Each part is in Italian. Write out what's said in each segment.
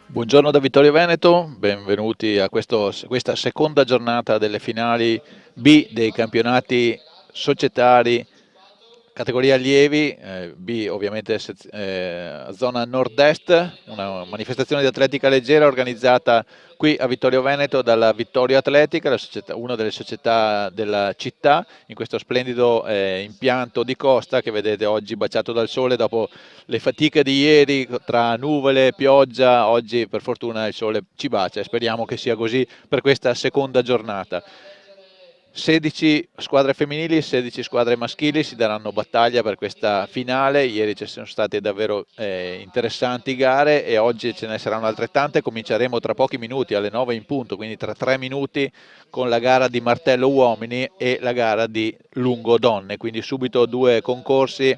Buongiorno da Vittorio Veneto, benvenuti a questa seconda giornata delle finali B dei campionati societari categoria allievi, B ovviamente zona nord-est, una manifestazione di atletica leggera organizzata qui a Vittorio Veneto dalla Vittorio Atletica, una delle società della città, in questo splendido impianto di costa che vedete oggi baciato dal sole dopo le fatiche di ieri tra nuvole e pioggia. Oggi per fortuna il sole ci bacia e speriamo che sia così per questa seconda giornata. 16 squadre femminili, 16 squadre maschili si daranno battaglia per questa finale. Ieri ci sono state davvero interessanti gare e oggi ce ne saranno altrettante. Cominceremo tra pochi minuti alle 9 in punto, quindi tra 3 minuti con la gara di martello uomini e la gara di lungo donne, quindi subito due concorsi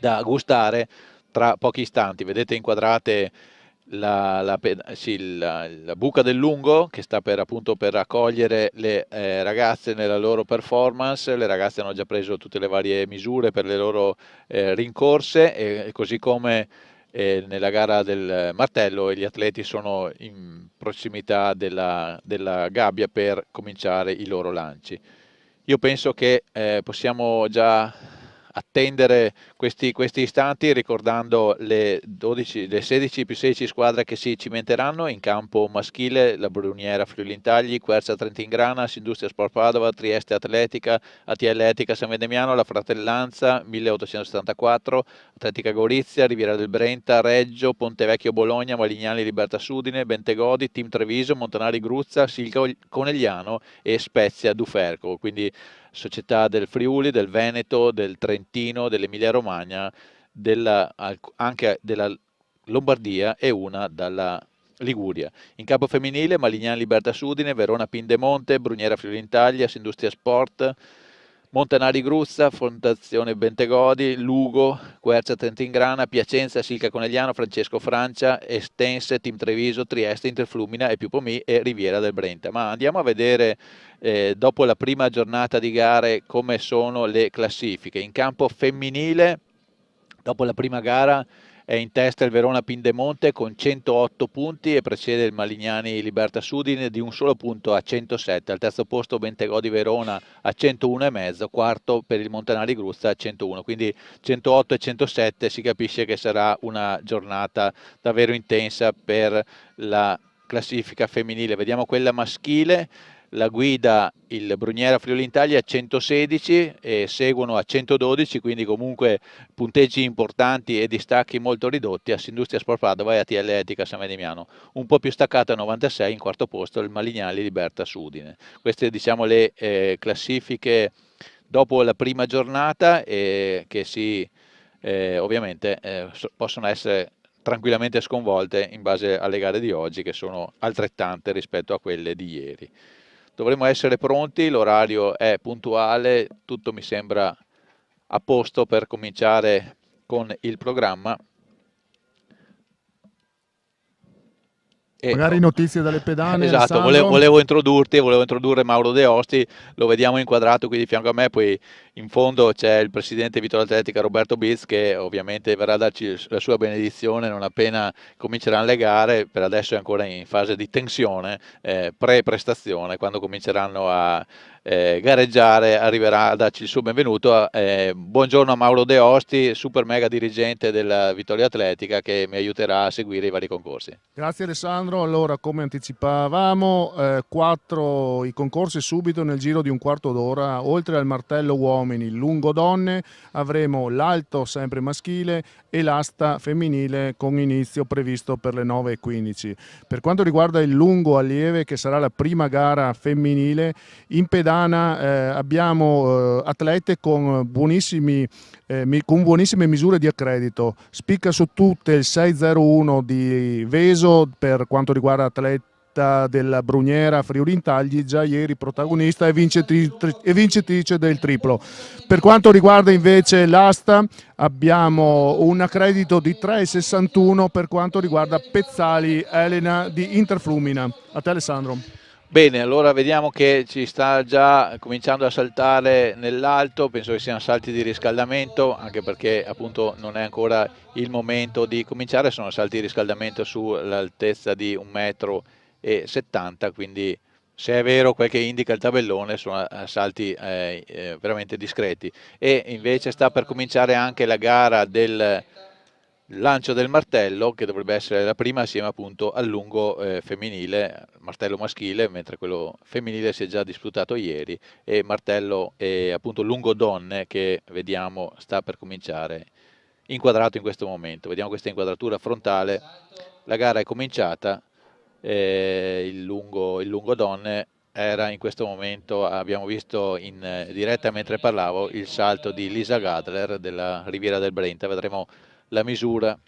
da gustare tra pochi istanti. Vedete inquadrate la buca del lungo che sta appunto per accogliere le ragazze nella loro performance. Le ragazze hanno già preso tutte le varie misure per le loro rincorse e così come nella gara del martello gli atleti sono in prossimità della gabbia per cominciare i loro lanci. Io penso che possiamo già attendere questi istanti ricordando le 16 più 16 squadre che si cimenteranno in campo maschile: la Bruniera Friuli Intagli, Quercia Trentin-Grana, Industria Sport Padova, Trieste Atletica, ATL Etica San Vendemiano, la Fratellanza 1874, Atletica Gorizia, Riviera del Brenta, Reggio, Pontevecchio Bologna, Malignani Libertas Udine, Bentegodi, Team Treviso, Montanari Gruzza, Silca Conegliano e Spezia Duferco. Quindi società del Friuli, del Veneto, del Trentino, dell'Emilia Romagna, anche della Lombardia e una dalla Liguria. In campo femminile Malignani Libertas Udine, Verona Pindemonte, Bruniera Friuli Intaglia, Industria Sport, Montanari Gruzza, Fondazione Bentegodi, Lugo, Quercia Trentin-Grana, Piacenza, Silca Conegliano, Francesco Francia, Estense, Team Treviso, Trieste, Interflumina e Piupomì e Riviera del Brenta. Ma andiamo a vedere dopo la prima giornata di gare come sono le classifiche. In campo femminile, dopo la prima gara, è in testa il Verona Pindemonte con 108 punti e precede il Malignani Libertas Udine di un solo punto a 107. Al terzo posto Bentegodi Verona a 101,5, quarto per il Montanari Gruzza a 101. Quindi 108 e 107, si capisce che sarà una giornata davvero intensa per la classifica femminile. Vediamo quella maschile. La guida il Bruniera Friuli Intaglia a 116 e seguono a 112, quindi comunque punteggi importanti e distacchi molto ridotti a Industria Sport Padova e ATL Etica San Vendemiano. Un po' più staccato a 96, in quarto posto il Malignani Libertas Udine. Queste diciamo le classifiche dopo la prima giornata e che ovviamente possono essere tranquillamente sconvolte in base alle gare di oggi, che sono altrettante rispetto a quelle di ieri. Dovremmo essere pronti, l'orario è puntuale, tutto mi sembra a posto per cominciare con il programma. Magari notizie dalle pedane, Esatto, Alessandro. volevo introdurre Mauro De Osti, lo vediamo inquadrato qui di fianco a me, poi in fondo c'è il presidente Vittorio Atletica Roberto Biz, che ovviamente verrà a darci la sua benedizione non appena cominceranno le gare. Per adesso è ancora in fase di tensione, pre-prestazione. Quando cominceranno a gareggiare arriverà a darci il suo benvenuto. Buongiorno a Mauro De Osti, super mega dirigente della Vittorio Atletica, che mi aiuterà a seguire i vari concorsi. Grazie Alessandro. Allora, come anticipavamo, 4 i concorsi subito nel giro di un quarto d'ora. Oltre al martello uomini, lungo donne, avremo l'alto sempre maschile e l'asta femminile con inizio previsto per le 9:15. Per quanto riguarda il lungo allieve, che sarà la prima gara femminile, in pedana abbiamo atlete con buonissime misure di accredito. Spicca su tutte il 601 di Veso per quanto riguarda atleta della Bruniera Friuli Intagli, già ieri protagonista e vincitrice del triplo. Per quanto riguarda invece l'asta, abbiamo un accredito di 3,61 per quanto riguarda Pezzali Elena di Interflumina. A te Alessandro. Bene, allora vediamo che ci sta già cominciando a saltare nell'alto, penso che siano salti di riscaldamento, anche perché appunto non è ancora il momento di cominciare, sono salti di riscaldamento sull'altezza di 1,70 m, quindi se è vero quel che indica il tabellone sono salti veramente discreti. E invece sta per cominciare anche la gara del lancio del martello, che dovrebbe essere la prima assieme appunto al lungo femminile, martello maschile, mentre quello femminile si è già disputato ieri, e martello appunto lungo donne, che vediamo sta per cominciare, inquadrato in questo momento. Vediamo questa inquadratura frontale. La gara è cominciata, il lungo donne era in questo momento, abbiamo visto in diretta mentre parlavo, il salto di Lisa Gadler della Riviera del Brenta. Vedremo la misura.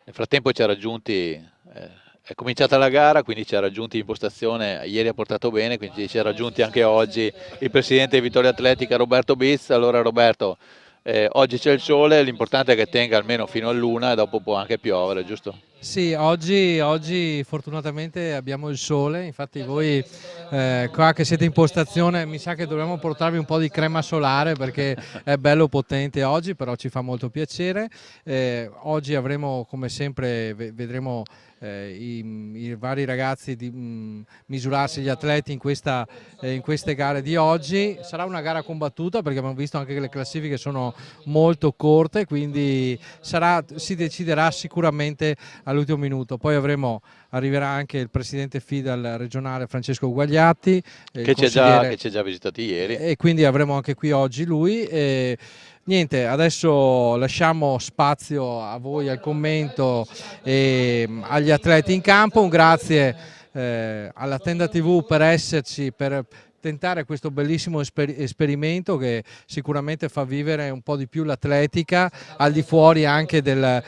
Nel frattempo ci ha raggiunti, è cominciata la gara, quindi ci ha raggiunti in postazione, ieri ha portato bene, quindi ci ha raggiunti anche oggi il presidente di Vittorio Atletica Roberto Biz. Allora Roberto, oggi c'è il sole, l'importante è che tenga almeno fino all'una e dopo può anche piovere, giusto? Sì, oggi fortunatamente abbiamo il sole, infatti voi qua che siete in postazione mi sa che dovremmo portarvi un po' di crema solare perché è bello potente oggi, però ci fa molto piacere. Oggi avremo come sempre, vedremo i vari ragazzi misurarsi, gli atleti in queste gare di oggi. Sarà una gara combattuta perché abbiamo visto anche che le classifiche sono molto corte, quindi si deciderà sicuramente all'ultimo minuto. Poi arriverà anche il presidente FIDAL regionale Francesco Guagliatti, Che ci ha già visitati ieri. E quindi avremo anche qui oggi lui. Niente, adesso lasciamo spazio a voi, al commento e agli atleti in campo. Un grazie alla Tenda TV per esserci, per tentare questo bellissimo esperimento che sicuramente fa vivere un po' di più l'atletica al di fuori anche della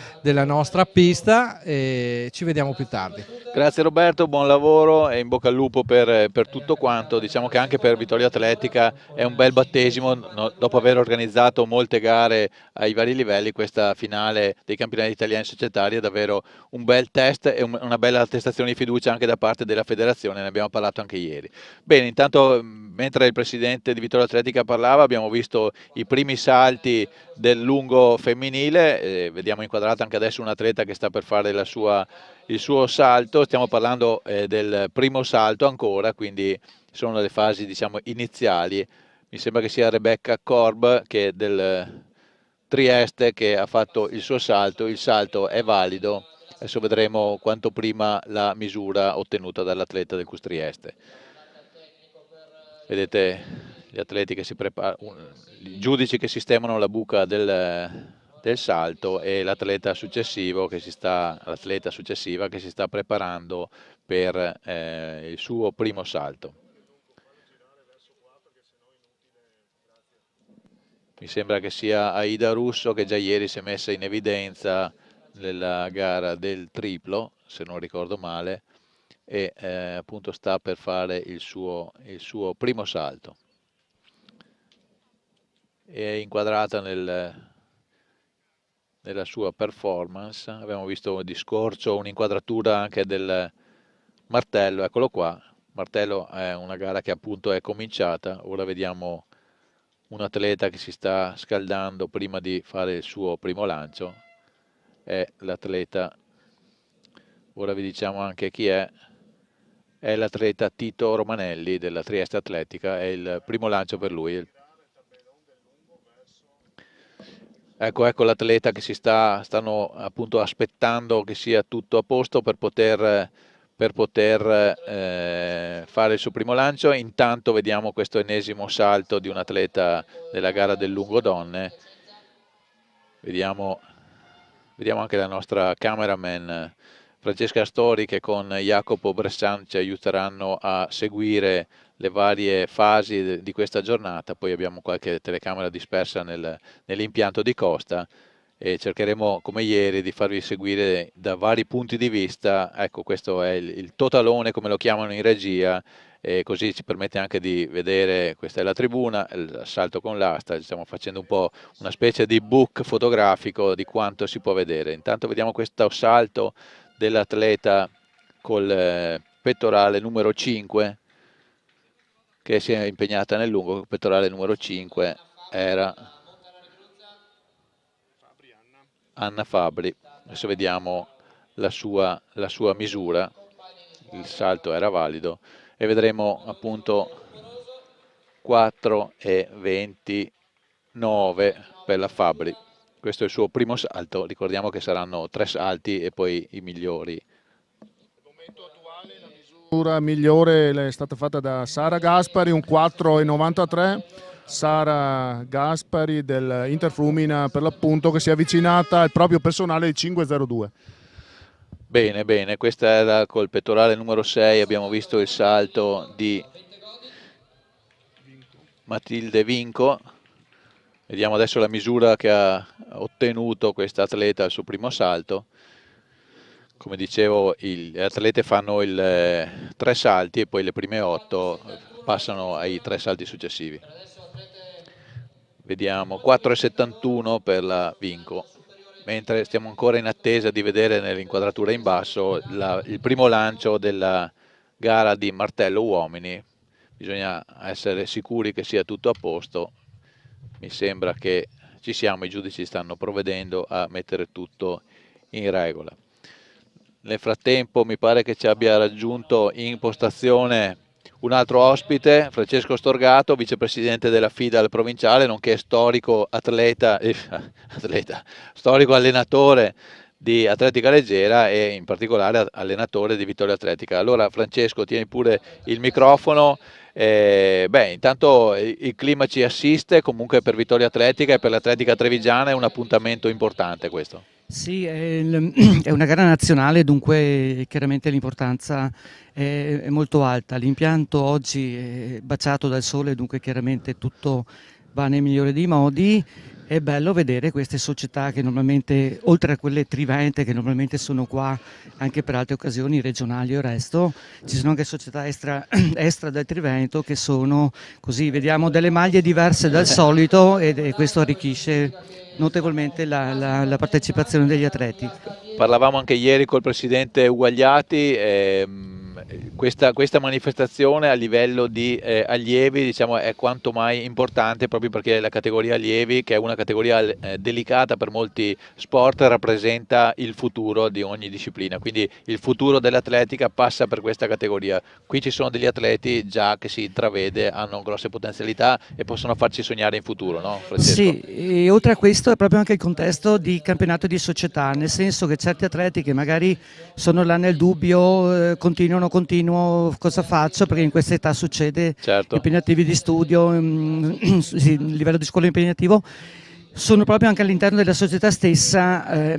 nostra pista, e ci vediamo più tardi. Grazie Roberto, buon lavoro e in bocca al lupo per tutto quanto. Diciamo che anche per Vittorio Atletica è un bel battesimo, dopo aver organizzato molte gare ai vari livelli. Questa finale dei campionati italiani societari è davvero un bel test e una bella attestazione di fiducia anche da parte della federazione, ne abbiamo parlato anche ieri. Bene, intanto mentre il presidente di Vittorio Atletica parlava abbiamo visto i primi salti del lungo femminile, vediamo inquadrata anche adesso un atleta che sta per fare il suo salto. Stiamo parlando del primo salto ancora, quindi sono le fasi diciamo iniziali. Mi sembra che sia Rebecca Korb, che è del Trieste, che ha fatto il suo salto. Il salto è valido, adesso vedremo quanto prima la misura ottenuta dall'atleta del CUS Trieste. Vedete gli atleti che si preparano, i giudici che sistemano la buca del salto e l'atleta successiva che si sta preparando per il suo primo salto. mi sembra che sia Aida Russo, che già ieri si è messa in evidenza nella gara del triplo, se non ricordo male, e appunto sta per fare il suo primo salto. È inquadrata nella sua performance. Abbiamo visto di scorcio un'inquadratura anche del martello, eccolo qua. Martello è una gara che appunto è cominciata, ora vediamo un atleta che si sta scaldando prima di fare il suo primo lancio, è l'atleta, ora vi diciamo anche chi è l'atleta Tito Romanelli della Trieste Atletica, è il primo lancio per lui. Ecco l'atleta che stanno appunto aspettando che sia tutto a posto per poter fare il suo primo lancio. Intanto vediamo questo ennesimo salto di un atleta della gara del lungo donne. Vediamo anche la nostra cameraman Francesca Astori, che con Jacopo Bressan ci aiuteranno a seguire le varie fasi di questa giornata. Poi abbiamo qualche telecamera dispersa nell'impianto di Costa e cercheremo come ieri di farvi seguire da vari punti di vista. Ecco, questo è il totalone, come lo chiamano in regia, e così ci permette anche di vedere, questa è la tribuna, il salto con l'asta, stiamo facendo un po' una specie di book fotografico di quanto si può vedere. Intanto vediamo questo salto dell'atleta col pettorale numero 5 che si è impegnata nel lungo. Il pettorale numero 5 era Anna Fabri. Adesso vediamo la sua misura, il salto era valido e vedremo appunto 4,29 per la Fabri. Questo è il suo primo salto, ricordiamo che saranno 3 salti e poi i migliori. Al momento attuale la misura migliore è stata fatta da Sara Gaspari, un 4,93. Sara Gaspari del Interflumina, per l'appunto, che si è avvicinata al proprio personale di 5,02. Bene, questa era col pettorale numero 6, abbiamo visto il salto di Matilde Vinco. Vediamo adesso la misura che ha ottenuto questa atleta al suo primo salto. Come dicevo, gli atlete fanno 3 salti e poi le prime 8 passano ai 3 salti successivi. Vediamo 4,71 per la Vinco, mentre stiamo ancora in attesa di vedere nell'inquadratura in basso il primo lancio della gara di martello uomini. Bisogna essere sicuri che sia tutto a posto. Mi sembra che ci siamo, i giudici stanno provvedendo a mettere tutto in regola. Nel frattempo mi pare che ci abbia raggiunto in postazione un altro ospite, Francesco Storgato, vicepresidente della FIDAL provinciale, nonché storico storico allenatore di atletica leggera e in particolare allenatore di Vittoria Atletica. Allora Francesco, tieni pure il microfono. Intanto il clima ci assiste, comunque per Vittoria Atletica e per l'Atletica Trevigiana è un appuntamento importante questo. Sì, è una gara nazionale, dunque chiaramente l'importanza è molto alta. L'impianto oggi è baciato dal sole, dunque chiaramente tutto va nel migliore dei modi. È bello vedere queste società che normalmente, oltre a quelle Trivente che normalmente sono qua anche per altre occasioni regionali o resto, ci sono anche società extra del Trivento che sono così, vediamo delle maglie diverse dal solito e questo arricchisce notevolmente la partecipazione degli atleti. Parlavamo anche ieri col presidente Uguagliati, questa manifestazione a livello di allievi, diciamo, è quanto mai importante, proprio perché la categoria allievi, che è una categoria delicata per molti sport, rappresenta il futuro di ogni disciplina, quindi il futuro dell'atletica passa per questa categoria. Qui ci sono degli atleti già che si intravede, hanno grosse potenzialità e possono farci sognare in futuro, no Francesco? Sì, e oltre a questo è proprio anche il contesto di campionato di società, nel senso che certi atleti che magari sono là nel dubbio, continuo, cosa faccio, perché in questa età succede, certo, impegnativi di studio, sì, livello di scuola impegnativo, sono proprio anche all'interno della società stessa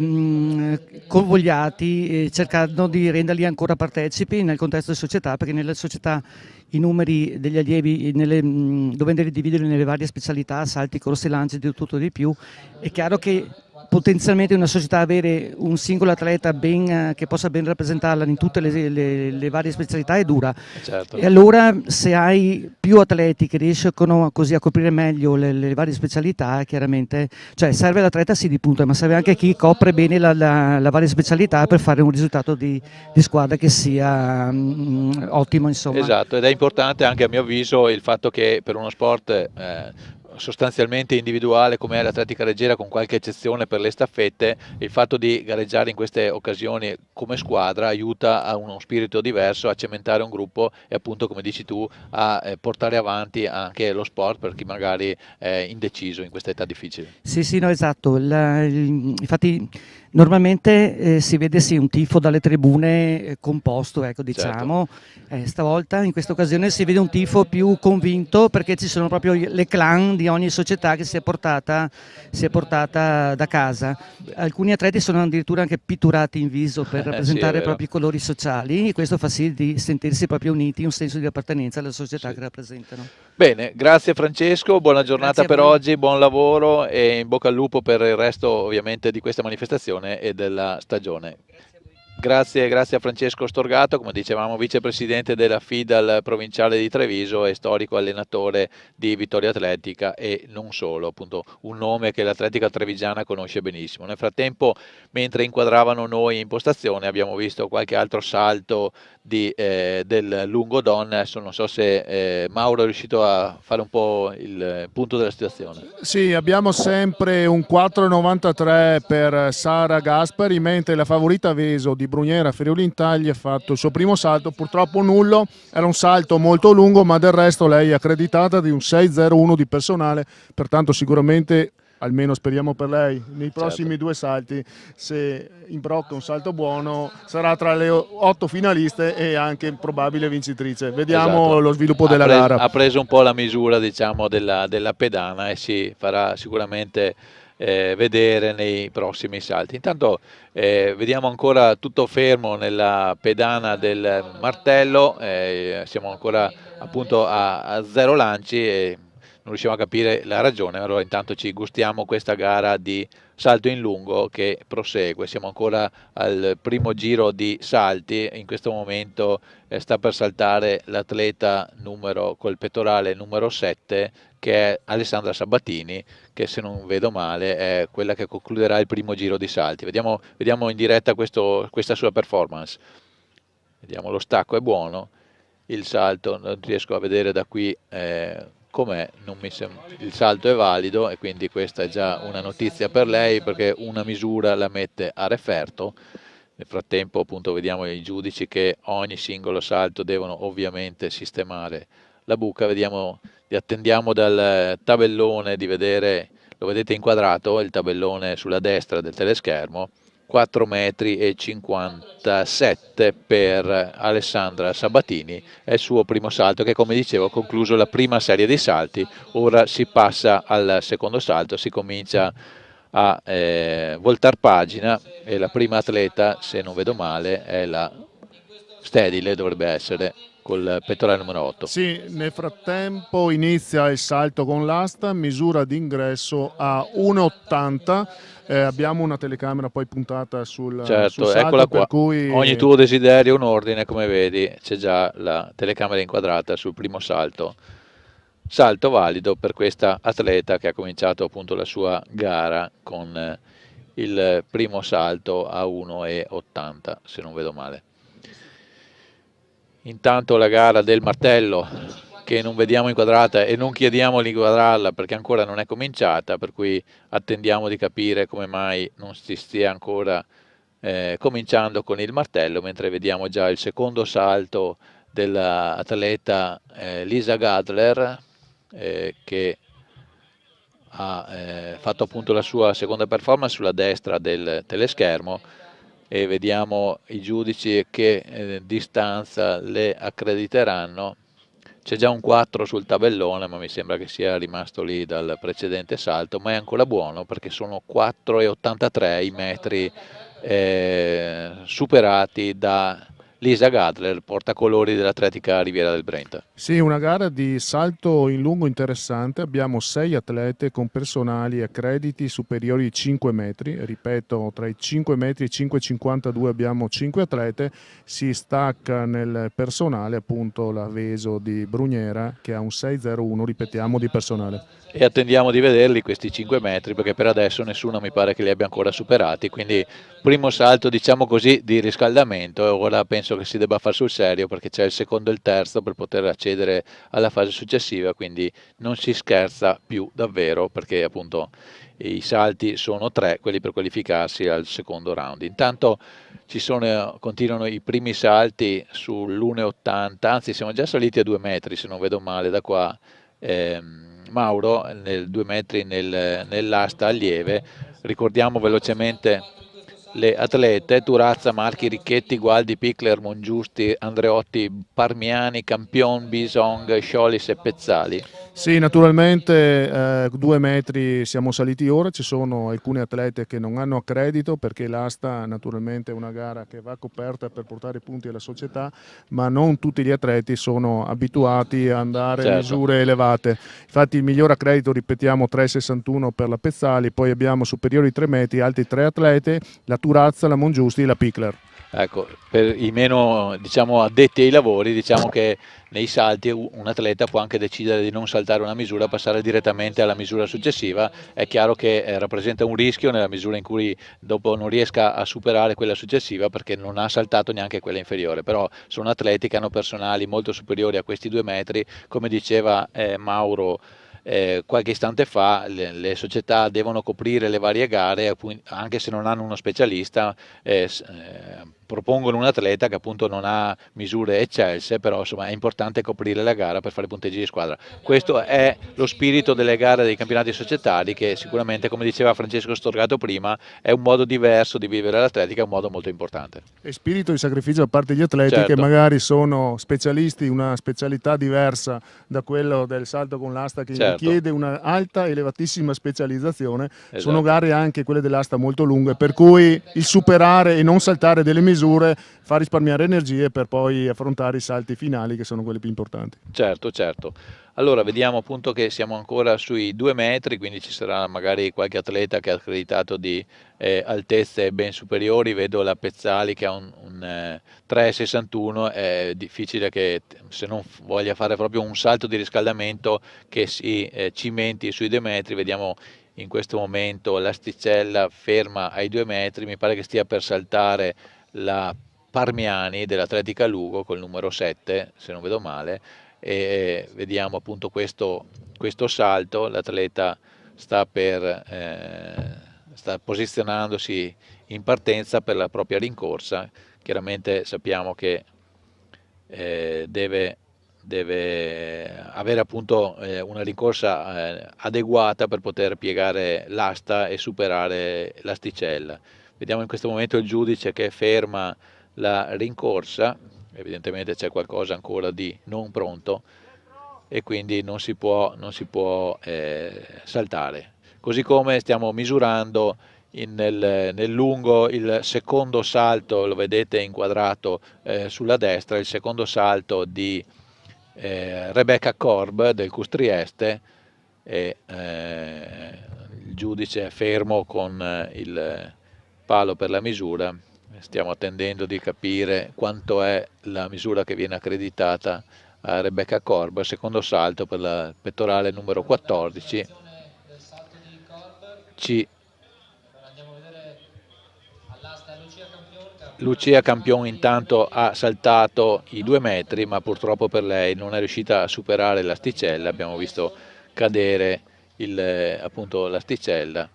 convogliati, cercando di renderli ancora partecipi nel contesto di società, perché nella società i numeri degli allievi, dovendo dividerli nelle varie specialità, salti, corse, lanci, di tutto di più, è chiaro che potenzialmente una società avere un singolo atleta che possa ben rappresentarla in tutte le varie specialità è dura. Certo. E allora se hai più atleti che riescono così a coprire meglio le varie specialità, chiaramente, cioè serve l'atleta sì di punta, ma serve anche chi copre bene la varia specialità per fare un risultato di squadra che sia ottimo, insomma. Esatto, ed è importante anche a mio avviso il fatto che per uno sport sostanzialmente individuale come è l'atletica leggera, con qualche eccezione per le staffette, il fatto di gareggiare in queste occasioni come squadra aiuta a uno spirito diverso, a cementare un gruppo e appunto, come dici tu, a portare avanti anche lo sport per chi magari è indeciso in questa età difficile. Sì, no, esatto. Infatti normalmente si vede sì un tifo dalle tribune composto, ecco, diciamo. Stavolta, in questa occasione, si vede un tifo più convinto, perché ci sono proprio le clan di ogni società che si è portata da casa. Alcuni atleti sono addirittura anche pitturati in viso per rappresentare i propri colori sociali, e questo fa sì di sentirsi proprio uniti, un senso di appartenenza alla società che rappresentano. Bene, grazie Francesco, buona giornata per oggi, buon lavoro e in bocca al lupo per il resto ovviamente di questa manifestazione e della stagione. Grazie a Francesco Storgato, come dicevamo vicepresidente della FIDAL provinciale di Treviso e storico allenatore di Vittoria Atletica e non solo, appunto un nome che l'atletica trevigiana conosce benissimo. Nel frattempo, mentre inquadravano noi in postazione, abbiamo visto qualche altro salto del lungo donne. Adesso non so se Mauro è riuscito a fare un po' il punto della situazione. Sì, abbiamo sempre un 4,93 per Sara Gaspari, mentre la favorita Veso di Bruniera Friuli-Intaglia ha fatto il suo primo salto, purtroppo nullo, era un salto molto lungo, ma del resto lei è accreditata di un 6,01 di personale, pertanto sicuramente, almeno speriamo per lei, nei prossimi due salti, se imbrocca un salto buono, sarà tra le 8 finaliste e anche probabile vincitrice. Vediamo lo sviluppo della gara. Ha preso un po' la misura, diciamo, della pedana e si farà sicuramente vedere nei prossimi salti. Intanto vediamo ancora tutto fermo nella pedana del martello, siamo ancora appunto a 0 lanci e non riusciamo a capire la ragione. Allora intanto ci gustiamo questa gara di salto in lungo che prosegue. Siamo ancora al primo giro di salti, in questo momento sta per saltare l'atleta col pettorale numero 7, che è Alessandra Sabatini, che se non vedo male è quella che concluderà il primo giro di salti. Vediamo in diretta questa sua performance. Vediamo, lo stacco è buono, il salto non riesco a vedere da qui com'è, il salto è valido e quindi questa è già una notizia per lei, perché una misura la mette a referto. Nel frattempo appunto vediamo i giudici che ogni singolo salto devono ovviamente sistemare la buca. Attendiamo dal tabellone di vedere, lo vedete inquadrato, il tabellone sulla destra del teleschermo, 4,57 m per Alessandra Sabatini, è il suo primo salto che, come dicevo, ha concluso la prima serie di salti. Ora si passa al secondo salto, si comincia a voltar pagina e la prima atleta, se non vedo male, è la Stedile, dovrebbe essere, col pettorale numero 8. Sì, nel frattempo inizia il salto con l'asta, misura d'ingresso a 1,80. Abbiamo una telecamera poi puntata sul salto, eccola qua. Per cui ogni tuo desiderio è un ordine, come vedi c'è già la telecamera inquadrata sul primo salto valido per questa atleta che ha cominciato appunto la sua gara con il primo salto a 1,80, se non vedo male. Intanto la gara del martello, che non vediamo inquadrata e non chiediamo di inquadrarla perché ancora non è cominciata, per cui attendiamo di capire come mai non si stia ancora cominciando con il martello, mentre vediamo già il secondo salto dell'atleta Lisa Gadler, che ha fatto appunto la sua seconda performance sulla destra del teleschermo, e vediamo i giudici che distanza le accrediteranno. c'è già un 4 sul tabellone, ma mi sembra che sia rimasto lì dal precedente salto, ma è ancora buono perché sono 4,83 i metri superati da Lisa Gadler, portacolori dell'Atletica Riviera del Brenta. Sì, una gara di salto in lungo interessante. Abbiamo 6 atlete con personali e crediti superiori ai 5 metri. Ripeto, tra i 5 metri e i 5,52 abbiamo 5 atlete. Si stacca nel personale appunto l'Aveso di Brugnera che ha un 6,01, ripetiamo, di personale. E attendiamo di vederli questi 5 metri perché per adesso nessuno mi pare che li abbia ancora superati, quindi primo salto diciamo così di riscaldamento e ora penso che si debba fare sul serio perché c'è il secondo e il terzo per poter accedere alla fase successiva, quindi non si scherza più davvero perché appunto i salti sono 3, quelli per qualificarsi al secondo round. Intanto continuano i primi salti sull'1,80, anzi siamo già saliti a 2 metri se non vedo male da qua. Mauro nel 2 metri nell'asta allieve. Ricordiamo velocemente le atlete: Turazza, Marchi, Ricchetti, Gualdi, Pickler, Mongiusti, Andreotti, Parmiani, Campion, Bisong, Sciolis e Pezzali. Sì, naturalmente 2 metri siamo saliti ora, ci sono alcune atlete che non hanno accredito perché l'asta naturalmente è una gara che va coperta per portare punti alla società, ma non tutti gli atleti sono abituati a andare a misure elevate. Infatti il miglior accredito, ripetiamo, 3,61 per la Pezzali, poi abbiamo superiori 3 metri, altri 3 atlete, la Turazza, la Mongiusti e la Pickler. Ecco, per i meno diciamo, addetti ai lavori, diciamo che nei salti un atleta può anche decidere di non saltare una misura, passare direttamente alla misura successiva. È chiaro che rappresenta un rischio nella misura in cui dopo non riesca a superare quella successiva perché non ha saltato neanche quella inferiore, però sono atleti che hanno personali molto superiori a questi 2 metri, come diceva Mauro qualche istante fa. Le società devono coprire le varie gare anche se non hanno uno specialista, propongono un atleta che appunto non ha misure eccelse, però insomma è importante coprire la gara per fare punteggi di squadra. Questo è lo spirito delle gare dei campionati societari, che sicuramente, come diceva Francesco Storgato prima, è un modo diverso di vivere l'atletica, è un modo molto importante. E spirito di sacrificio da parte degli atleti, certo, che magari sono specialisti, una specialità diversa da quello del salto con l'asta che certo, richiede una alta, elevatissima specializzazione. Esatto. Sono gare anche quelle dell'asta molto lunghe, per cui il superare e non saltare delle misure fa risparmiare energie per poi affrontare i salti finali che sono quelli più importanti. Certo, certo. Allora vediamo appunto che siamo ancora sui 2 metri, quindi ci sarà magari qualche atleta che ha accreditato di altezze ben superiori. Vedo la Pezzali che ha un 3,61, è difficile che, se non voglia fare proprio un salto di riscaldamento, che si cimenti sui 2 metri. Vediamo in questo momento l'asticella ferma ai 2 metri, mi pare che stia per saltare la Parmiani dell'Atletica Lugo col numero 7, se non vedo male, e vediamo appunto questo salto. L'atleta sta posizionandosi in partenza per la propria rincorsa. Chiaramente sappiamo che deve avere appunto una rincorsa adeguata per poter piegare l'asta e superare l'asticella. Vediamo in questo momento il giudice che ferma la rincorsa, evidentemente c'è qualcosa ancora di non pronto e quindi non si può saltare. Così come stiamo misurando nel lungo il secondo salto, lo vedete inquadrato sulla destra, il secondo salto di Rebecca Korb del Custrieste, e il giudice è fermo con il palo per la misura. Stiamo attendendo di capire quanto è la misura che viene accreditata a Rebecca Korb. Secondo salto per la pettorale numero 14. Lucia Campion intanto ha saltato i 2 metri, ma purtroppo per lei non è riuscita a superare l'asticella. Abbiamo visto cadere appunto l'asticella.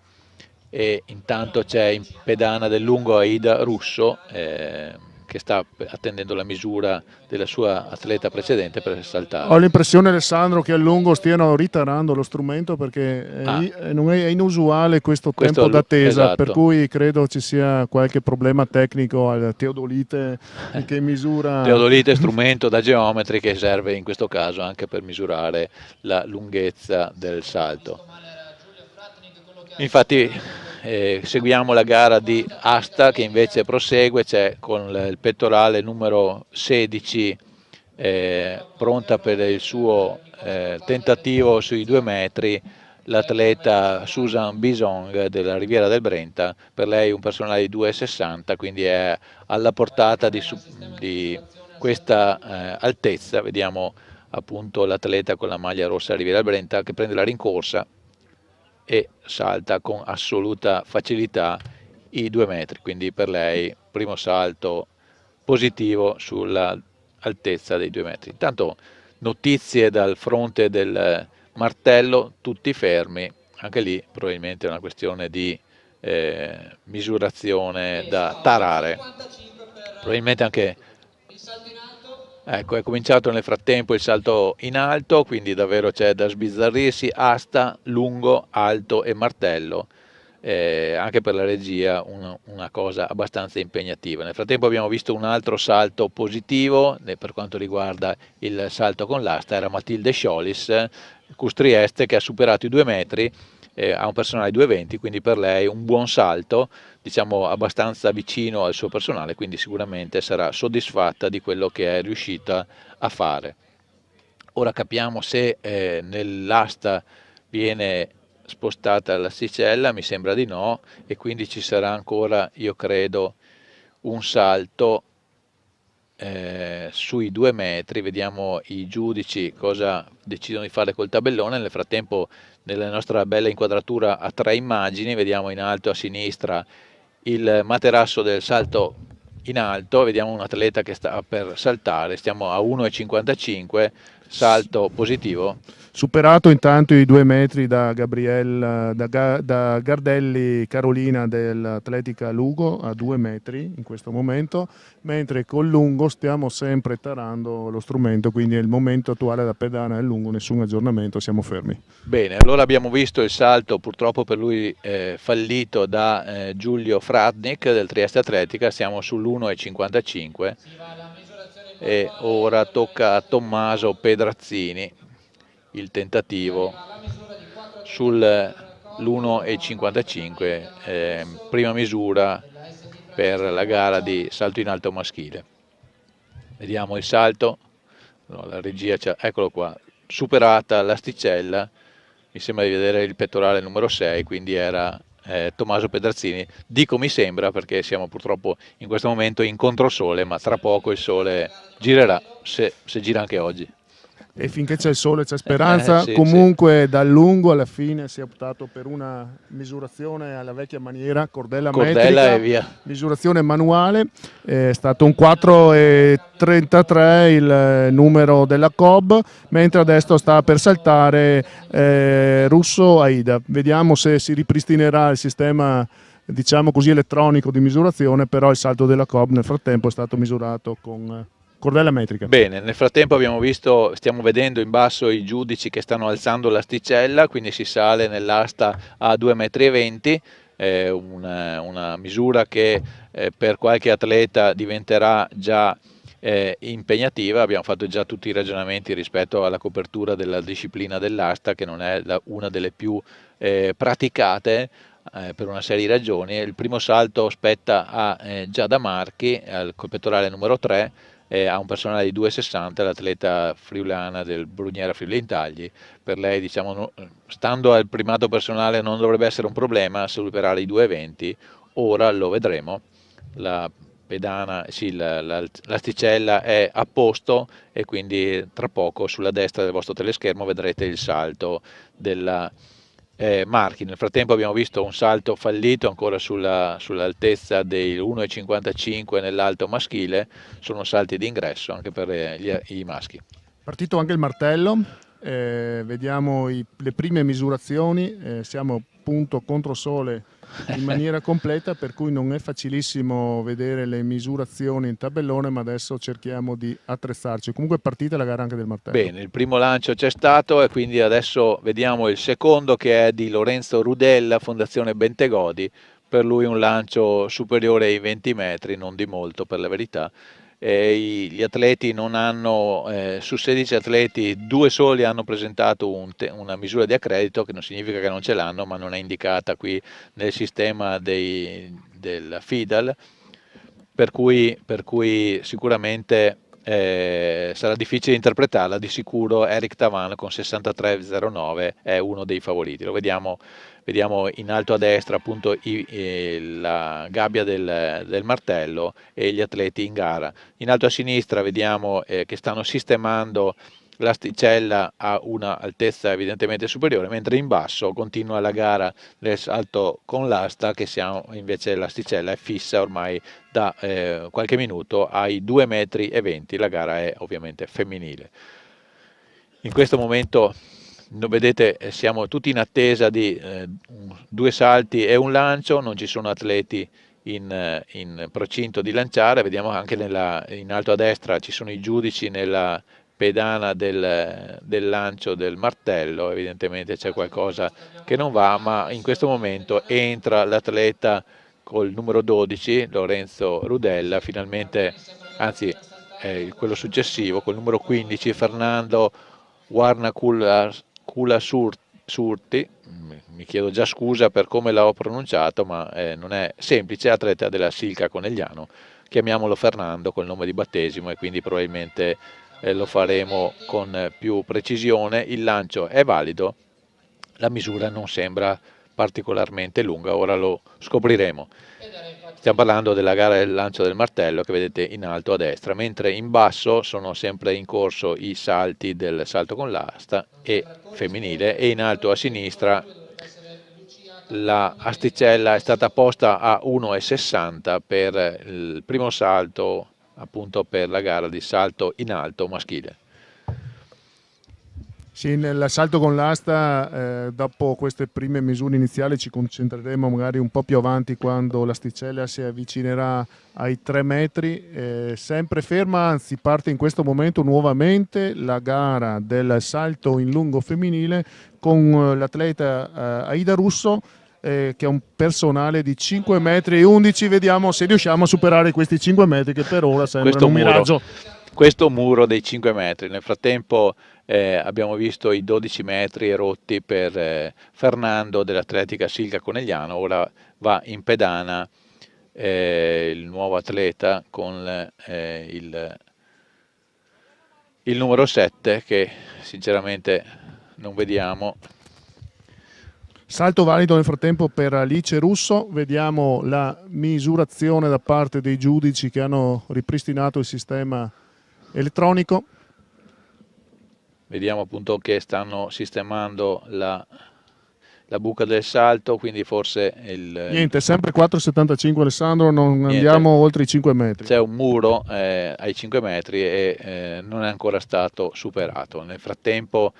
E intanto c'è in pedana del lungo Aida Russo che che sta attendendo la misura della sua atleta precedente per saltare. Ho l'impressione, Alessandro, che a lungo stiano ritarando lo strumento perché non è inusuale questo tempo d'attesa, esatto. Per cui credo ci sia qualche problema tecnico al teodolite che misura... Teodolite è strumento da geometri che serve in questo caso anche per misurare la lunghezza del salto. Infatti seguiamo la gara di Asta che invece prosegue, c'è con il pettorale numero 16 pronta per il suo tentativo sui 2 metri, l'atleta Susan Bisong della Riviera del Brenta. Per lei un personale di 2,60, quindi è alla portata di questa altezza. Vediamo appunto l'atleta con la maglia rossa Riviera del Brenta che prende la rincorsa e salta con assoluta facilità i 2 metri, quindi per lei primo salto positivo sulla altezza dei 2 metri. Intanto notizie dal fronte del martello, tutti fermi, anche lì probabilmente è una questione di misurazione da tarare, probabilmente anche. Ecco, è cominciato nel frattempo il salto in alto, quindi davvero c'è da sbizzarrirsi, asta, lungo, alto e martello, anche per la regia una cosa abbastanza impegnativa. Nel frattempo abbiamo visto un altro salto positivo per quanto riguarda il salto con l'asta, era Matilde Sciolis, Custrieste, che ha superato i 2 metri, ha un personale 2,20, quindi per lei un buon salto, diciamo abbastanza vicino al suo personale, quindi sicuramente sarà soddisfatta di quello che è riuscita a fare. Ora capiamo se nell'asta viene spostata l'asticella, mi sembra di no, e quindi ci sarà ancora, io credo, un salto sui 2 metri. Vediamo i giudici cosa decidono di fare col tabellone. Nel frattempo, nella nostra bella inquadratura a 3 immagini, vediamo in alto a sinistra il materasso del salto in alto, vediamo un atleta che sta per saltare, stiamo a 1,55, salto positivo. Superato intanto i 2 metri da Gardelli Carolina dell'Atletica Lugo a 2 metri in questo momento, mentre col lungo stiamo sempre tarando lo strumento, quindi è il momento attuale da pedana del lungo, nessun aggiornamento, siamo fermi. Bene, allora abbiamo visto il salto purtroppo per lui fallito da Giulio Fradnik del Trieste Atletica, siamo sull'1,55 e ora tocca a Tommaso Pedrazzini il tentativo sull'1,55, prima misura per la gara di salto in alto maschile. Vediamo il salto, no, la regia eccolo qua, superata l'asticella, mi sembra di vedere il pettorale numero 6, quindi era Tommaso Pedrazzini. Dico mi sembra perché siamo purtroppo in questo momento in controsole, ma tra poco il sole girerà, se gira anche oggi. E finché c'è il sole c'è speranza. Sì, comunque sì. Dal lungo alla fine si è optato per una misurazione alla vecchia maniera, cordella metrica, e via. Misurazione manuale, è stato un 4,33 il numero della COB, mentre adesso sta per saltare Russo Aida. Vediamo se si ripristinerà il sistema, diciamo così, elettronico di misurazione, però il salto della COB nel frattempo è stato misurato con cordella metrica. Bene, nel frattempo stiamo vedendo in basso i giudici che stanno alzando l'asticella, quindi si sale nell'asta a 2,20 m, una misura che per qualche atleta diventerà già impegnativa. Abbiamo fatto già tutti i ragionamenti rispetto alla copertura della disciplina dell'asta, che non è una delle più praticate per una serie di ragioni. Il primo salto spetta a Giada Marchi, col pettorale numero 3, ha un personale di 2,60, l'atleta friulana del Brugnera Friuli Intagli. Per lei, diciamo, stando al primato personale non dovrebbe essere un problema superare i 2,20. Ora lo vedremo. La pedana, sì, l'asticella è a posto e quindi tra poco sulla destra del vostro teleschermo vedrete il salto della Marchi. Nel frattempo abbiamo visto un salto fallito ancora sull'altezza dei 1,55 nell'alto maschile, sono salti di ingresso anche per i maschi. Partito anche il martello, vediamo le prime misurazioni, siamo appunto contro sole in maniera completa, per cui non è facilissimo vedere le misurazioni in tabellone, ma adesso cerchiamo di attrezzarci. Comunque è partita la gara anche del martello. Bene, il primo lancio c'è stato e quindi adesso vediamo il secondo, che è di Lorenzo Rudella, Fondazione Bentegodi. Per lui un lancio superiore ai 20 metri, non di molto per la verità. Gli atleti non hanno, su 16 atleti, 2 soli hanno presentato una misura di accredito, che non significa che non ce l'hanno, ma non è indicata qui nel sistema del FIDAL, per cui sicuramente sarà difficile interpretarla. Di sicuro Eric Tavan con 63,09 è uno dei favoriti. Lo vediamo in alto a destra appunto la gabbia del martello e gli atleti in gara. In alto a sinistra vediamo che stanno sistemando l'asticella a una altezza evidentemente superiore, mentre in basso continua la gara del salto con l'asta, che invece l'asticella è fissa ormai da qualche minuto ai 2,20 metri. La gara è ovviamente femminile. In questo momento, vedete, siamo tutti in attesa di 2 salti e un lancio, non ci sono atleti in procinto di lanciare. Vediamo anche in alto a destra ci sono i giudici nella pedana del lancio del martello. Evidentemente c'è qualcosa che non va, ma in questo momento entra l'atleta col numero 12, Lorenzo Rudella, finalmente, anzi quello successivo, col numero 15, Fernando Surti. Mi chiedo già scusa per come l'ho pronunciato, ma non è semplice, atleta della Silca Conegliano. Chiamiamolo Fernando col nome di battesimo, e quindi probabilmente lo faremo con più precisione. Il lancio è valido, la misura non sembra particolarmente lunga, ora lo scopriremo. Stiamo parlando della gara del lancio del martello, che vedete in alto a destra, mentre in basso sono sempre in corso i salti del salto con l'asta e femminile, e in alto a sinistra la asticella è stata posta a 1,60 per il primo salto, appunto per la gara di salto in alto maschile. Sì, nel salto con l'asta, dopo queste prime misure iniziali, ci concentreremo magari un po' più avanti, quando l'asticella si avvicinerà ai 3 metri. Sempre ferma, anzi parte in questo momento nuovamente la gara del salto in lungo femminile con l'atleta Aida Russo, che è un personale di 5 metri e 11. Vediamo se riusciamo a superare questi 5 metri, che per ora sembrano un miraggio. Questo muro dei 5 metri. Nel frattempo abbiamo visto i 12 metri rotti per Fernando dell'Atletica Silca Conegliano. Ora va in pedana il nuovo atleta con il numero 7, che sinceramente non vediamo. Salto valido nel frattempo per Alice Russo. Vediamo la misurazione da parte dei giudici che hanno ripristinato il sistema elettronico. Vediamo appunto che stanno sistemando la buca del salto, quindi forse niente, sempre 4,75 Alessandro, non andiamo oltre i 5 metri. C'è un muro ai 5 metri e non è ancora stato superato. Nel frattempo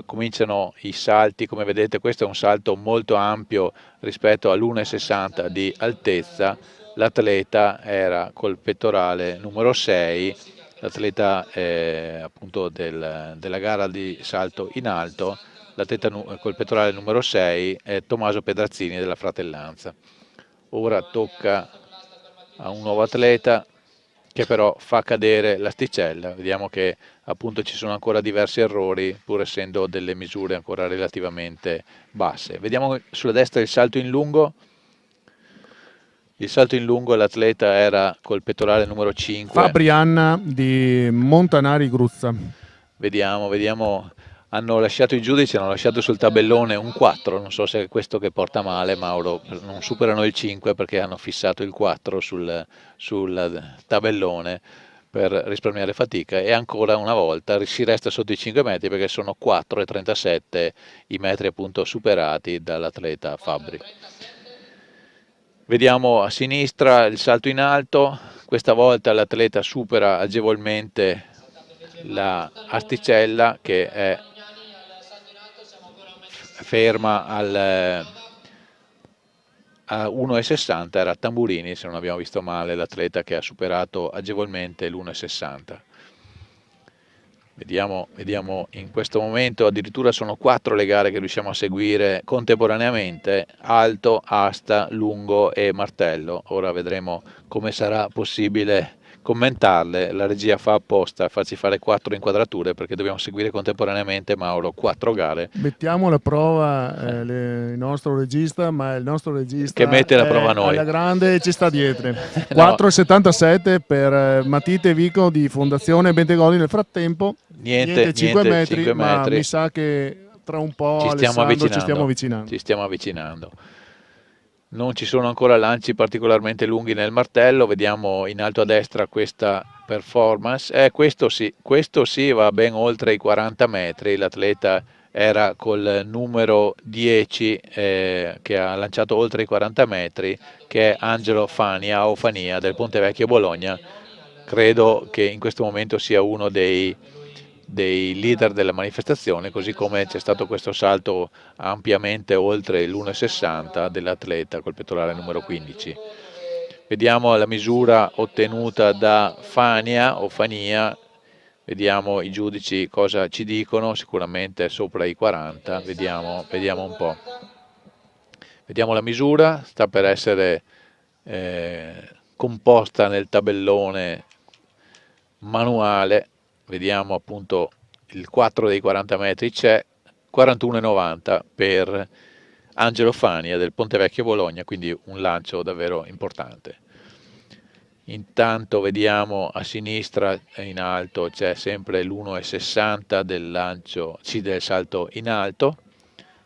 cominciano i salti. Come vedete, questo è un salto molto ampio rispetto all'1,60 di altezza. L'atleta era col pettorale numero 6, l'atleta appunto della gara di salto in alto. L'atleta col pettorale numero 6 è Tommaso Pedrazzini della Fratellanza. Ora tocca a un nuovo atleta, che però fa cadere l'asticella. Vediamo che appunto ci sono ancora diversi errori, pur essendo delle misure ancora relativamente basse. Vediamo sulla destra il salto in lungo. Il salto in lungo, l'atleta era col pettorale numero 5. Fabrianna di Montanari Gruzza. Vediamo. Hanno lasciato i giudici, hanno lasciato sul tabellone un 4, non so se è questo che porta male, Mauro. Non superano il 5 perché hanno fissato il 4 sul tabellone per risparmiare fatica, e ancora una volta si resta sotto i 5 metri perché sono 4,37 i metri appunto superati dall'atleta Fabbri. Vediamo a sinistra il salto in alto. Questa volta l'atleta supera agevolmente la asticella, che è a 1,60 era Tamburini, se non abbiamo visto male, l'atleta che ha superato agevolmente l'1,60. Vediamo in questo momento, addirittura sono 4 le gare che riusciamo a seguire contemporaneamente: alto, asta, lungo e martello. Ora vedremo come sarà possibile commentarle. La regia fa apposta a farci fare 4 inquadrature perché dobbiamo seguire contemporaneamente, Mauro, 4 gare. Mettiamo alla prova il nostro regista, ma il nostro regista che mette la prova a noi. alla grande e ci sta dietro. No. 4,77 per Matite Vico di Fondazione Bentegodi. Nel frattempo niente 5 metri, 5 ma metri. mi sa che tra un po' Ci stiamo avvicinando. Ci stiamo avvicinando. Non ci sono ancora lanci particolarmente lunghi nel martello. Vediamo in alto a destra questa performance. Questo sì va ben oltre i 40 metri. L'atleta era col numero 10 che ha lanciato oltre i 40 metri, che è Angelo Fania o Fania del Pontevecchio Bologna. Credo che in questo momento sia uno dei leader della manifestazione, così come c'è stato questo salto ampiamente oltre l'1,60 dell'atleta col pettorale numero 15. Vediamo la misura ottenuta da Fania o Fania, vediamo i giudici cosa ci dicono, sicuramente sopra i 40, vediamo un po'. Vediamo la misura, sta per essere composta nel tabellone manuale. Vediamo appunto il 4 dei 40 metri, c'è 41,90 per Angelo Fania del Pontevecchio Bologna, quindi un lancio davvero importante. Intanto vediamo a sinistra in alto c'è sempre l'1,60 del lancio, del salto in alto.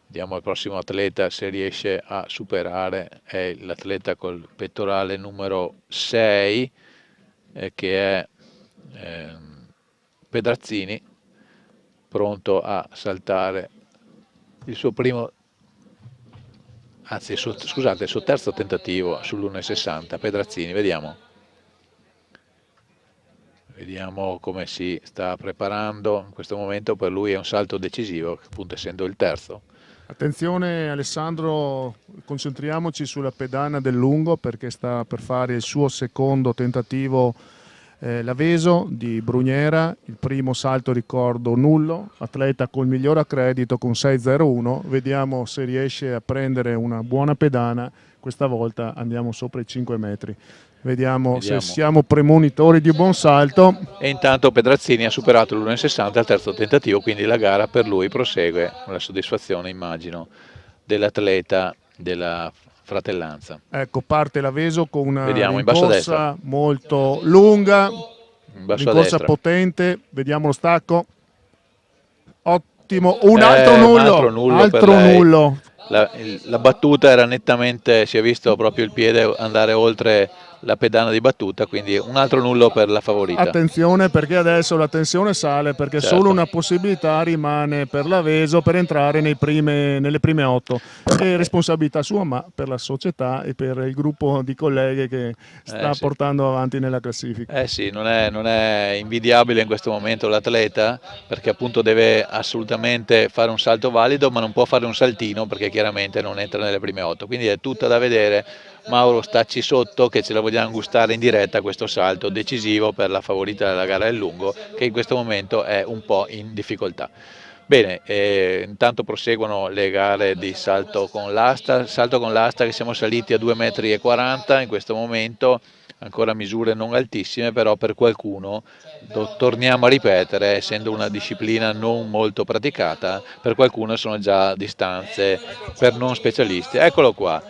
Vediamo il prossimo atleta se riesce a superare, è l'atleta col pettorale numero 6 che è Pedrazzini, pronto a saltare il suo primo, anzi scusate, il suo terzo tentativo sull'1,60. Pedrazzini, vediamo come si sta preparando in questo momento. Per lui è un salto decisivo, appunto essendo il terzo. Attenzione Alessandro, concentriamoci sulla pedana del lungo perché sta per fare il suo secondo tentativo l'Aveso di Brugnera, il primo salto ricordo nullo, atleta col miglior accredito con 6,01. Vediamo se riesce a prendere una buona pedana, questa volta andiamo sopra i 5 metri. Vediamo se siamo premonitori di buon salto. E intanto Pedrazzini ha superato l'1,60 al terzo tentativo, quindi la gara per lui prosegue con la soddisfazione, immagino, dell'atleta della Fratellanza. Ecco, parte l'Aveso con una rincorsa molto lunga, rincorsa potente. Vediamo lo stacco. Ottimo, un altro nullo. La battuta era nettamente, si è visto proprio il piede andare oltre la pedana di battuta, quindi un altro nullo per la favorita. Attenzione perché adesso la tensione sale, perché solo una possibilità rimane per l'Aveso per entrare nelle prime 8. È responsabilità sua, ma per la società e per il gruppo di colleghe che sta portando avanti nella classifica. Sì, non è invidiabile in questo momento l'atleta, perché appunto deve assolutamente fare un salto valido, ma non può fare un saltino perché chiaramente non entra nelle prime 8, quindi è tutta da vedere. Mauro, stacci sotto che ce la vogliamo gustare in diretta questo salto decisivo per la favorita della gara del lungo, che in questo momento è un po' in difficoltà. Bene, intanto proseguono le gare di salto con l'asta che siamo saliti a 2,40 m in questo momento, ancora misure non altissime, però per qualcuno, torniamo a ripetere, essendo una disciplina non molto praticata, per qualcuno sono già distanze per non specialisti. Eccolo qua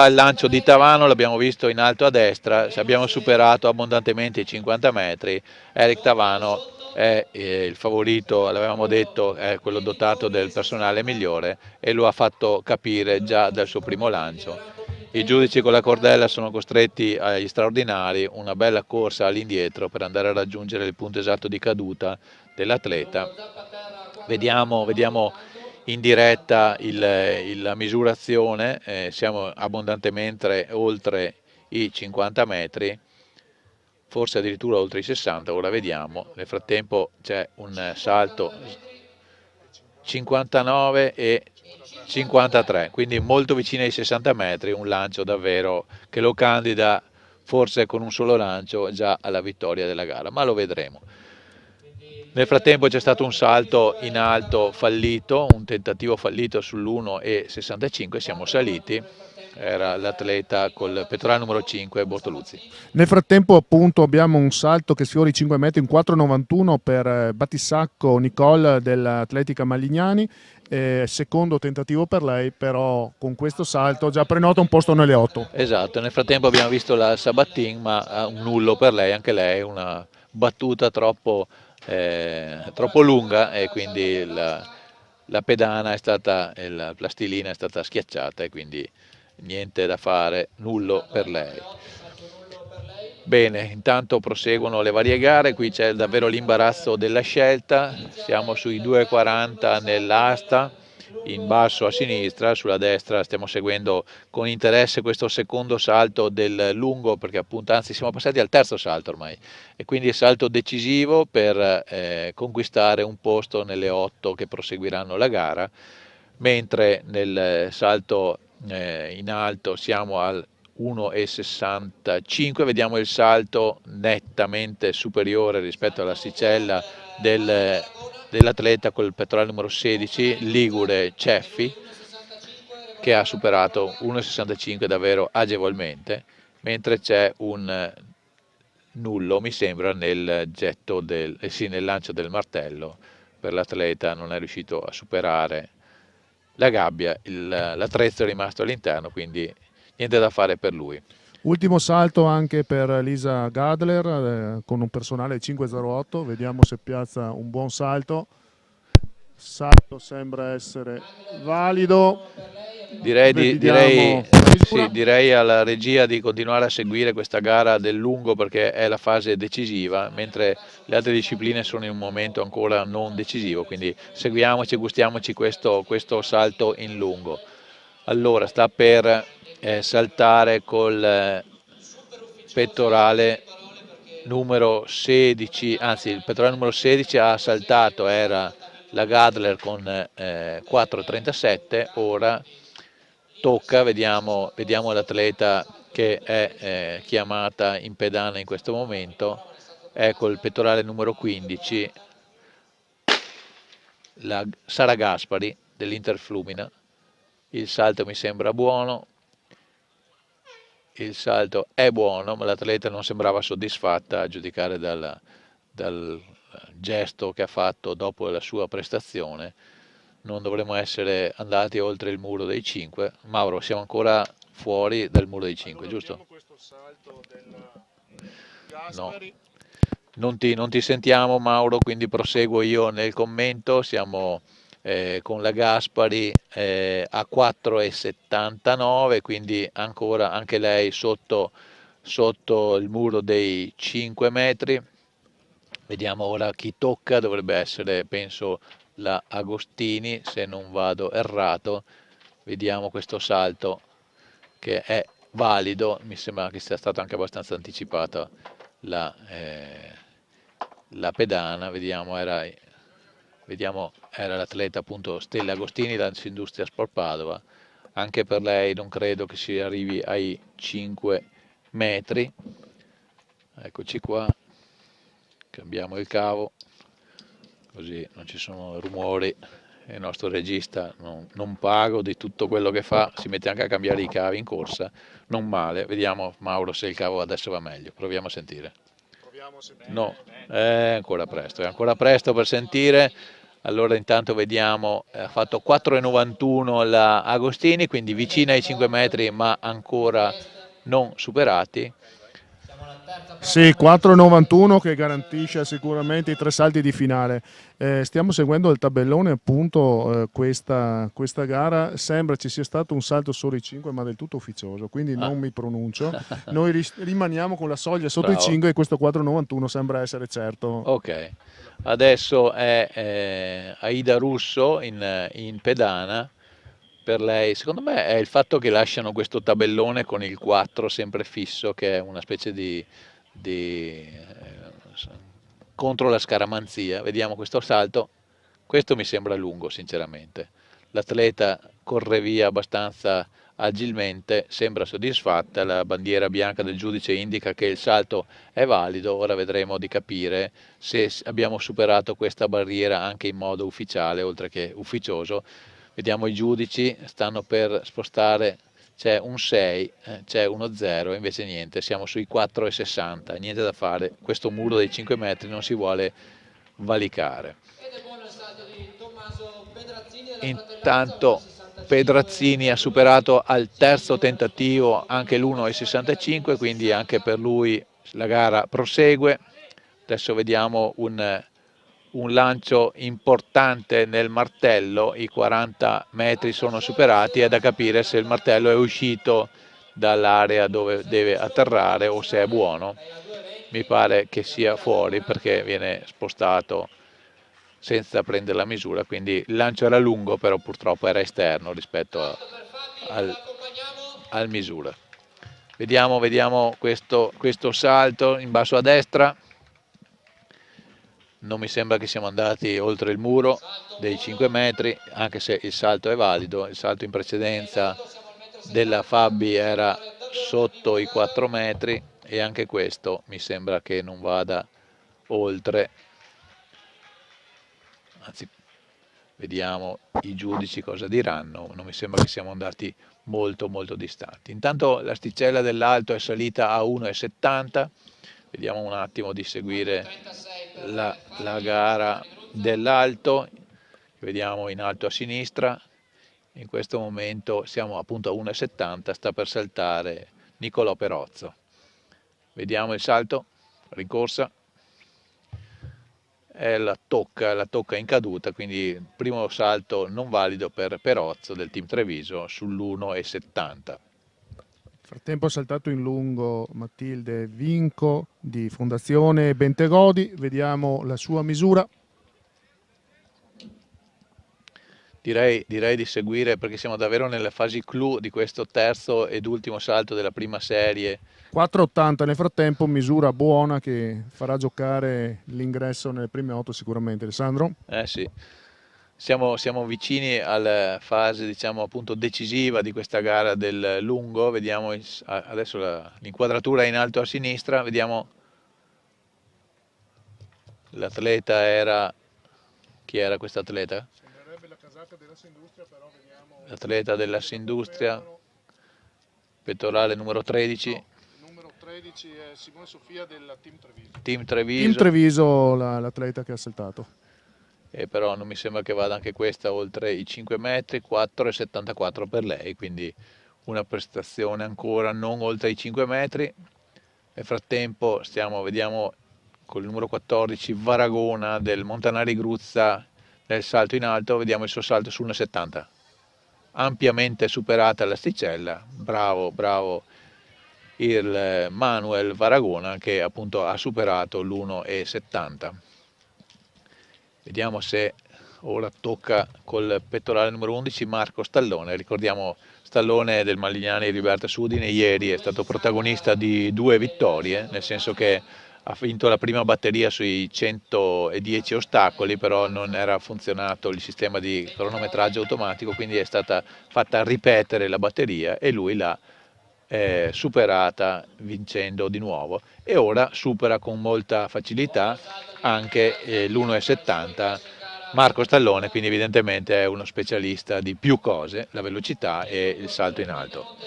il lancio di Tavano, l'abbiamo visto in alto a destra, abbiamo superato abbondantemente i 50 metri, Eric Tavano è il favorito, l'avevamo detto, è quello dotato del personale migliore e lo ha fatto capire già dal suo primo lancio. I giudici con la cordella sono costretti agli straordinari, una bella corsa all'indietro per andare a raggiungere il punto esatto di caduta dell'atleta. Vediamo in diretta la misurazione, siamo abbondantemente oltre i 50 metri, forse addirittura oltre i 60, ora vediamo. Nel frattempo c'è un salto 59 e 53, quindi molto vicino ai 60 metri, un lancio davvero che lo candida forse con un solo lancio già alla vittoria della gara, ma lo vedremo. Nel frattempo c'è stato un salto in alto fallito, un tentativo fallito sull'1,65, siamo saliti, era l'atleta col pettorale numero 5 Bortoluzzi. Nel frattempo appunto abbiamo un salto che sfiora i 5 metri, un 4,91 per Battissacco Nicole dell'Atletica Malignani, secondo tentativo per lei, però con questo salto già prenota un posto nelle 8. Esatto, nel frattempo abbiamo visto la Sabattin, ma un nullo per lei, anche lei una battuta troppo lunga e quindi la pedana è stata, la plastilina è stata schiacciata e quindi niente da fare, nullo per lei. Bene, intanto proseguono le varie gare, qui c'è davvero l'imbarazzo della scelta, siamo sui 2,40 nell'asta, in basso a sinistra, sulla destra stiamo seguendo con interesse questo secondo salto del lungo, perché appunto, anzi siamo passati al terzo salto ormai, e quindi il salto decisivo per conquistare un posto nelle 8 che proseguiranno la gara, mentre nel salto in alto siamo al 1,65, vediamo il salto nettamente superiore rispetto all'asticella dell'atleta col pettorale numero 16, Ligure Ceffi, che ha superato 1,65 davvero agevolmente, mentre c'è un nullo, mi sembra, nel getto nel lancio del martello, per l'atleta non è riuscito a superare la gabbia, l'attrezzo è rimasto all'interno, quindi niente da fare per lui. Ultimo salto anche per Lisa Gadler con un personale 5,08, vediamo se piazza un buon salto. Salto sembra essere valido. Direi alla regia di continuare a seguire questa gara del lungo perché è la fase decisiva, mentre le altre discipline sono in un momento ancora non decisivo, quindi seguiamoci e gustiamoci questo salto in lungo. Allora sta per saltare col pettorale numero 16, anzi il pettorale numero 16 ha saltato, era la Gadler con 4,37, ora tocca, vediamo l'atleta che è chiamata in pedana in questo momento, è col pettorale numero 15, la Sara Gaspari dell'Interflumina. Il salto mi sembra buono, il salto è buono, ma l'atleta non sembrava soddisfatta a giudicare dal gesto che ha fatto dopo la sua prestazione. Non dovremmo essere andati oltre il muro dei 5. Mauro, siamo ancora fuori dal muro dei 5, giusto? No, non ti sentiamo Mauro, quindi proseguo io nel commento. Siamo con la Gaspari a 4,79, quindi ancora anche lei sotto il muro dei 5 metri. Vediamo ora chi tocca, dovrebbe essere penso la Agostini, se non vado errato. Vediamo questo salto che è valido, mi sembra che sia stata anche abbastanza anticipata la pedana. Vediamo era l'atleta appunto Stella Agostini da Industria Sport Padova, anche per lei non credo che si arrivi ai 5 metri. Eccoci qua, cambiamo il cavo così non ci sono rumori, il nostro regista non pago di tutto quello che fa, si mette anche a cambiare i cavi in corsa, non male. Vediamo Mauro se il cavo adesso va meglio, proviamo a sentire. No, è ancora presto per sentire. Allora intanto vediamo, ha fatto 4,91 la Agostini, quindi vicina ai 5 metri ma ancora non superati. Sì, 4,91 che garantisce sicuramente i 3 salti di finale. Stiamo seguendo il tabellone appunto questa gara, sembra ci sia stato un salto solo i 5 ma del tutto ufficioso, quindi non mi pronuncio. Noi rimaniamo con la soglia sotto i 5 e questo 4,91 sembra essere certo. Ok, adesso è Aida Russo in pedana. Per lei, secondo me, è il fatto che lasciano questo tabellone con il 4 sempre fisso, che è una specie di contro la scaramanzia. Vediamo questo salto, questo mi sembra lungo sinceramente. l'atleta corre via abbastanza agilmente, sembra soddisfatta, la bandiera bianca del giudice indica che il salto è valido. Ora vedremo di capire se abbiamo superato questa barriera anche in modo ufficiale oltre che ufficioso. Vediamo i giudici, stanno per spostare, c'è un 6, c'è uno 0, invece niente, siamo sui 4,60, niente da fare, questo muro dei 5 metri non si vuole valicare. Intanto Pedrazzini ha superato al terzo tentativo anche l'1,65, quindi anche per lui la gara prosegue. Adesso vediamo un lancio importante nel martello, i 40 metri sono superati, è da capire se il martello è uscito dall'area dove deve atterrare o se è buono. Mi pare che sia fuori perché viene spostato senza prendere la misura, quindi il lancio era lungo, però purtroppo era esterno rispetto al misura. Vediamo questo salto in basso a destra. Non mi sembra che siamo andati oltre il muro dei 5 metri, anche se il salto è valido. Il salto in precedenza della Fabi era sotto i 4 metri e anche questo mi sembra che non vada oltre. Anzi, vediamo i giudici cosa diranno, non mi sembra che siamo andati molto distanti. Intanto l'asticella dell'alto è salita a 1,70, vediamo un attimo di seguire la gara dell'alto, vediamo in alto a sinistra, in questo momento siamo appunto a 1,70, sta per saltare Nicolò Perozzo. Vediamo il salto, rincorsa. La tocca in caduta, quindi primo salto non valido per Perozzo del team Treviso sull'1,70. Nel frattempo ha saltato in lungo Matilde Vinco di Fondazione Bentegodi, vediamo la sua misura. Direi di seguire perché siamo davvero nelle fasi clou di questo terzo ed ultimo salto della prima serie. 4,80 nel frattempo, misura buona che farà giocare l'ingresso nelle prime 8 sicuramente. Alessandro? Sì, siamo vicini alla fase diciamo appunto decisiva di questa gara del lungo. Vediamo adesso l'inquadratura in alto a sinistra, vediamo l'atleta era, chi era questo atleta? Sembrerebbe la casacca della Sindustria, però vediamo L'atleta della Sindustria, pettorale numero 13. No. 13 è Simone Sofia del Team Treviso. Team Treviso l'atleta che ha saltato. Però non mi sembra che vada anche questa oltre i 5 metri, 4,74 per lei, quindi una prestazione ancora non oltre i 5 metri. Nel frattempo vediamo con il numero 14 Varagona del Montanari Gruzza nel salto in alto, vediamo il suo salto su 1,70. Ampiamente superata l'asticella, bravo il Manuel Varagona che appunto ha superato l'1,70. Vediamo se ora tocca col pettorale numero 11 Marco Stallone. Ricordiamo Stallone del Malignani Libertas Udine, ieri è stato protagonista di 2 vittorie, nel senso che ha vinto la prima batteria sui 110 ostacoli, però non era funzionato il sistema di cronometraggio automatico, quindi è stata fatta ripetere la batteria e lui l'ha superata vincendo di nuovo e ora supera con molta facilità anche l'1,70 Marco Stallone, quindi evidentemente è uno specialista di più cose, la velocità e il salto in alto.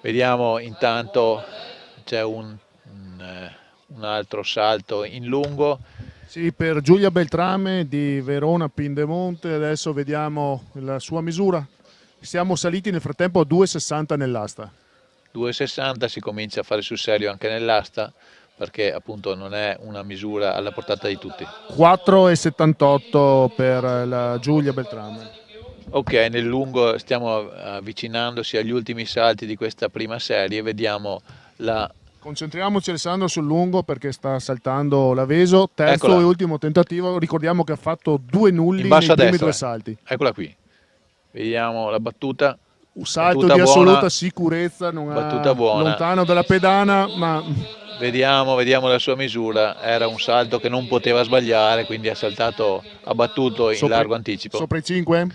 Vediamo intanto c'è un altro salto in lungo. Sì, per Giulia Beltrame di Verona Pindemonte, adesso vediamo la sua misura. Siamo saliti nel frattempo a 2,60 nell'asta. 2,60 si comincia a fare sul serio anche nell'asta perché appunto non è una misura alla portata di tutti. 4,78 per la Giulia Beltrame. Ok, nel lungo stiamo avvicinandosi agli ultimi salti di questa prima serie, vediamo la... Concentriamoci Alessandro sul lungo perché sta saltando Laveso, terzo Eccola. E ultimo tentativo, ricordiamo che ha fatto 2 nulli in basso nei primi destra. 2 salti. Eccola qui, vediamo la battuta. Un salto battuta di buona, assoluta sicurezza, non battuta ha buona. Lontano dalla pedana, ma... Vediamo la sua misura, era un salto che non poteva sbagliare, quindi ha saltato, ha battuto in largo anticipo. Sopra i 5?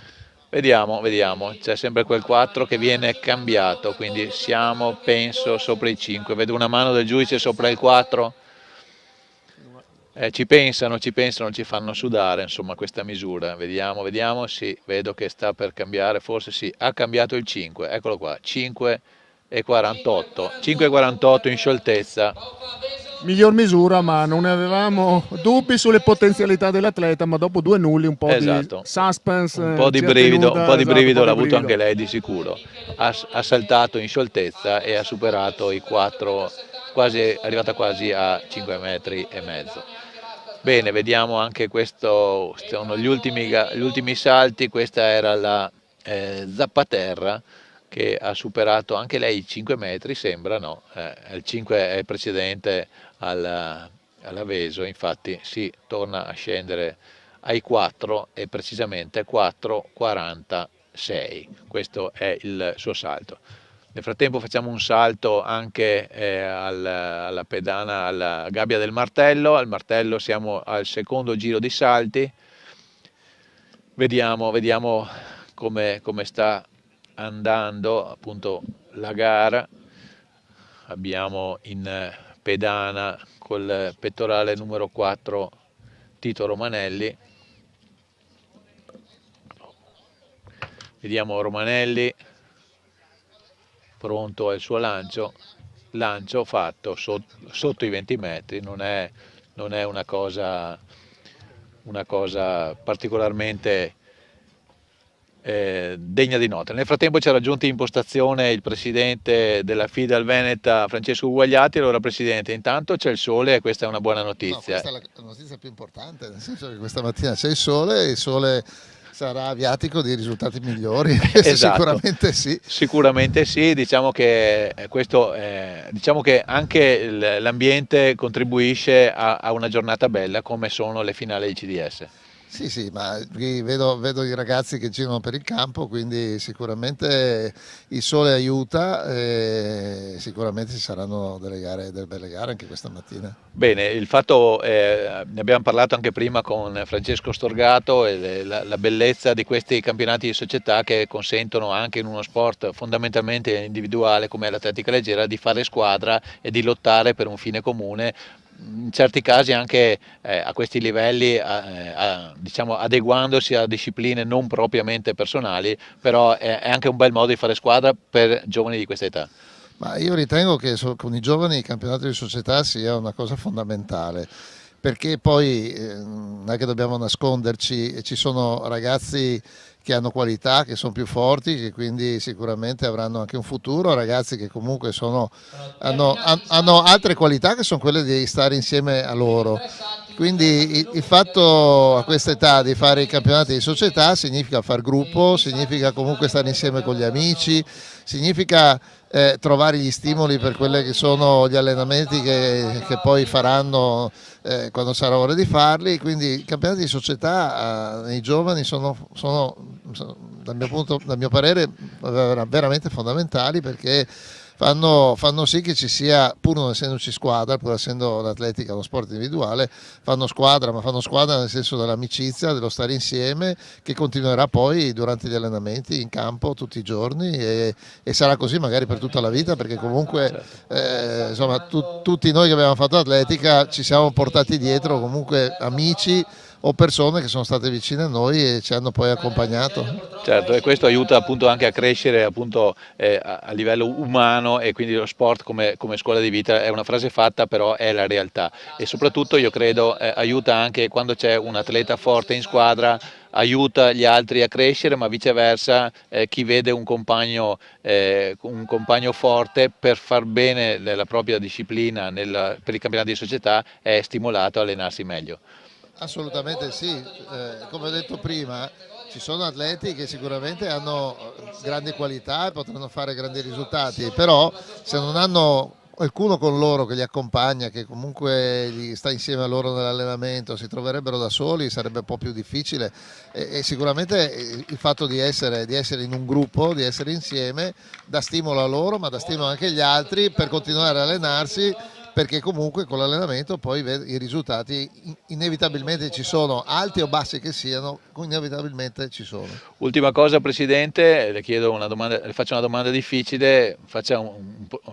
Vediamo, vediamo, c'è sempre quel 4 che viene cambiato, quindi siamo, penso, sopra i 5. Vedo una mano del giudice sopra il 4. Ci pensano, ci fanno sudare, insomma, questa misura. Vediamo, vediamo, sì, vedo che sta per cambiare, forse sì, ha cambiato il 5, eccolo qua, 5,48, 5,48 in scioltezza. Miglior misura, ma non ne avevamo dubbi sulle potenzialità dell'atleta, ma dopo 2 nulli un po' Esatto. di suspense, un po' di ci ha brivido, tenuta, un po' di esatto, brivido un po' l'ha di avuto brivido. anche lei di sicuro. Ha saltato in scioltezza e ha superato i 4, è arrivata quasi a 5 metri e mezzo. Bene, vediamo anche questo, sono gli ultimi salti. Questa era la Zappaterra, che ha superato anche lei i 5 metri, sembra, no? Il 5 è precedente all'Aveso, infatti si torna a scendere ai 4 e precisamente 4,46. Questo è il suo salto. Nel frattempo facciamo un salto anche alla pedana, alla gabbia del martello. Al martello siamo al secondo giro di salti. Vediamo come sta andando appunto la gara. Abbiamo in pedana col pettorale numero 4 Tito Romanelli. Vediamo Romanelli pronto al suo lancio fatto sotto i 20 metri, non è una cosa particolarmente degna di nota. Nel frattempo ci ha raggiunto in postazione il presidente della FIDAL Veneta, Francesco Uguagliati. Allora Presidente, intanto c'è il sole e questa è una buona notizia. No, questa è la notizia più importante, nel senso che questa mattina c'è il sole sarà viatico di risultati migliori. Esatto. Sicuramente sì. Sicuramente sì, diciamo che anche l'ambiente contribuisce a una giornata bella come sono le finali di CDS. Sì, ma vedo i ragazzi che girano per il campo, quindi sicuramente il sole aiuta e sicuramente ci saranno delle belle gare anche questa mattina. Bene, il fatto, ne abbiamo parlato anche prima con Francesco Storgato, e la bellezza di questi campionati di società che consentono anche in uno sport fondamentalmente individuale come l'atletica leggera di fare squadra e di lottare per un fine comune. In certi casi anche a questi livelli, diciamo, adeguandosi a discipline non propriamente personali, però è anche un bel modo di fare squadra per giovani di questa età. Ma io ritengo che con i giovani il campionato di società sia una cosa fondamentale, perché poi non è che dobbiamo nasconderci, ci sono ragazzi che hanno qualità, che sono più forti, che quindi sicuramente avranno anche un futuro, ragazzi che comunque hanno altre qualità che sono quelle di stare insieme a loro. Quindi il fatto a questa età di fare i campionati di società significa far gruppo, significa comunque stare insieme con gli amici, significa trovare gli stimoli per quelli che sono gli allenamenti che poi faranno quando sarà ora di farli. Quindi i campionati di società nei giovani sono dal mio parere veramente fondamentali, perché fanno sì che ci sia, pur non essendoci squadra, pur essendo l'atletica uno sport individuale, fanno squadra nel senso dell'amicizia, dello stare insieme, che continuerà poi durante gli allenamenti in campo tutti i giorni e sarà così magari per tutta la vita, perché comunque insomma tutti noi che abbiamo fatto atletica ci siamo portati dietro comunque amici o persone che sono state vicine a noi e ci hanno poi accompagnato. Certo, e questo aiuta appunto anche a crescere appunto a livello umano, e quindi lo sport come scuola di vita è una frase fatta, però è la realtà. E soprattutto io credo aiuta anche quando c'è un atleta forte in squadra, aiuta gli altri a crescere, ma viceversa chi vede un compagno forte per far bene la propria disciplina per i campionati di società è stimolato a allenarsi meglio. Assolutamente sì, come ho detto prima ci sono atleti che sicuramente hanno grandi qualità e potranno fare grandi risultati, però se non hanno qualcuno con loro che li accompagna, che comunque sta insieme a loro nell'allenamento, si troverebbero da soli, sarebbe un po' più difficile e sicuramente il fatto di essere in un gruppo, di essere insieme, dà stimolo a loro ma dà stimolo anche agli altri per continuare ad allenarsi, perché comunque con l'allenamento poi i risultati inevitabilmente ci sono, alti o bassi che siano, inevitabilmente ci sono. Ultima cosa, Presidente, le faccio una domanda difficile,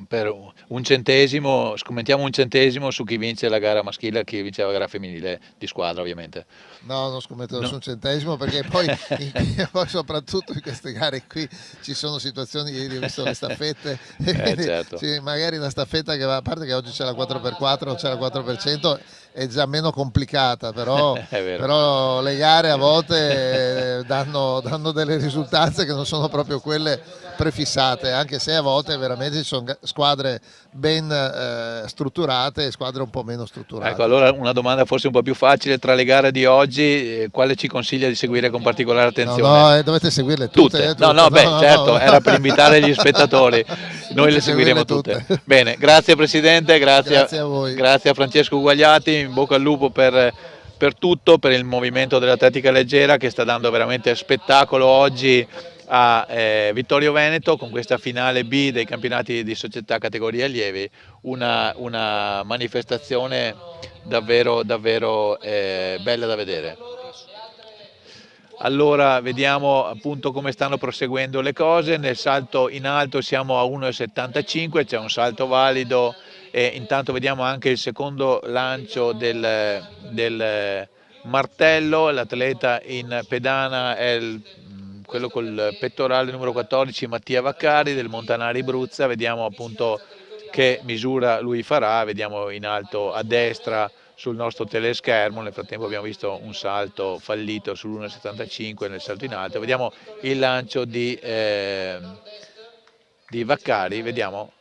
per un centesimo, scommettiamo un centesimo su chi vince la gara maschile e chi vince la gara femminile di squadra, ovviamente. No, non scommetto nessun centesimo, perché poi, poi soprattutto in queste gare qui ci sono situazioni, ieri ho visto le staffette, certo. sì, magari una staffetta che va, a parte che oggi c'è la 4x4, c'è la 4%, è già meno complicata, però le gare a volte danno delle risultanze che non sono proprio quelle prefissate, anche se a volte veramente ci sono squadre ben strutturate e squadre un po' meno strutturate. Ecco, allora una domanda forse un po' più facile: tra le gare di oggi, quale ci consiglia di seguire con particolare attenzione? No, dovete seguirle tutte. Certo, era per invitare gli spettatori, noi le seguiremo tutte. Bene, grazie Presidente, grazie a voi. Grazie a Francesco Uguagliati, in bocca al lupo per tutto, per il movimento dell'atletica leggera che sta dando veramente spettacolo oggi a Vittorio Veneto con questa finale B dei campionati di società categoria allievi, una manifestazione davvero bella da vedere. Allora vediamo appunto come stanno proseguendo le cose. Nel salto in alto siamo a 1,75, c'è un salto valido e intanto vediamo anche il secondo lancio del martello. L'atleta in pedana è quello col pettorale numero 14, Mattia Vaccari del Montanari Bruzza. Vediamo appunto che misura lui farà, vediamo in alto a destra sul nostro teleschermo. Nel frattempo abbiamo visto un salto fallito sull'1,75 nel salto in alto. Vediamo il lancio di Vaccari, vediamo,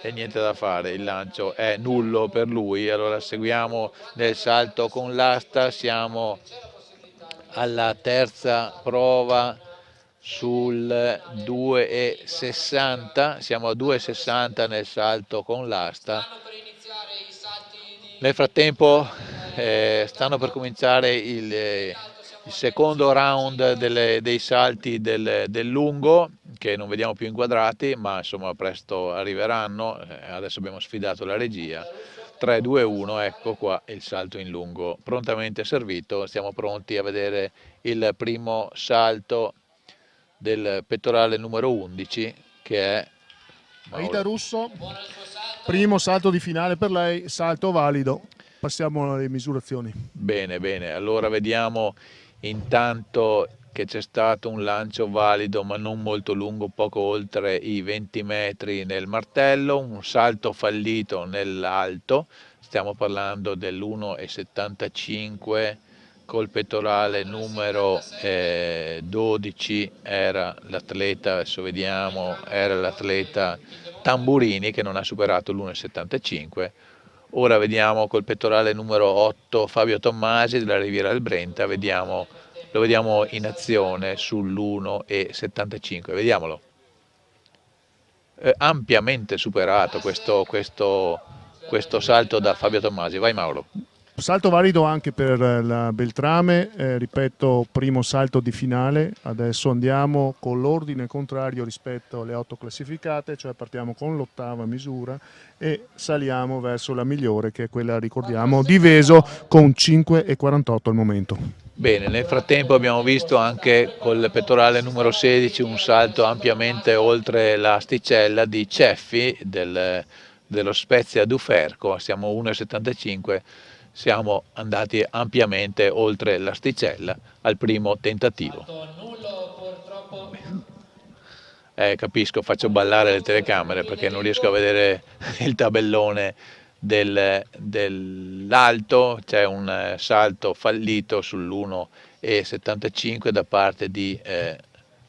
e niente da fare, il lancio è nullo per lui. Allora seguiamo nel salto con l'asta, siamo alla terza prova sul 2,60, siamo a 2,60 nel salto con l'asta. Nel frattempo stanno per cominciare il secondo round dei salti del lungo, che non vediamo più inquadrati, ma insomma presto arriveranno. Adesso abbiamo sfidato la regia. 3, 2, 1, ecco qua il salto in lungo prontamente servito. Stiamo pronti a vedere il primo salto del pettorale numero 11, che è Aida Russo. Primo salto di finale per lei, salto valido. Passiamo alle misurazioni. Bene, bene. Allora vediamo intanto che c'è stato un lancio valido ma non molto lungo, poco oltre i 20 metri nel martello, un salto fallito nell'alto, stiamo parlando dell'1,75 col pettorale numero 12, era l'atleta, adesso vediamo, era l'atleta Tamburini che non ha superato l'1,75. Ora vediamo col pettorale numero 8 Fabio Tommasi della Riviera del Brenta, lo vediamo in azione sull'1,75, vediamolo. Ampiamente superato questo salto da Fabio Tommasi. Vai Mauro. Salto valido anche per la Beltrame, ripeto, primo salto di finale. Adesso andiamo con l'ordine contrario rispetto alle 8 classificate, cioè partiamo con l'8ª misura e saliamo verso la migliore, che è quella, ricordiamo, di Veso, con 5,48 al momento. Bene, nel frattempo abbiamo visto anche col pettorale numero 16 un salto ampiamente oltre l'asticella di Ceffi dello Spezia Duferco, siamo a 1,75. Siamo andati ampiamente oltre l'asticella al primo tentativo. Capisco, faccio ballare le telecamere perché non riesco a vedere il tabellone dell'alto. C'è un salto fallito sull'1,75 da parte di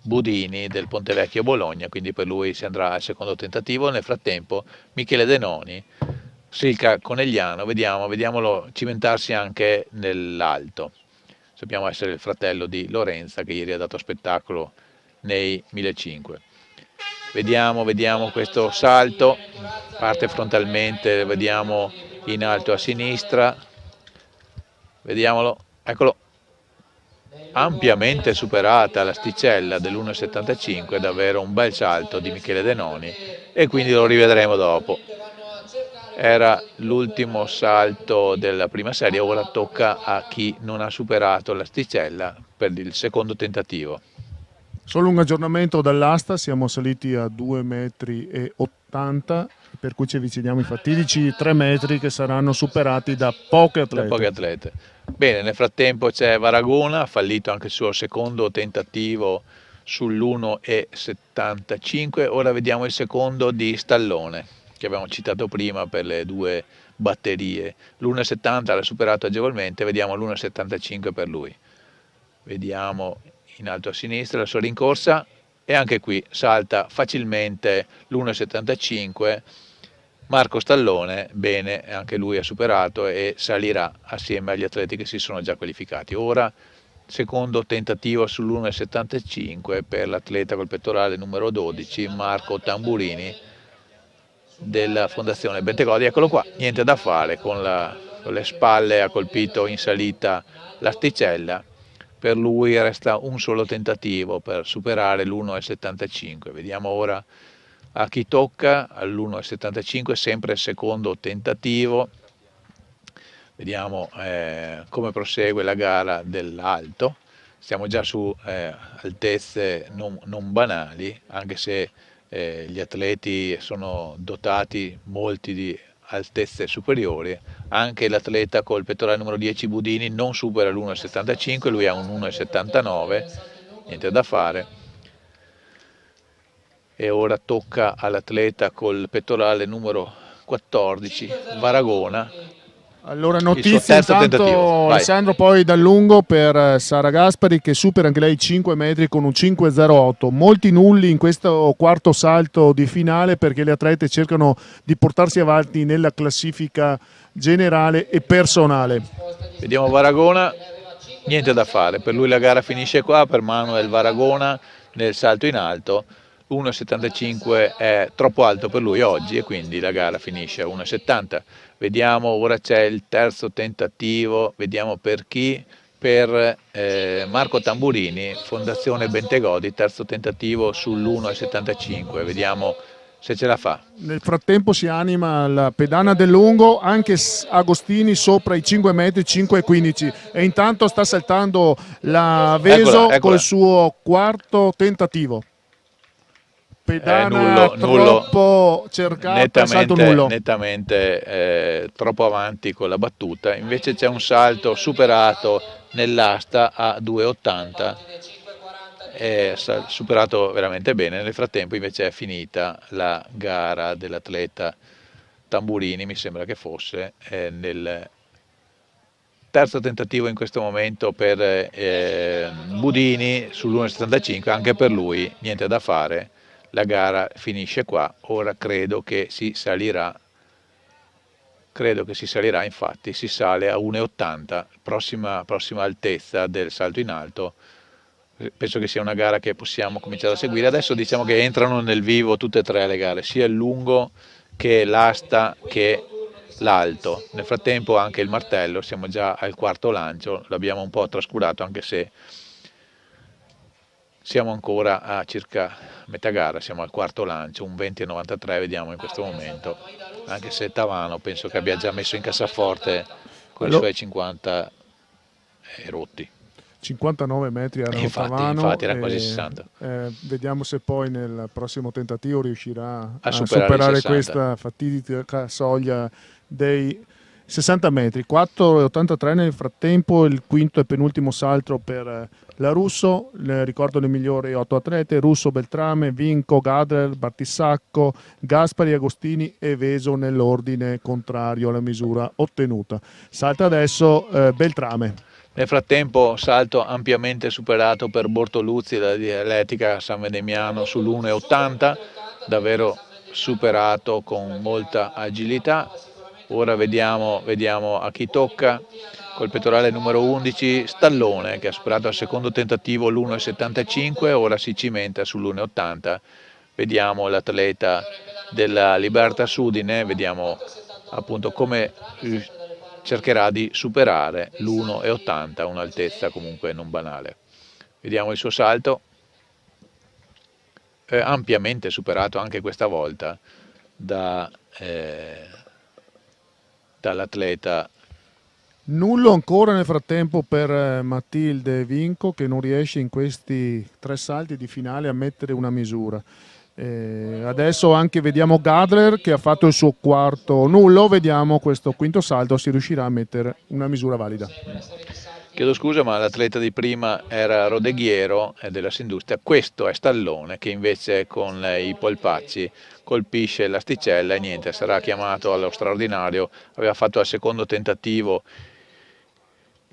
Budini del Pontevecchio Bologna, quindi per lui si andrà al secondo tentativo. Nel frattempo Michele Denoni, Silca Conegliano, vediamolo cimentarsi anche nell'alto. Sappiamo essere il fratello di Lorenza che ieri ha dato spettacolo nei 1500. Vediamo questo salto, parte frontalmente, vediamo in alto a sinistra, vediamolo, eccolo, ampiamente superata l'asticella dell'1,75, davvero un bel salto di Michele Denoni e quindi lo rivedremo dopo. era l'ultimo salto della prima serie, ora tocca a chi non ha superato l'asticella per il secondo tentativo. Solo un aggiornamento dall'asta, siamo saliti a 2,80 m, per cui ci avviciniamo ai fatidici 3 metri che saranno superati da poche atlete. Bene, nel frattempo c'è Varagona, ha fallito anche il suo secondo tentativo sull'1,75. Ora vediamo il secondo di Stallone, che abbiamo citato prima per le due batterie. L'1,70 l'ha superato agevolmente, vediamo l'1,75 per lui. Vediamo in alto a sinistra la sua rincorsa e anche qui salta facilmente l'1,75. Marco Stallone, bene, anche lui ha superato e salirà assieme agli atleti che si sono già qualificati. Ora secondo tentativo sull'1,75 per l'atleta col pettorale numero 12, Marco Tamburini della Fondazione Bentegodi. Eccolo qua, niente da fare, con le spalle ha colpito in salita l'asticella. Per lui resta un solo tentativo per superare l'1,75. Vediamo ora a chi tocca all'1,75, sempre il secondo tentativo. Vediamo come prosegue la gara dell'alto. Stiamo già su altezze non banali, anche se gli atleti sono dotati molti di altezze superiori. Anche l'atleta col pettorale numero 10 Budini non supera l'1,75, lui ha un 1,79, niente da fare. E ora tocca all'atleta col pettorale numero 14 Varagona. Allora notizie intanto Alessandro poi dal lungo per Sara Gaspari, che supera anche lei 5 metri con un 5,08. Molti nulli in questo quarto salto di finale, perché le atlete cercano di portarsi avanti nella classifica generale e personale. Vediamo Varagona, niente da fare, per lui la gara finisce qua, per Manuel Varagona nel salto in alto. 1,75 è troppo alto per lui oggi e quindi la gara finisce a 1,70. Vediamo, ora c'è il terzo tentativo, vediamo per chi, per Marco Tamburini, Fondazione Bentegodi, terzo tentativo sull'1,75, vediamo se ce la fa. Nel frattempo si anima la pedana del lungo, anche Agostini sopra i 5 metri, 5,15, e intanto sta saltando la Veso col suo quarto tentativo. Pedana troppo cercata, salto nullo. Nettamente troppo avanti con la battuta, invece c'è un salto superato nell'asta a 2,80, è superato veramente bene. Nel frattempo invece è finita la gara dell'atleta Tamburini, mi sembra che fosse nel terzo tentativo in questo momento per Budini sull'1,75, anche per lui niente da fare. La gara finisce qua, ora credo che si salirà, infatti si sale a 1,80, prossima altezza del salto in alto. Penso che sia una gara che possiamo cominciare a seguire. Adesso diciamo che entrano nel vivo tutte e tre le gare, sia il lungo che l'asta che l'alto. Nel frattempo anche il martello, siamo già al quarto lancio, l'abbiamo un po' trascurato, anche se siamo ancora a circa metà gara, siamo al quarto lancio, un 20,93 vediamo in questo momento, anche se Tavano penso che abbia già messo in cassaforte con i suoi 50 rotti. 59 metri erano Tavano, infatti era quasi 60. Vediamo se poi nel prossimo tentativo riuscirà a superare questa fatidica soglia dei 60 metri. 4,83 nel frattempo, il quinto e penultimo salto per la Russo. Ricordo le migliori 8 atlete: Russo, Beltrame, Vinco, Gadler, Battissacco, Gaspari, Agostini e Veso nell'ordine contrario alla misura ottenuta. Salta adesso Beltrame. Nel frattempo salto ampiamente superato per Bortoluzzi da Dialettica San Vendemiano sull'1,80, davvero superato con molta agilità. Ora vediamo a chi tocca, col pettorale numero 11 Stallone, che ha superato al secondo tentativo l'1,75, ora si cimenta sull'1,80. Vediamo l'atleta della Libertas Udine, vediamo appunto come cercherà di superare l'1,80, un'altezza comunque non banale. Vediamo il suo salto, ampiamente superato anche questa volta da dall'atleta. Nullo ancora nel frattempo per Matilde Vinco, che non riesce in questi 3 salti di finale a mettere una misura. Adesso anche vediamo Gadler che ha fatto il suo quarto nullo, vediamo questo quinto salto se riuscirà a mettere una misura valida. Chiedo scusa, ma l'atleta di prima era Rodeghiero della Sindustria, questo è Stallone che invece con i polpacci colpisce l'asticella e niente, sarà chiamato allo straordinario, aveva fatto al secondo tentativo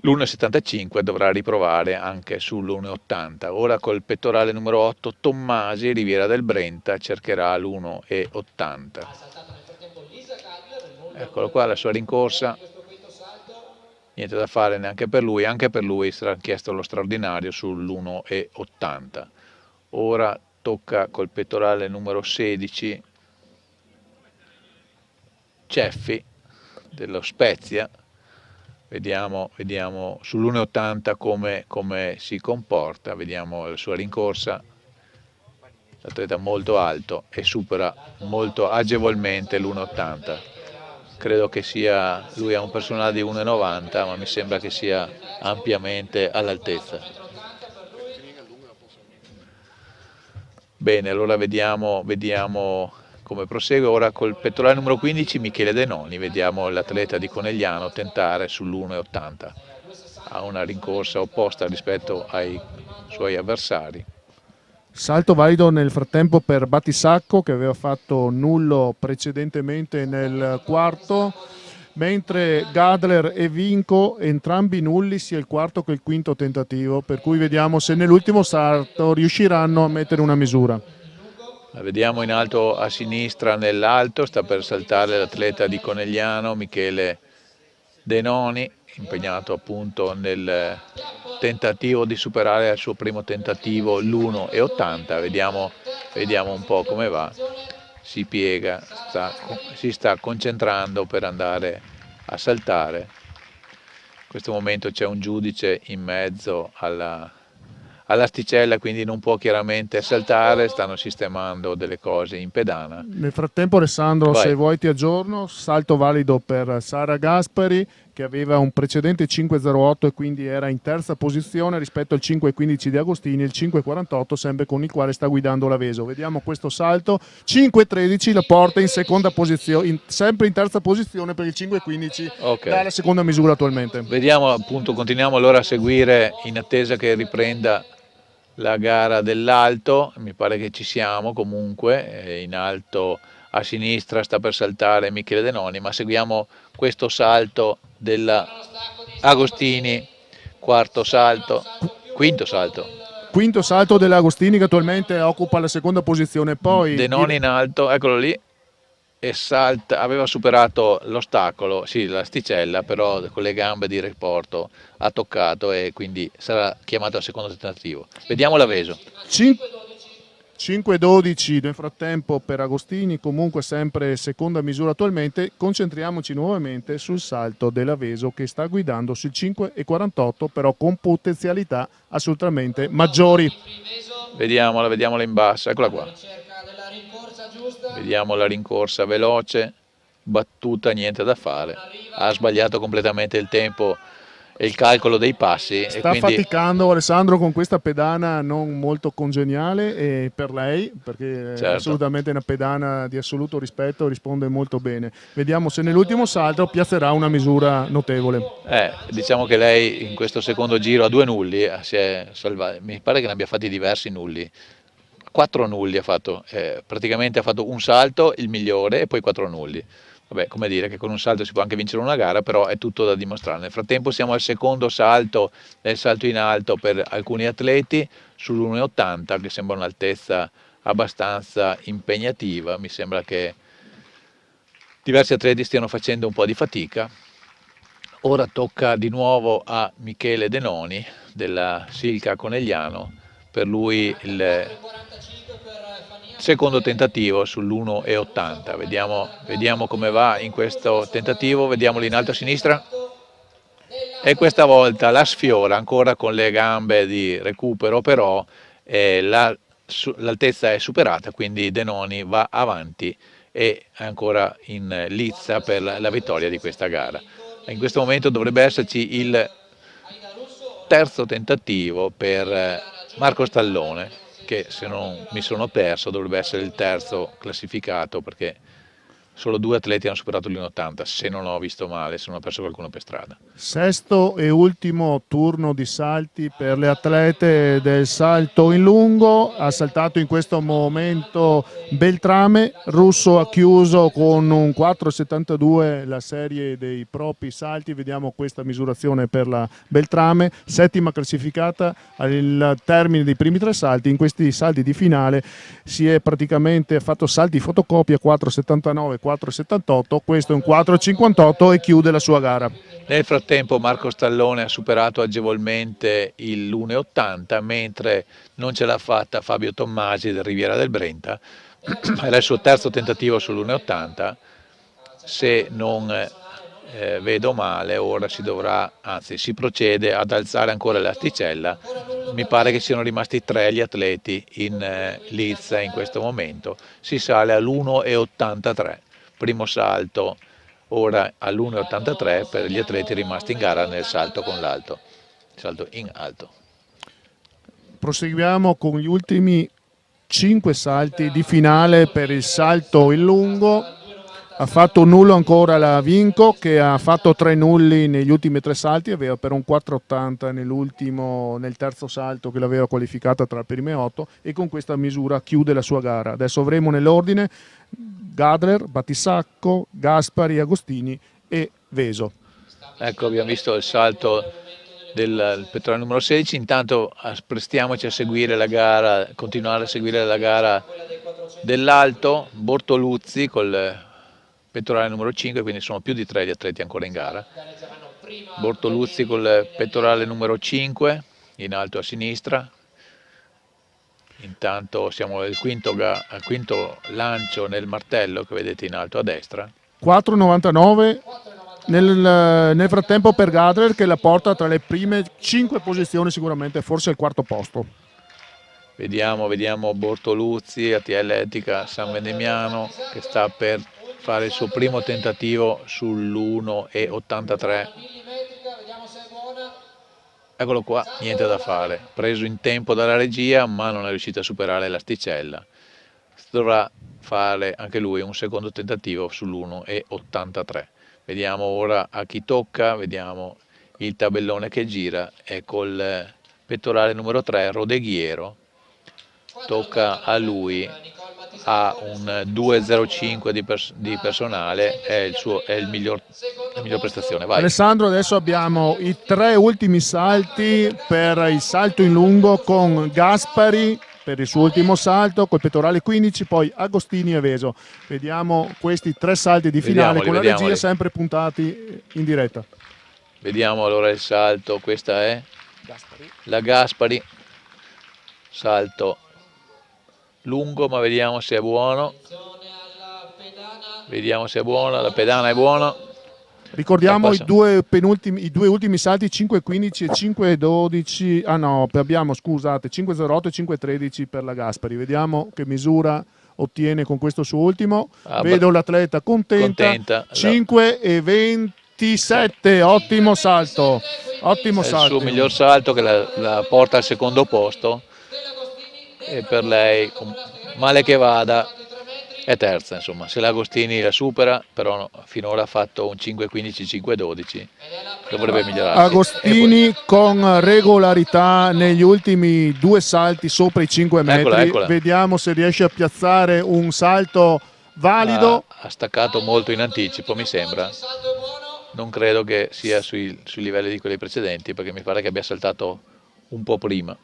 l'1,75, dovrà riprovare anche sull'1,80. Ora col pettorale numero 8 Tommasi, Riviera del Brenta, cercherà l'1,80. Eccolo qua la sua rincorsa, niente da fare neanche per lui, anche per lui sarà chiesto lo straordinario sull'1,80. Ora tocca col pettorale numero 16 Ceffi dello Spezia. Vediamo sull'1,80 come si comporta, vediamo la sua rincorsa, l'atleta molto alto e supera molto agevolmente l'1,80. Credo che sia, lui ha un personale di 1,90, ma mi sembra che sia ampiamente all'altezza. Bene, allora vediamo come prosegue. Ora col pettorale numero 15 Michele Denoni, vediamo l'atleta di Conegliano tentare sull'1,80. Ha una rincorsa opposta rispetto ai suoi avversari. Salto valido nel frattempo per Battisacco che aveva fatto nullo precedentemente nel quarto, mentre Gadler e Vinco entrambi nulli sia il quarto che il quinto tentativo, per cui vediamo se nell'ultimo salto riusciranno a mettere una misura. La vediamo in alto a sinistra nell'alto, sta per saltare l'atleta di Conegliano Michele Denoni, impegnato appunto nel tentativo di superare al suo primo tentativo l'1,80. Vediamo un po' come va, si piega, si sta concentrando per andare a saltare. In questo momento c'è un giudice in mezzo all'asticella, quindi non può chiaramente saltare, stanno sistemando delle cose in pedana. Nel frattempo Alessandro, Vai. se vuoi ti aggiorno, salto valido per Sara Gaspari che aveva un precedente 5,08 e quindi era in terza posizione rispetto al 5,15 di Agostini e il 5,48 sempre con il quale sta guidando l'Aveso. Vediamo questo salto, 5,13 la porta in seconda posizione, sempre in terza posizione per il 5,15, Okay. dalla seconda misura attualmente. Vediamo appunto, continuiamo allora a seguire in attesa che riprenda la gara dell'alto, mi pare che ci siamo comunque, in alto a sinistra sta per saltare Michele Denoni, ma seguiamo questo salto della Agostini, quinto salto. Quinto salto dell'Agostini che attualmente occupa la seconda posizione, poi Denoni in alto, eccolo lì, e salta, aveva superato l'ostacolo, sì, l'asticella, però con le gambe di Reporto ha toccato e quindi sarà chiamato al secondo tentativo. Vediamo l'Aveso. 5,12 nel frattempo per Agostini, comunque sempre seconda misura attualmente. Concentriamoci nuovamente sul salto dell'Aveso che sta guidando sul 5,48, però con potenzialità assolutamente maggiori. Vediamola in basso, eccola qua. Vediamo la rincorsa veloce, battuta, niente da fare. Ha sbagliato completamente il tempo e il calcolo dei passi. Sta e quindi faticando Alessandro con questa pedana non molto congeniale per lei, perché è assolutamente una pedana di assoluto rispetto, risponde molto bene. Vediamo se nell'ultimo salto piazzerà una misura notevole. Diciamo che lei in questo secondo giro a 2 nulli si è salvata. Mi pare che ne abbia fatti diversi nulli. 4 nulli ha fatto, praticamente ha fatto un salto, il migliore, e poi 4 nulli. Vabbè, come dire che con un salto si può anche vincere una gara, però è tutto da dimostrare. Nel frattempo siamo al secondo salto, nel salto in alto per alcuni atleti, sull'1,80, che sembra un'altezza abbastanza impegnativa. Mi sembra che diversi atleti stiano facendo un po' di fatica. Ora tocca di nuovo a Michele Denoni della Silca Conegliano, per lui il secondo tentativo sull'1,80. Vediamo come va in questo tentativo, vediamolo in alto a sinistra e questa volta la sfiora ancora con le gambe di recupero, però l'altezza è superata, quindi Denoni va avanti e è ancora in lizza per la vittoria di questa gara. In questo momento dovrebbe esserci il terzo tentativo per Marco Stallone, che se non mi sono perso dovrebbe essere il terzo classificato, perché solo 2 atleti hanno superato l'1,80, se non ho visto male, se non ho perso qualcuno per strada. Sesto e ultimo turno di salti per le atlete del salto in lungo. Ha saltato in questo momento Beltrame. Russo ha chiuso con un 4,72 la serie dei propri salti. Vediamo questa misurazione per la Beltrame, settima classificata al termine dei primi 3 salti. In questi salti di finale si è praticamente fatto salti fotocopia 4,79, 4,78, questo è un 4,58 e chiude la sua gara. Nel frattempo Marco Stallone ha superato agevolmente l'1,80, mentre non ce l'ha fatta Fabio Tommasi del Riviera del Brenta. Era il suo terzo tentativo sull'1,80. Se non vedo male, ora si procede ad alzare ancora l'asticella. Mi pare che siano rimasti 3 gli atleti in lizza in questo momento. Si sale all'1,83. Primo salto ora all'1,83 per gli atleti rimasti in gara nel salto con l'alto, salto in alto. Proseguiamo con gli ultimi 5 salti di finale per il salto in lungo. Ha fatto un nullo ancora la Vinco, che ha fatto 3 nulli negli ultimi 3 salti, aveva per un 4,80 nel terzo salto che l'aveva qualificata tra le prime 8, e con questa misura chiude la sua gara. Adesso avremo nell'ordine Gadler, Battisacco, Gaspari, Agostini e Veso. Ecco, abbiamo visto il salto del pettorale numero 16, intanto prestiamoci a seguire la gara, continuare a seguire la gara dell'alto. Bortoluzzi col pettorale numero 5, quindi sono più di 3 gli atleti ancora in gara. Bortoluzzi col pettorale numero 5 in alto a sinistra. Intanto siamo al quinto lancio nel martello che vedete in alto a destra. 4,99 nel frattempo per Gadler, che la porta tra le prime 5 posizioni, sicuramente forse il quarto posto. Vediamo Bortoluzzi, ATL Etica San Vendemiano, che sta per fare il suo primo tentativo sull'1,83. Eccolo qua, niente da fare, preso in tempo dalla regia ma non è riuscito a superare l'asticella. Dovrà fare anche lui un secondo tentativo sull'1,83. Vediamo ora a chi tocca, vediamo il tabellone che gira, è col pettorale numero 3 Rodeghiero, tocca a lui, ha un 2,05 di personale, è la miglior prestazione. Vai. Alessandro, adesso abbiamo i 3 ultimi salti per il salto in lungo, con Gaspari per il suo ultimo salto col pettorale 15, poi Agostini e Veso. Vediamo questi 3 salti di finale con la regia sempre puntati in diretta. Vediamo allora il salto, questa è la Gaspari, salto lungo, ma vediamo se è buono. Vediamo se è buono, la pedana è buona. Ricordiamo i due ultimi salti, 5,15 e 5,12. Ah no, abbiamo, scusate, 5,08 e 5,13 per la Gaspari. Vediamo che misura ottiene con questo suo ultimo. Vedo l'atleta contenta. 5,27, ottimo salto. Ottimo salto. È il suo miglior salto, che la porta al secondo posto. E per lei, male che vada, è terza, insomma. Se l'Agostini la supera, però finora ha fatto un 5,15, 5,12, dovrebbe migliorare. Agostini con regolarità negli ultimi 2 salti sopra i 5 metri. Eccola. Vediamo se riesce a piazzare un salto valido. Ha staccato molto in anticipo, mi sembra. Non credo che sia sui livelli di quelli precedenti, perché mi pare che abbia saltato un po' prima.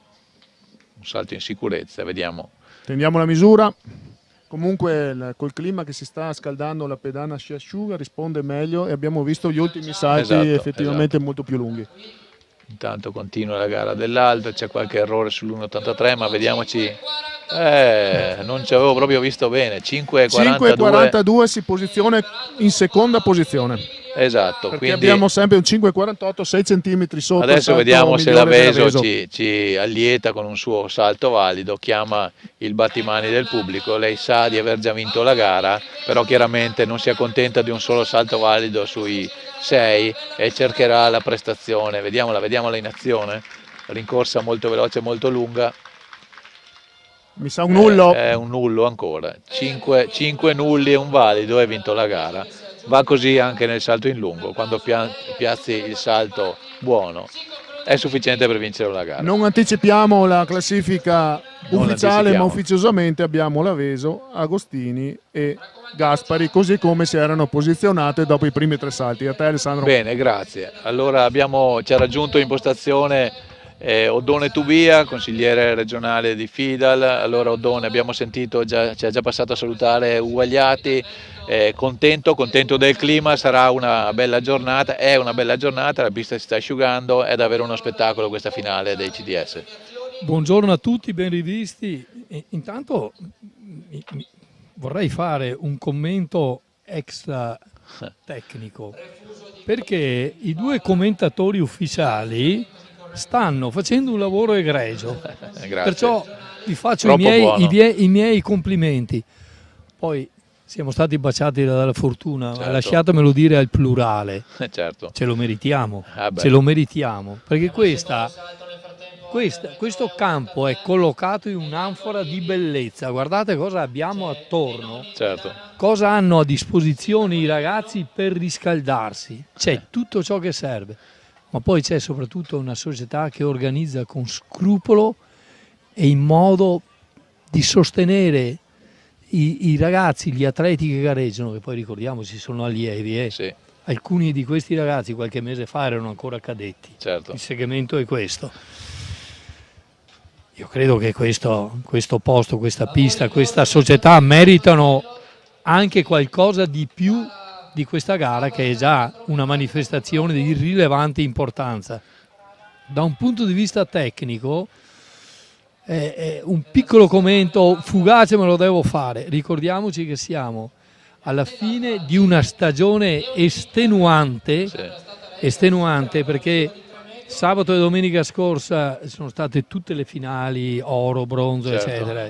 Un salto in sicurezza, vediamo. Teniamo la misura. Comunque col clima che si sta scaldando la pedana si asciuga, risponde meglio, e abbiamo visto gli ultimi salti effettivamente molto più lunghi. Intanto continua la gara dell'alto, c'è qualche errore sull'1,83, ma vediamoci Non ci avevo proprio visto bene. 5,42. 5,42 si posiziona in seconda posizione. Esatto. Perché Quindi abbiamo sempre un 5,48, 6 centimetri sotto. adesso vediamo se la Veso Veso ci allieta con un suo salto valido, chiama il battimani del pubblico. Lei sa di aver già vinto la gara, però chiaramente non si accontenta di un solo salto valido sui 6 e cercherà la prestazione. Vediamola in azione. Rincorsa molto veloce, molto lunga. Mi sa un nullo. È un nullo ancora. 5 nulli e un valido, e vinto la gara. Va così anche nel salto in lungo, quando piazzi il salto buono è sufficiente per vincere la gara. Non anticipiamo la classifica ufficiale, ma ufficiosamente abbiamo Laveso, Agostini e Gaspari, così come si erano posizionate dopo i primi 3 salti. A te, Alessandro. Bene, grazie. Allora ci ha raggiunto in postazione Oddone Tubia, consigliere regionale di Fidal. Allora Oddone, abbiamo sentito, ci ha già passato a salutare Uguagliati. Contento del clima, sarà una bella giornata, è una bella giornata, la pista si sta asciugando, è davvero uno spettacolo questa finale dei CDS. Buongiorno a tutti, ben rivisti. Intanto vorrei fare un commento extra tecnico, perché i 2 commentatori ufficiali stanno facendo un lavoro egregio, perciò vi faccio i miei complimenti. Poi siamo stati baciati dalla fortuna, certo. Ma lasciatemelo dire al plurale, certo. Ce lo meritiamo, perché questo campo è collocato in un'anfora di bellezza. Guardate cosa abbiamo attorno, certo. Cosa hanno a disposizione i ragazzi per riscaldarsi, c'è tutto ciò che serve, ma poi c'è soprattutto una società che organizza con scrupolo e in modo di sostenere i ragazzi, gli atleti che gareggiano, che poi ricordiamoci sono allievi. Sì. Alcuni di questi ragazzi qualche mese fa erano ancora cadetti. Certo. Il segmento è questo. Io credo che questo posto, questa pista, questa società meritano anche qualcosa di più di questa gara, che è già una manifestazione di rilevante importanza. Da un punto di vista tecnico, un piccolo commento fugace me lo devo fare. Ricordiamoci che siamo alla fine di una stagione estenuante, Sì. Estenuante perché sabato e domenica scorsa sono state tutte le finali, oro, bronzo, certo. eccetera.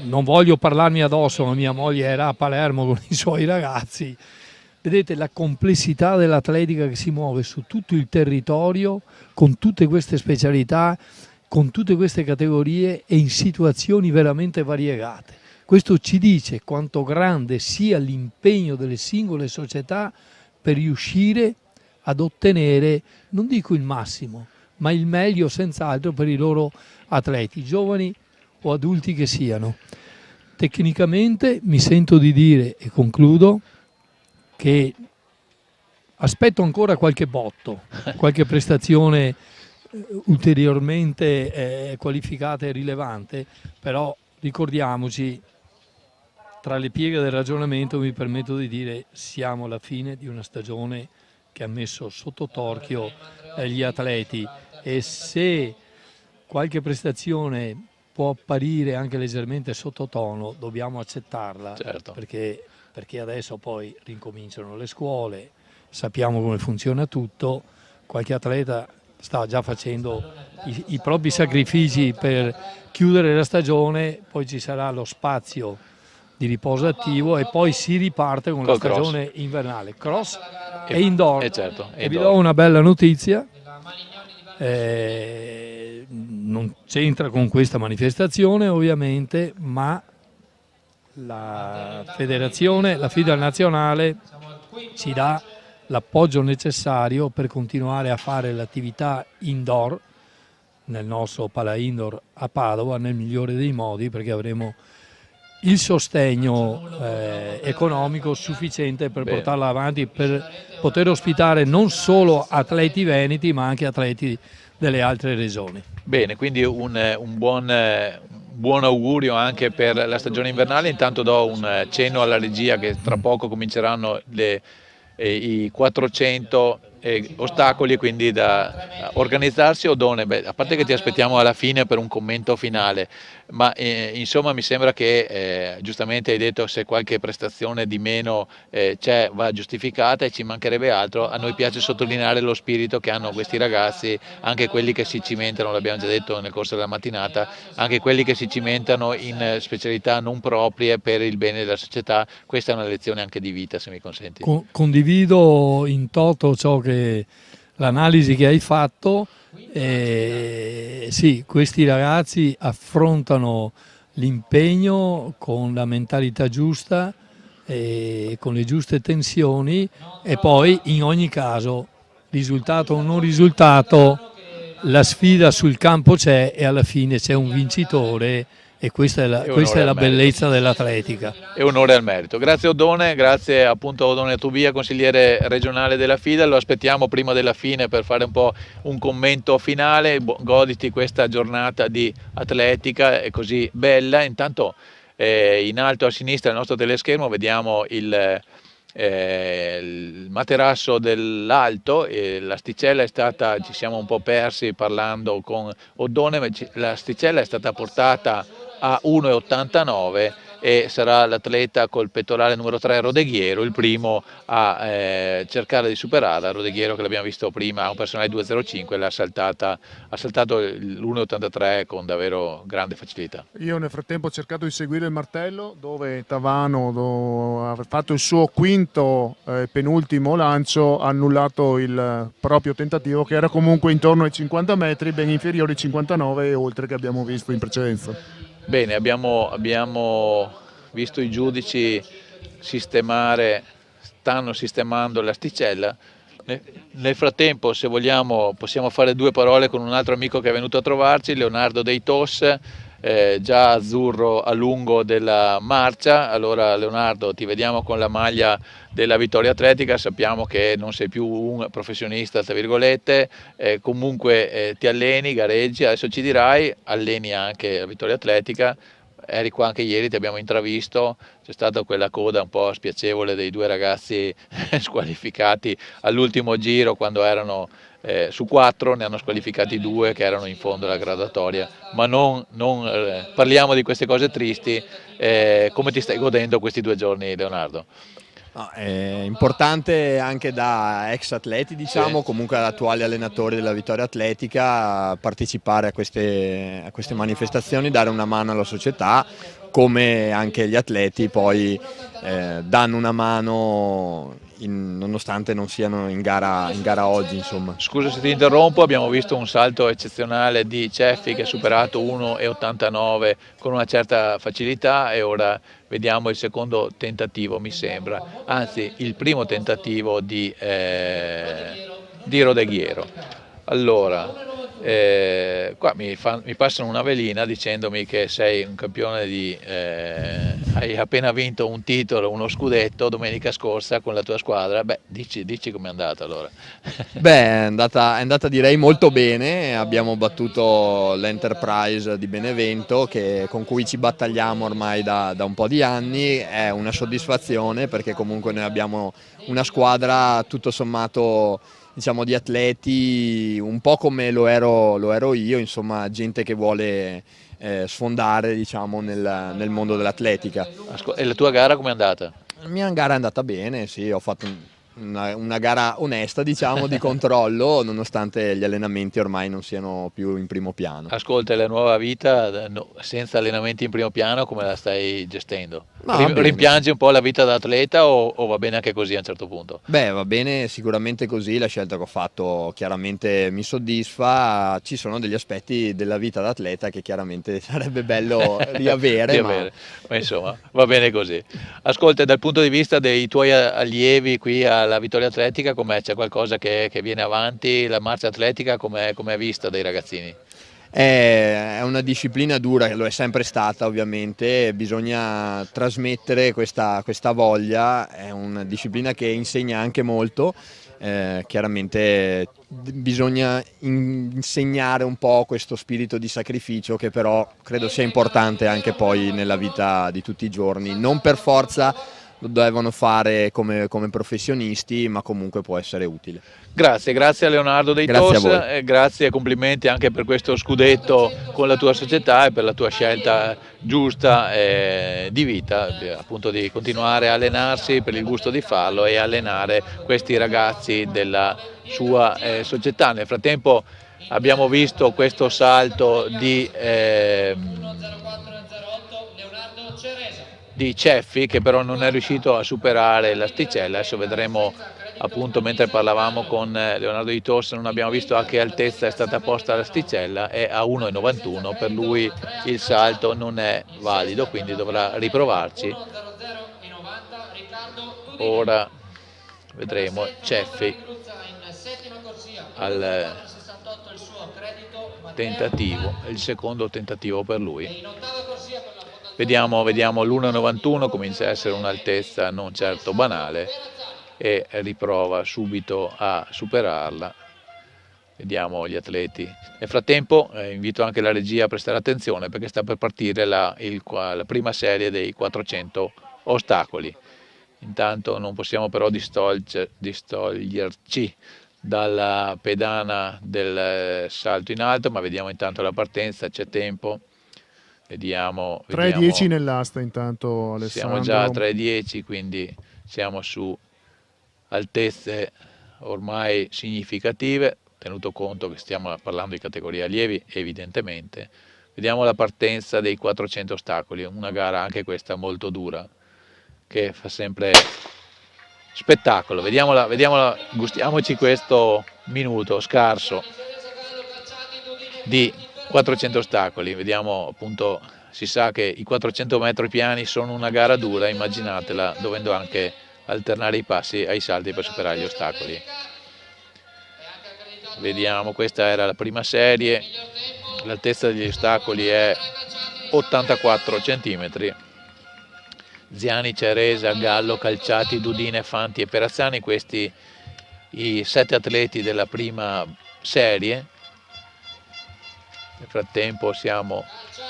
Non voglio parlarmi addosso, ma mia moglie era a Palermo con i suoi ragazzi. Vedete la complessità dell'atletica che si muove su tutto il territorio, con tutte queste specialità, con tutte queste categorie e in situazioni veramente variegate. Questo ci dice quanto grande sia l'impegno delle singole società per riuscire ad ottenere, non dico il massimo, ma il meglio senz'altro per i loro atleti, giovani o adulti che siano. Tecnicamente mi sento di dire, e concludo, che aspetto ancora qualche botto, qualche prestazione ulteriormente qualificata e rilevante, però ricordiamoci, tra le pieghe del ragionamento mi permetto di dire siamo alla fine di una stagione che ha messo sotto torchio gli atleti, e se qualche prestazione può apparire anche leggermente sottotono dobbiamo accettarla, certo. perché adesso poi rincominciano le scuole, sappiamo come funziona tutto, qualche atleta sta già facendo i propri sacrifici per chiudere la stagione, poi ci sarà lo spazio di riposo attivo e poi si riparte con la stagione invernale, cross e indoor. Certo, e vi do una bella notizia, non c'entra con questa manifestazione ovviamente, ma la federazione, la FIDAL nazionale ci dà l'appoggio necessario per continuare a fare l'attività indoor nel nostro Pala Indoor a Padova nel migliore dei modi, perché avremo il sostegno economico sufficiente per portarla avanti, per poter ospitare non solo atleti veneti ma anche atleti delle altre regioni. Bene, quindi un buon augurio anche per la stagione invernale. Intanto do un cenno alla regia che tra poco cominceranno i 400 ostacoli quindi da organizzarsi. Oddone, a parte che ti aspettiamo alla fine per un commento finale, ma insomma mi sembra che giustamente hai detto, se qualche prestazione di meno c'è, va giustificata, e ci mancherebbe altro. A noi piace sottolineare lo spirito che hanno questi ragazzi, anche quelli che si cimentano, l'abbiamo già detto nel corso della mattinata, anche quelli che si cimentano in specialità non proprie per il bene della società. Questa è una lezione anche di vita, se mi consenti. Condivido in toto l'analisi che hai fatto. Sì, questi ragazzi affrontano l'impegno con la mentalità giusta, con le giuste tensioni, e poi in ogni caso, risultato o non risultato, la sfida sul campo c'è e alla fine c'è un vincitore, e questa è la bellezza dell'atletica. E onore al merito. Grazie Oddone, grazie appunto a Oddone Tubia, consigliere regionale della FIDA. Lo aspettiamo prima della fine per fare un po' un commento finale. Goditi questa giornata di atletica, è così bella. Intanto in alto a sinistra del nostro teleschermo vediamo il materasso dell'alto, l'asticella è stata, ci siamo un po' persi parlando con Oddone, ma l'asticella è stata portata a 1,89 e sarà l'atleta col pettorale numero 3 Rodeghiero il primo a cercare di superarla. Rodeghiero, che l'abbiamo visto prima, ha un personale 2,05, ha saltato l'1,83 con davvero grande facilità. Io nel frattempo ho cercato di seguire il martello, dove Tavano ha fatto il suo quinto penultimo lancio, ha annullato il proprio tentativo, che era comunque intorno ai 50 metri, ben inferiore ai 59 e oltre, che abbiamo visto in precedenza. Bene, abbiamo visto i giudici stanno sistemando l'asticella. Nel frattempo, se vogliamo, possiamo fare due parole con un altro amico che è venuto a trovarci, Leonardo dei TOS, già azzurro a lungo della marcia. Allora Leonardo, ti vediamo con la maglia della Vittoria Atletica, sappiamo che non sei più un professionista, tra virgolette, comunque ti alleni, gareggi, adesso ci dirai, alleni anche la Vittoria Atletica. Eri qua anche ieri, ti abbiamo intravisto, c'è stata quella coda un po' spiacevole dei due ragazzi squalificati all'ultimo giro, quando erano su 4, ne hanno squalificati 2 che erano in fondo alla gradatoria, ma non parliamo di queste cose tristi. Come ti stai godendo questi 2 giorni, Leonardo? No, è importante anche da ex atleti, diciamo, sì, comunque da attuali allenatori della Vittoria Atletica, partecipare a queste manifestazioni, dare una mano alla società, come anche gli atleti poi danno una mano nonostante non siano in gara oggi, insomma. Scusa se ti interrompo, abbiamo visto un salto eccezionale di Ceffi, che ha superato 1,89 con una certa facilità, e ora vediamo il secondo tentativo, mi sembra, anzi il primo tentativo di Rodeghiero. Allora, qua mi passano una velina dicendomi che sei un campione hai appena vinto un titolo, uno scudetto domenica scorsa con la tua squadra. Beh, dici com'è andata allora. Beh, è andata direi molto bene, abbiamo battuto l'Enterprise di Benevento, con cui ci battagliamo ormai da un po' di anni. È una soddisfazione, perché comunque noi abbiamo una squadra tutto sommato, diciamo, di atleti un po' come lo ero io, insomma, gente che vuole sfondare, diciamo, nel mondo dell'atletica. E la tua gara com'è andata? La mia gara è andata bene, sì, ho fatto una gara onesta, diciamo, di controllo, nonostante gli allenamenti ormai non siano più in primo piano. Ascolta, la nuova vita senza allenamenti in primo piano, come la stai gestendo? Rimpiangi un po' la vita da atleta o va bene anche così a un certo punto? Beh, va bene sicuramente così, la scelta che ho fatto chiaramente mi soddisfa. Ci sono degli aspetti della vita da atleta che chiaramente sarebbe bello riavere, ma insomma va bene così. Ascolta, dal punto di vista dei tuoi allievi qui alla Vittoria Atletica, com'è? C'è qualcosa che viene avanti? La marcia atletica com'è vista dai ragazzini? È una disciplina dura, lo è sempre stata ovviamente, bisogna trasmettere questa voglia, è una disciplina che insegna anche molto, chiaramente bisogna insegnare un po' questo spirito di sacrificio, che però credo sia importante anche poi nella vita di tutti i giorni, non per forza lo devono fare come professionisti, ma comunque può essere utile. Grazie a Leonardo Dei Grazie a Tos, voi. grazie e complimenti anche per questo scudetto con la tua società e per la tua scelta giusta di vita, appunto di continuare a allenarsi per il gusto di farlo e allenare questi ragazzi della sua società. Nel frattempo abbiamo visto questo salto di Ceffi, che però non è riuscito a superare l'asticella. Adesso vedremo, appunto, mentre parlavamo con Leonardo Dei Tos, non abbiamo visto a che altezza è stata posta l'asticella, è a 1,91, per lui il salto non è valido, quindi dovrà riprovarci. Ora vedremo Ceffi al tentativo, il secondo tentativo per lui. Vediamo l'1,91, comincia a essere un'altezza non certo banale e riprova subito a superarla. Vediamo gli atleti. Nel frattempo invito anche la regia a prestare attenzione perché sta per partire la prima serie dei 400 ostacoli. Intanto non possiamo però distoglierci dalla pedana del salto in alto, ma vediamo intanto la partenza, c'è tempo. Vediamo 3,10 nell'asta intanto, Alessandro. Siamo già a 3,10, quindi siamo su altezze ormai significative, tenuto conto che stiamo parlando di categoria allievi, evidentemente. Vediamo la partenza dei 400 ostacoli, una gara anche questa molto dura, che fa sempre spettacolo. Vediamola, gustiamoci questo minuto scarso di 400 ostacoli. Vediamo, appunto, si sa che i 400 metri piani sono una gara dura, immaginatela dovendo anche alternare i passi ai salti per superare gli ostacoli. Vediamo, questa era la prima serie, l'altezza degli ostacoli è 84 cm. Ziani, Ceresa, Gallo, Calciati, Dudine, Fanti e Perazzani, questi i 7 atleti della prima serie. Nel frattempo siamo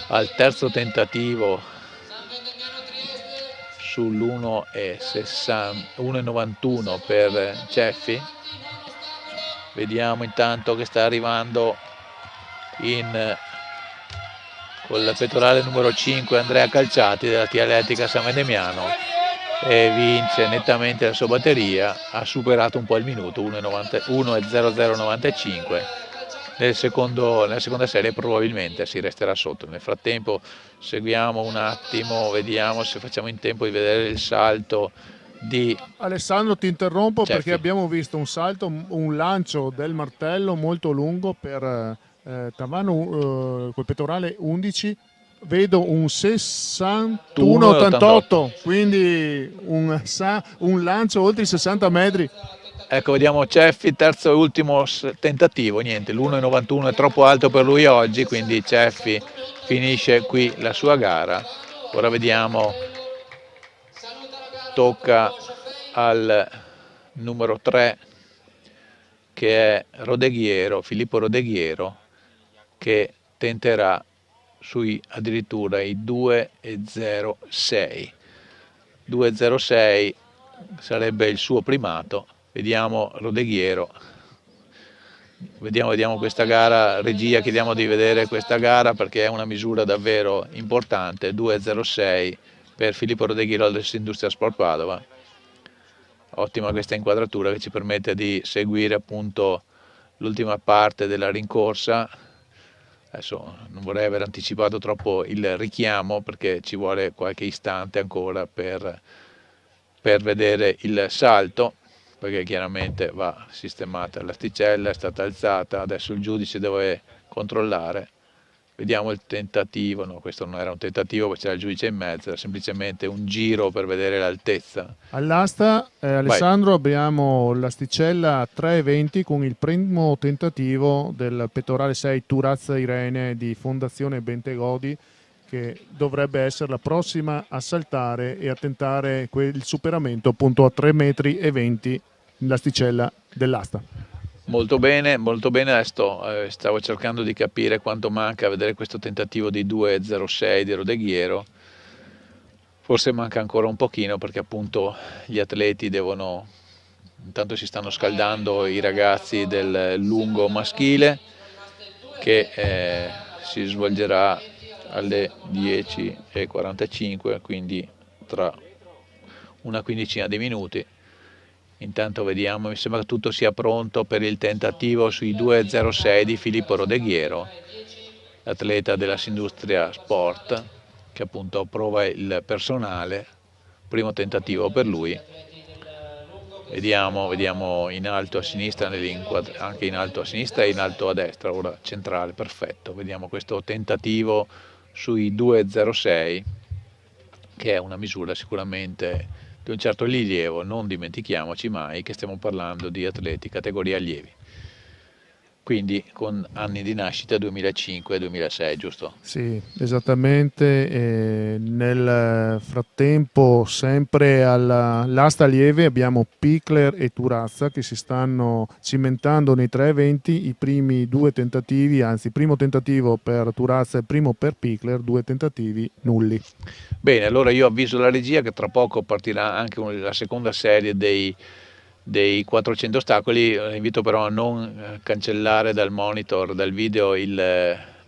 al terzo tentativo sull'1,91 per Ceffi. Vediamo intanto che sta arrivando con il pettorale numero 5 Andrea Calciati della Atletica San Vendemiano e vince nettamente la sua batteria, ha superato un po' il minuto, 1,0095. Nella seconda serie probabilmente si resterà sotto. Nel frattempo seguiamo un attimo, vediamo se facciamo in tempo di vedere il salto di Alessandro, ti interrompo Ceffi, perché abbiamo visto un lancio del martello molto lungo per Tavano col pettorale 11. Vedo un 61,88, quindi un lancio oltre i 60 metri. Ecco, vediamo Ceffi, terzo e ultimo tentativo, niente, l'1,91 è troppo alto per lui oggi, quindi Ceffi finisce qui la sua gara. Ora vediamo, tocca al numero 3 che è Filippo Rodeghiero, che tenterà addirittura i 2,06. 2,06 sarebbe il suo primato. Vediamo Rodeghiero, vediamo questa gara, regia, chiediamo di vedere questa gara perché è una misura davvero importante, 2,06 per Filippo Rodeghiero dell'Industria Sport Padova. Ottima questa inquadratura che ci permette di seguire appunto l'ultima parte della rincorsa. Adesso non vorrei aver anticipato troppo il richiamo perché ci vuole qualche istante ancora per vedere il salto, perché chiaramente va sistemata l'asticella, è stata alzata, adesso il giudice deve controllare. Vediamo il tentativo, no, questo non era un tentativo perché c'era il giudice in mezzo, era semplicemente un giro per vedere l'altezza. All'asta, Alessandro, abbiamo l'asticella 3,20 con il primo tentativo del pettorale 6 Turazza Irene di Fondazione Bentegodi, che dovrebbe essere la prossima a saltare e a tentare il superamento appunto a 3,20 metri l'asticella dell'asta. Molto bene, adesso stavo cercando di capire quanto manca a vedere questo tentativo di 2,06 di Rodeghiero. forse manca ancora un pochino, perché appunto gli atleti intanto si stanno scaldando i ragazzi del lungo maschile, che si svolgerà alle 10:45, quindi tra una quindicina di minuti. Intanto vediamo, mi sembra che tutto sia pronto per il tentativo sui 2:06 di Filippo Rodeghiero, atleta della Sindustria Sport, che appunto prova il primo tentativo per lui. Vediamo in alto a sinistra, anche in alto a sinistra e in alto a destra, ora centrale, perfetto. Vediamo questo tentativo sui 2:06, che è una misura sicuramente di un certo rilievo. Non dimentichiamoci mai che stiamo parlando di atleti categoria allievi, quindi con anni di nascita 2005-2006, giusto? Sì, esattamente. Nel frattempo, sempre all'asta lieve, abbiamo Pichler e Turazza che si stanno cimentando nei 3 eventi. I primi 2 tentativi, anzi, primo tentativo per Turazza e primo per Pichler, 2 tentativi nulli. Bene, allora io avviso la regia che tra poco partirà anche la seconda serie dei 400 ostacoli. Invito però a non cancellare dal monitor, dal video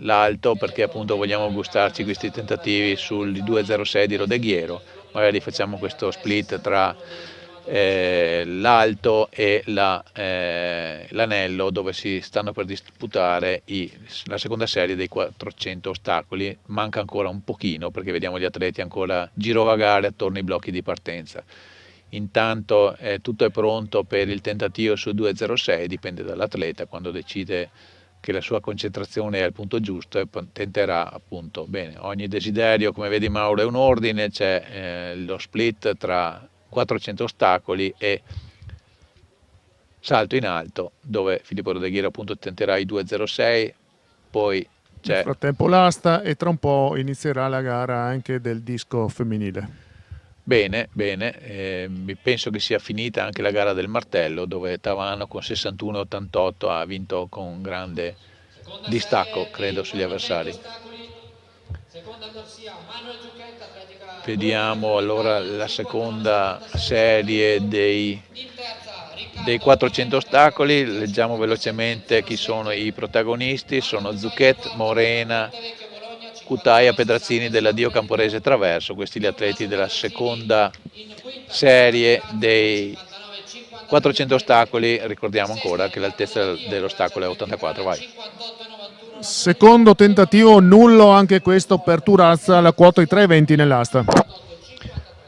l'alto, perché appunto vogliamo gustarci questi tentativi sul 2:06 di Rodeghiero. Magari facciamo questo split tra l'alto e l'anello, dove si stanno per disputare la seconda serie dei 400 ostacoli. Manca ancora un pochino, perché vediamo gli atleti ancora girovagare attorno ai blocchi di partenza. Intanto tutto è pronto per il tentativo su 2:06, dipende dall'atleta, quando decide che la sua concentrazione è al punto giusto e tenterà appunto. Bene, ogni desiderio, come vedi Mauro, è un ordine. C'è lo split tra 400 ostacoli e salto in alto, dove Filippo Rodeghiero appunto tenterà i 2:06, poi c'è... Nel frattempo l'asta, e tra un po' inizierà la gara anche del disco femminile. Bene, penso che sia finita anche la gara del martello, dove Tavano con 61,88 ha vinto con grande distacco, credo, sugli avversari. Vediamo allora la seconda serie dei 400 ostacoli. Leggiamo velocemente chi sono i protagonisti. Sono Zucchet, Morena, Cutaia, Pedrazzini della Dio Camporese Traverso. Questi gli atleti della seconda serie dei 400 ostacoli. Ricordiamo ancora che l'altezza dell'ostacolo è 84, vai. Secondo tentativo nullo anche questo per Turazza, la quota ai 3:20 nell'asta.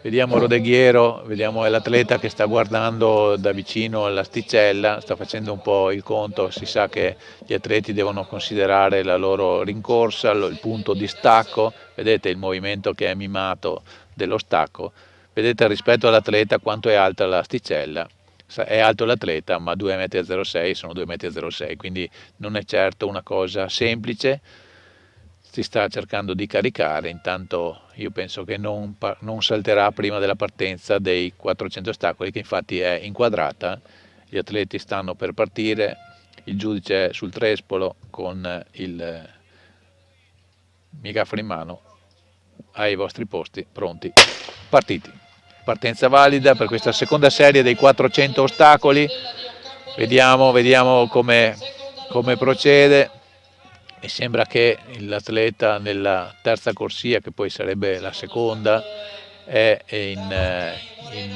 Vediamo Rodeghiero, vediamo l'atleta che sta guardando da vicino l'asticella, sta facendo un po' il conto. Si sa che gli atleti devono considerare la loro rincorsa, il punto di stacco. Vedete il movimento che è mimato dello stacco. Vedete rispetto all'atleta quanto è alta l'asticella. È alto l'atleta, ma 2,06 m sono 2,06 m, quindi non è certo una cosa semplice. Si sta cercando di caricare. Intanto io penso che non salterà prima della partenza dei 400 ostacoli, che infatti è inquadrata. Gli atleti stanno per partire, il giudice è sul trespolo con il microfono in mano. Ai vostri posti, pronti, partiti. Partenza valida per questa seconda serie dei 400 ostacoli. Vediamo come procede. Mi sembra che l'atleta nella terza corsia, che poi sarebbe la seconda, è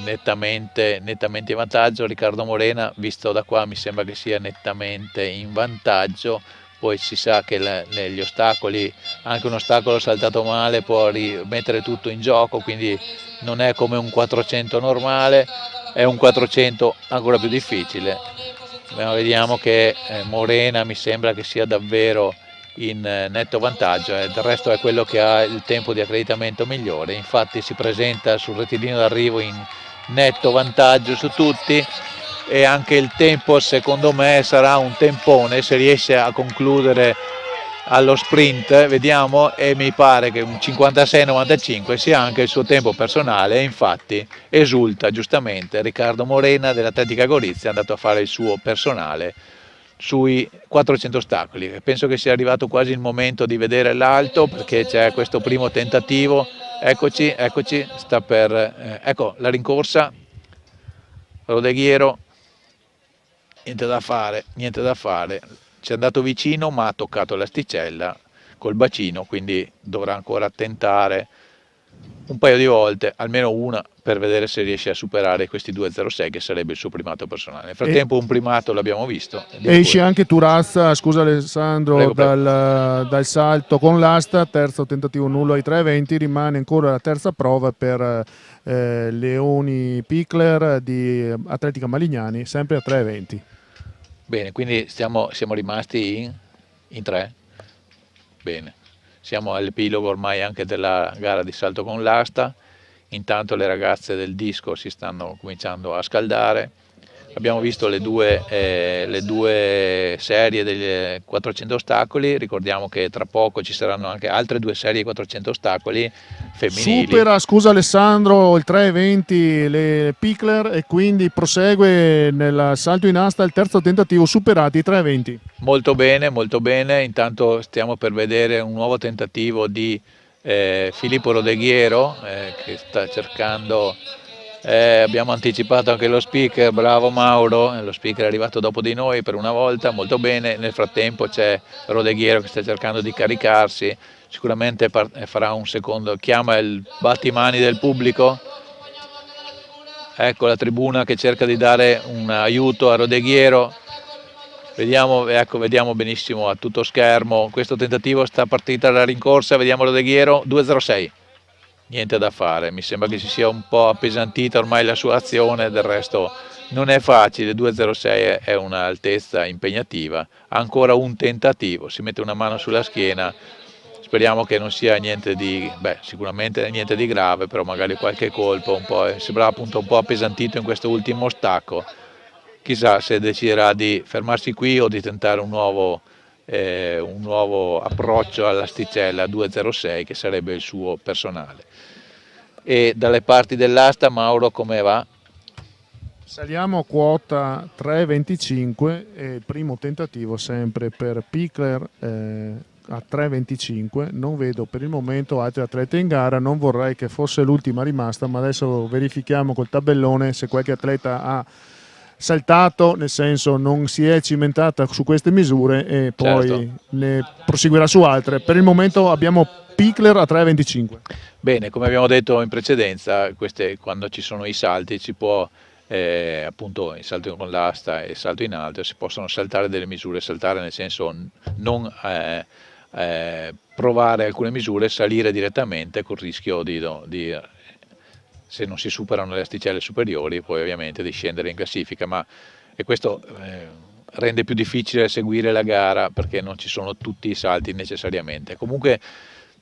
nettamente in vantaggio. Riccardo Morena, visto da qua, mi sembra che sia nettamente in vantaggio. Poi si sa che negli ostacoli anche un ostacolo saltato male può rimettere tutto in gioco, quindi non è come un 400 normale, è un 400 ancora più difficile. Vediamo che Morena mi sembra che sia davvero in netto vantaggio, del resto è quello che ha il tempo di accreditamento migliore. Infatti si presenta sul rettilineo d'arrivo in netto vantaggio su tutti, e anche il tempo secondo me sarà un tempone se riesce a concludere allo sprint. Vediamo, e mi pare che un 56-95 sia anche il suo tempo personale, e infatti esulta giustamente Riccardo Morena dell'Atletica Gorizia, è andato a fare il suo personale sui 400 ostacoli. Penso che sia arrivato quasi il momento di vedere l'alto, perché c'è questo primo tentativo. Eccoci, sta per... ecco la rincorsa, Rodeghiero, niente da fare, ci è andato vicino ma ha toccato l'asticella col bacino, quindi dovrà ancora tentare un paio di volte, almeno una, per vedere se riesce a superare questi 2.06 che sarebbe il suo primato personale. Nel frattempo un primato l'abbiamo visto. Esce anche Turazza, scusa Alessandro, Prego. dal salto con l'asta, terzo tentativo nullo ai 3.20, rimane ancora la terza prova per Leoni Pickler di Atletica Malignani, sempre a 3.20. Bene, quindi siamo rimasti in 3. Bene. Siamo all'epilogo ormai anche della gara di salto con l'asta, intanto le ragazze del disco si stanno cominciando a scaldare. Abbiamo visto le due serie degli 400 ostacoli, ricordiamo che tra poco ci saranno anche altre 2 serie di 400 ostacoli femminili. Supera, scusa Alessandro, il 3.20 le Pickler e quindi prosegue nel salto in asta il terzo tentativo, superati i 3.20. Molto bene, intanto stiamo per vedere un nuovo tentativo di Filippo Rodeghiero che sta cercando... abbiamo anticipato anche lo speaker, bravo Mauro, lo speaker è arrivato dopo di noi per una volta, molto bene. Nel frattempo c'è Rodeghiero che sta cercando di caricarsi, sicuramente farà un secondo, chiama il battimani del pubblico, ecco la tribuna che cerca di dare un aiuto a Rodeghiero. Vediamo benissimo a tutto schermo questo tentativo, sta partita la rincorsa, vediamo Rodeghiero, 2.06. Niente da fare, mi sembra che si sia un po' appesantita ormai la sua azione, del resto non è facile, 2.06 è un'altezza impegnativa, ancora un tentativo, si mette una mano sulla schiena, speriamo che non sia niente di, sicuramente niente di grave, però magari qualche colpo, sembrava appunto un po' appesantito in questo ultimo stacco, chissà se deciderà di fermarsi qui o di tentare un nuovo approccio all'asticella 2.06 che sarebbe il suo personale. E dalle parti dell'asta, Mauro, come va? Saliamo a quota 3.25 e il primo tentativo sempre per Pickler a 3.25. Non vedo per il momento altri atleti in gara, non vorrei che fosse l'ultima rimasta, ma adesso verifichiamo col tabellone se qualche atleta ha saltato, nel senso non si è cimentata su queste misure e poi certo, ne proseguirà su altre. Per il momento abbiamo Pickler a 3.25. Bene, come abbiamo detto in precedenza, quando ci sono i salti si può appunto il salto con l'asta e il salto in alto, si possono saltare delle misure, saltare nel senso non provare alcune misure, salire direttamente col rischio di se non si superano le asticelle superiori, poi ovviamente di scendere in classifica, e questo rende più difficile seguire la gara perché non ci sono tutti i salti necessariamente. Comunque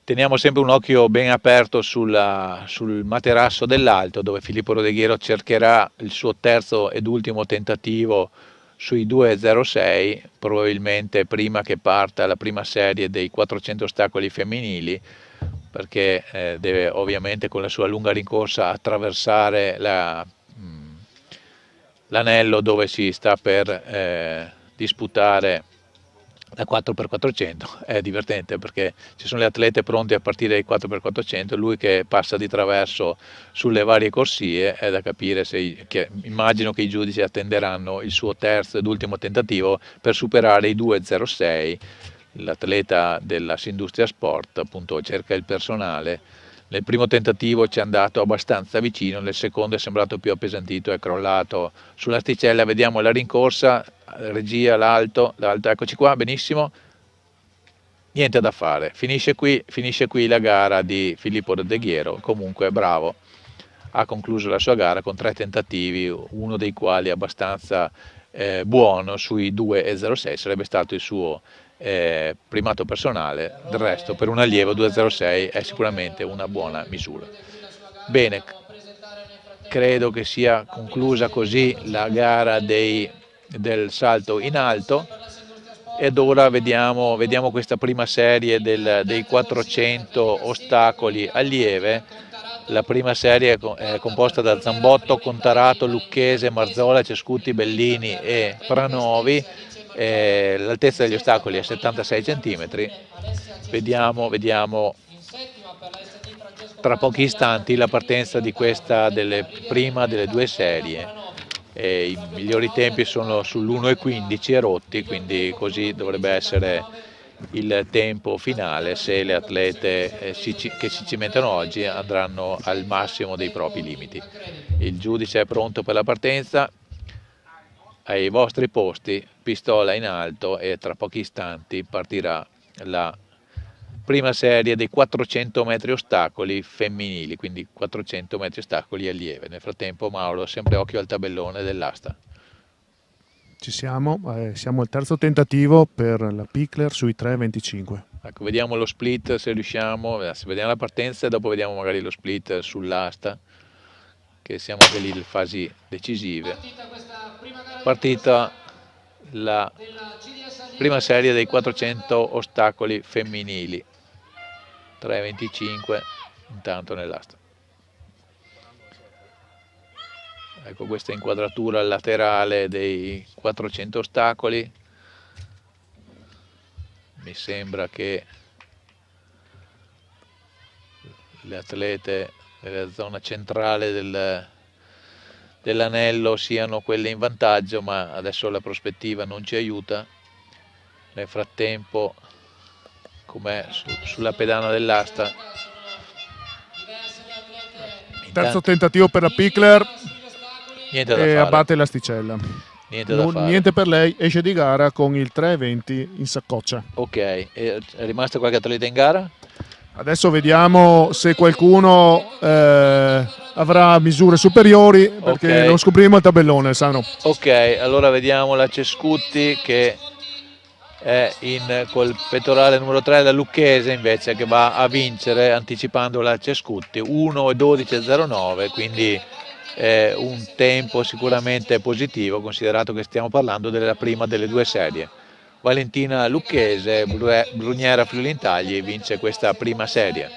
teniamo sempre un occhio ben aperto sul materasso dell'alto, dove Filippo Rodeghiero cercherà il suo terzo ed ultimo tentativo sui 2.06, probabilmente prima che parta la prima serie dei 400 ostacoli femminili, perché deve ovviamente con la sua lunga rincorsa attraversare l'anello dove si sta per disputare la 4x400. È divertente perché ci sono le atlete pronte a partire dai 4x400, lui che passa di traverso sulle varie corsie, è da capire immagino che i giudici attenderanno il suo terzo ed ultimo tentativo per superare i 2.06. L'atleta della Sindustria Sport appunto cerca il personale. Nel primo tentativo ci è andato abbastanza vicino, nel secondo è sembrato più appesantito, è crollato sull'asticella. Vediamo la rincorsa, regia, l'alto, eccoci qua, benissimo, niente da fare, finisce qui la gara di Filippo Rodeghiero. Comunque bravo, ha concluso la sua gara con 3 tentativi, uno dei quali abbastanza buono sui 2.06, sarebbe stato il suo primato personale. Del resto per un allievo 2.06 è sicuramente una buona misura. Bene, credo che sia conclusa così la gara del salto in alto, ed ora vediamo questa prima serie dei 400 ostacoli allieve. La prima serie è composta da Zambotto, Contarato, Lucchese, Marzola, Cescuti, Bellini e Pranovi. l'altezza degli ostacoli è 76 cm. Vediamo tra pochi istanti la partenza di questa prima delle due serie. I migliori tempi sono sull'1:15 e rotti, quindi così dovrebbe essere il tempo finale se le atlete che si cimentano oggi andranno al massimo dei propri limiti. Il giudice è pronto per la partenza, ai vostri posti, pistola in alto, e tra pochi istanti partirà la prima serie dei 400 metri ostacoli femminili, quindi 400 metri ostacoli allieve. Nel frattempo Mauro, sempre occhio al tabellone dell'asta. Ci siamo al terzo tentativo per la Pichler sui 3:25. Ecco, vediamo lo split se riusciamo, vediamo la partenza e dopo vediamo magari lo split sull'asta, che siamo nelle fasi decisive. Partita la prima serie dei 400 ostacoli femminili, 3:25 intanto nell'asta. Ecco questa inquadratura laterale dei 400 ostacoli. Mi sembra che le atlete nella zona centrale dell'anello siano quelle in vantaggio, ma adesso la prospettiva non ci aiuta. Nel frattempo, com'è sulla pedana dell'asta, Terzo tentativo per la Pichler niente da e fare. abbatte l'asticella. Niente da fare. Niente per lei, esce di gara con il 3:20 in saccoccia. Ok, è rimasta qualche atleta in gara? Adesso vediamo se qualcuno avrà misure superiori, perché lo scopriremo al tabellone, Sandro. Ok, allora vediamo la Cescutti che è col pettorale numero 3, la Lucchese invece che va a vincere anticipando la Cescutti 1:12:09, quindi un tempo sicuramente positivo, considerato che stiamo parlando della prima delle due serie. Valentina Lucchese, Bruniera Friulintagli vince questa prima serie.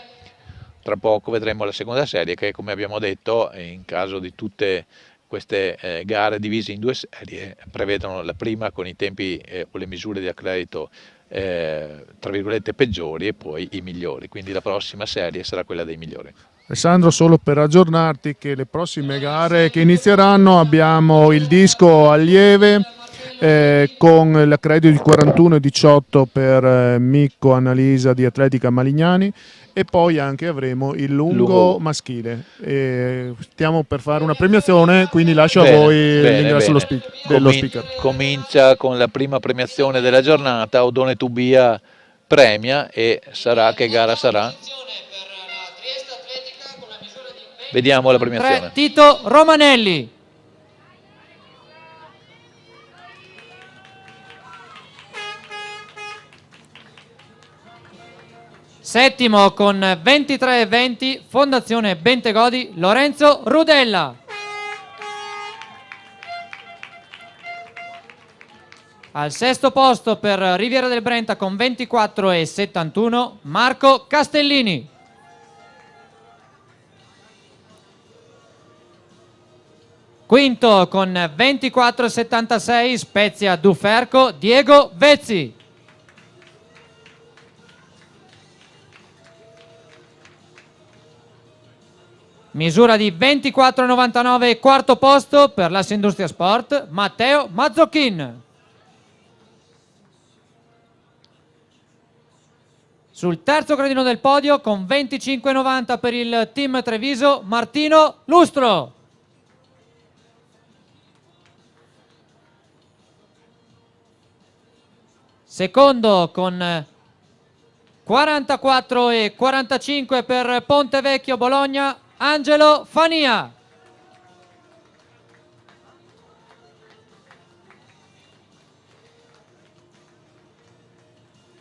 Tra poco vedremo la seconda serie che, come abbiamo detto, in caso di tutte queste gare divise in due serie, prevedono la prima con i tempi o le misure di accredito tra virgolette peggiori e poi i migliori, quindi la prossima serie sarà quella dei migliori. Alessandro, solo per aggiornarti che le prossime gare che inizieranno abbiamo il disco allieve con l'accredito di 41,18 per Micco Annalisa di Atletica Malignani, e poi anche avremo il lungo maschile. Stiamo per fare una premiazione, quindi lascio a voi l'ingresso dello speaker. Comincia con la prima premiazione della giornata, Odone Tubia premia, e sarà, che gara sarà? Vediamo la premiazione. Tito Romanelli. Settimo con 23,20 Fondazione Bentegodi, Lorenzo Rudella. Al sesto posto per Riviera del Brenta con 24,71 Marco Castellini. Quinto con 24,76 Spezia Duferco, Diego Vezzi. Misura di 24,99 quarto posto per l'Assa Industria Sport, Matteo Mazzocchin. Sul terzo gradino del podio con 25,90 per il team Treviso, Martino Lustro. Secondo con 44,45 per Pontevecchio Bologna, Angelo Fania.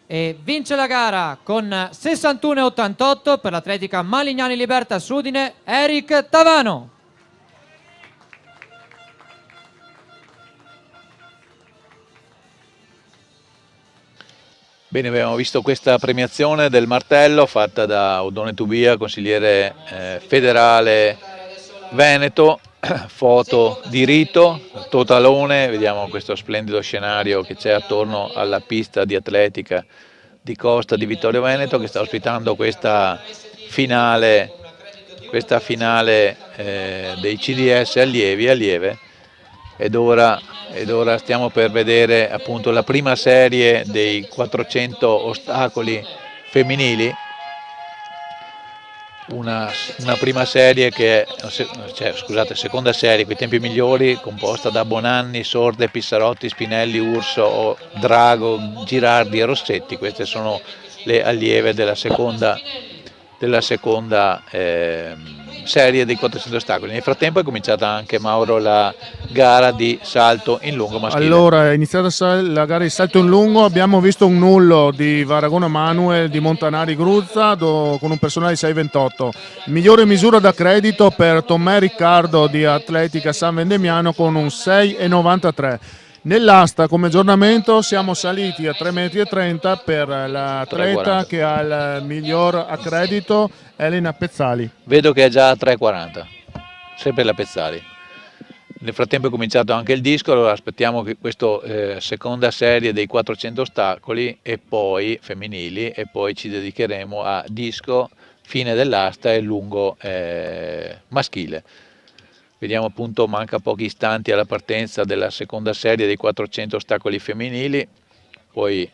E vince la gara con 61,88 per l'Atletica Malignani Libertas Udine, Eric Tavano. Bene, abbiamo visto questa premiazione del martello fatta da Odone Tubia, consigliere federale veneto. foto di rito, totalone, vediamo questo splendido scenario che c'è attorno alla pista di atletica di Costa di Vittorio Veneto, che sta ospitando questa finale dei CDS allieve, ed ora stiamo per vedere appunto la prima serie dei 400 ostacoli femminili, una prima serie seconda serie con i tempi migliori, composta da Bonanni, Sorde, Pissarotti, Spinelli, Urso, Drago, Girardi e Rossetti. Queste sono le allieve della seconda serie dei 400 ostacoli. Nel frattempo è cominciata anche, Mauro, la gara di salto in lungo maschile. Allora, è iniziata la gara di salto in lungo, abbiamo visto un nullo di Varagona Manuel di Montanari Gruzza con un personale di 6,28. Migliore misura da credito per Tomè Riccardo di Atletica San Vendemiano con un 6,93. Nell'asta come aggiornamento siamo saliti a 3,30 m per l'atleta che ha il miglior accredito, Elena Pezzali. Vedo che è già a 3,40, sempre la Pezzali. Nel frattempo è cominciato anche il disco, allora aspettiamo che questa seconda serie dei 400 ostacoli e poi femminili, e poi ci dedicheremo a disco, fine dell'asta e lungo maschile. Vediamo appunto, manca pochi istanti alla partenza della seconda serie dei 400 ostacoli femminili, poi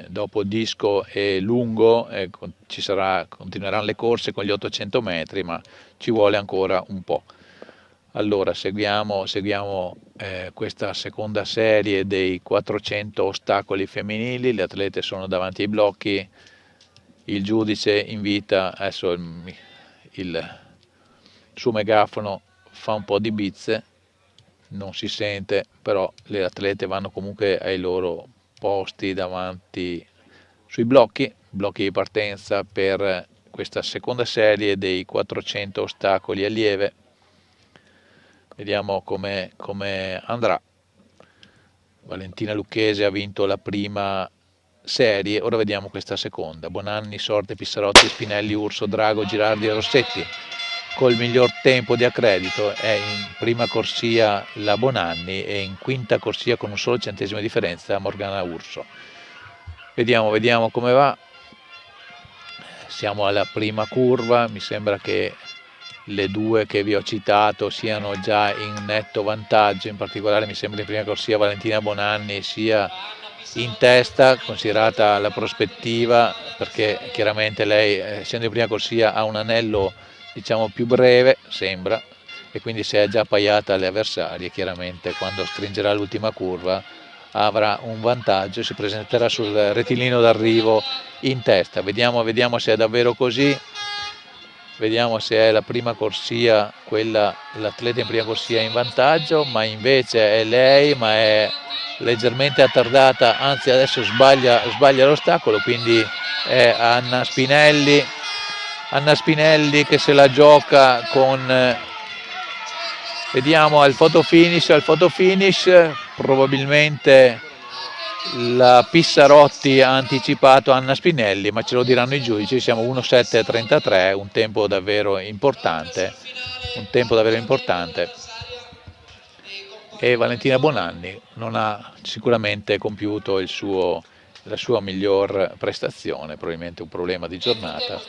dopo disco e lungo continueranno le corse con gli 800 metri, ma ci vuole ancora un po'. Allora seguiamo questa seconda serie dei 400 ostacoli femminili, le atlete sono davanti ai blocchi, il giudice invita, adesso il suo megafono fa un po' di bizze, non si sente, però le atlete vanno comunque ai loro posti davanti sui blocchi di partenza per questa seconda serie dei 400 ostacoli allieve. Vediamo come andrà. Valentina Lucchese ha vinto la prima serie, ora vediamo questa seconda. Bonanni, Sorte, Pissarotti, Spinelli, Urso, Drago, Girardi e Rossetti. Col miglior tempo di accredito è in prima corsia la Bonanni e in quinta corsia con un solo centesimo di differenza Morgana Urso. Vediamo come va. Siamo alla prima curva, mi sembra che le due che vi ho citato siano già in netto vantaggio, in particolare mi sembra in prima corsia Valentina Bonanni sia in testa, considerata la prospettiva, perché chiaramente lei, essendo in prima corsia, ha un anello diciamo più breve, sembra, e quindi se è già appaiata alle avversarie, chiaramente quando stringerà l'ultima curva avrà un vantaggio e si presenterà sul rettilineo d'arrivo in testa. Vediamo se è davvero così, vediamo se è la prima corsia, l'atleta in prima corsia in vantaggio, ma invece è lei, ma è leggermente attardata, anzi adesso sbaglia l'ostacolo, quindi è Anna Spinelli che se la gioca con, vediamo al photo finish probabilmente la Pissarotti ha anticipato Anna Spinelli, ma ce lo diranno i giudici. Siamo 1:7:33, un tempo davvero importante, e Valentina Bonanni non ha sicuramente compiuto la sua miglior prestazione, probabilmente un problema di giornata.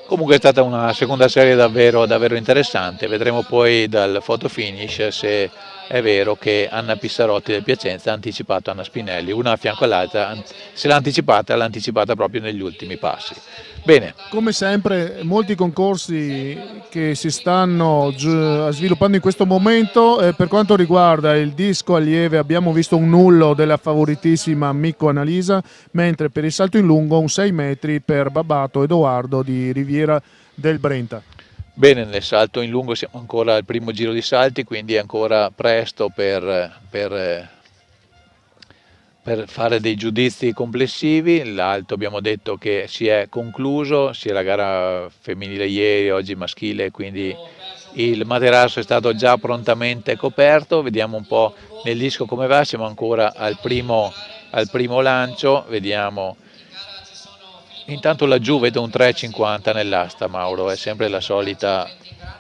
Comunque è stata una seconda serie davvero interessante, vedremo poi dal photo finish se è vero che Anna Pissarotti del Piacenza ha anticipato Anna Spinelli, una a fianco all'altra, se l'ha anticipata proprio negli ultimi passi. Bene. Come sempre molti concorsi che si stanno sviluppando in questo momento. Per quanto riguarda il disco allieve abbiamo visto un nullo della favoritissima Micco Annalisa, mentre per il salto in lungo un 6 metri per Babato Edoardo di Riviera del Brenta. Bene, nel salto in lungo siamo ancora al primo giro di salti, quindi è ancora presto per fare dei giudizi complessivi. L'alto abbiamo detto che si è concluso, sia la gara femminile ieri, oggi maschile, quindi il materasso è stato già prontamente coperto. Vediamo un po' nel disco come va, siamo ancora al primo lancio, vediamo. Intanto laggiù vedo un 3,50 nell'asta, Mauro, è sempre la solita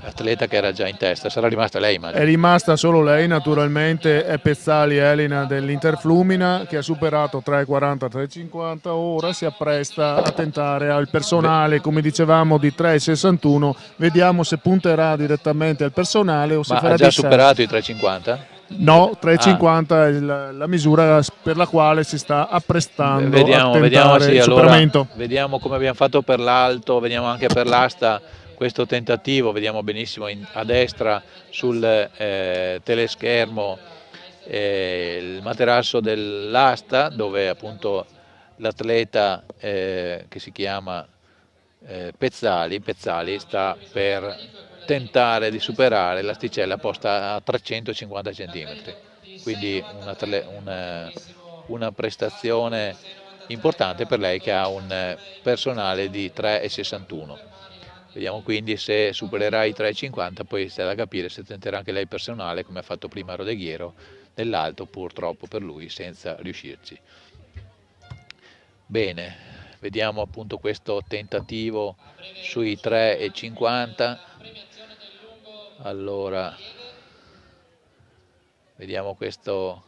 atleta che era già in testa, sarà rimasta lei, immagino. È rimasta solo lei, naturalmente, è Pezzali Elena dell'Interflumina, che ha superato 3,40-3,50, ora si appresta a tentare al personale, come dicevamo, di 3,61, vediamo se punterà direttamente al personale o se Ma farà ha già di sé. superato i 3,50? No, 3,50 è la misura per la quale si sta apprestando Vediamo, a tentare sì, il allora, superamento. vediamo come abbiamo fatto per l'alto, vediamo anche per l'asta questo tentativo, vediamo benissimo a destra sul teleschermo il materasso dell'asta, dove appunto l'atleta che si chiama Pezzali sta per tentare di superare l'asticella posta a 350 cm, quindi una prestazione importante per lei, che ha un personale di 3,61. Vediamo quindi se supererà i 3,50, poi sta da capire se tenterà anche lei personale come ha fatto prima Rodeghiero nell'alto, purtroppo per lui senza riuscirci. Bene, vediamo appunto questo tentativo sui 3,50. Allora, vediamo, questo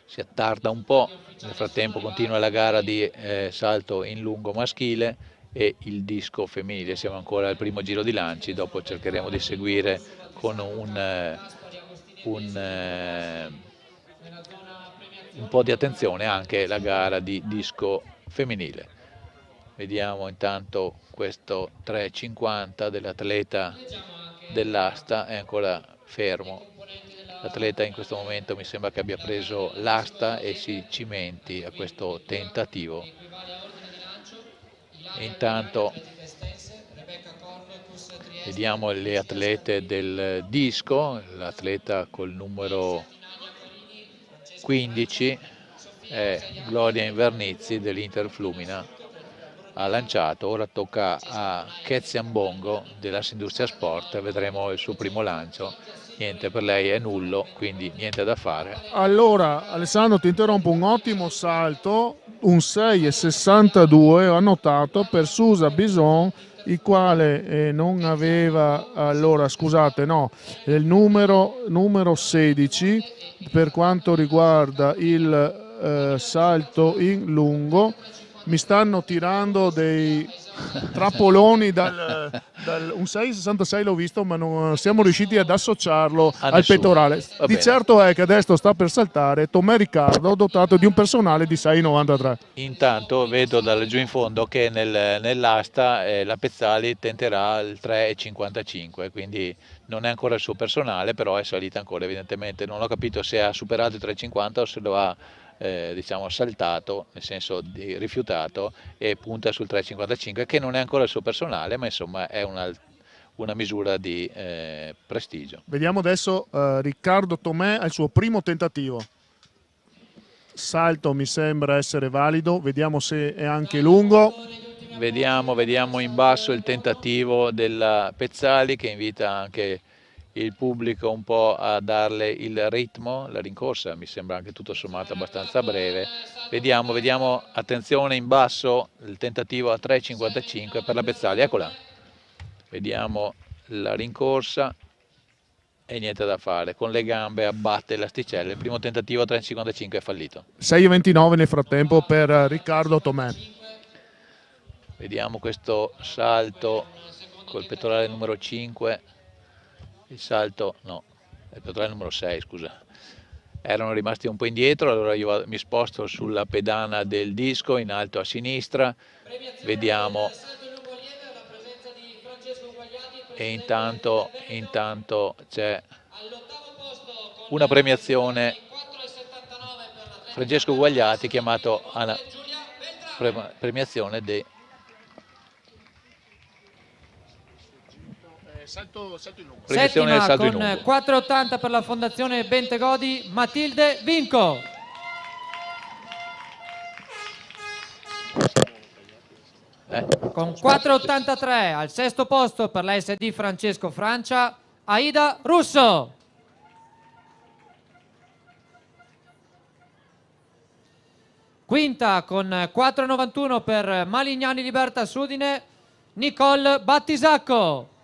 si attarda un po', nel frattempo continua la gara di salto in lungo maschile e il disco femminile. Siamo ancora al primo giro di lanci, dopo cercheremo di seguire con un po' di attenzione anche la gara di disco femminile. Vediamo intanto questo 3,50 dell'atleta dell'asta, è ancora fermo. L'atleta in questo momento mi sembra che abbia preso l'asta e si cimenti a questo tentativo. Intanto vediamo le atlete del disco, l'atleta col numero 15 è Gloria Invernizzi dell'Interflumina, ha lanciato, ora tocca a Kezian Bongo dell'Assindustria Sport, vedremo il suo primo lancio. Niente, per lei è nullo, quindi niente da fare. Allora, Alessandro, ti interrompo, un ottimo salto, un 6,62 ho notato per Susa Bison, il quale non aveva, allora scusate, no, il numero 16 per quanto riguarda il salto in lungo. Mi stanno tirando dei trappoloni un 6,66 l'ho visto, ma non siamo riusciti ad associarlo al pettorale. Di certo è che adesso sta per saltare Tomè Riccardo, dotato di un personale di 6,93. Intanto vedo da giù in fondo che nell'asta la Pezzali tenterà il 3,55, quindi non è ancora il suo personale, però è salita ancora evidentemente. Non ho capito se ha superato il 3,50 o se lo ha diciamo saltato, nel senso di rifiutato, e punta sul 3,55, che non è ancora il suo personale, ma insomma è una misura di prestigio. Vediamo adesso Riccardo Tomè al suo primo tentativo. Salto mi sembra essere valido, vediamo se è anche lungo. Vediamo in basso il tentativo della Pezzali, che invita anche il pubblico un po' a darle il ritmo. La rincorsa mi sembra anche tutto sommato abbastanza breve. Vediamo, attenzione, in basso il tentativo a 3,55 per la Pezzali, eccola. Vediamo la rincorsa e niente da fare, con le gambe abbatte l'asticella. Il primo tentativo a 3,55 è fallito. 6,29 nel frattempo per Riccardo Tomè. Vediamo questo salto col pettorale numero 5. Il salto, no, il pettorale numero 6, scusa. Erano rimasti un po' indietro, allora io mi sposto sulla pedana del disco in alto a sinistra. Vediamo. E intanto c'è una premiazione. Francesco Guagliati chiamato alla premiazione dei salto in lungo. Settima con 4,80 per la Fondazione Bentegodi, Matilde Vinco. Con 4,83 al sesto posto per la SD Francesco Francia, Aida Russo. Quinta con 4,91 per Malignani Libertas Udine, Nicole Battisacco.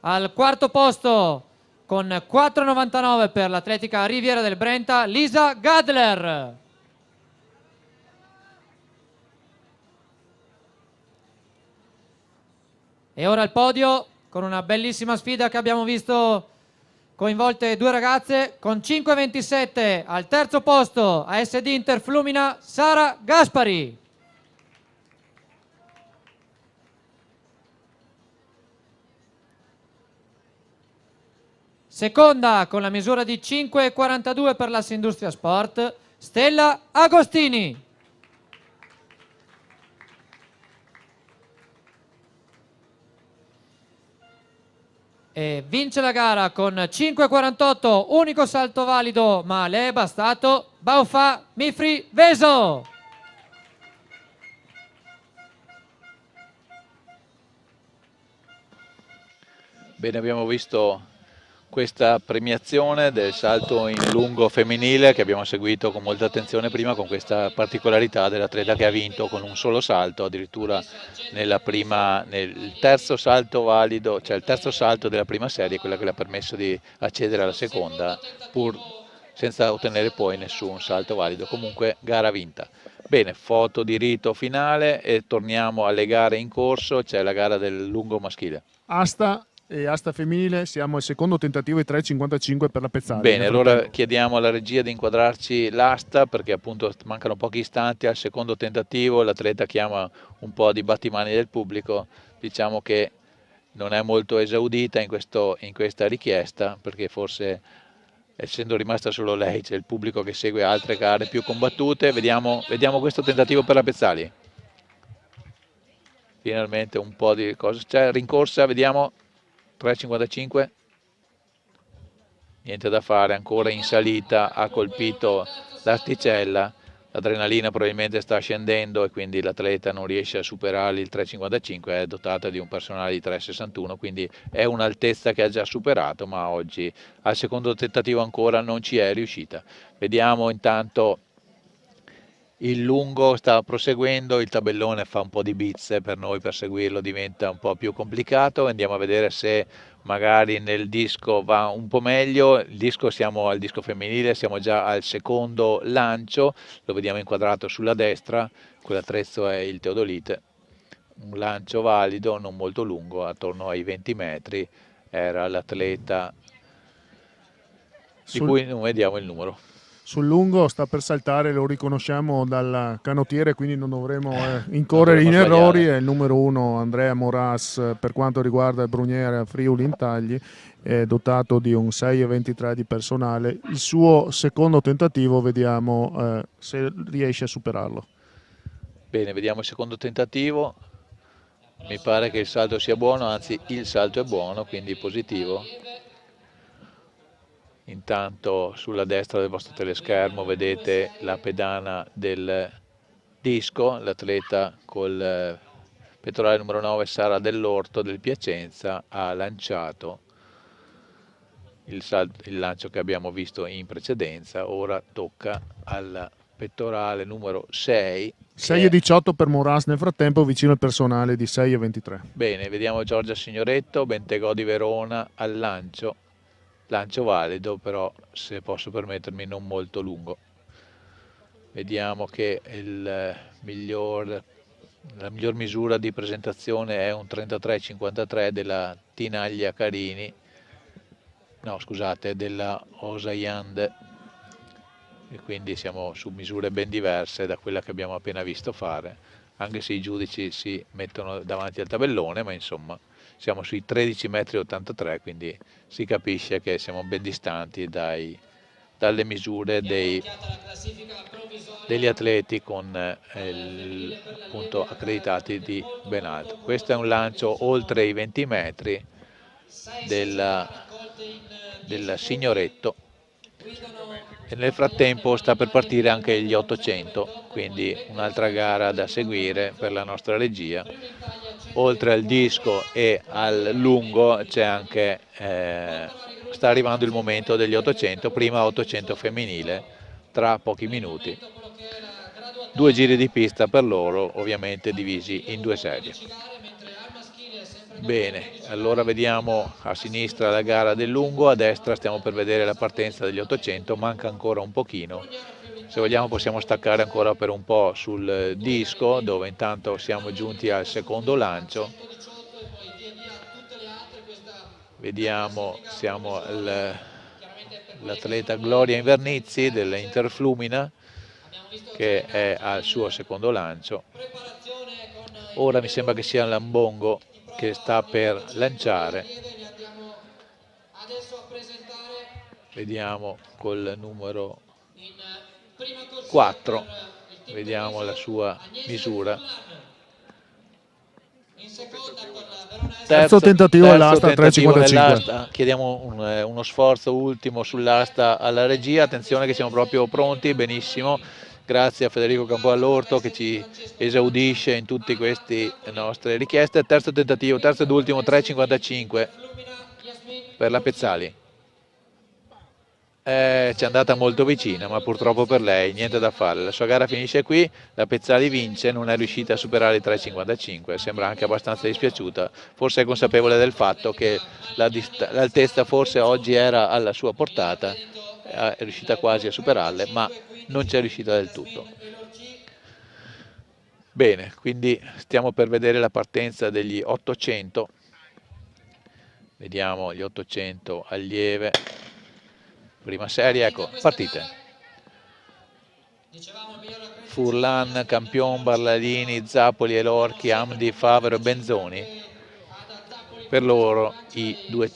Al quarto posto con 4,99 per l'atletica Riviera del Brenta, Lisa Gadler. E ora al podio con una bellissima sfida che abbiamo visto coinvolte due ragazze con 5,27 al terzo posto ASD Interflumina Sara Gaspari. Seconda con la misura di 5,42 per l'Assindustria Sport Stella Agostini. E vince la gara con 5,48, unico salto valido, ma le è bastato Baufa Mifri Veso. Bene, abbiamo visto questa premiazione del salto in lungo femminile che abbiamo seguito con molta attenzione prima, con questa particolarità dell'atleta che ha vinto con un solo salto, addirittura nel terzo salto valido, cioè il terzo salto della prima serie, quella che le ha permesso di accedere alla seconda, pur senza ottenere poi nessun salto valido. Comunque gara vinta. Bene, foto di rito finale e torniamo alle gare in corso. C'è la gara del lungo maschile. Asta e asta femminile, siamo al secondo tentativo e 3,55 per la Pezzali. Bene, allora chiediamo alla regia di inquadrarci l'asta, perché appunto mancano pochi istanti al secondo tentativo, l'atleta chiama un po' di battimani del pubblico, diciamo che non è molto esaudita in questa richiesta, perché forse essendo rimasta solo lei c'è il pubblico che segue altre gare più combattute. Vediamo questo tentativo per la Pezzali. Finalmente un po' di cosa c'è, rincorsa, vediamo. 3,55, niente da fare, ancora in salita, ha colpito l'asticella, l'adrenalina probabilmente sta scendendo e quindi l'atleta non riesce a superare il 3,55, è dotata di un personale di 3,61, quindi è un'altezza che ha già superato, ma oggi al secondo tentativo ancora non ci è riuscita. Vediamo intanto il lungo, sta proseguendo, il tabellone fa un po' di bizze, per noi per seguirlo diventa un po' più complicato, andiamo a vedere se magari nel disco va un po' meglio. Il disco, siamo al disco femminile, siamo già al secondo lancio, lo vediamo inquadrato sulla destra, quell'attrezzo è il teodolite, un lancio valido, non molto lungo, attorno ai 20 metri, era l'atleta di cui non vediamo il numero. Sul lungo sta per saltare, lo riconosciamo dal canottiere, quindi non dovremo incorrere in errori. È il numero 1 Andrea Moras per quanto riguarda il Bruniere Friuli Intagli, è dotato di un 6,23 di personale. Il suo secondo tentativo, vediamo se riesce a superarlo. Bene, vediamo il secondo tentativo. Mi pare che il salto sia buono, anzi il salto è buono, quindi positivo. Intanto sulla destra del vostro teleschermo vedete la pedana del disco, l'atleta col pettorale numero 9 Sara Dell'Orto del Piacenza ha lanciato il lancio che abbiamo visto in precedenza. Ora tocca al pettorale numero 6. 6,18 per Moras nel frattempo, vicino al personale di 6,23. Bene, vediamo Giorgia Signoretto, Bentegò di Verona al lancio valido, però se posso permettermi non molto lungo. Vediamo che la miglior misura di presentazione è un 33,53 della Tinaglia Carini, no scusate, della Osayand, e quindi siamo su misure ben diverse da quella che abbiamo appena visto fare, anche se i giudici si mettono davanti al tabellone, ma insomma siamo sui 13,83 m, quindi si capisce che siamo ben distanti dalle misure degli atleti con appunto accreditati di ben alto. Questo è un lancio oltre i 20 metri del Signoretto e nel frattempo sta per partire anche gli 800, quindi un'altra gara da seguire per la nostra regia. Oltre al disco e al lungo c'è anche, sta arrivando il momento degli 800, prima 800 femminile tra pochi minuti. 2 giri di pista per loro, ovviamente divisi in 2 serie. Bene, allora vediamo a sinistra la gara del lungo, a destra stiamo per vedere la partenza degli 800, manca ancora un pochino. Se vogliamo possiamo staccare ancora per un po' sul disco, dove intanto siamo giunti al secondo lancio. Vediamo, siamo l'atleta Gloria Invernizzi dell'Interflumina, che è al suo secondo lancio. Ora mi sembra che sia Lambongo che sta per lanciare. Vediamo col numero 4, vediamo la sua misura. Terzo tentativo all'asta, 3,55. Chiediamo uno sforzo ultimo sull'asta alla regia. Attenzione che siamo proprio pronti, benissimo. Grazie a Federico Campoallorto che ci esaudisce in tutte queste nostre richieste. Terzo tentativo, terzo ed ultimo, 3,55 per la Pezzali. Ci è andata molto vicina, ma purtroppo per lei niente da fare. La sua gara finisce qui, la Pezzali vince, non è riuscita a superare i 3,55. Sembra anche abbastanza dispiaciuta, forse è consapevole del fatto che l'altezza forse oggi era alla sua portata, è riuscita quasi a superarle, ma non ci è riuscita del tutto. Bene, quindi stiamo per vedere la partenza degli 800. Vediamo gli 800 allieve. Prima serie, ecco, partite. Furlan, Campion, Barlalini, Zappoli, Elorchi, Amdi, Favero e Benzoni. Per loro i 2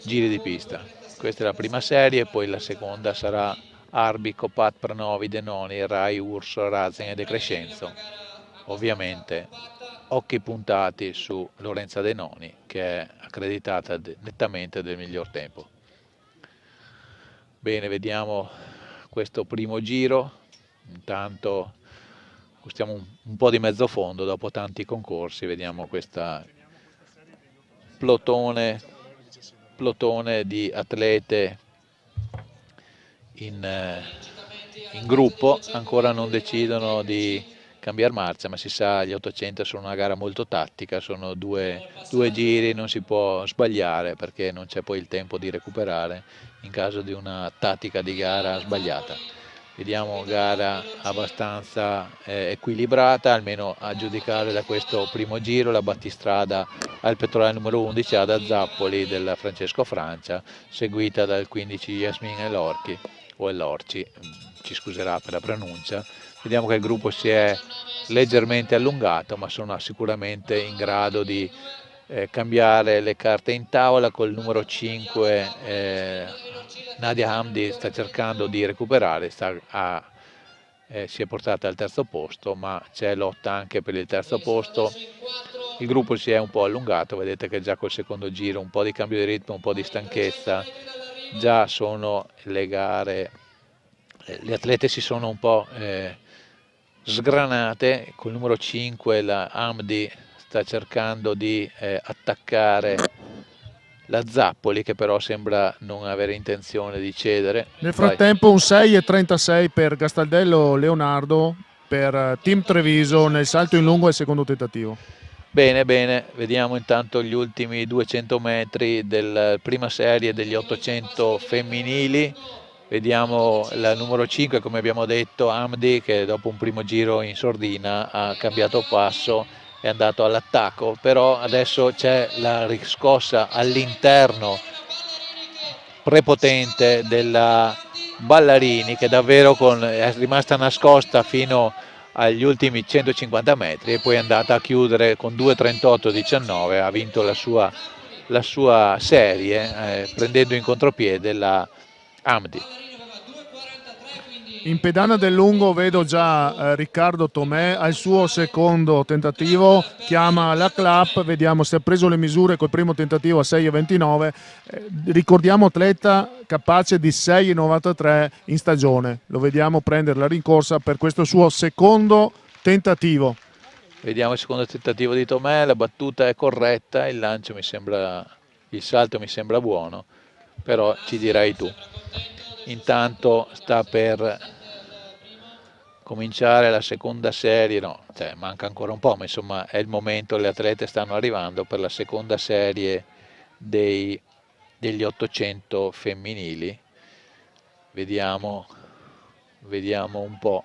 giri di pista. Questa è la prima serie, poi la seconda sarà Arbi, Copat, Pranovi, Denoni, Rai, Urso, Razen e De Crescenzo. Ovviamente occhi puntati su Lorenza Denoni, che è accreditata nettamente del miglior tempo. Bene, vediamo questo primo giro. Intanto gustiamo un po' di mezzo fondo dopo tanti concorsi. Vediamo questa plotone di atlete in gruppo. Ancora non decidono di cambiare marcia, ma si sa, gli 800 sono una gara molto tattica, sono due giri, non si può sbagliare perché non c'è poi il tempo di recuperare in caso di una tattica di gara sbagliata. Vediamo gara abbastanza equilibrata, almeno a giudicare da questo primo giro. La battistrada al pettorale numero 11, Ada Zappoli del Francesco Francia, seguita dal 15 Yasmin Elorchi, o Elorci, ci scuserà per la pronuncia. Vediamo che il gruppo si è leggermente allungato, ma sono sicuramente in grado di cambiare le carte in tavola. Col numero 5 Nadia Hamdi sta cercando di recuperare, si è portata al terzo posto, ma c'è lotta anche per il terzo posto. Il gruppo si è un po' allungato, vedete che già col secondo giro un po' di cambio di ritmo, un po' di stanchezza, già sono le gare, le atlete si sono un po' sgranate. Col numero 5 la Hamdi sta cercando di attaccare la Zappoli, che però sembra non avere intenzione di cedere. Nel frattempo un 6,36 per Gastaldello Leonardo per Team Treviso nel salto in lungo al secondo tentativo. Bene, bene, vediamo intanto gli ultimi 200 metri della prima serie degli 800 femminili. Vediamo la numero 5, come abbiamo detto, Hamdi, che dopo un primo giro in sordina ha cambiato passo, è andato all'attacco, però adesso c'è la riscossa all'interno prepotente della Ballarini, che davvero è rimasta nascosta fino agli ultimi 150 metri e poi è andata a chiudere con 2:38,19, ha vinto la sua serie prendendo in contropiede la Hamdi. In pedana del lungo vedo già Riccardo Tomè al suo secondo tentativo, chiama la clap, vediamo se ha preso le misure col primo tentativo a 6,29. Ricordiamo atleta capace di 6,93 in stagione, lo vediamo prendere la rincorsa per questo suo secondo tentativo. Vediamo il secondo tentativo di Tomè, la battuta è corretta, il salto mi sembra buono, però ci dirai tu. Intanto sta per cominciare la seconda serie, no, cioè manca ancora un po', ma insomma è il momento, le atlete stanno arrivando per la seconda serie degli 800 femminili. Vediamo un po'.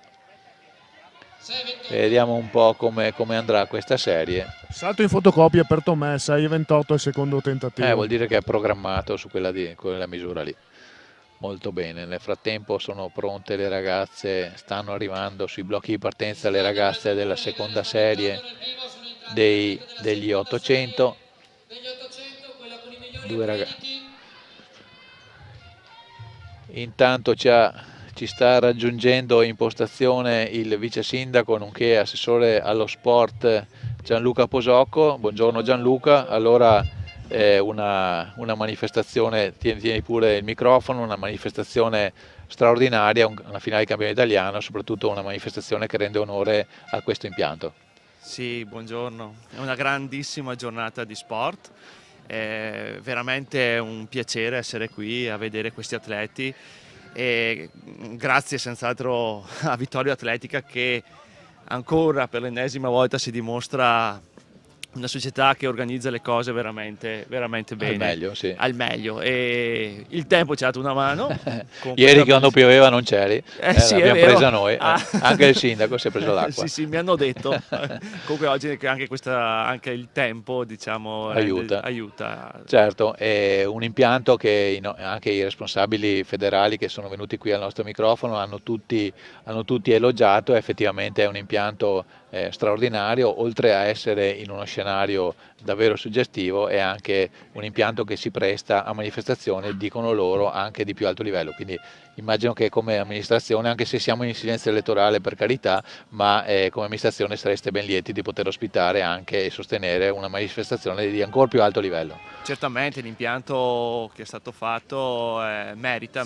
Vediamo un po' come andrà questa serie. Salto in fotocopia per Tomè, 6,28 il secondo tentativo. Vuol dire che è programmato su quella misura lì. Molto bene, nel frattempo sono pronte le ragazze, stanno arrivando sui blocchi di partenza le ragazze della seconda serie degli 800. Due ragazze. Intanto ci sta raggiungendo in postazione il vice sindaco nonché assessore allo sport Gianluca Posocco. Buongiorno Gianluca, allora una manifestazione, tieni pure il microfono, una manifestazione straordinaria, una finale di campione italiano, soprattutto una manifestazione che rende onore a questo impianto. Sì, buongiorno, è una grandissima giornata di sport, è veramente un piacere essere qui a vedere questi atleti e grazie senz'altro a Vittorio Atletica che ancora per l'ennesima volta si dimostra una società che organizza le cose veramente bene. Al meglio, sì. Al meglio, e il tempo ci ha dato una mano. Ieri quando pioveva non c'eri, sì, l'abbiamo presa noi, anche il sindaco si è preso l'acqua. Sì, mi hanno detto. Comunque oggi anche il tempo, diciamo, aiuta. Certo, è un impianto che anche i responsabili federali che sono venuti qui al nostro microfono hanno tutti elogiato. Effettivamente è un impianto straordinario, oltre a essere in uno scenario davvero suggestivo, è anche un impianto che si presta a manifestazioni, dicono loro, anche di più alto livello, quindi immagino che come amministrazione, anche se siamo in silenzio elettorale per carità, ma come amministrazione sareste ben lieti di poter ospitare anche e sostenere una manifestazione di ancora più alto livello. Certamente l'impianto che è stato fatto merita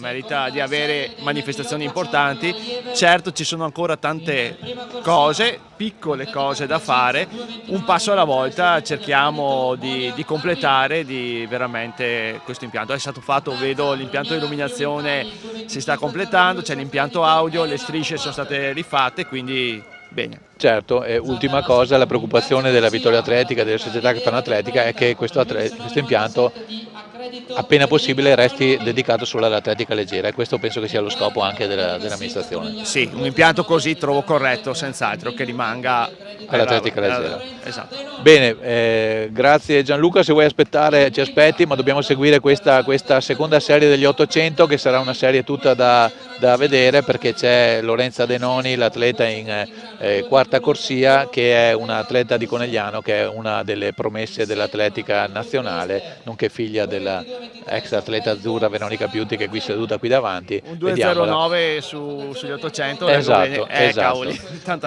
di avere manifestazioni importanti. Certo, ci sono ancora tante cose, piccole cose da fare, un passo alla volta cerchiamo di completare veramente questo impianto. È stato fatto, vedo l'impianto di illuminazione si sta completando, c'è l'impianto audio, le strisce sono state rifatte, quindi bene. Certo, ultima cosa, la preoccupazione della Vittorio Atletica, delle società che fanno atletica, è che questo impianto appena possibile resti dedicato solo all'atletica leggera, e questo penso che sia lo scopo anche dell'amministrazione. Sì, un impianto così trovo corretto senz'altro che rimanga all'atletica leggera. Esatto. Bene, grazie Gianluca, se vuoi aspettare ci aspetti, ma dobbiamo seguire questa seconda serie degli 800 che sarà una serie tutta da vedere, perché c'è Lorenza Denoni, l'atleta in quarta corsia, che è un'atleta di Conegliano, che è una delle promesse dell'atletica nazionale, nonché figlia della ex atleta azzurra Veronica Piuti, che è qui seduta qui davanti. Un 2.09 sugli 800.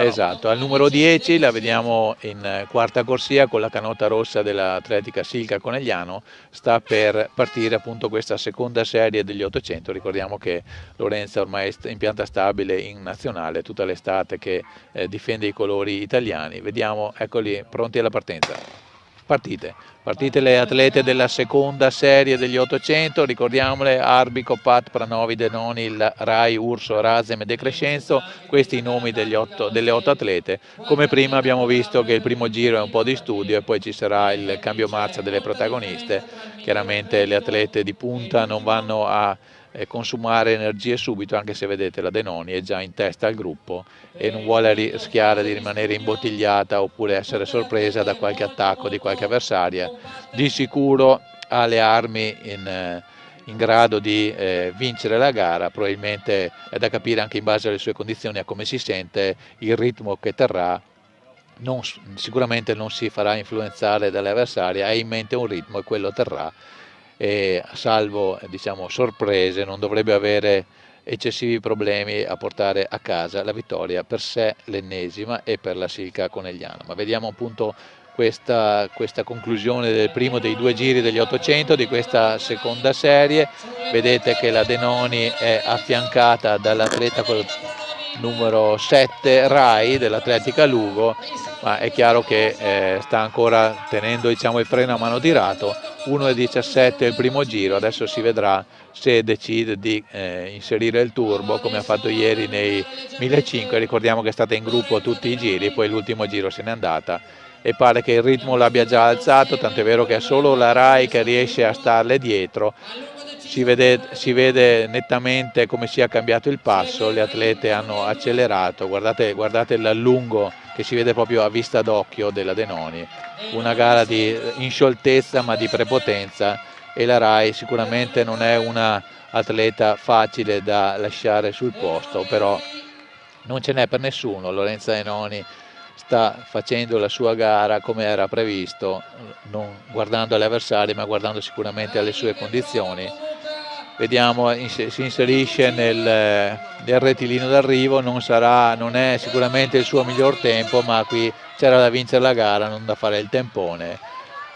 Esatto, al numero 10 la vediamo in quarta corsia con la canotta rossa dell'atletica Silca Conegliano. Sta per partire appunto questa seconda serie degli 800. Ricordiamo che Lorenza ormai è in pianta stabile in nazionale tutta l'estate, che difende i colori italiani. Vediamo, eccoli pronti alla partenza. Partite le atlete della seconda serie degli 800, ricordiamole: Arbico, Pat, Pranovi, Denoni, Rai, Urso, Razem e De Crescenzo, questi i nomi delle 8 atlete. Come prima abbiamo visto che il primo giro è un po' di studio e poi ci sarà il cambio marcia delle protagoniste. Chiaramente le atlete di punta non vanno a consumare energie subito, anche se vedete la Denoni è già in testa al gruppo e non vuole rischiare di rimanere imbottigliata oppure essere sorpresa da qualche attacco di qualche avversaria. Di sicuro ha le armi in grado di vincere la gara. Probabilmente è da capire anche in base alle sue condizioni, a come si sente, il ritmo che terrà. Sicuramente non si farà influenzare dalle avversarie, ha in mente un ritmo e quello terrà, e salvo sorprese non dovrebbe avere eccessivi problemi a portare a casa la vittoria, per sé l'ennesima, e per la Silca Conegliano. Ma vediamo appunto questa conclusione del primo dei due giri degli 800 di questa seconda serie. Vedete che la Denoni è affiancata dall'atleta col numero 7 Rai dell'Atletica Lugo, ma è chiaro che sta ancora tenendo il freno a mano tirato, 1,17 il primo giro, adesso si vedrà se decide di inserire il turbo come ha fatto ieri nei 1500. Ricordiamo che è stata in gruppo tutti i giri, poi l'ultimo giro se n'è andata e pare che il ritmo l'abbia già alzato, tant'è vero che è solo la Rai che riesce a starle dietro. Si vede nettamente come sia cambiato il passo, le atlete hanno accelerato, guardate l'allungo che si vede proprio a vista d'occhio della Denoni, una gara in scioltezza ma di prepotenza, e la Rai sicuramente non è una atleta facile da lasciare sul posto, però non ce n'è per nessuno. Lorenza Denoni sta facendo la sua gara come era previsto, non guardando agli avversari ma guardando sicuramente alle sue condizioni. Vediamo, si inserisce nel rettilineo d'arrivo, non è sicuramente il suo miglior tempo, ma qui c'era da vincere la gara, non da fare il tempone.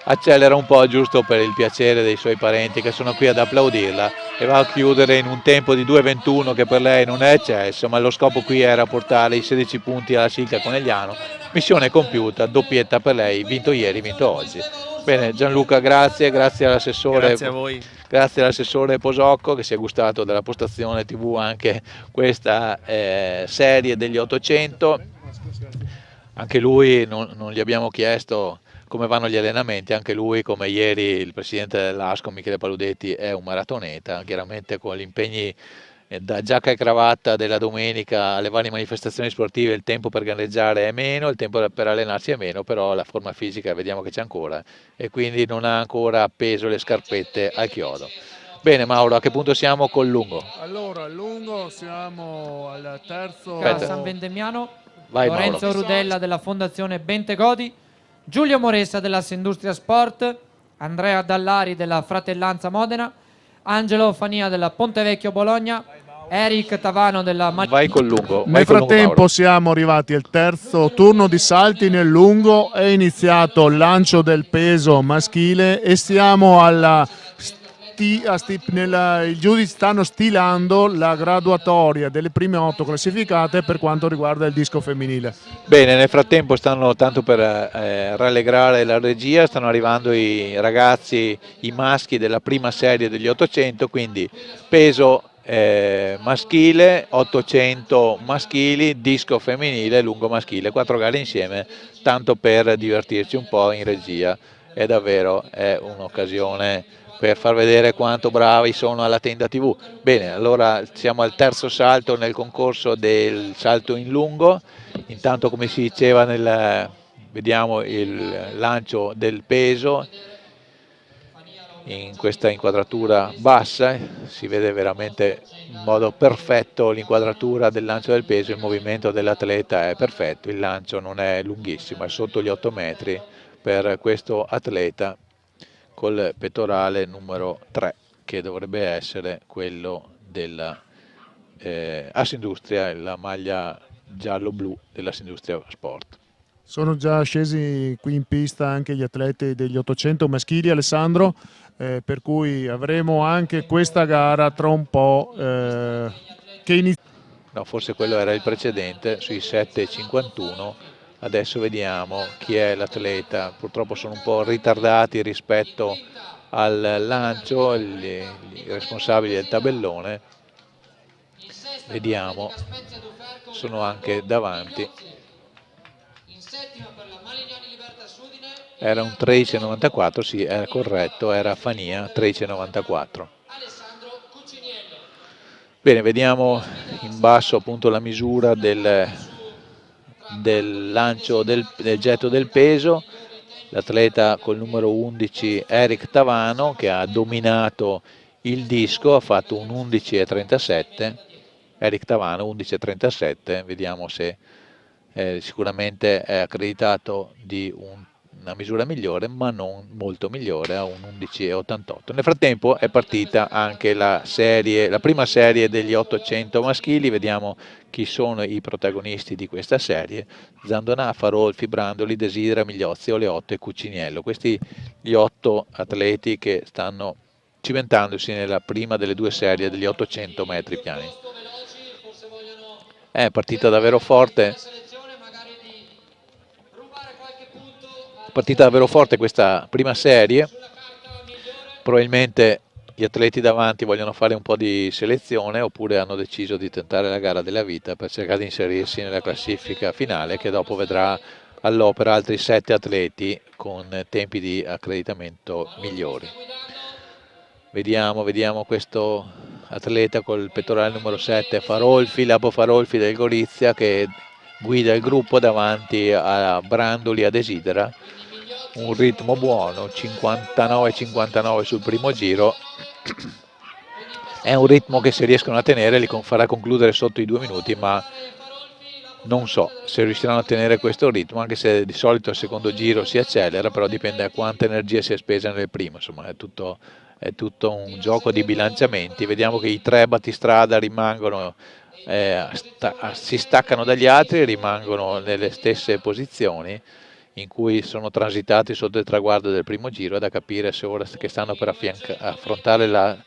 Accelera un po' giusto per il piacere dei suoi parenti che sono qui ad applaudirla e va a chiudere in un tempo di 2,21 che per lei non è eccesso, ma lo scopo qui era portare i 16 punti alla Silvia Conegliano. Missione compiuta, doppietta per lei, vinto ieri, vinto oggi. Bene, Gianluca, grazie all'assessore. Grazie a voi. Grazie all'assessore Posocco che si è gustato della postazione TV anche questa serie degli 800. Anche lui non gli abbiamo chiesto come vanno gli allenamenti, anche lui come ieri il presidente dell'ASCO Michele Paludetti è un maratoneta, chiaramente con gli impegni da giacca e cravatta della domenica alle varie manifestazioni sportive il tempo per gareggiare è meno, il tempo per allenarsi è meno, però la forma fisica vediamo che c'è ancora e quindi non ha ancora appeso le scarpette al chiodo. Bene Mauro, a che punto siamo col lungo? Allora, il lungo siamo al terzo... San Vendemiano, Vai, Lorenzo Mauro. Rudella della Fondazione Bentegodi, Giulio Moressa della Industria Sport, Andrea Dallari della Fratellanza Modena, Angelo Fania della Pontevecchio Bologna, Eric Tavano della Vai col lungo. Nel frattempo siamo arrivati al terzo turno di salti nel lungo, è iniziato il lancio del peso maschile e stiamo i giudici stanno stilando la graduatoria delle prime 8 classificate per quanto riguarda il disco femminile. Bene, nel frattempo tanto per rallegrare la regia, stanno arrivando i ragazzi, i maschi della prima serie degli 800, quindi peso maschile, 800 maschili, disco femminile, lungo maschile, 4 gare insieme, tanto per divertirci un po' in regia. È davvero un'occasione per far vedere quanto bravi sono alla tenda TV. Bene, allora siamo al terzo salto nel concorso del salto in lungo. Intanto, come si diceva, vediamo il lancio del peso in questa inquadratura bassa, si vede veramente in modo perfetto l'inquadratura del lancio del peso, il movimento dell'atleta è perfetto, il lancio non è lunghissimo, è sotto gli 8 metri per questo atleta col pettorale numero 3 che dovrebbe essere quello della Assindustria, la maglia giallo-blu della Assindustria Sport. Sono già scesi qui in pista anche gli atleti degli 800 maschili, Alessandro, per cui avremo anche questa gara tra un po' che inizia. No, forse quello era il precedente sui 7,51. Adesso vediamo chi è l'atleta, purtroppo sono un po' ritardati rispetto al lancio, i responsabili del tabellone, vediamo, sono anche davanti, era un 13,94, sì, era corretto, era Fania, 13,94. Bene, vediamo in basso appunto la misura del lancio del getto del peso, l'atleta col numero 11 Eric Tavano che ha dominato il disco, ha fatto un 11,37, Eric Tavano 11,37, vediamo se sicuramente è accreditato di una misura migliore ma non molto migliore, a un 11,88. Nel frattempo è partita anche la prima serie degli 800 maschili, vediamo chi sono i protagonisti di questa serie: Zandonà, Farolfi, Brandoli, Desidera, Migliozzi, Oleotto e Cuciniello. Questi gli 8 atleti che stanno cimentandosi nella prima delle 2 serie degli 800 metri piani. È partita davvero forte. Partita davvero forte questa prima serie, probabilmente gli atleti davanti vogliono fare un po' di selezione oppure hanno deciso di tentare la gara della vita per cercare di inserirsi nella classifica finale, che dopo vedrà all'opera altri 7 atleti con tempi di accreditamento migliori. Vediamo questo atleta col pettorale numero 7, Farolfi, Lapo Farolfi del Gorizia, che guida il gruppo davanti a Brandoli, a Desidera. Un ritmo buono, 59-59 sul primo giro. È un ritmo che se riescono a tenere li farà concludere sotto i 2 minuti, ma non so se riusciranno a tenere questo ritmo, anche se di solito al secondo giro si accelera, però dipende da quanta energia si è spesa nel primo. Insomma, è tutto un gioco di bilanciamenti. Vediamo che i 3 battistrada rimangono, si staccano dagli altri e rimangono nelle stesse posizioni in cui sono transitati sotto il traguardo del primo giro. È da capire se ora che stanno per affrontare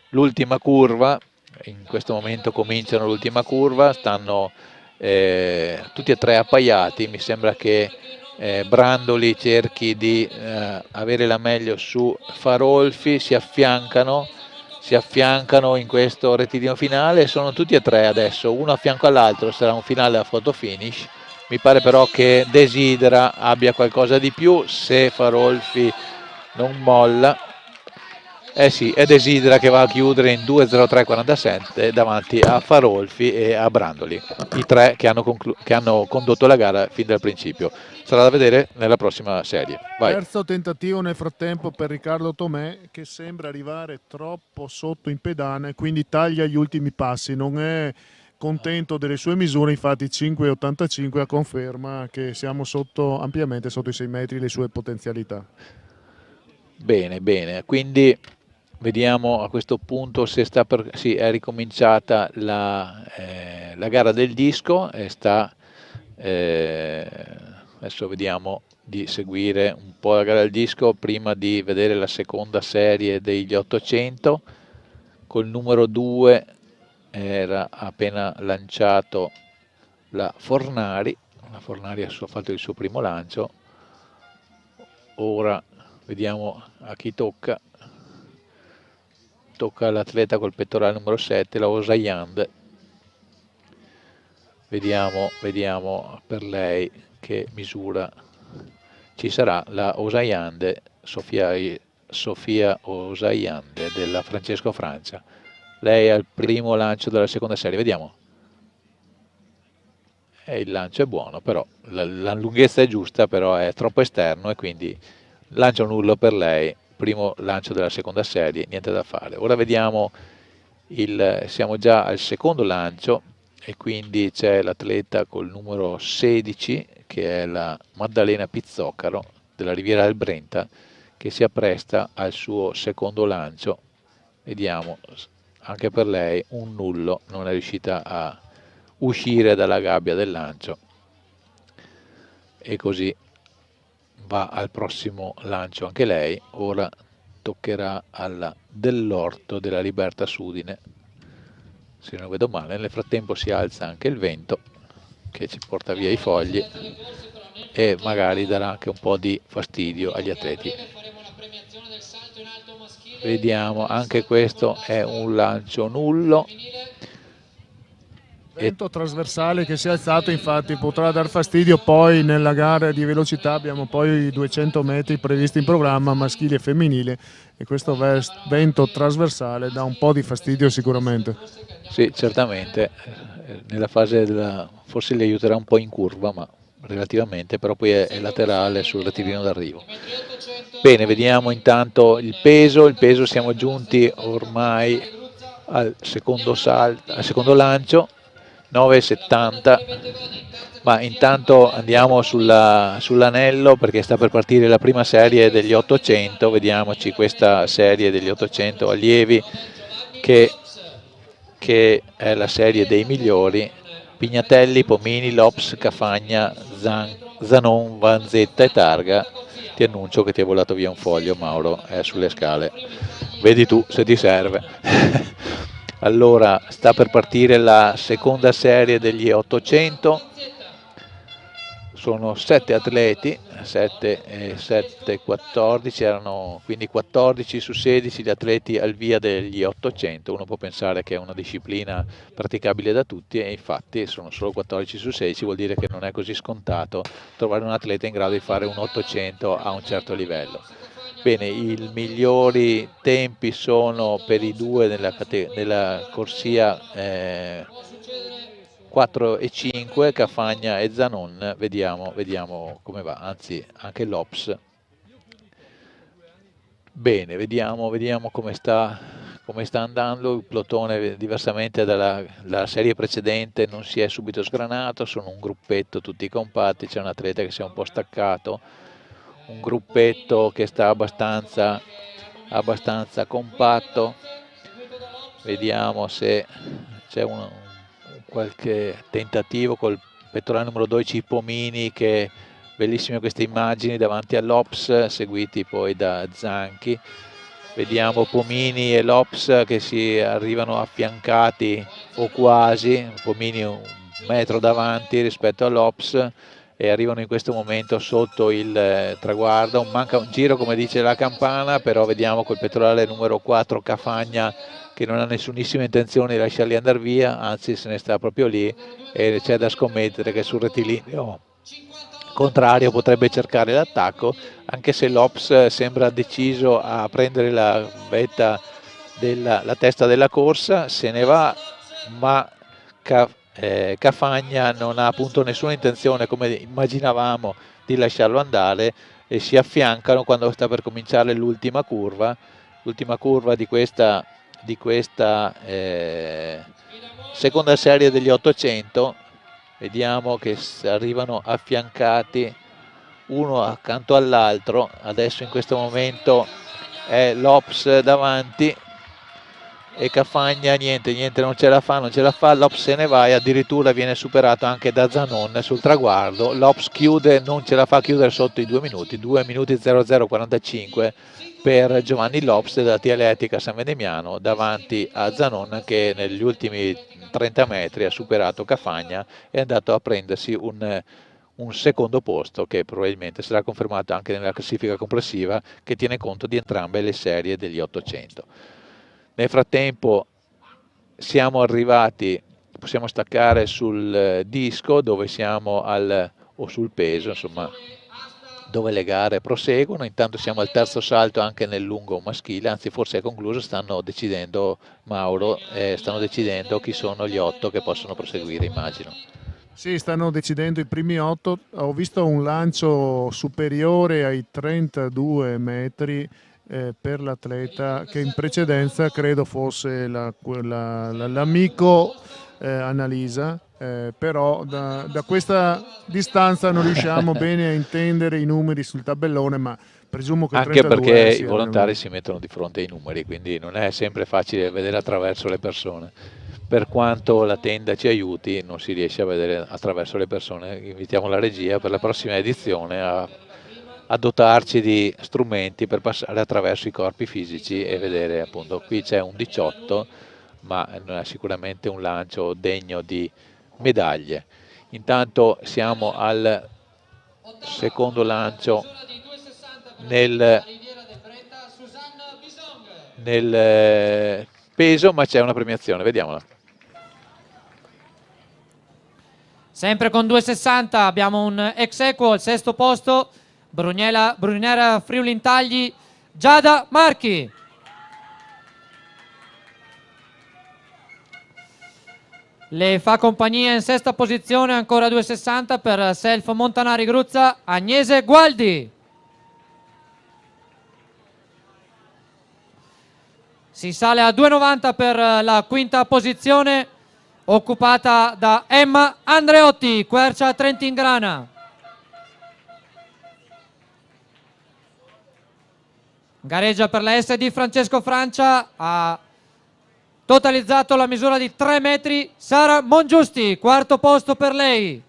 l'ultima curva. In questo momento cominciano l'ultima curva, stanno tutti e 3 appaiati. Mi sembra che Brandoli cerchi di avere la meglio su Farolfi, si affiancano in questo rettilineo finale, sono tutti e 3 adesso, uno a fianco all'altro, sarà un finale a photo finish. Mi pare però che Desidera abbia qualcosa di più, se Farolfi non molla. Sì, è Desidera che va a chiudere in 2:03:47 davanti a Farolfi e a Brandoli, i 3 che hanno condotto la gara fin dal principio. Sarà da vedere nella prossima serie. Vai. Terzo tentativo nel frattempo per Riccardo Tomè, che sembra arrivare troppo sotto in pedane, quindi taglia gli ultimi passi, non è contento delle sue misure, infatti 5,85 a conferma che siamo ampiamente sotto i 6 metri le sue potenzialità. Bene, quindi vediamo a questo punto se è ricominciata la gara del disco e adesso vediamo di seguire un po' la gara del disco prima di vedere la seconda serie degli 800. Col numero 2 era appena lanciato la Fornari ha fatto il suo primo lancio. Ora vediamo a chi tocca l'atleta col pettorale numero 7, la Osayand. Vediamo per lei che misura ci sarà. La Osayand, Sofia Osayand della Francesco Francia. Lei è al primo lancio della seconda serie, vediamo. Il lancio è buono, però la lunghezza è giusta, però è troppo esterno e quindi lancio nullo per lei. Primo lancio della seconda serie, niente da fare. Ora vediamo, siamo già al secondo lancio e quindi c'è l'atleta col numero 16 che è la Maddalena Pizzocaro della Riviera del Brenta, che si appresta al suo secondo lancio. Vediamo, anche per lei un nullo, non è riuscita a uscire dalla gabbia del lancio e così va al prossimo lancio anche lei. Ora toccherà alla Dell'Orto della Libertas Udine, se non vedo male. Nel frattempo si alza anche il vento che ci porta via i fogli e magari darà anche un po' di fastidio agli atleti. Vediamo, anche questo è un lancio nullo. Vento trasversale che si è alzato, infatti potrà dar fastidio. Poi nella gara di velocità abbiamo poi i 200 metri previsti in programma, maschile e femminile, e questo vento trasversale dà un po' di fastidio sicuramente. Sì, certamente, nella fase forse li aiuterà un po' in curva, ma relativamente, però poi è laterale sul rettilineo d'arrivo. Bene, vediamo intanto il peso, siamo giunti ormai al secondo lancio, 9,70, ma intanto andiamo sull'anello perché sta per partire la prima serie degli 800, vediamoci questa serie degli 800 allievi che è la serie dei migliori. Pignatelli, Pomini, Lops, Cafagna, Zanon, Vanzetta e Targa. Ti annuncio che ti è volato via un foglio, Mauro, è sulle scale, vedi tu se ti serve. Allora, sta per partire la seconda serie degli 800. sono 7 atleti, 7 e 7, 14, erano quindi 14 su 16 gli atleti al via degli 800. Uno può pensare che è una disciplina praticabile da tutti e infatti sono solo 14 su 16, vuol dire che non è così scontato trovare un atleta in grado di fare un 800 a un certo livello. Bene, i migliori tempi sono per i due nella corsia 4 e 5, Cafagna e Zanon. Vediamo come va, anzi anche l'Ops. Bene, vediamo come sta andando. Il plotone, diversamente dalla serie precedente, non si è subito sgranato, sono un gruppetto tutti compatti, c'è un atleta che si è un po' staccato, un gruppetto che sta abbastanza compatto. Vediamo se c'è qualche tentativo col pettorale numero 12 Pomini, che bellissime queste immagini davanti all'Ops, seguiti poi da Zanchi. Vediamo Pomini e l'Ops che si arrivano affiancati o quasi, Pomini un metro davanti rispetto all'Ops e arrivano in questo momento sotto il traguardo. Manca un giro, come dice la campana, però vediamo col pettorale numero 4 Cafagna che non ha nessunissima intenzione di lasciarli andare via, anzi se ne sta proprio lì, e c'è da scommettere che sul rettilineo contrario potrebbe cercare l'attacco, anche se l'Ops sembra deciso a prendere la vetta la testa della corsa, se ne va, ma Cafagna non ha appunto nessuna intenzione, come immaginavamo, di lasciarlo andare, e si affiancano quando sta per cominciare l'ultima curva di questa seconda serie degli 800. Vediamo che arrivano affiancati uno accanto all'altro. Adesso in questo momento è l'Ops davanti e Cafagna niente, non ce la fa, l'Ops se ne va e addirittura viene superato anche da Zanon sul traguardo. L'Ops chiude, non ce la fa a chiudere sotto i 2 minuti, 2 minuti 00:45 per Giovanni L'Ops della Dialettica San Vendemiano, davanti a Zanon che negli ultimi 30 metri ha superato Cafagna e è andato a prendersi un secondo posto che probabilmente sarà confermato anche nella classifica complessiva, che tiene conto di entrambe le serie degli 800. Nel frattempo siamo arrivati, possiamo staccare sul disco dove siamo o sul peso, insomma, dove le gare proseguono. Intanto siamo al terzo salto anche nel lungo maschile, anzi forse è concluso, stanno decidendo Mauro, stanno decidendo chi sono gli 8 che possono proseguire, immagino. Sì, stanno decidendo i primi 8, ho visto un lancio superiore ai 32 metri per l'atleta che in precedenza credo fosse l'amico Annalisa. Però da questa distanza non riusciamo bene a intendere i numeri sul tabellone, ma presumo che anche 32 perché i volontari si mettono di fronte ai numeri, quindi non è sempre facile vedere attraverso le persone. Per quanto la tenda ci aiuti, non si riesce a vedere attraverso le persone. Invitiamo la regia per la prossima edizione a dotarci di strumenti per passare attraverso i corpi fisici e vedere, appunto, qui c'è un 18, ma non è sicuramente un lancio degno di medaglie. Intanto siamo al secondo lancio nel peso, ma c'è una premiazione, vediamola. Sempre con 2,60 abbiamo un ex equo al sesto posto, Brunera Friuli Intagli, Giada Marchi. Le fa compagnia in sesta posizione, ancora 2,60 per Self Montanari Gruzza, Agnese Gualdi. Si sale a 2,90 per la quinta posizione, occupata da Emma Andreotti, Quercia Trentingrana. Gareggia per la SD Francesco Francia, ha totalizzato la misura di 3 metri Sara Mongiusti, quarto posto per lei.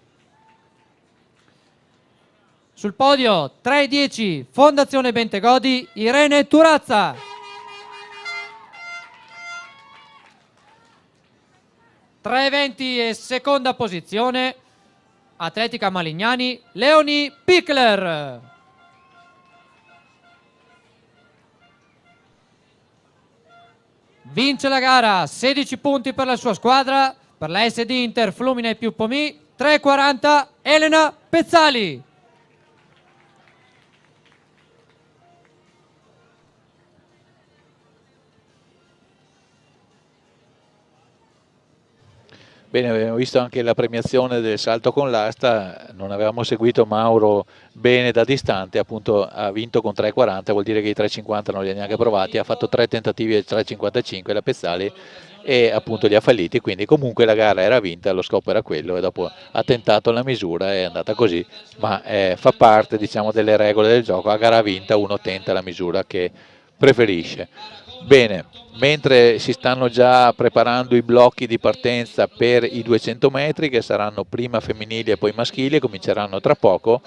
Sul podio 3,10 Fondazione Bentegodi, Irene Turazza. 3,20 e seconda posizione Atletica Malignani, Leonie Pickler. Vince la gara, 16 punti per la sua squadra, per la SD Inter Flumina e più Pomì, 3,40 Elena Pezzali. Bene, abbiamo visto anche la premiazione del salto con l'asta, non avevamo seguito Mauro bene da distante, appunto ha vinto con 3,40, vuol dire che i 3,50 non li ha neanche provati, ha fatto 3 tentativi e 3,55 la Pezzali e appunto li ha falliti, quindi comunque la gara era vinta, lo scopo era quello e dopo ha tentato la misura, è andata così, ma fa parte, diciamo, delle regole del gioco, a gara vinta uno tenta la misura che preferisce. Bene, mentre si stanno già preparando i blocchi di partenza per i 200 metri che saranno prima femminili e poi maschili, cominceranno tra poco,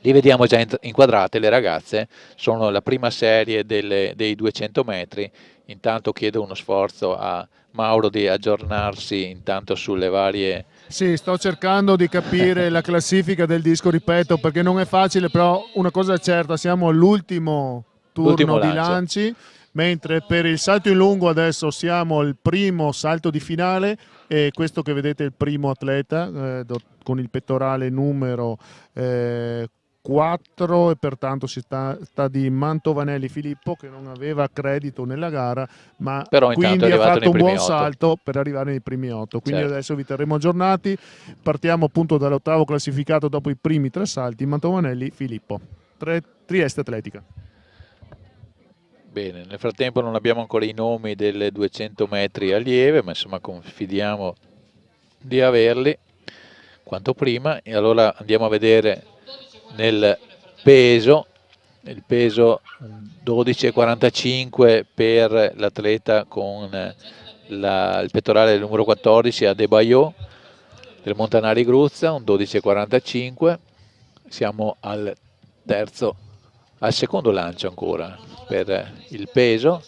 li vediamo già inquadrate le ragazze, sono la prima serie dei 200 metri, intanto chiedo uno sforzo a Mauro di aggiornarsi intanto sulle varie... Sì, sto cercando di capire la classifica del disco, ripeto, perché non è facile, però una cosa è certa, siamo all'ultimo turno di lanci. Mentre per il salto in lungo adesso siamo al primo salto di finale e questo che vedete è il primo atleta con il pettorale numero 4 e pertanto si sta di Mantovanelli Filippo che non aveva credito nella gara ma però quindi ha fatto un buon 8. salto per arrivare nei primi 8, quindi certo. Adesso vi terremo aggiornati, partiamo appunto dall'ottavo classificato dopo i primi 3 salti, Mantovanelli Filippo, Trieste Atletica. Bene, nel frattempo non abbiamo ancora i nomi delle 200 metri allieve, ma insomma confidiamo di averli quanto prima. E allora andiamo a vedere nel peso, il peso 12,45 per l'atleta con il pettorale numero 14 a De Baio del Montanari Gruzza, un 12,45. Siamo al secondo lancio ancora per il peso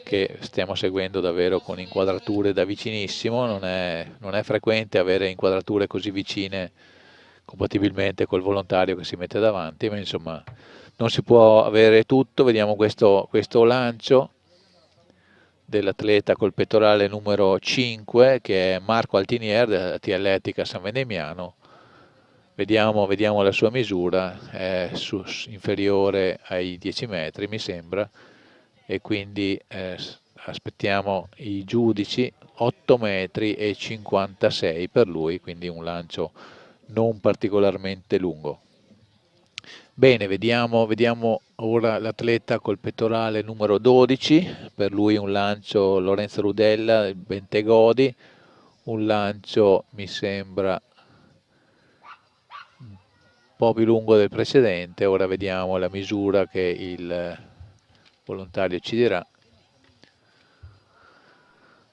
che stiamo seguendo davvero con inquadrature da vicinissimo, non è frequente avere inquadrature così vicine compatibilmente col volontario che si mette davanti, ma insomma non si può avere tutto. Vediamo questo lancio dell'atleta col pettorale numero 5 che è Marco Altinier della Atletica San Vendemiano. Vediamo la sua misura, è inferiore ai 10 metri mi sembra e quindi aspettiamo i giudici, 8 metri e 56 per lui, quindi un lancio non particolarmente lungo. Bene, vediamo ora l'atleta col pettorale numero 12, per lui un lancio Lorenzo Rudella, Bentegodi, un lancio mi sembra un po' più lungo del precedente. Ora vediamo la misura che il volontario ci dirà,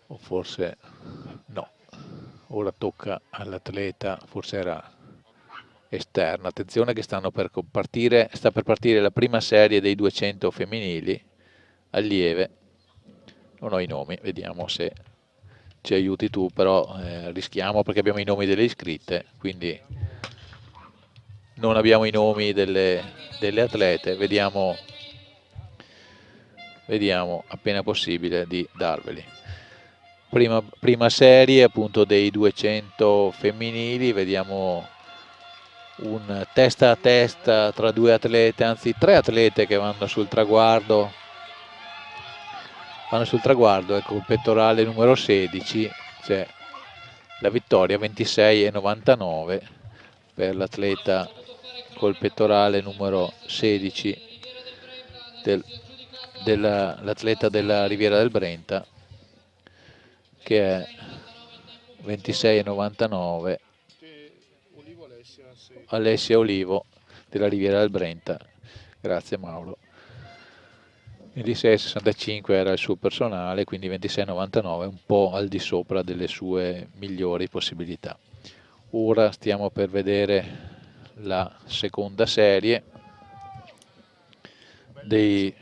o forse no, ora tocca all'atleta, forse era esterna. Attenzione che sta per partire la prima serie dei 200 femminili allieve, non ho i nomi, vediamo se ci aiuti tu, però rischiamo perché abbiamo i nomi delle iscritte, quindi non abbiamo i nomi delle atlete, vediamo appena possibile di darveli. Prima serie appunto dei 200 femminili, vediamo un testa a testa tra due atlete, anzi 3 atlete che vanno sul traguardo, ecco il pettorale numero 16, c'è la vittoria 26,99 per l'atleta col pettorale numero 16 dell'atleta della Riviera del Brenta, che è 26,99 Alessia Olivo della Riviera del Brenta. Grazie Mauro. 26,65 era il suo personale, quindi 26,99, un po' al di sopra delle sue migliori possibilità. Ora stiamo per vedere la seconda serie dei...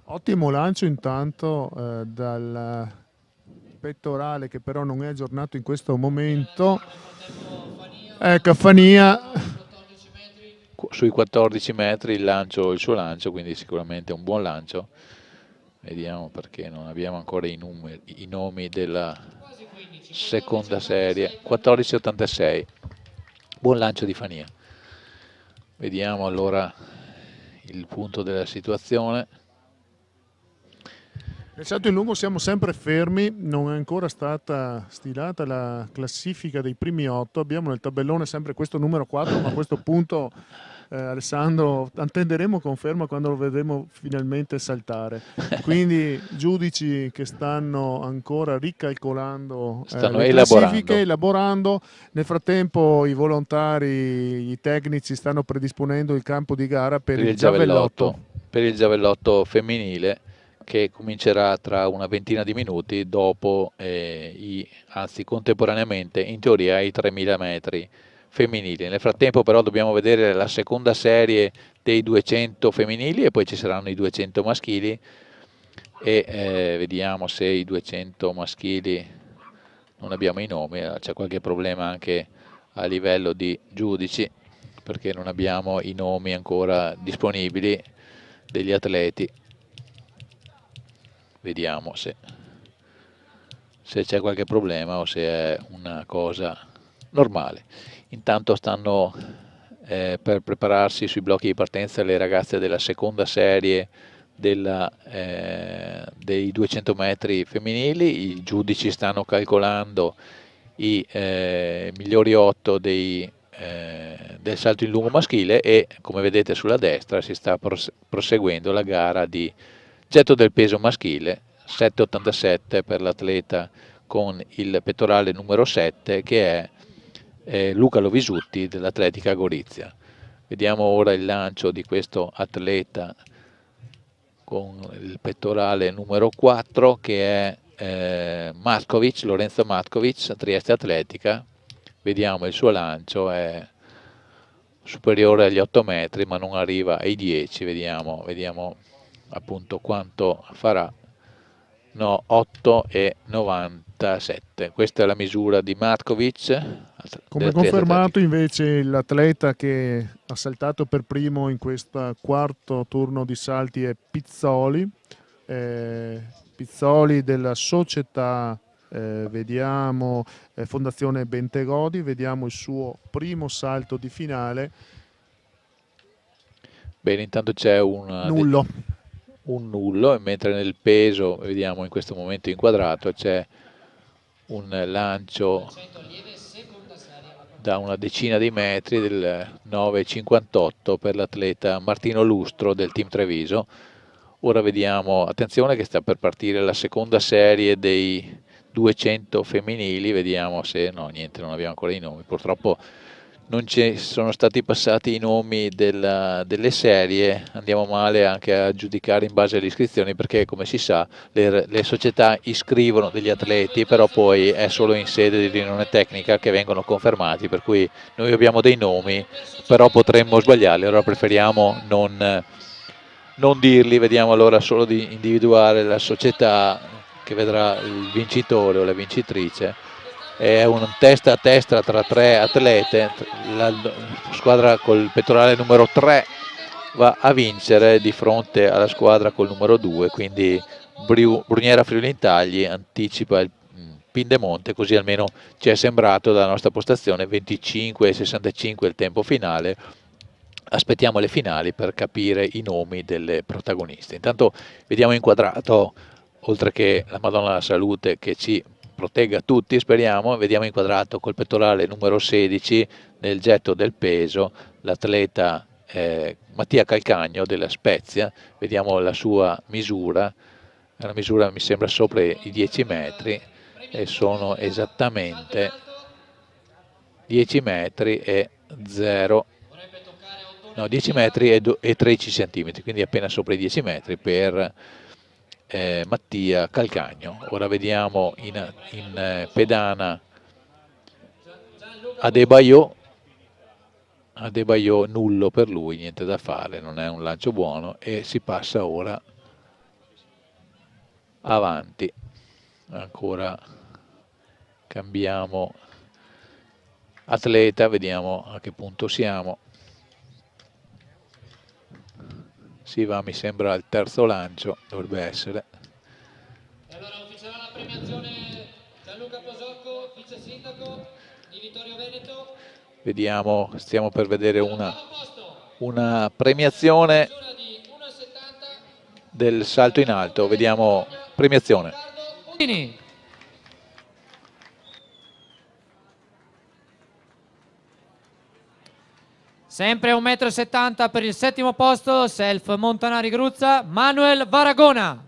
Ottimo lancio intanto dal pettorale che però non è aggiornato in questo momento. Ecco, Fania. Sui 14 metri il suo lancio, quindi sicuramente un buon lancio. Vediamo perché non abbiamo ancora i nomi della seconda serie. 14,86, buon lancio di Fania. Vediamo allora il punto della situazione. Nel salto in lungo siamo sempre fermi, non è ancora stata stilata la classifica dei primi 8, abbiamo nel tabellone sempre questo numero 4, ma a questo punto Alessandro attenderemo conferma quando lo vedremo finalmente saltare. Quindi giudici che stanno ancora ricalcolando le classifiche, elaborando. Nel frattempo i volontari, i tecnici stanno predisponendo il campo di gara per il giavellotto. Per il giavellotto femminile, che comincerà tra una ventina di minuti dopo, anzi contemporaneamente in teoria ai 3000 metri femminili. Nel frattempo però dobbiamo vedere la seconda serie dei 200 femminili e poi ci saranno i 200 maschili e vediamo se i 200 maschili, non abbiamo i nomi, c'è qualche problema anche a livello di giudici perché non abbiamo i nomi ancora disponibili degli atleti. Vediamo se c'è qualche problema o se è una cosa normale. Intanto stanno per prepararsi sui blocchi di partenza le ragazze della seconda serie dei 200 metri femminili. I giudici stanno calcolando i migliori 8 del salto in lungo maschile e, come vedete sulla destra, si sta proseguendo la gara di getto del peso maschile, 7,87 per l'atleta con il pettorale numero 7 che è Luca Lovisutti dell'Atletica Gorizia. Vediamo ora il lancio di questo atleta con il pettorale numero 4 che è Lorenzo Matkovic, Trieste Atletica. Vediamo il suo lancio, è superiore agli 8 metri ma non arriva ai 10, vediamo appunto quanto farà. No, 8,97. Questa è la misura di Matkovic. Come confermato invece l'atleta che ha saltato per primo in questo quarto turno di salti è Pizzoli. Pizzoli della società vediamo Fondazione Bentegodi, vediamo il suo primo salto di finale. Bene, intanto c'è un nullo, e mentre nel peso, vediamo in questo momento inquadrato, c'è un lancio da una decina di metri del 9,58 per l'atleta Martino Lustro del Team Treviso. Ora vediamo, attenzione che sta per partire la seconda serie dei 200 femminili, vediamo se, no niente, non abbiamo ancora i nomi, purtroppo non ci sono stati passati i nomi delle serie, andiamo male anche a giudicare in base alle iscrizioni perché, come si sa, le società iscrivono degli atleti, però poi è solo in sede di riunione tecnica che vengono confermati, per cui noi abbiamo dei nomi, però potremmo sbagliarli, allora preferiamo non dirli. Vediamo allora solo di individuare la società che vedrà il vincitore o la vincitrice. È un testa a testa tra tre atlete, la squadra col pettorale numero 3 va a vincere di fronte alla squadra col numero 2, quindi Bruniera Friuli Intagli anticipa il Pindemonte, così almeno ci è sembrato dalla nostra postazione. 25,65 il tempo finale. Aspettiamo le finali per capire i nomi delle protagoniste. Intanto vediamo inquadrato, oltre che la Madonna della Salute che ci protegga tutti, speriamo, vediamo inquadrato col pettorale numero 16 nel getto del peso l'atleta Mattia Calcagno della Spezia. Vediamo la sua misura, la misura mi sembra sopra i 10 metri e sono esattamente 10 metri e 10 metri e 13 centimetri, quindi appena sopra i 10 metri per Mattia Calcagno. Ora vediamo in pedana Adebayo, nullo per lui, niente da fare, non è un lancio buono, e si passa ora avanti. Ancora cambiamo atleta, vediamo a che punto siamo. Si va, mi sembra, al terzo lancio, dovrebbe essere. E allora ufficerà la premiazione Gianluca Posocco, vice sindaco di Vittorio Veneto. Vediamo, stiamo per vedere una premiazione del salto in alto. Vediamo premiazione. Sempre 1,70 m per il settimo posto, Self Montanari Gruzza, Manuel Varagona.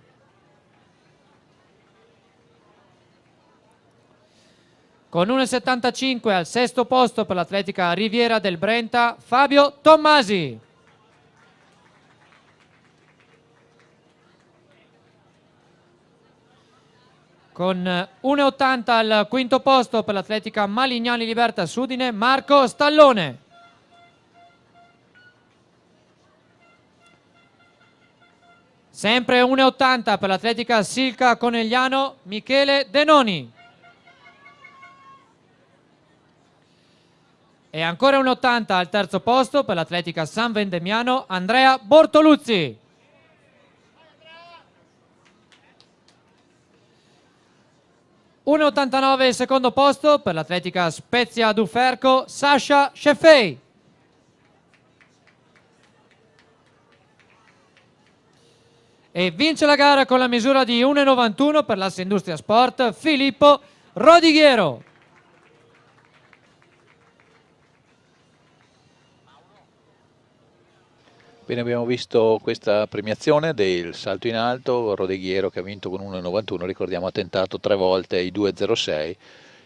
Con 1,75 m al sesto posto per l'atletica Riviera del Brenta, Fabio Tommasi. Con 1,80 m al quinto posto per l'atletica Malignani Libertas Udine, Marco Stallone. Sempre 1,80 m per l'atletica Silca Conegliano, Michele Denoni. E ancora 1,80 m al terzo posto per l'atletica San Vendemiano, Andrea Bortoluzzi. (1,89 m) il secondo posto per l'atletica Spezia Duferco, Sasha Shefei. E vince la gara con la misura di 1,91 m per l'Assa Industria Sport, Filippo Rodighiero. Bene, abbiamo visto questa premiazione del salto in alto. Rodighiero, che ha vinto con 1,91 m, ricordiamo, ha tentato 3 volte i 2,06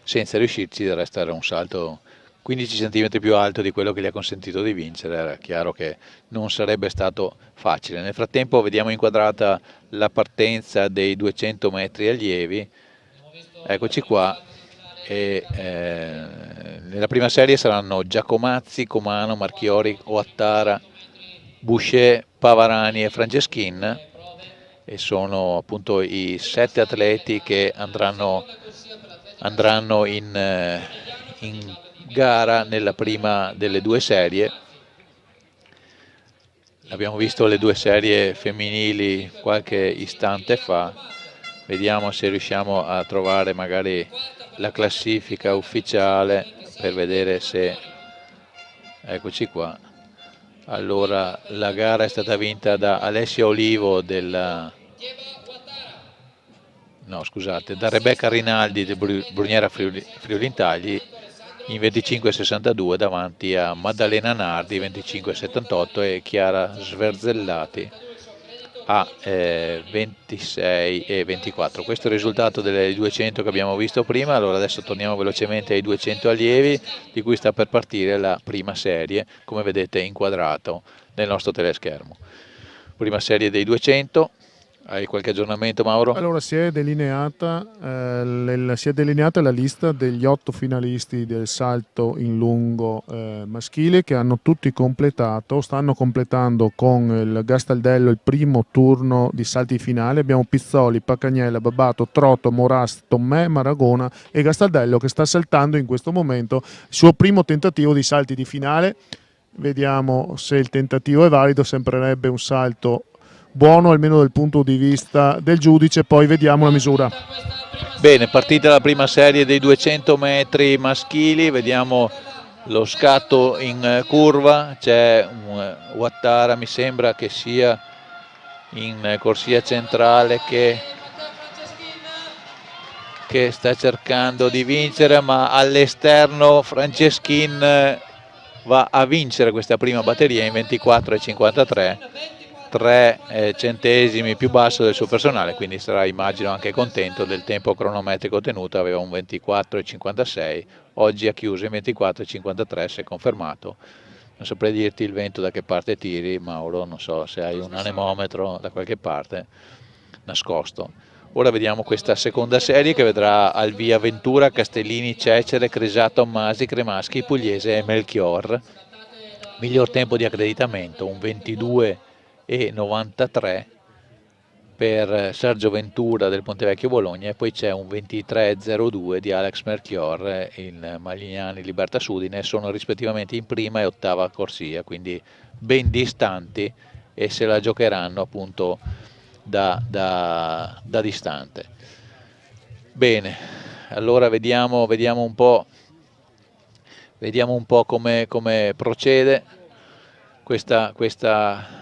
senza riuscirci. Del resto era un salto 15 cm più alto di quello che gli ha consentito di vincere. Era chiaro che non sarebbe stato facile. Nel frattempo vediamo inquadrata la partenza dei 200 metri allievi. Eccoci qua. E, nella prima serie saranno Giacomazzi, Comano, Marchiori, Oattara, Boucher, Pavarani e Franceschin, e sono appunto i 7 atleti che andranno in gara nella prima delle 2 serie. Abbiamo visto le 2 serie femminili qualche istante fa. Vediamo se riusciamo a trovare magari la classifica ufficiale per vedere se... Eccoci qua. Allora, la gara è stata vinta da Alessia Olivo da Rebecca Rinaldi del Bruniera Friulintagli in 25,62 davanti a Maddalena Nardi 25,78 e Chiara Sverzellati a 26,24. Questo è il risultato delle 200 che abbiamo visto prima. Allora adesso torniamo velocemente ai 200 allievi, di cui sta per partire la prima serie, come vedete inquadrato nel nostro teleschermo. Prima serie dei 200. Hai qualche aggiornamento, Mauro? Allora si è delineata la lista degli 8 finalisti del salto in lungo maschile, che hanno tutti stanno completando con il Gastaldello il primo turno di salti finale. Abbiamo Pizzoli, Pacagnella, Babato, Trotto, Morast, Tommè, Maragona e Gastaldello, che sta saltando in questo momento il suo primo tentativo di salti di finale. Vediamo se il tentativo è valido. Sembrerebbe un salto buono, almeno dal punto di vista del giudice. Poi vediamo la misura. Bene, partita la prima serie dei 200 metri maschili. Vediamo lo scatto in curva. C'è Ouattara, mi sembra che sia in corsia centrale, che sta cercando di vincere, ma all'esterno Franceschin va a vincere questa prima batteria in 24,53, 3 centesimi più basso del suo personale, quindi sarà, immagino, anche contento del tempo cronometrico ottenuto. Aveva un 24,56, oggi ha chiuso in 24,53, se confermato. Non saprei dirti il vento da che parte tiri, Mauro, non so se hai un anemometro da qualche parte nascosto. Ora vediamo questa seconda serie, che vedrà al via Ventura, Castellini, Cecere, Cresato, Masi, Cremaschi, Pugliese e Melchior. Miglior tempo di accreditamento un 22,93 per Sergio Ventura del Pontevecchio Bologna, e poi c'è un 23.02 di Alex Melchior in Maglignani Libertas Udine. Sono rispettivamente in prima e ottava corsia, quindi ben distanti, e se la giocheranno appunto da distante. Bene, allora vediamo un po' come procede questa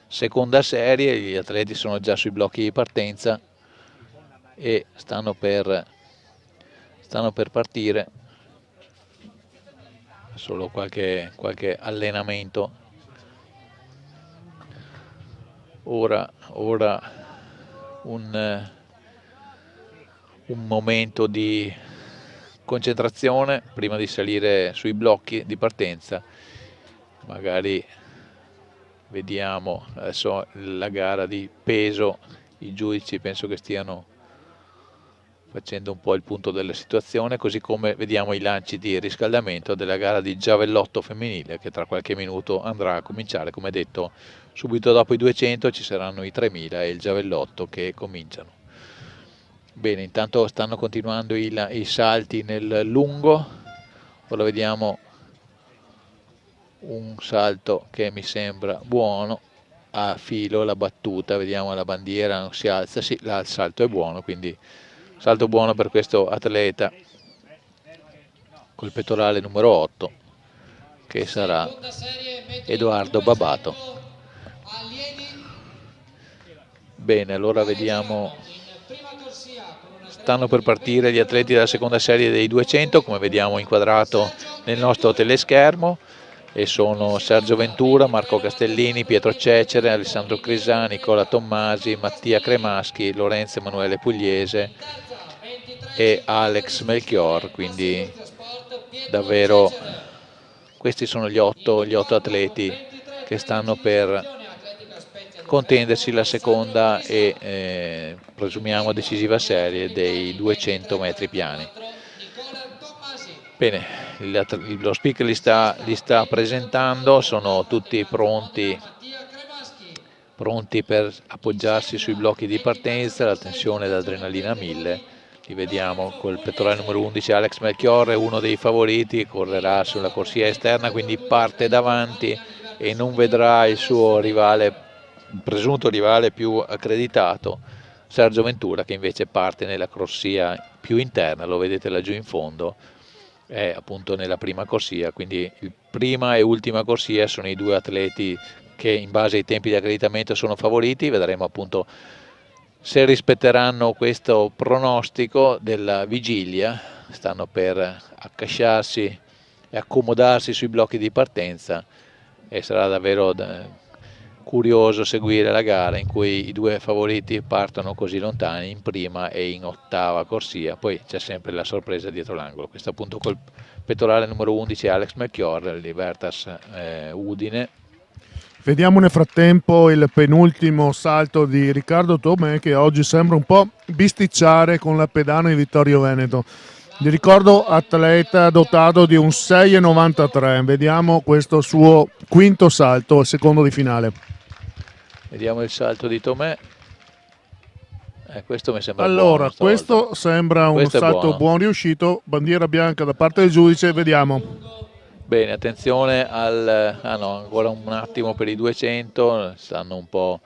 seconda serie. Gli atleti sono già sui blocchi di partenza e stanno per partire. Solo qualche allenamento. Ora un momento di concentrazione prima di salire sui blocchi di partenza. Magari vediamo adesso la gara di peso. I giudici penso che stiano facendo un po' il punto della situazione, così come vediamo i lanci di riscaldamento della gara di giavellotto femminile, che tra qualche minuto andrà a cominciare. Come detto, subito dopo i 200 ci saranno i 3000 e il giavellotto che cominciano. Bene, intanto stanno continuando i salti nel lungo. Ora vediamo un salto che mi sembra buono, a filo la battuta, vediamo la bandiera non si alza, sì, il salto è buono, quindi salto buono per questo atleta col pettorale numero 8, che sarà Edoardo Babato. Bene, allora vediamo, stanno per partire gli atleti della seconda serie dei 200, come vediamo inquadrato nel nostro teleschermo, e sono Sergio Ventura, Marco Castellini, Pietro Cecere, Alessandro Crisà, Nicola Tommasi, Mattia Cremaschi, Lorenzo Emanuele Pugliese e Alex Melchior. Quindi davvero questi sono gli otto atleti che stanno per contendersi la seconda e presumiamo decisiva serie dei 200 metri piani. Bene, lo speaker li sta presentando, sono tutti pronti per appoggiarsi sui blocchi di partenza. La tensione e l'adrenalina a 1000. Li vediamo col pettorale numero 11 Alex Melchior, è uno dei favoriti, correrà sulla corsia esterna, quindi parte davanti e non vedrà il suo rivale, il presunto rivale più accreditato, Sergio Ventura, che invece parte nella corsia più interna, lo vedete laggiù in fondo, è appunto nella prima corsia. Quindi il prima e ultima corsia sono i due atleti che in base ai tempi di accreditamento sono favoriti. Vedremo appunto se rispetteranno questo pronostico della vigilia. Stanno per accasciarsi e accomodarsi sui blocchi di partenza e sarà davvero curioso seguire la gara in cui i due favoriti partono così lontani in prima e in ottava corsia. Poi c'è sempre la sorpresa dietro l'angolo. Questo appunto col pettorale numero 11 Alex Melchior, Libertas Udine. Vediamo nel frattempo il penultimo salto di Riccardo Tomè, che oggi sembra un po' bisticciare con la pedana di Vittorio Veneto. Vi ricordo atleta dotato di un 6,93. Vediamo questo suo quinto salto, il secondo di finale. Vediamo il salto di Tomè. Questo mi sembra allora, buono. Questo sembra un salto buon riuscito. Bandiera bianca da parte del giudice, vediamo. Bene, attenzione ancora un attimo per i 200, stanno un po'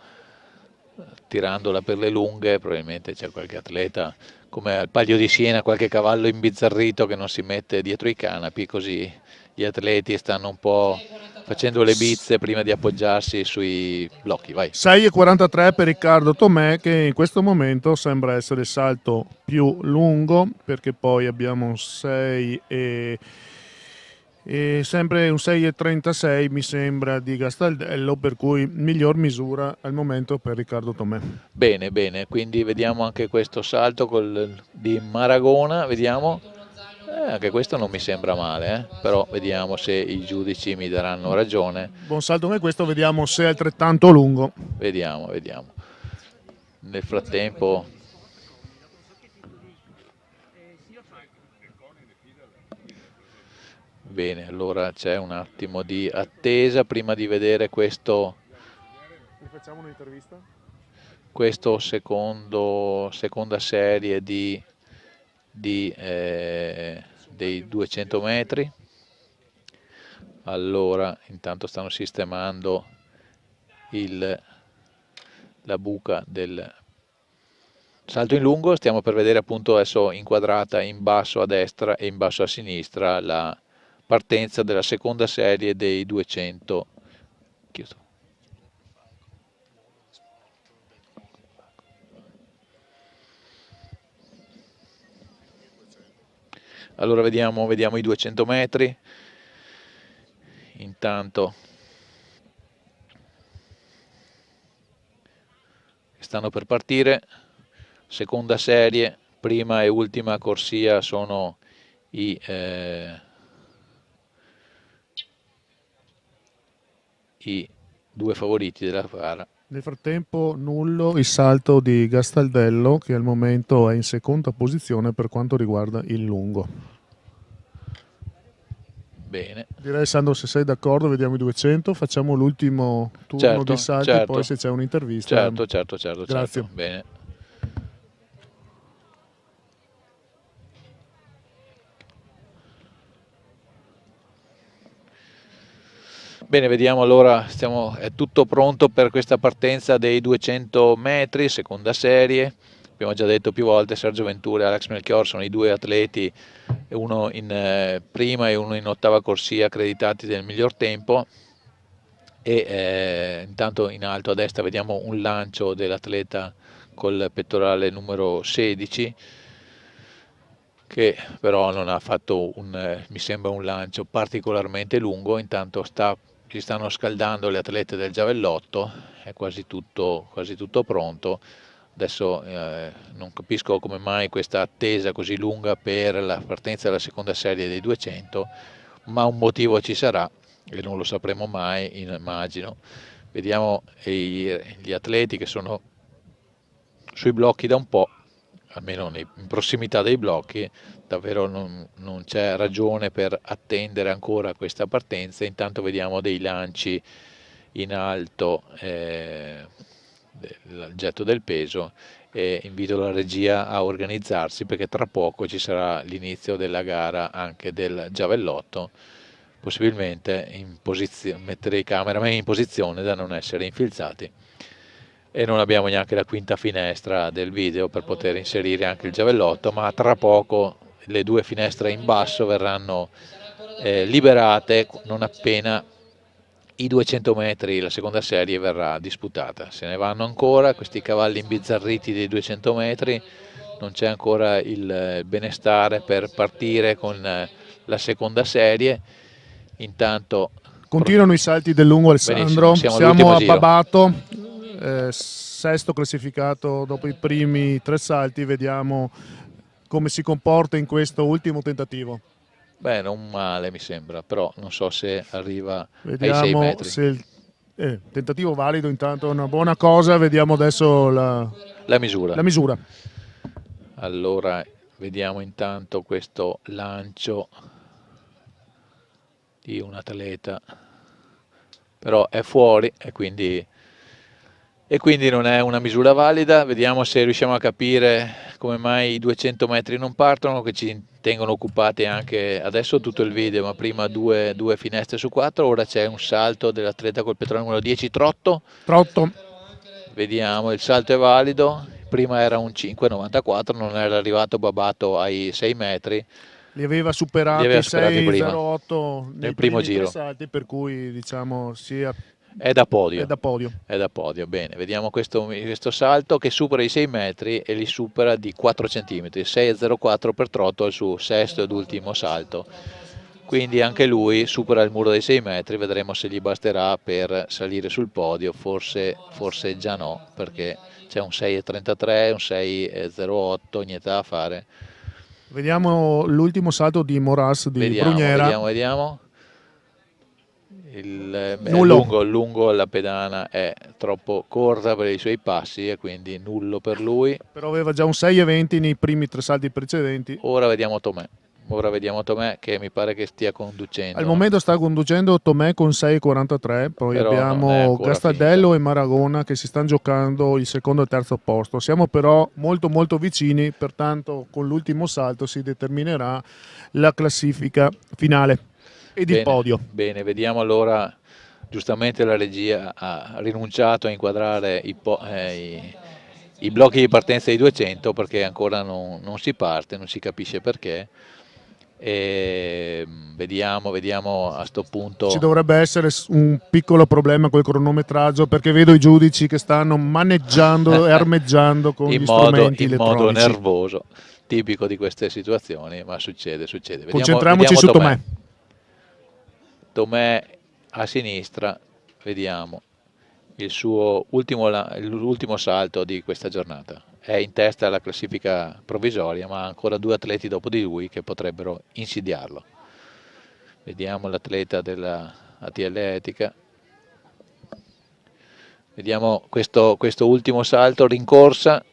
tirandola per le lunghe, probabilmente c'è qualche atleta come al Palio di Siena, qualche cavallo imbizzarrito che non si mette dietro i canapi, così gli atleti stanno un po' facendo le bizze prima di appoggiarsi sui blocchi. Vai. 6,43 per Riccardo Tomè, che in questo momento sembra essere il salto più lungo, perché poi abbiamo 6 e sempre un 6,36 mi sembra di Gastaldello, per cui miglior misura al momento per Riccardo Tomè. Bene, quindi vediamo anche questo salto di Maragona, vediamo. Anche questo non mi sembra male, però vediamo se i giudici mi daranno ragione. Buon salto anche questo, vediamo se è altrettanto lungo. Vediamo. Nel frattempo bene, allora c'è un attimo di attesa prima di vedere questo questo seconda serie dei 200 metri. Allora, intanto stanno sistemando la buca del salto in lungo. Stiamo per vedere appunto adesso inquadrata in basso a destra e in basso a sinistra la partenza della seconda serie dei 200. Allora vediamo i 200 metri. Intanto stanno per partire, seconda serie, prima e ultima corsia sono i due favoriti della gara. Nel frattempo nullo il salto di Gastaldello, che al momento è in seconda posizione per quanto riguarda il lungo. Bene. Direi, Sandro, se sei d'accordo, vediamo i 200, facciamo l'ultimo turno di salti, poi se c'è un'intervista. Certo. Grazie. Bene. Bene, vediamo allora, è tutto pronto per questa partenza dei 200 metri, seconda serie. Abbiamo già detto più volte, Sergio Ventura e Alex Melchior sono i due atleti, uno in prima e uno in ottava corsia, accreditati del miglior tempo. E intanto in alto a destra vediamo un lancio dell'atleta col pettorale numero 16, che però non ha fatto mi sembra un lancio particolarmente lungo. Intanto si stanno scaldando le atlete del giavellotto, è quasi tutto pronto. Adesso non capisco come mai questa attesa così lunga per la partenza della seconda serie dei 200, ma un motivo ci sarà e non lo sapremo mai, immagino. Vediamo gli atleti che sono sui blocchi da un po', almeno in prossimità dei blocchi. Davvero non c'è ragione per attendere ancora questa partenza. Intanto vediamo dei lanci in alto, il getto del peso, e invito la regia a organizzarsi perché tra poco ci sarà l'inizio della gara anche del giavellotto. Possibilmente mettere i cameraman in posizione da non essere infilzati, e non abbiamo neanche la quinta finestra del video per poter inserire anche il giavellotto, ma tra poco le due finestre in basso verranno liberate non appena i 200 metri, la seconda serie, verrà disputata. Se ne vanno ancora questi cavalli imbizzarriti dei 200 metri, non c'è ancora il benestare per partire con la seconda serie. Intanto continuano i salti del lungo, Alessandro. Benissimo, siamo a Babato, sesto classificato dopo i primi 3 salti. Vediamo come si comporta in questo ultimo tentativo. Beh, non male mi sembra, però non so se arriva Vediamo ai 6 metri. Se il tentativo valido, intanto è una buona cosa. Vediamo adesso la misura. Allora, vediamo intanto questo lancio di un atleta, però è fuori e quindi non è una misura valida. Vediamo se riusciamo a capire come mai i 200 metri non partono, che ci tengono occupati anche adesso tutto il video, ma prima due finestre su 4. Ora c'è un salto dell'atleta col pettorale numero 10, Trotto. Vediamo, il salto è valido, prima era un 5,94, non era arrivato Babato ai 6 metri. Li aveva superati 6,08 nel primo giro, salti, per cui diciamo è da podio. Bene, vediamo questo salto che supera i 6 metri e li supera di 4 cm, 6,04 per Trotto al suo sesto ed ultimo salto. Quindi anche lui supera il muro dei 6 metri, vedremo se gli basterà per salire sul podio. Forse già no, perché c'è un 6,33, un 6,08, niente da fare. Vediamo l'ultimo salto di Moras di Brugnera. Vediamo. Il lungo, la pedana è troppo corta per i suoi passi e quindi nullo per lui. Però aveva già un 6,20 nei primi 3 salti precedenti. Ora vediamo Tomè. Ora vediamo Tomè che mi pare che stia conducendo. Al momento sta conducendo Tomè con 6,43, poi Però non è abbiamo ancora Gastaldello e Maragona che si stanno giocando il secondo e il terzo posto. Siamo però molto molto vicini, pertanto con l'ultimo salto si determinerà la classifica finale ed il podio. Bene, vediamo allora, giustamente la regia ha rinunciato a inquadrare i blocchi di partenza dei 200 perché ancora non si parte, non si capisce perché. E vediamo a sto punto. Ci dovrebbe essere un piccolo problema col cronometraggio perché vedo i giudici che stanno maneggiando e armeggiando con gli strumenti elettronici. In modo nervoso, tipico di queste situazioni, ma succede. Concentriamoci su Tomè. Tomè a sinistra, vediamo il suo l'ultimo salto di questa giornata. È in testa alla classifica provvisoria, ma ha ancora 2 atleti dopo di lui che potrebbero insidiarlo. Vediamo l'atleta della ATL Etica. Vediamo questo ultimo salto, rincorsa,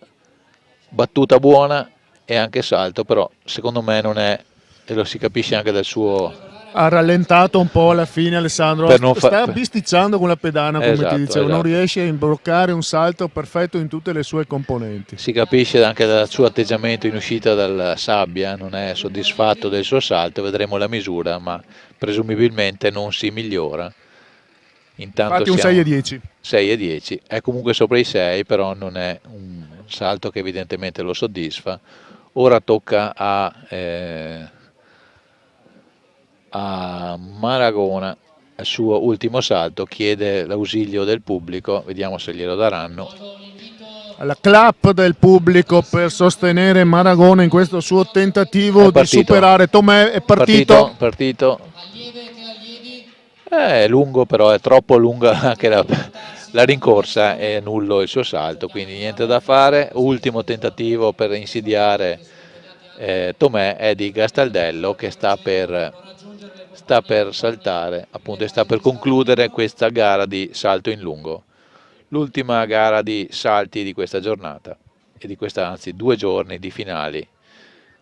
battuta buona e anche salto, però secondo me non è, e lo si capisce anche dal suo... Ha rallentato un po' alla fine Alessandro, sta bisticciando con la pedana come esatto, ti dicevo, non esatto. riesce a imbloccare un salto perfetto in tutte le sue componenti. Si capisce anche dal suo atteggiamento in uscita dalla sabbia, non è soddisfatto del suo salto, vedremo la misura, ma presumibilmente non si migliora. Intanto infatti un 6,10. 6,10, è comunque sopra i 6, però non è un salto che evidentemente lo soddisfa. Ora tocca a Maragona, il suo ultimo salto, chiede l'ausilio del pubblico, vediamo se glielo daranno. La clap del pubblico per sostenere Maragona in questo suo tentativo di superare Tomè. È partito. È lungo, però è troppo lunga anche la rincorsa, è nullo il suo salto, quindi niente da fare. Ultimo tentativo per insidiare Tomè è di Gastaldello, che sta per saltare, appunto, e sta per concludere questa gara di salto in lungo, l'ultima gara di salti di questa giornata e di questa, anzi 2 giorni di finali.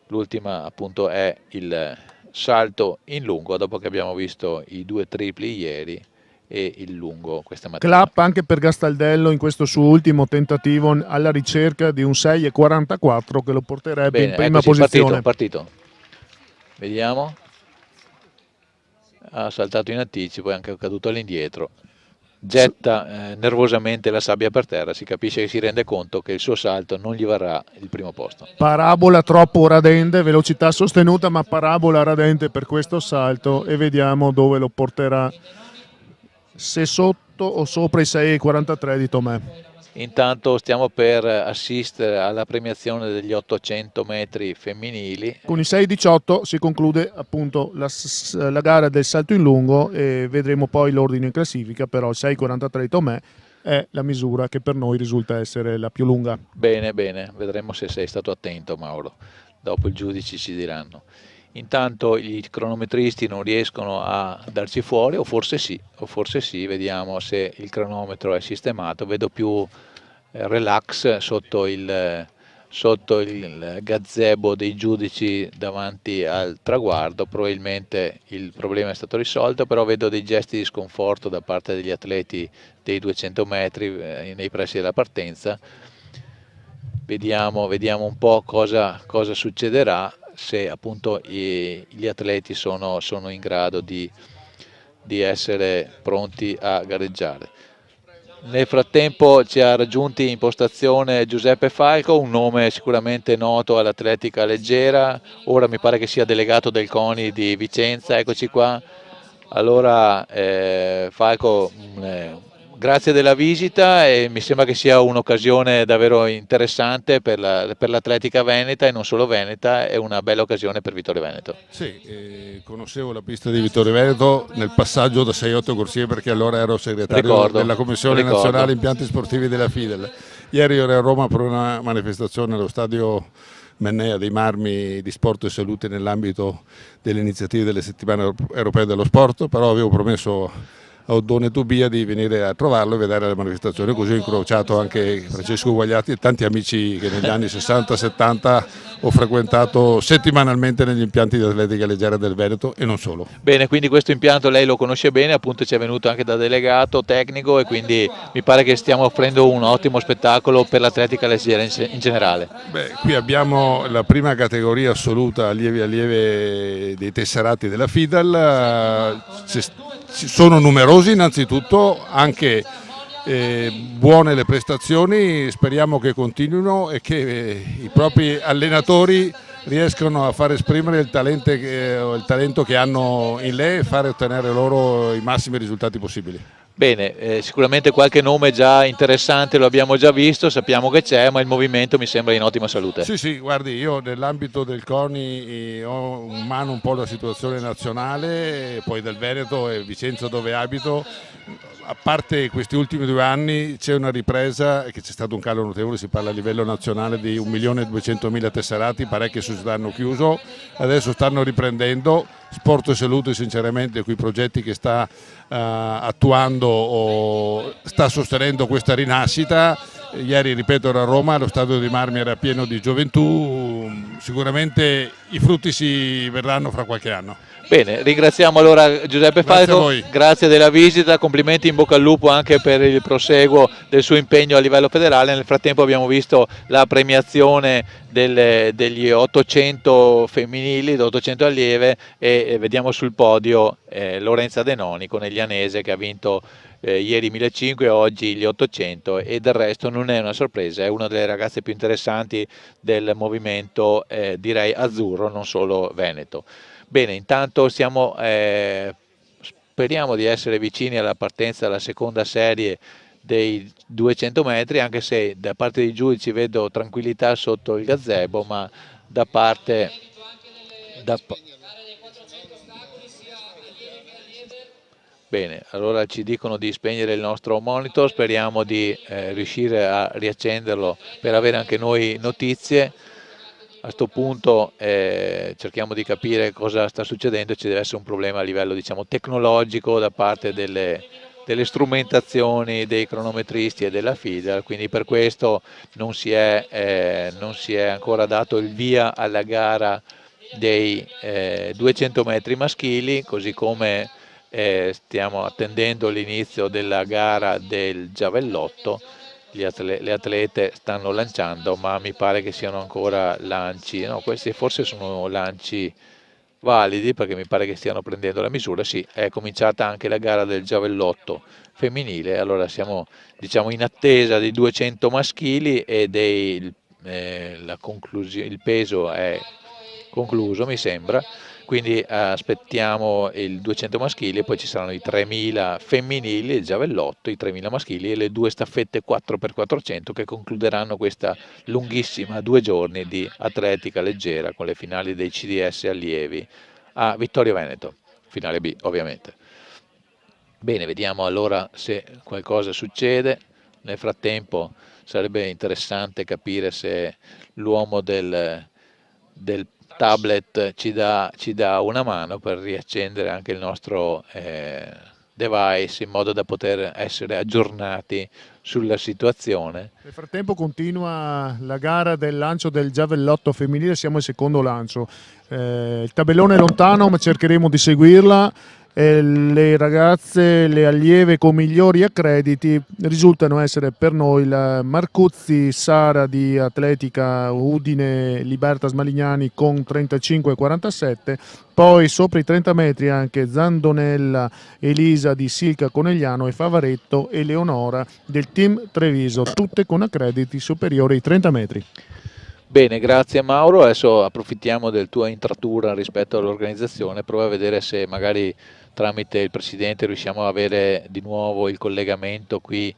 L'ultima appunto è il salto in lungo, dopo che abbiamo visto i 2 tripli ieri e il lungo questa mattina. Clap anche per Gastaldello in questo suo ultimo tentativo alla ricerca di un 6,44 che lo porterebbe in prima posizione. Partito. Vediamo. Ha saltato in anticipo e anche caduto all'indietro. Getta nervosamente la sabbia per terra, si capisce che si rende conto che il suo salto non gli varrà il primo posto. Parabola troppo radente, velocità sostenuta ma parabola radente per questo salto, e vediamo dove lo porterà, se sotto o sopra i 6,43 di Tomè. Intanto stiamo per assistere alla premiazione degli 800 metri femminili. Con i 6,18 si conclude appunto la gara del salto in lungo e vedremo poi l'ordine in classifica, però il 6,43 di Tomè è la misura che per noi risulta essere la più lunga. Bene, vedremo se sei stato attento, Mauro, dopo i giudici ci diranno. Intanto i cronometristi non riescono a darci fuori, o forse sì, vediamo se il cronometro è sistemato. Vedo più relax sotto il gazebo dei giudici davanti al traguardo. Probabilmente il problema è stato risolto, però vedo dei gesti di sconforto da parte degli atleti dei 200 metri nei pressi della partenza. Vediamo un po' cosa succederà, se appunto gli atleti sono in grado di essere pronti a gareggiare. Nel frattempo ci ha raggiunti in postazione Giuseppe Falco, un nome sicuramente noto all'atletica leggera, ora mi pare che sia delegato del CONI di Vicenza. Eccoci qua. Allora Falco, grazie della visita, e mi sembra che sia un'occasione davvero interessante per l'atletica veneta, e non solo veneta, è una bella occasione per Vittorio Veneto. Sì, conoscevo la pista di Vittorio Veneto nel passaggio da 6-8 corsie, perché allora ero segretario della Commissione Nazionale Impianti Sportivi della FIDEL. Ieri ero a Roma per una manifestazione allo stadio Mennea dei Marmi di Sport e Salute nell'ambito delle iniziative delle settimane europee dello sport, però avevo promesso a Oddone Tobia di venire a trovarlo e vedere la manifestazione, così ho incrociato anche Francesco Guagliati e tanti amici che negli anni 60-70 ho frequentato settimanalmente negli impianti di atletica leggera del Veneto e non solo. Bene, quindi questo impianto lei lo conosce bene, appunto ci è venuto anche da delegato tecnico e quindi mi pare che stiamo offrendo un ottimo spettacolo per l'atletica leggera in generale. Beh, qui abbiamo la prima categoria assoluta allievi dei tesserati della FIDAL, sono numerosi innanzitutto, anche buone le prestazioni, speriamo che continuino e che i propri allenatori riescano a far esprimere il talento che hanno in lei e fare ottenere loro i massimi risultati possibili. Bene, sicuramente qualche nome già interessante lo abbiamo già visto, sappiamo che c'è, ma il movimento mi sembra in ottima salute. Sì, guardi, io nell'ambito del CONI ho in mano un po' la situazione nazionale, poi del Veneto e Vicenza dove abito. A parte questi ultimi 2 anni c'è una ripresa, che c'è stato un calo notevole, si parla a livello nazionale di 1.200.000 tesserati, parecchie società hanno chiuso, adesso stanno riprendendo. Sport e Salute sinceramente con i progetti che sta attuando o sta sostenendo questa rinascita. Ieri, ripeto, ero a Roma, lo stadio di Marmi era pieno di gioventù, sicuramente i frutti si vedranno fra qualche anno. Bene, ringraziamo allora Giuseppe Falco, grazie della visita, complimenti, in bocca al lupo anche per il proseguo del suo impegno a livello federale. Nel frattempo abbiamo visto la premiazione degli 800 femminili, 800 allieve e vediamo sul podio Lorenza Denoni, coneglianese, che ha vinto ieri 1500 e oggi gli 800 e del resto non è una sorpresa, è una delle ragazze più interessanti del movimento direi azzurro, non solo veneto. Bene, intanto speriamo di essere vicini alla partenza della seconda serie dei 200 metri, anche se da parte dei giudici vedo tranquillità sotto il gazebo, ma da parte... Bene, allora ci dicono di spegnere il nostro monitor, speriamo di riuscire a riaccenderlo per avere anche noi notizie. A questo punto cerchiamo di capire cosa sta succedendo, ci deve essere un problema a livello, diciamo, tecnologico da parte delle strumentazioni dei cronometristi e della FIDAL, quindi per questo non si è ancora dato il via alla gara dei 200 metri maschili, così come stiamo attendendo l'inizio della gara del giavellotto. Le atlete stanno lanciando, ma mi pare che siano ancora lanci, no, questi forse sono lanci validi perché mi pare che stiano prendendo la misura. Sì, è cominciata anche la gara del giavellotto femminile, allora siamo, diciamo, in attesa dei 200 maschili e il peso è concluso, mi sembra. Quindi aspettiamo il 200 maschili e poi ci saranno i 3000 femminili, il giavellotto, i 3000 maschili e le 2 staffette 4x400 che concluderanno questa lunghissima 2 giorni di atletica leggera con le finali dei CDS allievi a Vittorio Veneto, finale B ovviamente. Bene, vediamo allora se qualcosa succede. Nel frattempo sarebbe interessante capire se l'uomo del tablet ci dà una mano per riaccendere anche il nostro device in modo da poter essere aggiornati sulla situazione. Nel frattempo continua la gara del lancio del giavellotto femminile, siamo al secondo lancio. Il tabellone è lontano ma cercheremo di seguirla. Le ragazze, le allieve con migliori accrediti risultano essere per noi la Marcuzzi Sara di Atletica Udine Libertas Malignani con 35,47, poi sopra i 30 metri anche Zandonella Elisa di Silca Conegliano e Favaretto e Leonora del team Treviso, tutte con accrediti superiori ai 30 metri. Bene, grazie Mauro, adesso approfittiamo del tua intratura rispetto all'organizzazione, prova a vedere se magari tramite il Presidente riusciamo ad avere di nuovo il collegamento qui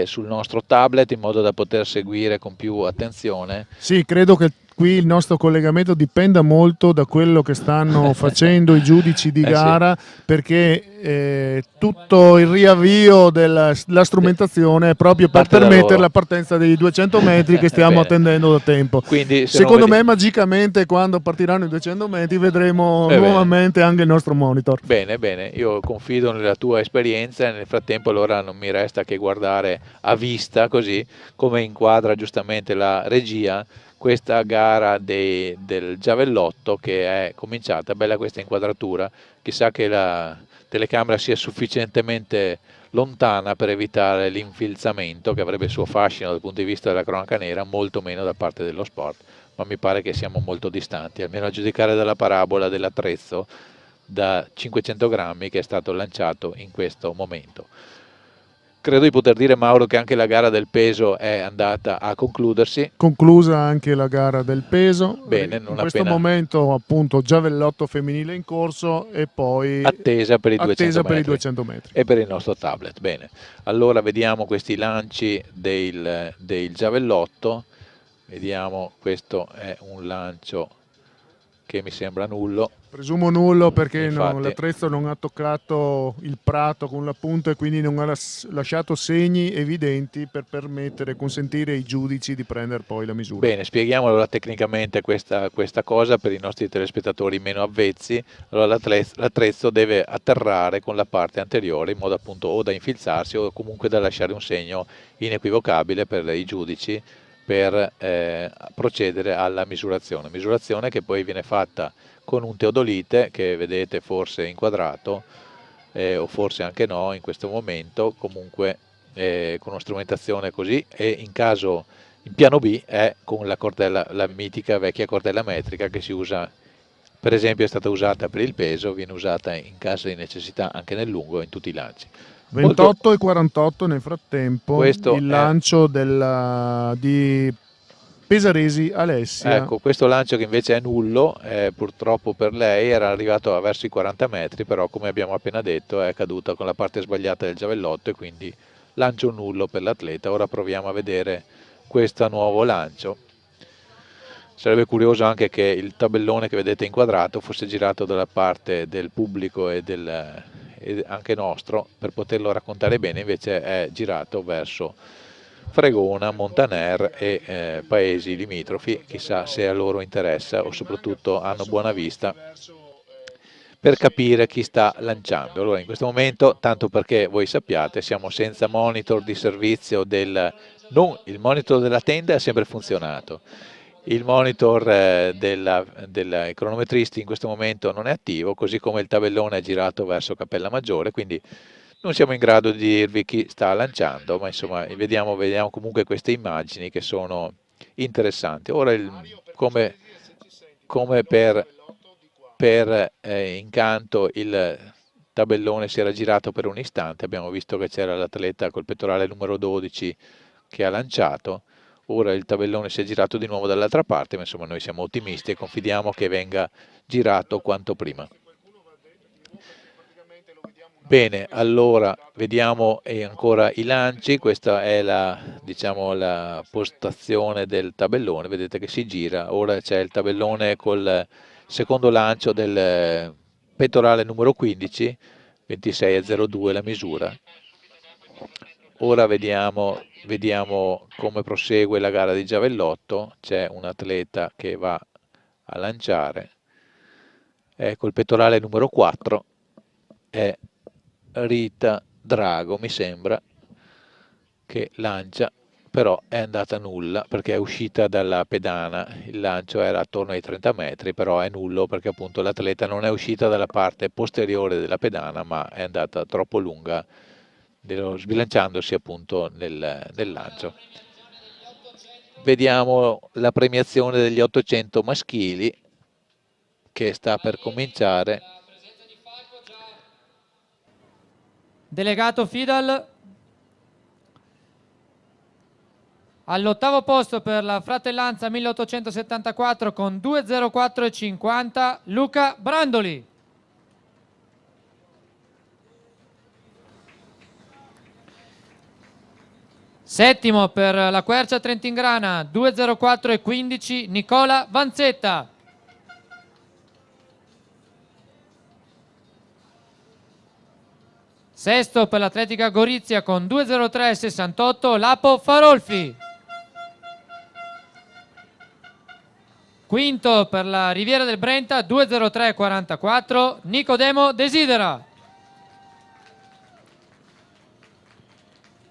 sul nostro tablet in modo da poter seguire con più attenzione. Sì, credo che qui il nostro collegamento dipenda molto da quello che stanno facendo i giudici di gara, sì, perché tutto il riavvio della strumentazione è proprio per permettere la partenza dei 200 metri che stiamo attendendo da tempo. Quindi, secondo me magicamente quando partiranno i 200 metri vedremo nuovamente anche il nostro monitor. Bene, bene, io confido nella tua esperienza e nel frattempo allora non mi resta che guardare a vista così come inquadra giustamente la regia questa gara del giavellotto che è cominciata. Bella questa inquadratura, chissà che la telecamera sia sufficientemente lontana per evitare l'infilzamento, che avrebbe il suo fascino dal punto di vista della cronaca nera, molto meno da parte dello sport, ma mi pare che siamo molto distanti, almeno a giudicare dalla parabola dell'attrezzo da 500 grammi che è stato lanciato in questo momento. Credo di poter dire, Mauro, che anche la gara del peso è andata a concludersi. Conclusa anche la gara del peso. Bene, in questo momento appunto giavellotto femminile in corso e poi attesa per i 200 metri. E per il nostro tablet. Bene, allora vediamo questi lanci del giavellotto. Vediamo, questo è un lancio che mi sembra nullo. Presumo nullo perché Infatti, l'attrezzo non ha toccato il prato con la punta e quindi non ha lasciato segni evidenti per consentire ai giudici di prendere poi la misura. Bene, spieghiamo allora tecnicamente questa cosa per i nostri telespettatori meno avvezzi. Allora, l'attrezzo deve atterrare con la parte anteriore in modo appunto o da infilzarsi o comunque da lasciare un segno inequivocabile per i giudici per procedere alla misurazione che poi viene fatta con un teodolite che vedete forse inquadrato o forse anche no in questo momento, comunque con una strumentazione così, e in piano B è con la cordella, la mitica vecchia cordella metrica che si usa, per esempio è stata usata per il peso, viene usata in caso di necessità anche nel lungo in tutti i lanci. 28 e 48 nel frattempo, il lancio di Pesaresi Alessia. Ecco, questo lancio che invece è nullo, purtroppo per lei era arrivato verso i 40 metri, però come abbiamo appena detto è caduta con la parte sbagliata del giavellotto e quindi lancio nullo per l'atleta. Ora proviamo a vedere questo nuovo lancio. Sarebbe curioso anche che il tabellone che vedete inquadrato fosse girato dalla parte del pubblico e anche nostro per poterlo raccontare bene, invece è girato verso Fregona, Montaner e paesi limitrofi, chissà se a loro interessa o soprattutto hanno buona vista per capire chi sta lanciando. Allora in questo momento, tanto perché voi sappiate, siamo senza monitor di servizio il monitor della tenda ha sempre funzionato. Il monitor dei cronometristi in questo momento non è attivo, così come il tabellone è girato verso Cappella Maggiore, quindi non siamo in grado di dirvi chi sta lanciando, ma insomma vediamo comunque queste immagini che sono interessanti. Ora come per incanto il tabellone si era girato per un istante, abbiamo visto che c'era l'atleta col pettorale numero 12 che ha lanciato. Ora il tabellone si è girato di nuovo dall'altra parte, ma insomma noi siamo ottimisti e confidiamo che venga girato quanto prima. Bene, allora vediamo ancora i lanci. Questa è la postazione del tabellone, vedete che si gira. Ora c'è il tabellone col secondo lancio del pettorale numero 15, 26,02 la misura. Ora vediamo come prosegue la gara di giavellotto. C'è un atleta che va a lanciare, col pettorale numero 4, è Rita Drago, mi sembra, che lancia, però è andata nulla perché è uscita dalla pedana. Il lancio era attorno ai 30 metri, però è nullo perché appunto l'atleta non è uscita dalla parte posteriore della pedana, ma è andata troppo lunga, sbilanciandosi appunto nel lancio. Vediamo la premiazione degli 800 maschili che sta per cominciare. Delegato Fidal all'ottavo posto per la fratellanza 1874 con 2.04.50 Luca Brandoli. Settimo per la Quercia Trentingrana 2.04.15 Nicola Vanzetta. Sesto per l'Atletica Gorizia con 2.03.68 Lapo Farolfi. Quinto per la Riviera del Brenta 2.03.44 Nicodemo Desidera.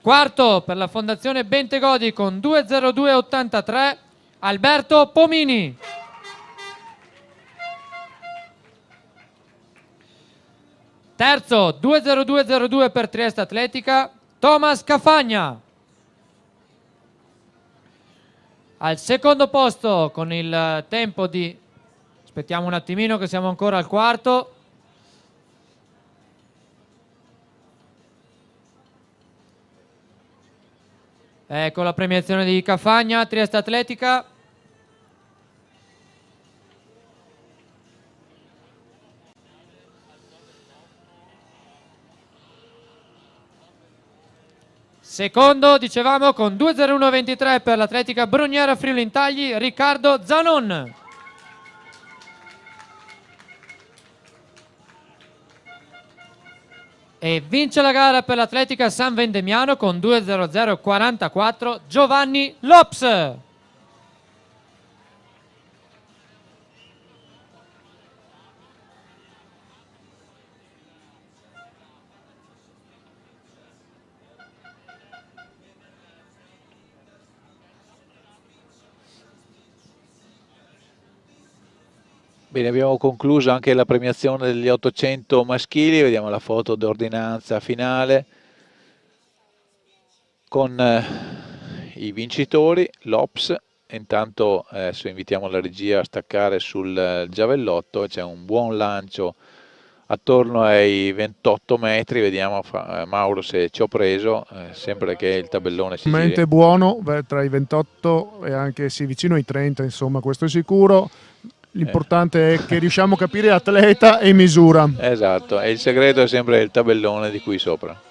Quarto per la Fondazione Bentegodi con 2.02.83 Alberto Pomini. Terzo 2:02:02 per Trieste Atletica, Thomas Cafagna. Al secondo posto con il tempo di... Aspettiamo un attimino che siamo ancora al quarto. Ecco la premiazione di Cafagna, Trieste Atletica. Secondo, dicevamo, con 2:01:23 per l'Atletica Bruniera Friuli Intagli, Riccardo Zanon. E vince la gara per l'Atletica San Vendemiano con 2:00:44 Giovanni Lops. Bene, abbiamo concluso anche la premiazione degli 800 maschili, vediamo la foto d'ordinanza finale con i vincitori, l'Ops. Intanto adesso invitiamo la regia a staccare sul giavellotto, c'è un buon lancio attorno ai 28 metri, vediamo Mauro se ci ho preso, sempre che il tabellone si Veramente giri. buono, tra i 28 e anche sì, vicino ai 30, insomma, questo è sicuro. L'importante è che riusciamo a capire atleta e misura. Esatto, e il segreto è sempre il tabellone di qui sopra.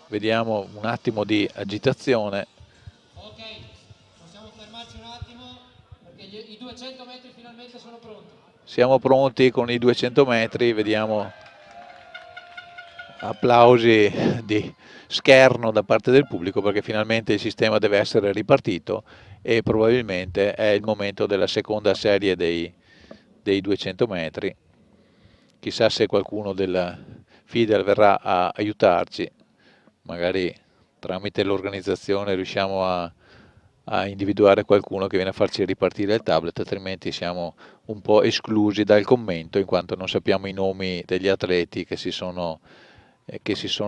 Vediamo un attimo di agitazione. Ok, possiamo fermarci un attimo perché i 200 metri finalmente sono pronti. Siamo pronti con i 200 metri, vediamo applausi di scherno da parte del pubblico perché finalmente il sistema deve essere ripartito e probabilmente è il momento della seconda serie dei 200 metri. Chissà se qualcuno della FIDEL verrà a aiutarci, magari tramite l'organizzazione riusciamo a individuare qualcuno che viene a farci ripartire il tablet, altrimenti siamo un po' esclusi dal commento in quanto non sappiamo i nomi degli atleti che si sono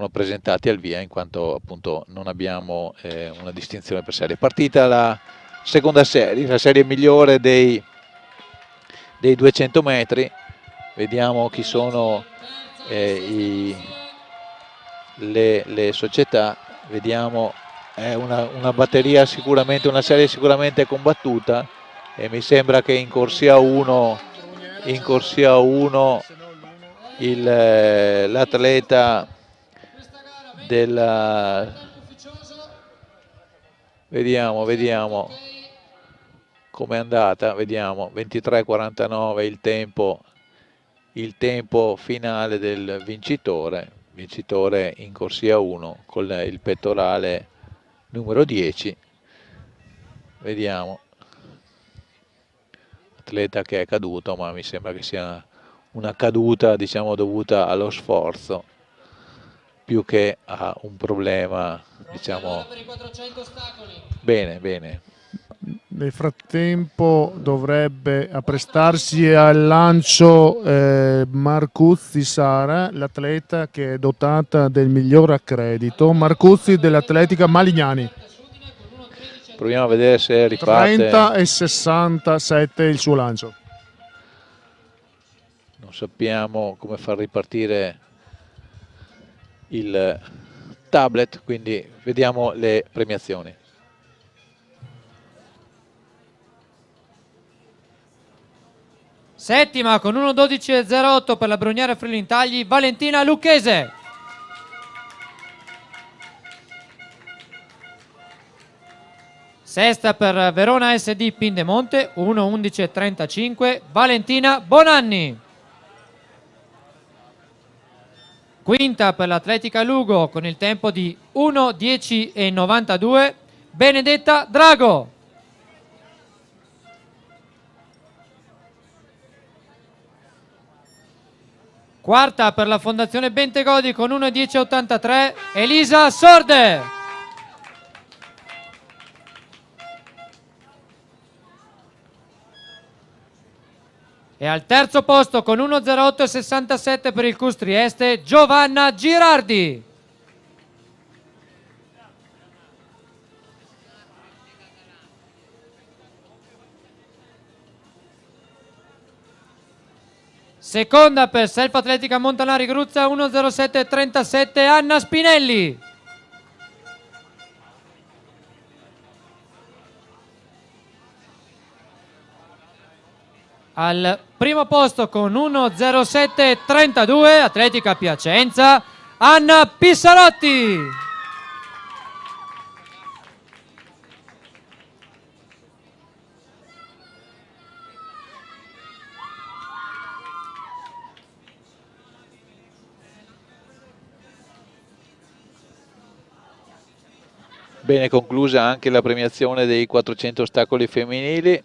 presentati al via, in quanto appunto non abbiamo una distinzione per serie. Partita la seconda serie, la serie migliore dei 200 metri, vediamo chi sono le società, vediamo è una batteria sicuramente, una serie sicuramente combattuta e mi sembra che in corsia 1 l'atleta della vediamo com'è andata, vediamo 23:49 il tempo finale del vincitore in corsia 1 con il pettorale numero 10, vediamo atleta che è caduto, ma mi sembra che sia una caduta diciamo dovuta allo sforzo più che a un problema, diciamo. Bene. Nel frattempo dovrebbe apprestarsi al lancio Marcuzzi Sara, l'atleta che è dotata del miglior accredito. Marcuzzi dell'Atletica Malignani. Proviamo a vedere se riparte. 30:67 il suo lancio. Non sappiamo come far ripartire il tablet, quindi vediamo le premiazioni. Settima con 1:12:08 per la Bruniera Friuli Intagli, Valentina Lucchese. Sesta per Verona SD Pindemonte, 1:11:35, Valentina Bonanni. Quinta per l'Atletica Lugo con il tempo di 1:10:92, Benedetta Drago. Quarta per la Fondazione Bentegodi con 1:10.83 Elisa Sorde. E al terzo posto con 1:08.67 per il CUS Trieste Giovanna Girardi. Seconda per Self Atletica Montanari Gruzza 1:07.37 Anna Spinelli. Al primo posto con 1:07.32 Atletica Piacenza Anna Pissarotti. Bene, conclusa anche la premiazione dei 400 ostacoli femminili. Nel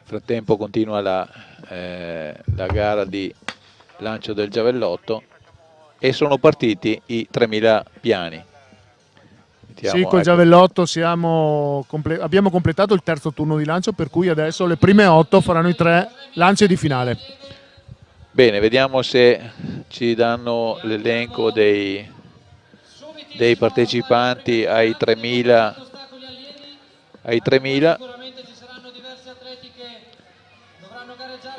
frattempo continua la gara di lancio del giavellotto e sono partiti i 3000 piani. Sì, col giavellotto abbiamo completato il terzo turno di lancio, per cui adesso le prime 8 faranno i 3 lanci di finale. Bene, vediamo se ci danno l'elenco dei partecipanti ai 3000.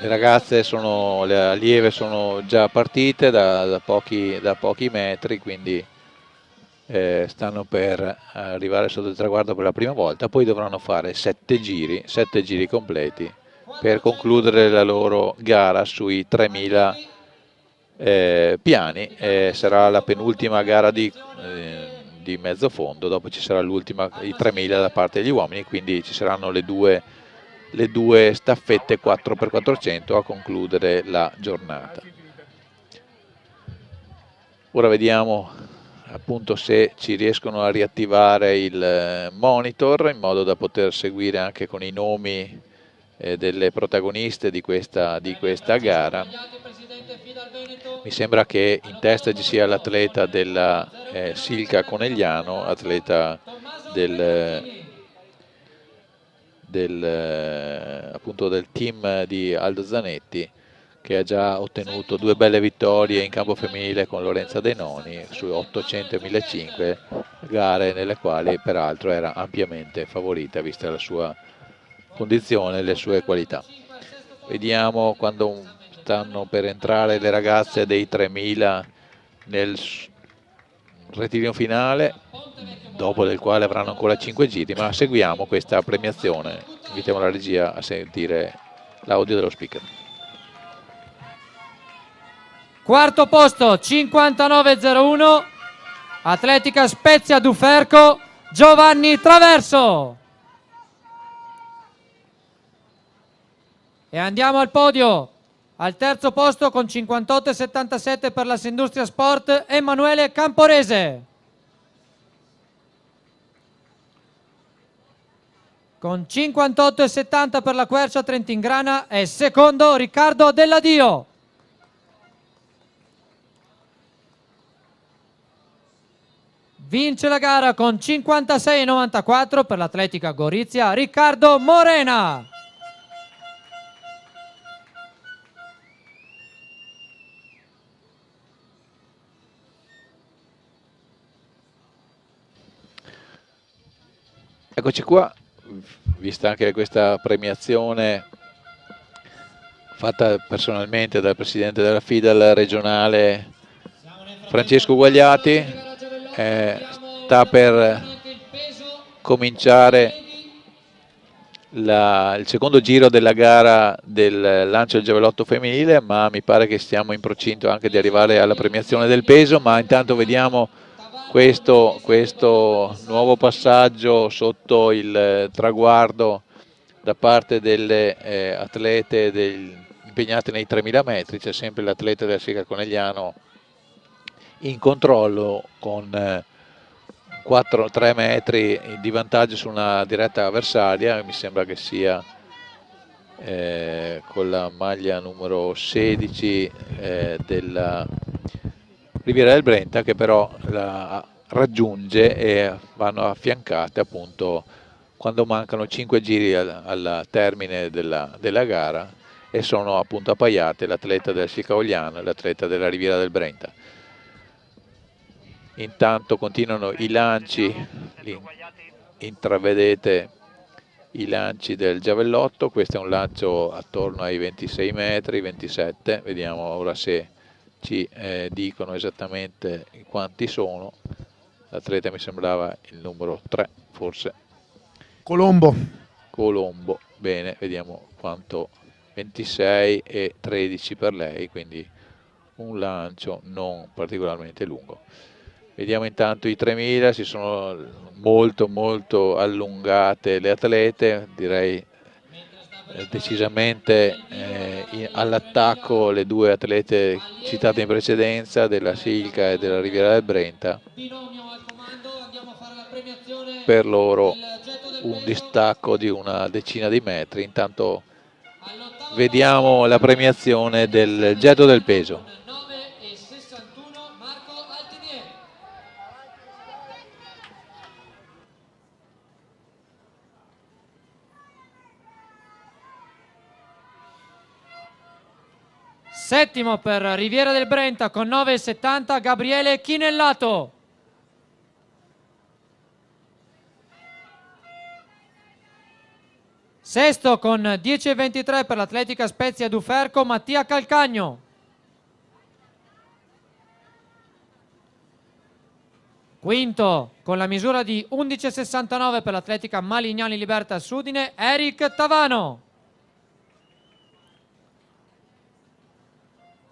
Le ragazze le allieve sono già partite da pochi metri, quindi stanno per arrivare sotto il traguardo per la prima volta. Poi dovranno fare 7 giri completi per concludere la loro gara sui 3000 piani. Sarà la penultima gara di mezzo fondo, dopo ci sarà l'ultima, i 3000 da parte degli uomini, quindi ci saranno le due staffette 4x400 a concludere la giornata. Ora vediamo appunto se ci riescono a riattivare il monitor in modo da poter seguire anche con i nomi delle protagoniste di questa gara. Mi sembra che in testa ci sia l'atleta della Silca Conegliano, atleta appunto del team di Aldo Zanetti, che ha già ottenuto 2 belle vittorie in campo femminile con Lorenza De Noni su 800 e 1500, gare nelle quali peraltro era ampiamente favorita vista la sua condizione e le sue qualità. Vediamo quando stanno per entrare le ragazze dei 3000 nel rettilineo finale, dopo del quale avranno ancora 5 giri, ma seguiamo questa premiazione. Invitiamo la regia a sentire l'audio dello speaker. Quarto posto 59.01 Atletica Spezia Duferco Giovanni Traverso. E andiamo al podio. Al terzo posto con 58.77 per la Sindustria Sport Emanuele Camporese. Con 58.70 per la Quercia Trentingrana è secondo Riccardo Delladio. Vince la gara con 56.94 per l'Atletica Gorizia Riccardo Morena. Eccoci qua, vista anche questa premiazione fatta personalmente dal presidente della FIDAL regionale Francesco Guagliati, sta per cominciare il secondo giro della gara del lancio del giavellotto femminile, ma mi pare che stiamo in procinto anche di arrivare alla premiazione del peso. Ma intanto vediamo questo nuovo passaggio sotto il traguardo da parte delle atlete impegnate nei 3000 metri. C'è sempre l'atleta della Silca Conegliano in controllo con 4-3 metri di vantaggio su una diretta avversaria. Mi sembra che sia con la maglia numero 16 della Riviera del Brenta, che però la raggiunge e vanno affiancate appunto quando mancano 5 giri al termine della gara, e sono appunto appaiate l'atleta del Silcauliano e l'atleta della Riviera del Brenta. Intanto continuano i lanci, intravedete i lanci del giavellotto. Questo è un lancio attorno ai 26 metri, 27, vediamo ora se ci dicono esattamente quanti sono. L'atleta mi sembrava il numero 3 forse. Colombo, bene, vediamo quanto, 26 e 13 per lei, quindi un lancio non particolarmente lungo. Vediamo intanto i 3000, si sono molto allungate le atlete, direi decisamente all'attacco le due atlete citate in precedenza, della Silca e della Riviera del Brenta. Per loro un distacco di una decina di metri. Intanto vediamo la premiazione del getto del peso. Settimo per Riviera del Brenta con 9,70 Gabriele Chinellato. Sesto con 10,23 per l'Atletica Spezia Duferco Mattia Calcagno. Quinto con la misura di 11,69 per l'Atletica Malignani Libertas Udine Eric Tavano.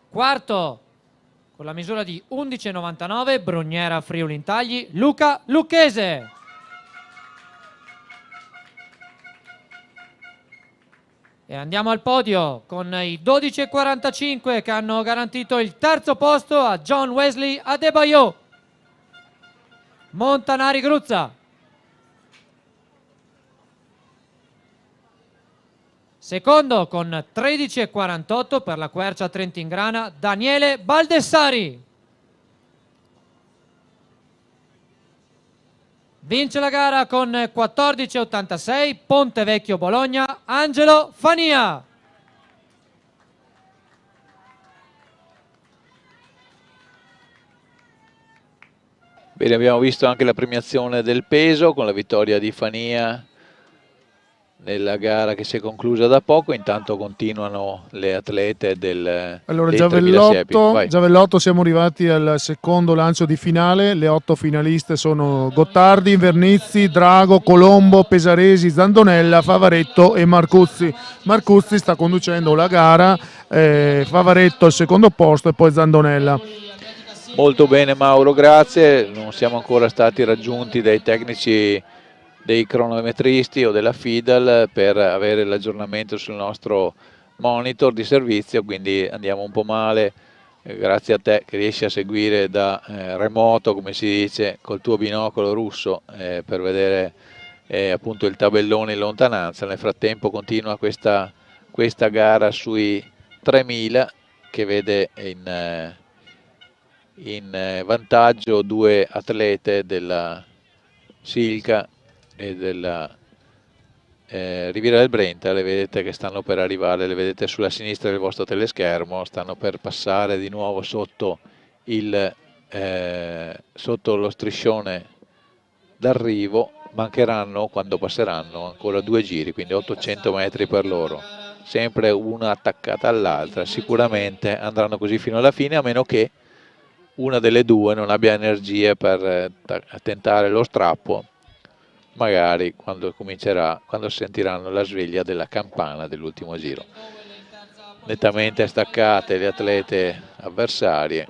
Quarto con la misura di 11,99 Brugnera Friuli Intagli Luca Lucchese. E andiamo al podio con i 12,45 che hanno garantito il terzo posto a John Wesley Adebayo, Montanari Gruzza. Secondo con 13,48 per la Quercia Trentingrana Daniele Baldessari. Vince la gara con 14,86 Pontevecchio Bologna Angelo Fania. Bene, abbiamo visto anche la premiazione del peso con la vittoria di Fania nella gara che si è conclusa da poco. Intanto continuano le atlete del Giavellotto, siamo arrivati al secondo lancio di finale. Le 8 finaliste sono Gottardi, Invernizzi, Drago, Colombo, Pesaresi, Zandonella, Favaretto e Marcuzzi. Marcuzzi sta conducendo la gara, Favaretto al secondo posto e poi Zandonella. Molto bene Mauro, grazie. Non siamo ancora stati raggiunti dai tecnici, dei cronometristi o della FIDAL per avere l'aggiornamento sul nostro monitor di servizio, quindi andiamo un po' male. Grazie a te che riesci a seguire da remoto, come si dice, col tuo binocolo russo per vedere appunto il tabellone in lontananza. Nel frattempo continua questa gara sui 3000 che vede in vantaggio due atlete della Silca e della Riviera del Brenta. Le vedete che stanno per arrivare, le vedete sulla sinistra del vostro teleschermo, stanno per passare di nuovo sotto lo striscione d'arrivo. Mancheranno, quando passeranno, ancora 2 giri, quindi 800 metri per loro, sempre una attaccata all'altra. Sicuramente andranno così fino alla fine, a meno che una delle due non abbia energie per tentare lo strappo, magari quando sentiranno la sveglia della campana dell'ultimo giro. Nettamente staccate le atlete avversarie,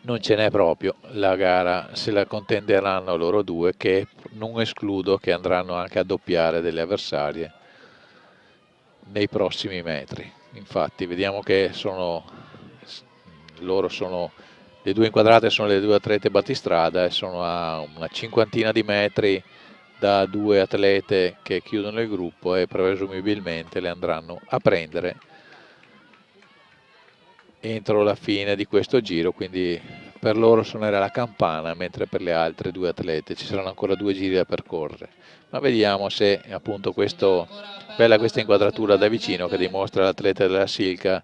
non ce n'è proprio. La gara se la contenderanno loro due, che non escludo che andranno anche a doppiare delle avversarie nei prossimi metri. Infatti vediamo che le due inquadrate sono le due atlete battistrada e sono a una cinquantina di metri da due atlete che chiudono il gruppo e presumibilmente le andranno a prendere entro la fine di questo giro, quindi per loro suonerà la campana, mentre per le altre due atlete ci saranno ancora 2 giri da percorrere. Ma vediamo se appunto bella questa inquadratura da vicino che dimostra l'atleta della Silca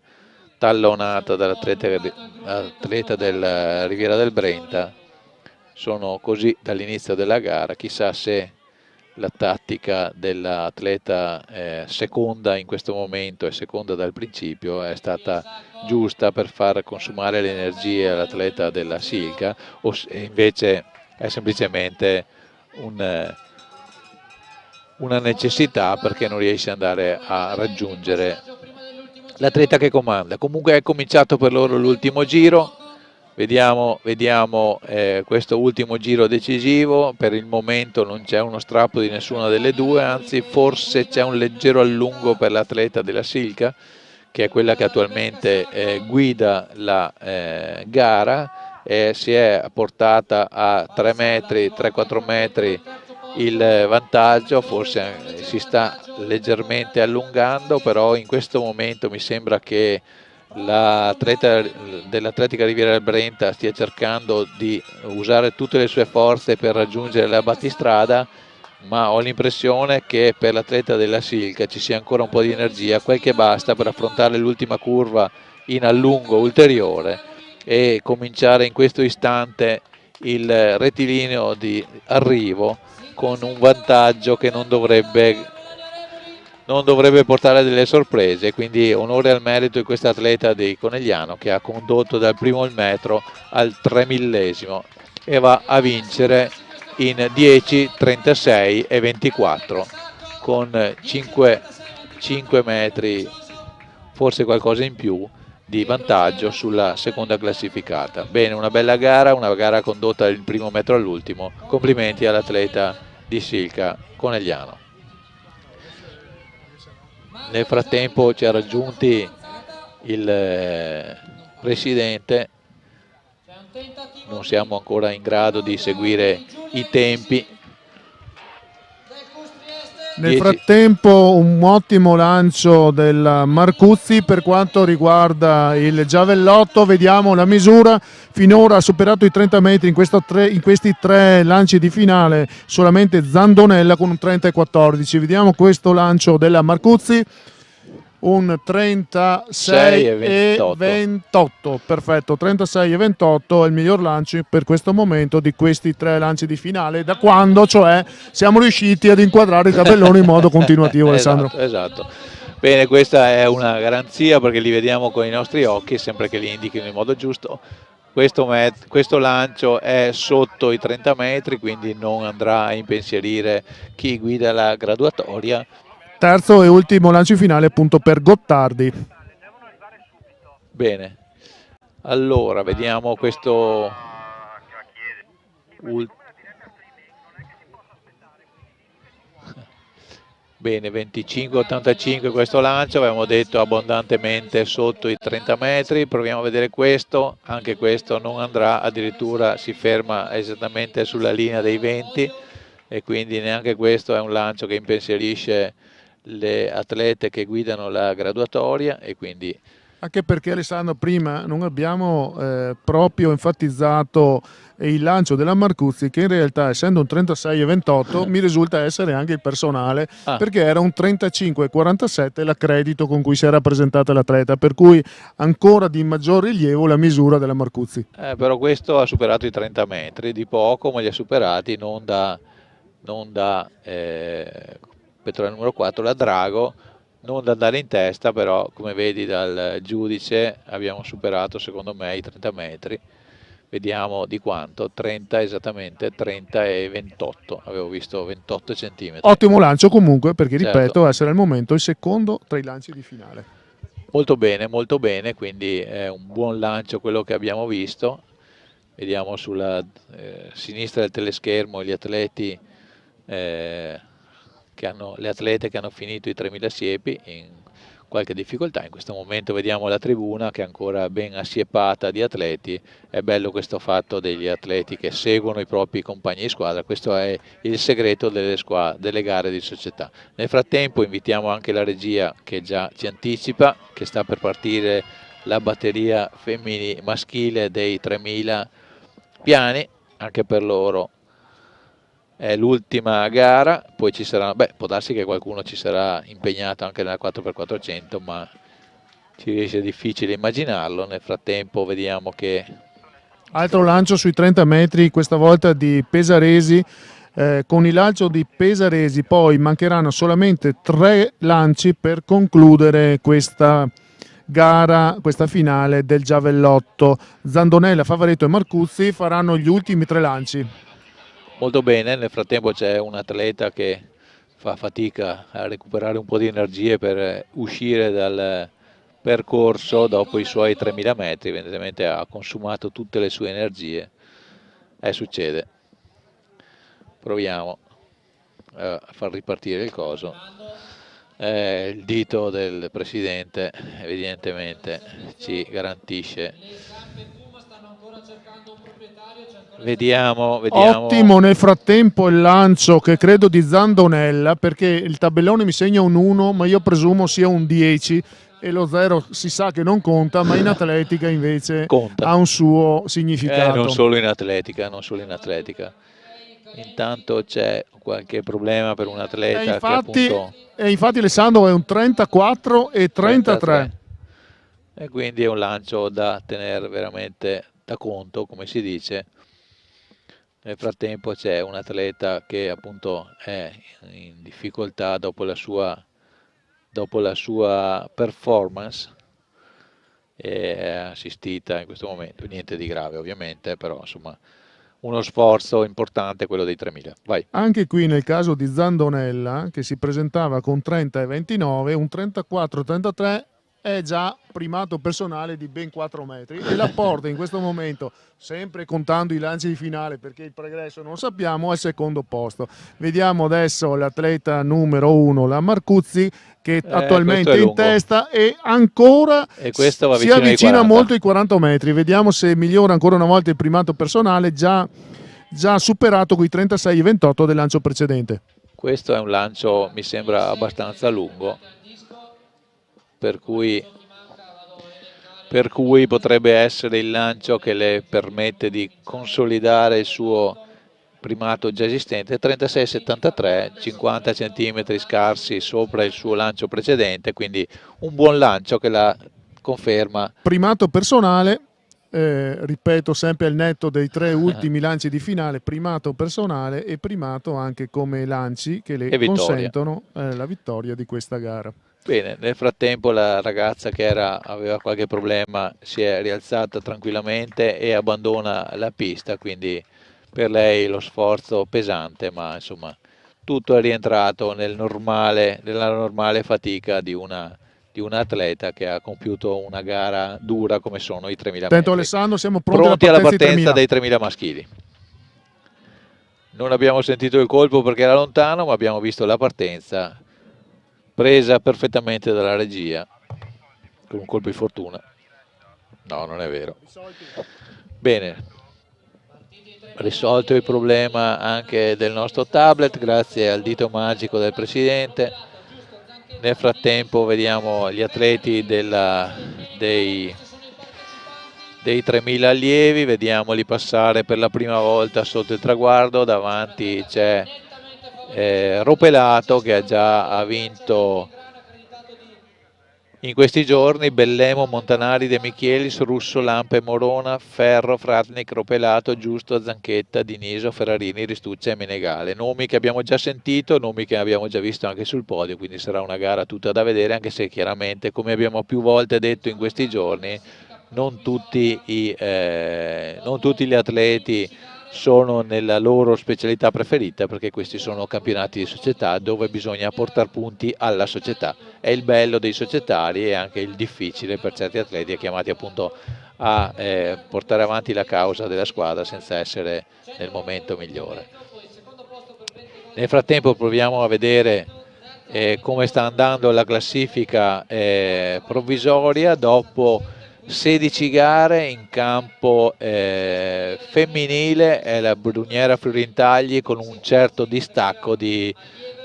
tallonata dall'atleta della Riviera del Brenta. Sono così dall'inizio della gara, chissà se la tattica dell'atleta seconda in questo momento e seconda dal principio è stata giusta per far consumare le energie all'atleta della Silca, o se invece è semplicemente una necessità perché non riesce ad andare a raggiungere l'atleta che comanda. Comunque è cominciato per loro l'ultimo giro. Vediamo questo ultimo giro decisivo. Per il momento non c'è uno strappo di nessuna delle due, anzi forse c'è un leggero allungo per l'atleta della Silca, che è quella che attualmente guida la gara, e si è portata a 3-4 metri il vantaggio, forse si sta leggermente allungando, però in questo momento mi sembra che l'atleta dell'Atletica Riviera del Brenta stia cercando di usare tutte le sue forze per raggiungere la battistrada, ma ho l'impressione che per l'atleta della Silca ci sia ancora un po' di energia, quel che basta per affrontare l'ultima curva in allungo ulteriore e cominciare in questo istante il rettilineo di arrivo con un vantaggio che non dovrebbe portare delle sorprese. Quindi onore al merito di questo atleta di Conegliano che ha condotto dal primo il metro al 3 millesimo e va a vincere in 10, 36 e 24 con 5 metri, forse qualcosa in più di vantaggio sulla seconda classificata. Bene, una bella gara, una gara condotta dal primo metro all'ultimo. Complimenti all'atleta di Silca Conegliano. Nel frattempo ci ha raggiunti il presidente, non siamo ancora in grado di seguire i tempi. Nel frattempo un ottimo lancio del Marcuzzi per quanto riguarda il giavellotto. Vediamo la misura, finora ha superato i 30 metri in questi 3 lanci di finale solamente Zandonella con un 30,14. Vediamo questo lancio della Marcuzzi, un 36,28. Perfetto, 36,28 è il miglior lancio per questo momento di questi 3 lanci di finale, da quando cioè siamo riusciti ad inquadrare il tabellone in modo continuativo. Alessandro. Esatto. Bene, questa è una garanzia perché li vediamo con i nostri occhi sempre che li indichino in modo giusto. Questo lancio è sotto i 30 metri, quindi non andrà a impensierire chi guida la graduatoria. Terzo e ultimo lancio finale appunto per Gottardi. Bene, allora vediamo questo bene, 25,85 questo lancio, avevamo detto abbondantemente sotto i 30 metri. Proviamo a vedere questo, anche questo non andrà, addirittura si ferma esattamente sulla linea dei 20 e quindi neanche questo è un lancio che impensierisce le atlete che guidano la graduatoria. E quindi anche perché, Alessandro, prima non abbiamo proprio enfatizzato il lancio della Marcuzzi, che in realtà, essendo un 36,28 mi risulta essere anche il personale, perché era un 35,47 l'accredito con cui si era presentata l'atleta, per cui ancora di maggior rilievo la misura della Marcuzzi. Però questo ha superato i 30 metri di poco, ma li ha superati non da Petrolio numero 4, la Drago, non da andare in testa, però come vedi dal giudice abbiamo superato secondo me i 30 metri. Vediamo di quanto, 30 esattamente, 30 e 28, avevo visto 28 centimetri. Ottimo lancio comunque, perché certo, ripeto, essere al momento il secondo tra i lanci di finale. Molto bene, quindi è un buon lancio quello che abbiamo visto. Vediamo sulla sinistra del teleschermo gli atleti le atlete che hanno finito i 3000 siepi qualche difficoltà. In questo momento vediamo la tribuna che è ancora ben assiepata di atleti. È bello questo fatto degli atleti che seguono i propri compagni di squadra, questo è il segreto delle gare di società. Nel frattempo invitiamo anche la regia che già ci anticipa che sta per partire la batteria maschile dei 3000 piani, anche per loro è l'ultima gara, poi ci sarà, può darsi che qualcuno ci sarà impegnato anche nella 4x400, ma ci riesce difficile immaginarlo. Nel frattempo vediamo che... Altro lancio sui 30 metri, questa volta di Pesaresi, con il lancio di Pesaresi poi mancheranno solamente 3 lanci per concludere questa gara, questa finale del giavellotto. Zandonella, Favaretto e Marcuzzi faranno gli ultimi 3 lanci. Molto bene, nel frattempo c'è un atleta che fa fatica a recuperare un po' di energie per uscire dal percorso dopo i suoi 3000 metri, evidentemente ha consumato tutte le sue energie, succede. Proviamo a far ripartire il coso. Il dito del presidente evidentemente ci garantisce. Vediamo. Ottimo nel frattempo il lancio, che credo di Zandonella, perché il tabellone mi segna un 1 ma io presumo sia un 10 e lo 0 si sa che non conta, ma in atletica invece conta. Ha un suo significato. Non solo in atletica. Intanto c'è qualche problema per un atleta infatti Alessandro è un 34 e 33. E quindi è un lancio da tenere veramente da conto, come si dice. Nel frattempo c'è un atleta che appunto è in difficoltà dopo la sua performance, è assistita in questo momento, niente di grave ovviamente, però insomma uno sforzo importante quello dei 3000. Vai. Anche qui nel caso di Zandonella, che si presentava con 30 e 29, un 34-33 è già primato personale di ben 4 metri e la porta in questo momento, sempre contando i lanci di finale perché il progresso non sappiamo, al secondo posto. Vediamo adesso l'atleta numero 1, la Marcuzzi, che attualmente è in testa e ancora si avvicina molto ai 40 metri. Vediamo se migliora ancora una volta il primato personale, già superato quei 36,28 del lancio precedente. Questo è un lancio, mi sembra, abbastanza lungo, per cui potrebbe essere il lancio che le permette di consolidare il suo primato già esistente. 36,73, 50 cm scarsi sopra il suo lancio precedente, quindi un buon lancio che la conferma. Primato personale, ripeto sempre al netto dei 3 ultimi lanci di finale, primato personale e primato anche come lanci che le consentono la vittoria di questa gara. Bene, nel frattempo la ragazza che aveva qualche problema si è rialzata tranquillamente e abbandona la pista, quindi per lei lo sforzo pesante, ma insomma tutto è rientrato nella normale fatica di un atleta che ha compiuto una gara dura come sono i 3000 metri. Attento Alessandro, siamo pronti alla partenza dei 3000 maschili. Non abbiamo sentito il colpo perché era lontano, ma abbiamo visto la partenza presa perfettamente dalla regia con un colpo di fortuna. No, non è vero. Bene, risolto il problema anche del nostro tablet grazie al dito magico del presidente. Nel frattempo vediamo gli atleti dei 3000 allievi, vediamoli passare per la prima volta sotto il traguardo. Davanti c'è Ropelato che ha vinto in questi giorni. Bellemo, Montanari, De Michelis, Russo, Lampe, Morona, Ferro, Fratnik, Ropelato, Giusto, Zanchetta, Diniso, Ferrarini, Ristuccia e Menegale. Nomi che abbiamo già sentito, nomi che abbiamo già visto anche sul podio, quindi sarà una gara tutta da vedere, anche se chiaramente, come abbiamo più volte detto in questi giorni, non tutti gli atleti sono nella loro specialità preferita, perché questi sono campionati di società dove bisogna portare punti alla società. È il bello dei societari e anche il difficile per certi atleti chiamati appunto a portare avanti la causa della squadra senza essere nel momento migliore. Nel frattempo proviamo a vedere come sta andando la classifica provvisoria dopo 16 gare in campo femminile. È la Bruniera Friulintagli con un certo distacco di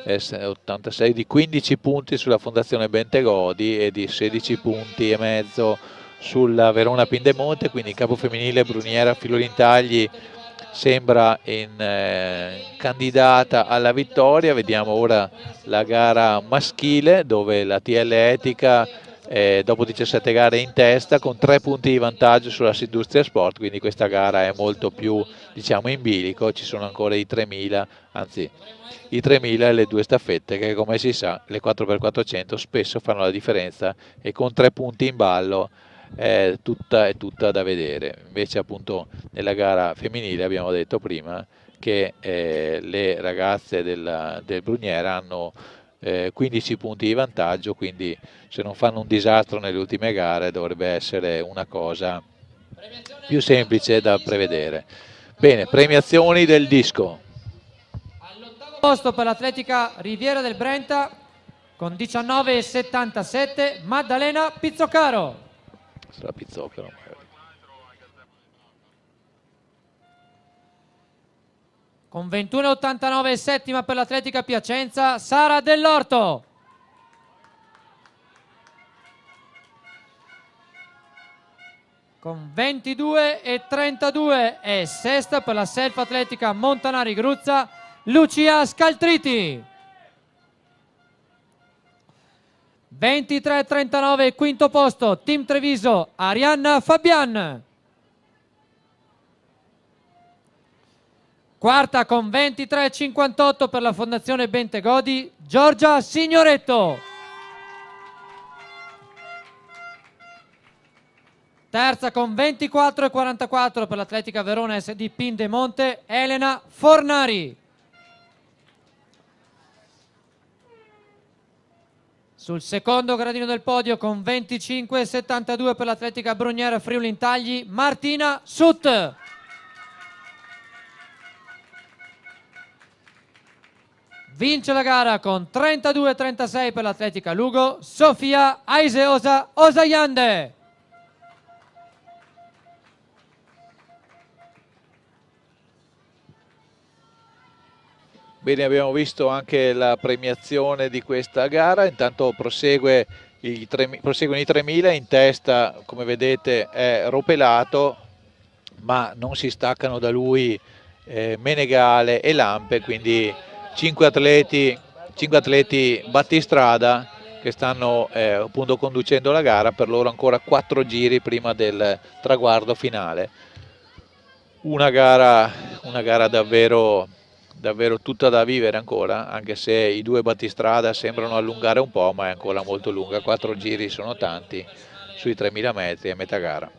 86 di 15 punti sulla Fondazione Bentegodi e di 16 punti e mezzo sulla Verona Pindemonte, quindi in campo femminile Bruniera Friulintagli sembra candidata alla vittoria. Vediamo ora la gara maschile dove la TL Etica dopo 17 gare in testa con 3 punti di vantaggio sulla Sidustria Sport, quindi questa gara è molto più, diciamo, in bilico. Ci sono ancora i 3000, anzi i 3000 e le due staffette che, come si sa, le 4x400 spesso fanno la differenza, e con 3 punti in ballo è tutta da vedere. Invece appunto nella gara femminile abbiamo detto prima che le ragazze del Bruniera hanno 15 punti di vantaggio, quindi se non fanno un disastro nelle ultime gare dovrebbe essere una cosa più semplice da prevedere. Bene, premiazioni del disco. All'ottavo posto per l'Atletica Riviera del Brenta con 19,77 Maddalena Pizzocaro. Sarà Pizzocaro. Con 21,89 settima per l'Atletica Piacenza Sara Dell'Orto. Con 22,32 è sesta per la Self Atletica Montanari Gruzza Lucia Scaltriti. 23,39 quinto posto Team Treviso Arianna Fabian. Quarta con 23,58 per la Fondazione Bentegodi Giorgia Signoretto. Terza con 24,44 per l'Atletica Verona SD Pindemonte Elena Fornari. Sul secondo gradino del podio con 25,72 per l'Atletica Bruniera Friulintagli Martina Sut. Vince la gara con 32,36 per l'Atletica Lugo Sofia Aiseosa Osayande. Bene, abbiamo visto anche la premiazione di questa gara. Intanto proseguono i 3000, in testa come vedete è Ropelato, ma non si staccano da lui Menegale e Lampe, quindi 5 atleti battistrada che stanno appunto conducendo la gara. Per loro ancora 4 giri prima del traguardo finale. Una gara davvero tutta da vivere ancora, anche se i due battistrada sembrano allungare un po', ma è ancora molto lunga. 4 giri sono tanti sui 3000 metri a metà gara.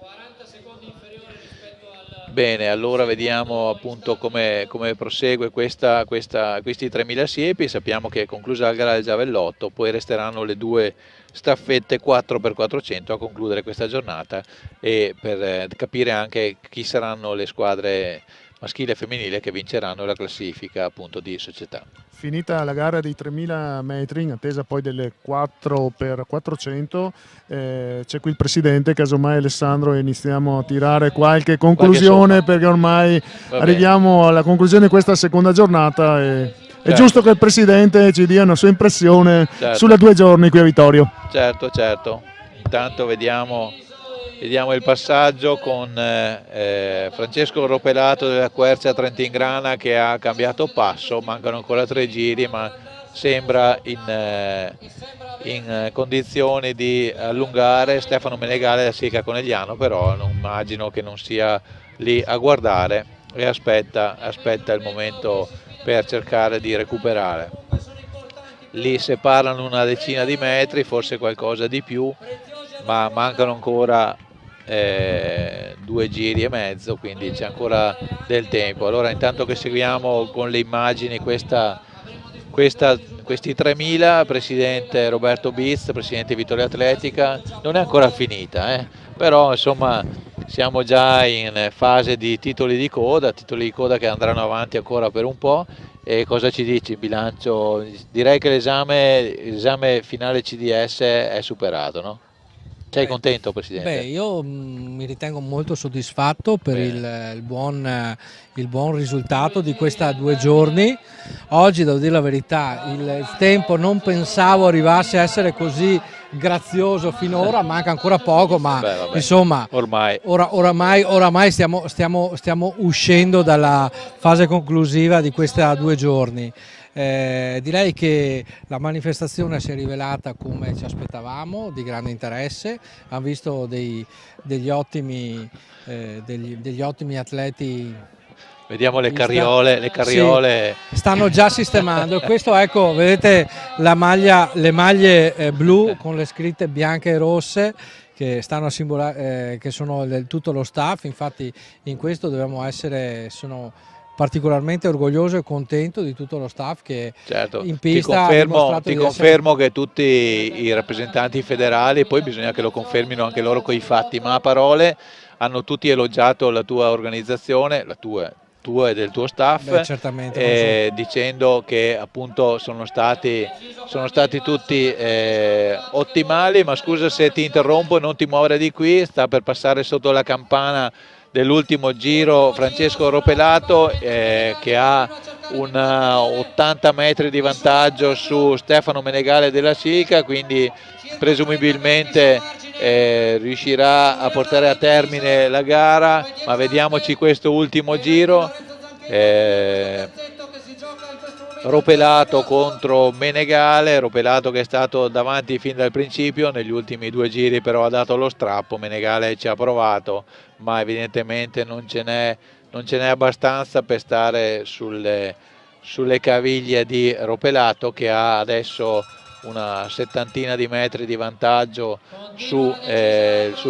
Bene, allora vediamo appunto come prosegue questi 3000 siepi. Sappiamo che è conclusa la gara del giavellotto, poi resteranno le due staffette 4x400 a concludere questa giornata, e per capire anche chi saranno le squadre maschile e femminile che vinceranno la classifica appunto di società. Finita la gara dei 3000 metri, in attesa poi delle 4x400, c'è qui il presidente, casomai Alessandro, e iniziamo a tirare qualche conclusione, perché ormai arriviamo alla conclusione di questa seconda giornata e è giusto che il presidente ci dia una sua impressione sulle 2 giorni qui a Vittorio. Certo. Intanto vediamo il passaggio con Francesco Ropelato della Quercia Trentin-Grana, che ha cambiato passo. Mancano ancora 3 giri, ma sembra in condizioni di allungare. Stefano Menegale da Sica Conegliano però immagino che non sia lì a guardare e aspetta il momento per cercare di recuperare. Lì separano una decina di metri, forse qualcosa di più, ma mancano ancora 2 giri e mezzo, quindi c'è ancora del tempo. Allora, intanto che seguiamo con le immagini questi 3000, presidente Roberto Biz, presidente Vittoria Atletica, non è ancora finita, però insomma siamo già in fase di titoli di coda che andranno avanti ancora per un po'. E cosa ci dici il bilancio? Direi che l'esame finale CDS è superato, no? Sei contento, Presidente? Beh, io mi ritengo molto soddisfatto per il buon risultato di questi 2 giorni. Oggi, devo dire la verità, il tempo non pensavo arrivasse a essere così grazioso finora, manca ancora poco, ma insomma oramai stiamo uscendo dalla fase conclusiva di questi 2 giorni. Direi che la manifestazione si è rivelata come ci aspettavamo, di grande interesse, hanno visto degli ottimi atleti. Vediamo le carriole. Sì, stanno già sistemando. Questo, ecco, vedete le maglie blu con le scritte bianche e rosse che stanno a simbolare che sono tutto lo staff. Infatti in questo sono particolarmente orgoglioso e contento di tutto lo staff che in pista ti confermo che tutti i rappresentanti federali, poi bisogna che lo confermino anche loro coi fatti, ma a parole hanno tutti elogiato la tua organizzazione, la tua e del tuo staff. Dicendo che appunto sono stati tutti ottimali. Ma scusa se ti interrompo, non ti muovere di qui, sta per passare sotto la campana dell'ultimo giro Francesco Ropelato, che ha 80 metri di vantaggio su Stefano Menegale della Sica, quindi presumibilmente riuscirà a portare a termine la gara, ma vediamoci questo ultimo giro. Ropelato contro Menegale, Ropelato che è stato davanti fin dal principio, negli ultimi 2 giri però ha dato lo strappo, Menegale ci ha provato, ma evidentemente non ce n'è abbastanza per stare sulle caviglie di Ropelato, che ha adesso una 70 di metri di vantaggio sul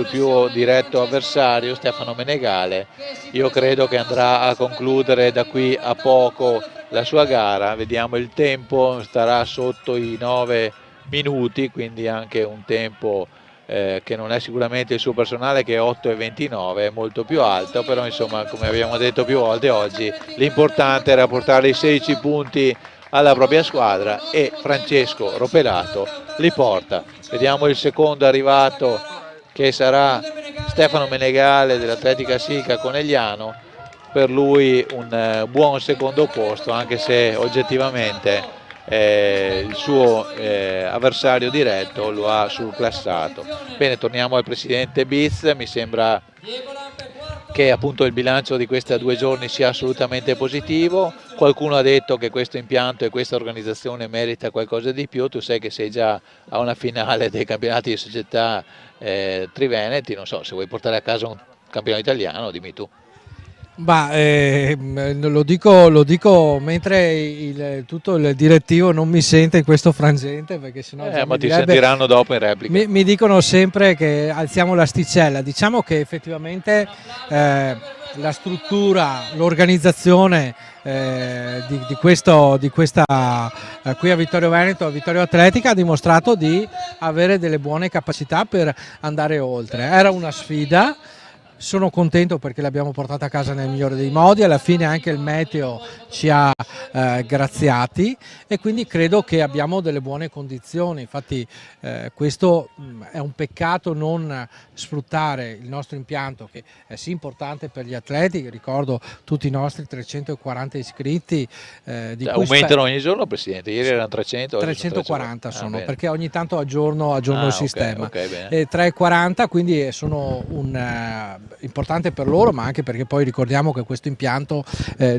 più diretto avversario Stefano Menegale. Io credo che andrà a concludere da qui a poco la sua gara. Vediamo il tempo, starà sotto i 9 minuti, quindi anche un tempo che non è sicuramente il suo personale, che è 8,29, è molto più alto, però insomma, come abbiamo detto più volte oggi, l'importante era portare i 16 punti alla propria squadra, e Francesco Ropelato li porta. Vediamo il secondo arrivato, che sarà Stefano Menegale dell'Atletica Sica Conegliano. Per lui un buon secondo posto, anche se oggettivamente il suo avversario diretto lo ha surclassato. Bene, torniamo al Presidente Biz. Mi sembra che appunto il bilancio di questi 2 giorni sia assolutamente positivo. Qualcuno ha detto che questo impianto e questa organizzazione merita qualcosa di più. Tu sai che sei già a una finale dei campionati di società triveneti, non so se vuoi portare a casa un campionato italiano, dimmi tu. Lo dico mentre tutto il direttivo non mi sente in questo frangente, perché sennò ma ti sentiranno dopo in replica. Mi dicono sempre che alziamo l'asticella. Diciamo che effettivamente la struttura, l'organizzazione di questa qui a Vittorio Veneto, a Vittorio Atletica, ha dimostrato di avere delle buone capacità per andare oltre. Era una sfida. Sono contento perché l'abbiamo portata a casa nel migliore dei modi, alla fine anche il meteo ci ha graziati, e quindi credo che abbiamo delle buone condizioni. Infatti questo è un peccato non sfruttare il nostro impianto, che è sì importante per gli atleti. Ricordo tutti i nostri 340 iscritti. Aumentano ogni giorno, Presidente? Ieri erano 300, 340 sono, perché ogni tanto aggiorno il sistema. Okay, 340, quindi sono importante per loro, ma anche perché poi ricordiamo che questo impianto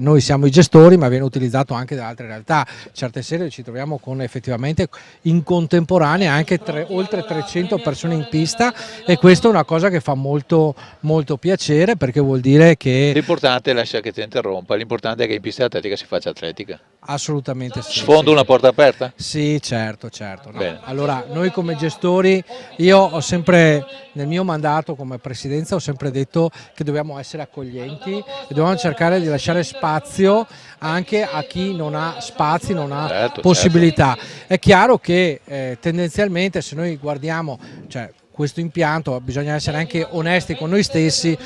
noi siamo i gestori, ma viene utilizzato anche da altre realtà. Certe sere ci troviamo con effettivamente in contemporanea anche oltre 300 persone in pista, e questa è una cosa che fa molto molto piacere, perché vuol dire che l'importante, lascia che ti interrompa, l'importante è che in pista atletica si faccia atletica. Assolutamente sì. Sfondo una porta aperta? Sì, certo. No. Allora, noi come gestori, io ho sempre, nel mio mandato come presidenza, ho sempre detto che dobbiamo essere accoglienti e dobbiamo cercare di lasciare spazio anche a chi non ha spazi, non ha possibilità. Certo. È chiaro che tendenzialmente, se noi guardiamo, questo impianto, bisogna essere anche onesti con noi stessi.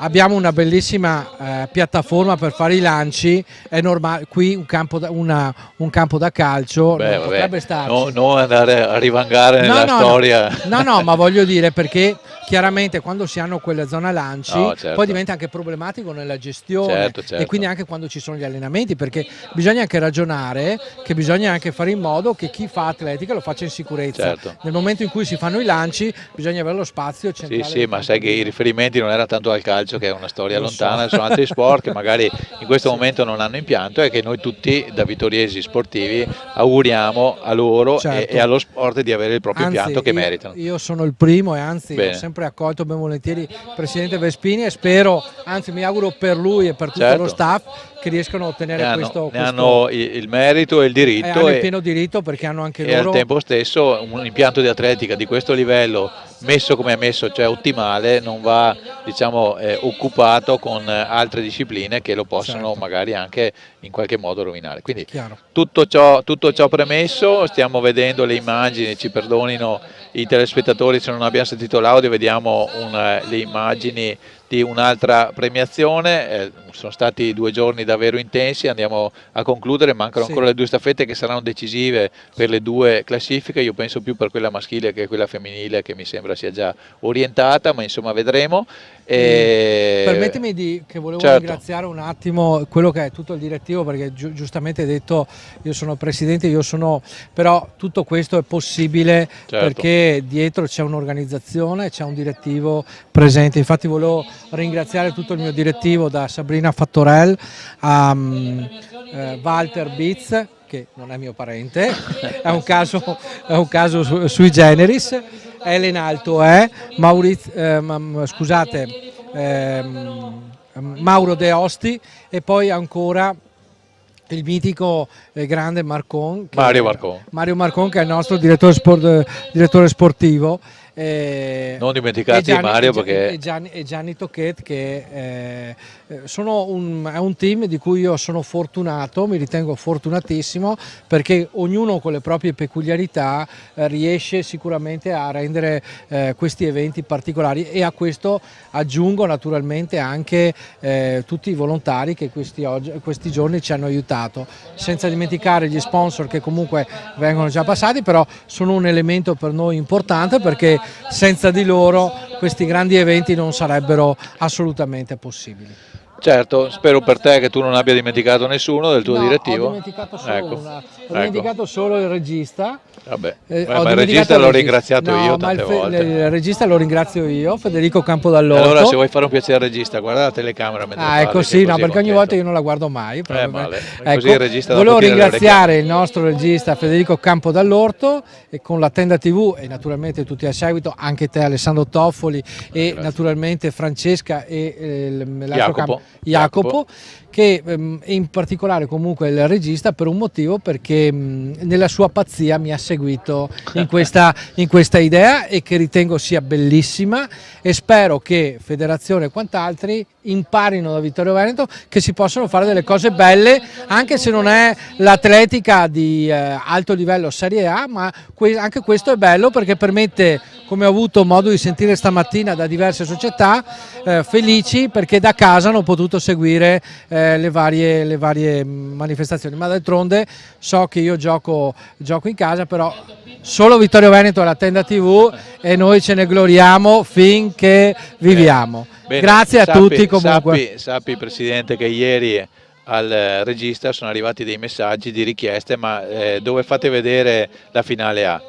Abbiamo una bellissima piattaforma per fare i lanci, è normale, qui un campo da calcio non potrebbe starci. Non andare a rivangare nella storia. No, ma voglio dire, perché chiaramente quando si hanno quelle zone lanci certo. poi diventa anche problematico nella gestione, certo. e quindi anche quando ci sono gli allenamenti, perché bisogna anche ragionare che bisogna anche fare in modo che chi fa atletica lo faccia in sicurezza. Certo. Nel momento in cui si fanno i lanci bisogna avere lo spazio centrale. Sì, ma sai che i riferimenti non era tanto al calcio, che è una storia lontana, sono altri sport che magari in questo momento non hanno impianto, e che noi tutti da vittoriesi sportivi auguriamo a loro e allo sport di avere il proprio impianto che meritano. Io sono il primo, e anzi ho sempre accolto ben volentieri il presidente Vespini, e spero, anzi mi auguro per lui e per tutto lo staff, che riescano a ottenere questo. Hanno il merito e il diritto, hanno il pieno diritto, perché hanno anche loro, e al tempo stesso un impianto di atletica di questo livello, messo come è messo, cioè ottimale, non va occupato con altre discipline che lo possono magari anche in qualche modo rovinare. Quindi tutto ciò premesso, stiamo vedendo le immagini, ci perdonino i telespettatori se non abbiamo sentito l'audio, vediamo le immagini di un'altra premiazione. Sono stati 2 giorni davvero intensi, andiamo a concludere, mancano ancora le 2 staffette che saranno decisive per le 2 classifiche, io penso più per quella maschile che quella femminile, che mi sembra sia già orientata, ma insomma vedremo. Permettimi che volevo ringraziare un attimo quello che è tutto il direttivo, perché giustamente hai detto io sono presidente, però tutto questo è possibile perché dietro c'è un'organizzazione, c'è un direttivo presente. Infatti volevo ringraziare tutto il mio direttivo, da Sabrina Fattorel a Walter Bitz, che non è mio parente, è un caso sui generis, Elena Altoè, Mauro De Osti, e poi ancora il mitico e grande Mario Marcon, che è il nostro direttore sportivo. Non dimenticati Mario, perché Gianni Tocchet, che è un team di cui io sono fortunato, mi ritengo fortunatissimo, perché ognuno con le proprie peculiarità riesce sicuramente a rendere questi eventi particolari, e a questo aggiungo naturalmente anche tutti i volontari che questi giorni ci hanno aiutato, senza dimenticare gli sponsor che comunque vengono già passati, però sono un elemento per noi importante, perché senza di loro questi grandi eventi non sarebbero assolutamente possibili. Certo, spero per te che tu non abbia dimenticato nessuno del tuo direttivo. Ho dimenticato solo il regista. Ma il regista l'ho ringraziato io tante volte. Il regista lo ringrazio io, Federico Campodall'Orto. Allora, se vuoi fare un piacere al regista, guarda la telecamera mentre parli, così, perché ogni volta io non la guardo mai. Così il regista volevo ringraziare il nostro regista Federico Campodall'Orto, e con la Tenda TV, e naturalmente tutti a seguito, anche te Alessandro Toffoli, e naturalmente Francesca e Jacopo, che in particolare comunque il regista, per un motivo, perché nella sua pazzia mi ha seguito in questa idea, e che ritengo sia bellissima, e spero che federazione e quant'altri imparino da Vittorio Veneto che si possono fare delle cose belle, anche se non è l'atletica di alto livello Serie A, ma anche questo è bello, perché permette, come ho avuto modo di sentire stamattina da diverse società, felici perché da casa hanno potuto seguire le varie manifestazioni, ma d'altronde so che io gioco in casa, però solo Vittorio Veneto è la Tenda TV, e noi ce ne gloriamo finché viviamo. Bene, grazie a tutti comunque. Sappi Presidente che ieri al regista sono arrivati dei messaggi di richieste, ma dove fate vedere la finale A?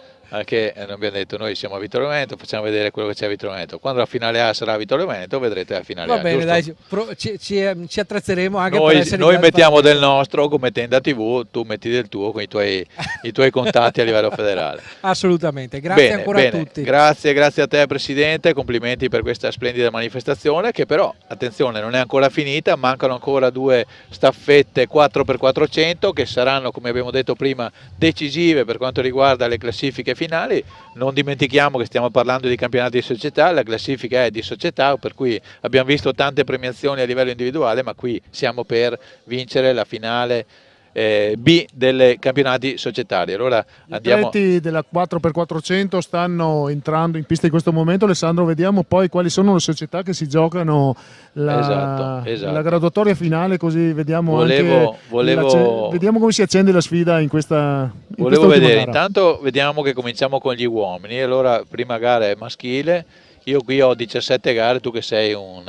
Che abbiamo detto, noi siamo a Vittorio Veneto, facciamo vedere quello che c'è a Vittorio Veneto. Quando la finale A sarà a Vittorio Veneto, vedrete la finale A. Va bene, dai, ci attrezzeremo anche per essere noi mettiamo del nostro come Tenda TV, tu metti del tuo con i tuoi contatti a livello federale. Assolutamente, grazie ancora a tutti. Grazie a te Presidente, complimenti per questa splendida manifestazione, che però, attenzione, non è ancora finita, mancano ancora 2 staffette 4x400 che saranno, come abbiamo detto prima, decisive per quanto riguarda le classifiche finali. Non dimentichiamo che stiamo parlando di campionati di società, la classifica è di società, per cui abbiamo visto tante premiazioni a livello individuale, ma qui siamo per vincere la finale B delle campionati societari. Allora gli atleti della 4x400 stanno entrando in pista in questo momento. Alessandro, vediamo poi quali sono le società che si giocano la graduatoria finale, così vediamo vediamo come si accende la sfida in questa volevo vedere gara. Intanto vediamo che cominciamo con gli uomini. Allora, prima gara è maschile, io qui ho 17 gare, tu che sei un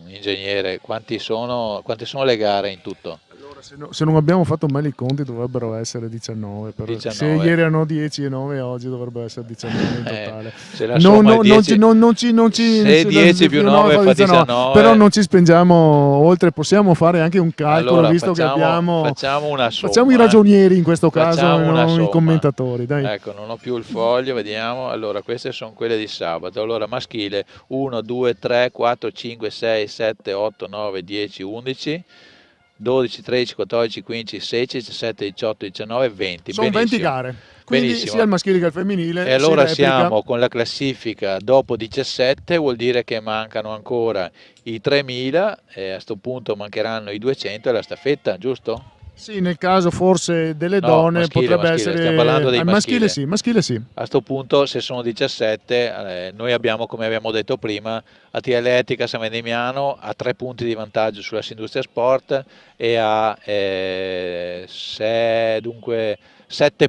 ingegnere, quante sono le gare in tutto? Se non abbiamo fatto male i conti dovrebbero essere 19, però 19. Se ieri erano 10 e 9, oggi dovrebbero essere 19 in totale. Se la somma è 10, se 10 più 9 fa 19. Però non ci spengiamo oltre, possiamo fare anche un calcolo, allora, visto che abbiamo... Facciamo una somma. Facciamo i ragionieri in questo caso, non i commentatori. Dai. Ecco, non ho più il foglio, vediamo. Allora, queste sono quelle di sabato. Allora, maschile 1, 2, 3, 4, 5, 6, 7, 8, 9, 10, 11... 12, 13, 14, 15, 16, 17, 18, 19, 20. Sono 20 gare, quindi benissimo. Sia il maschile che il femminile. E allora siamo con la classifica dopo 17, vuol dire che mancano ancora i 3000 e a questo punto mancheranno i 200 e la staffetta, giusto? Sì, nel caso forse delle donne potrebbe essere... Stiamo parlando dei maschile sì. A questo punto, se sono 17, noi abbiamo, come abbiamo detto prima, Atletica San Vendemiano a 3 punti di vantaggio sulla Industria Sport e a 7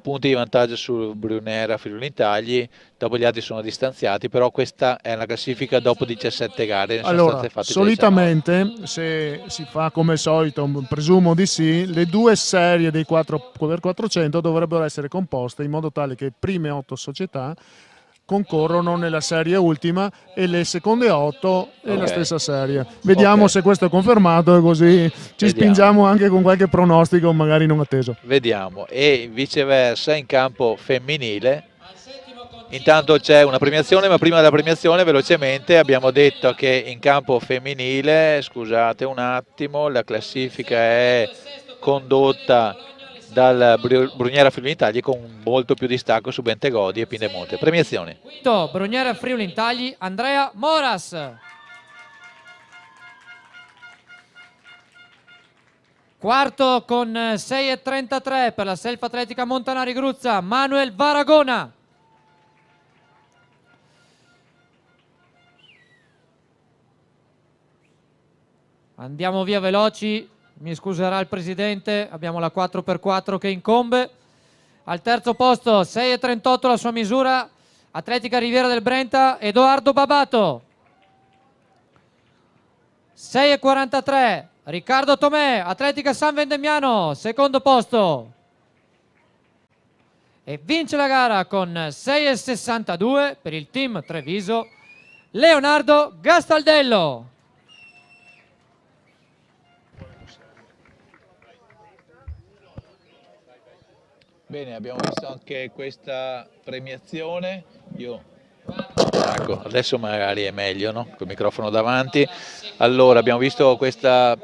punti di vantaggio sul Brunera Friuli Tagli. Dopo gli altri sono distanziati, però questa è una classifica dopo 17 gare. Allora, solitamente, se si fa come al solito, presumo di sì, le due serie dei 4x400 dovrebbero essere composte in modo tale che le prime 8 società concorrono nella serie ultima e le seconde 8 nella stessa serie. Vediamo se questo è confermato e così ci spingiamo anche con qualche pronostico magari non atteso. Vediamo. E viceversa in campo femminile. Intanto c'è una premiazione, ma prima della premiazione velocemente abbiamo detto che in campo femminile, scusate un attimo, la classifica è condotta dal Bruniera Friuli Tagli con molto più distacco su Bentegodi e Piedemonte. Premiazioni. Bruniera Friuli Tagli, Andrea Moras. Quarto con 6,33 per la Self Atletica Montanari Gruzza, Manuel Varagona. Andiamo via veloci, mi scuserà il presidente, abbiamo la 4x4 che incombe. Al terzo posto 6,38 la sua misura, Atletica Riviera del Brenta, Edoardo Babato. 6,43 Riccardo Tomè, Atletica San Vendemiano, secondo posto. E vince la gara con 6,62 per il team Treviso, Leonardo Gastaldello. Bene, abbiamo visto anche questa premiazione. Ecco, adesso magari è meglio, no? Col microfono davanti. Allora, abbiamo visto questa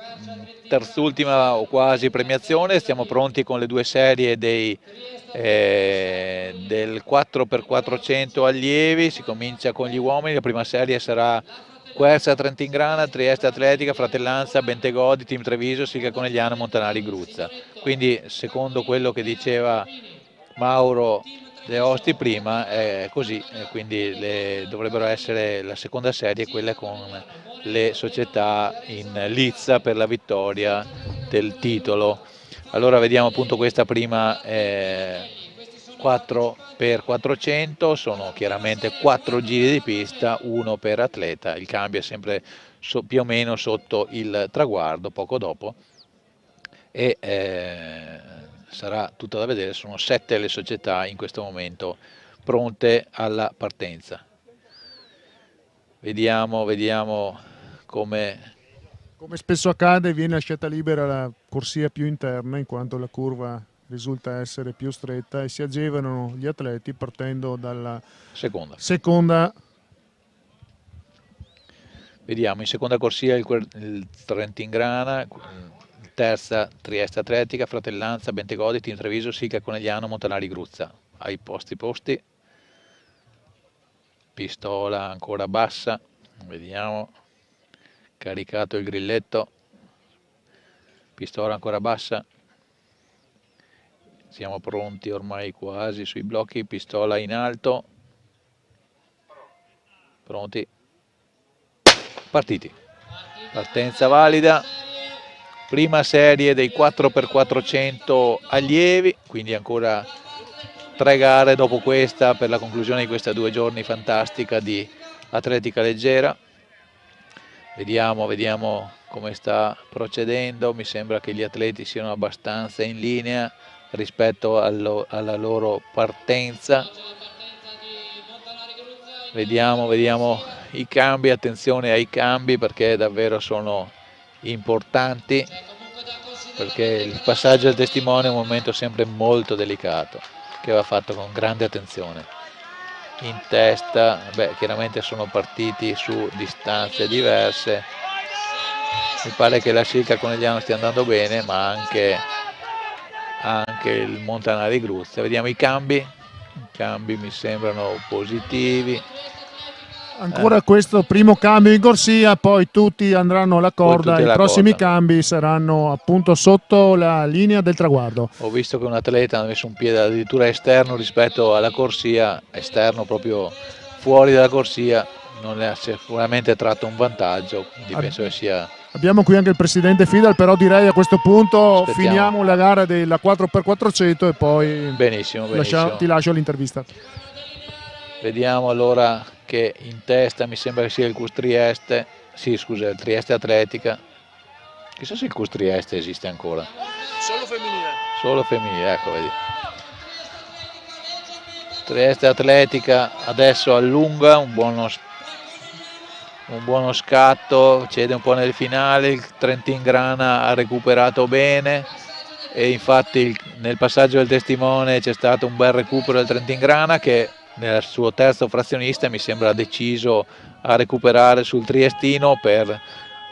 terzultima o quasi premiazione. Stiamo pronti con le due serie del 4x400 allievi. Si comincia con gli uomini. La prima serie sarà Quercia Trentingrana, Trieste Atletica, Fratellanza, Bentegodi, Team Treviso, Silca Conegliano, Montanari Gruzza. Quindi, secondo quello che diceva Mauro De Osti prima, è così, quindi dovrebbero essere la seconda serie quella con le società in lizza per la vittoria del titolo. Allora vediamo appunto questa prima 4x400, sono chiaramente 4 giri di pista, uno per atleta, il cambio è sempre più o meno sotto il traguardo, poco dopo, e sarà tutto da vedere. Sono 7 le società in questo momento pronte alla partenza. Vediamo come spesso accade, viene lasciata libera la corsia più interna in quanto la curva risulta essere più stretta e si agevolano gli atleti partendo dalla seconda. Vediamo in seconda corsia il Trentingrana, terza Trieste Atletica, Fratellanza, Bentegodi, Team Treviso, Silca Conegliano, Montanari Gruzza. Ai posti, pistola ancora bassa, vediamo, caricato il grilletto, pistola ancora bassa, siamo pronti ormai quasi sui blocchi, pistola in alto, pronti, partiti, partenza valida, prima serie dei 4x400 allievi, quindi ancora 3 gare dopo questa per la conclusione di questi 2 giorni fantastica di atletica leggera. Vediamo come sta procedendo, mi sembra che gli atleti siano abbastanza in linea rispetto alla loro partenza. Vediamo i cambi, attenzione ai cambi perché davvero sono importanti, perché il passaggio del testimone è un momento sempre molto delicato che va fatto con grande attenzione. In testa, chiaramente sono partiti su distanze diverse, mi pare che la Silca Conegliano stia andando bene, ma anche il Montanari Gruzia. Vediamo i cambi mi sembrano positivi. Ancora questo primo cambio in corsia, poi tutti andranno alla corda, i prossimi cambi saranno appunto sotto la linea del traguardo. Ho visto che un atleta ha messo un piede addirittura esterno rispetto alla corsia, esterno proprio fuori dalla corsia, non le ha sicuramente tratto un vantaggio, quindi penso che sia... Abbiamo qui anche il presidente Fidal, però direi a questo punto finiamo la gara della 4x400 e poi benissimo. Ti lascio l'intervista. Vediamo allora che in testa mi sembra che sia il CUS Trieste, il Trieste Atletica. Chissà se il CUS Trieste esiste ancora. Solo femminile, ecco, vedi. Trieste Atletica adesso allunga, un buono scatto, cede un po' nel finale, il Trentin-Grana ha recuperato bene e infatti nel passaggio del testimone c'è stato un bel recupero del Trentin-Grana che nel suo terzo frazionista mi sembra deciso a recuperare sul triestino per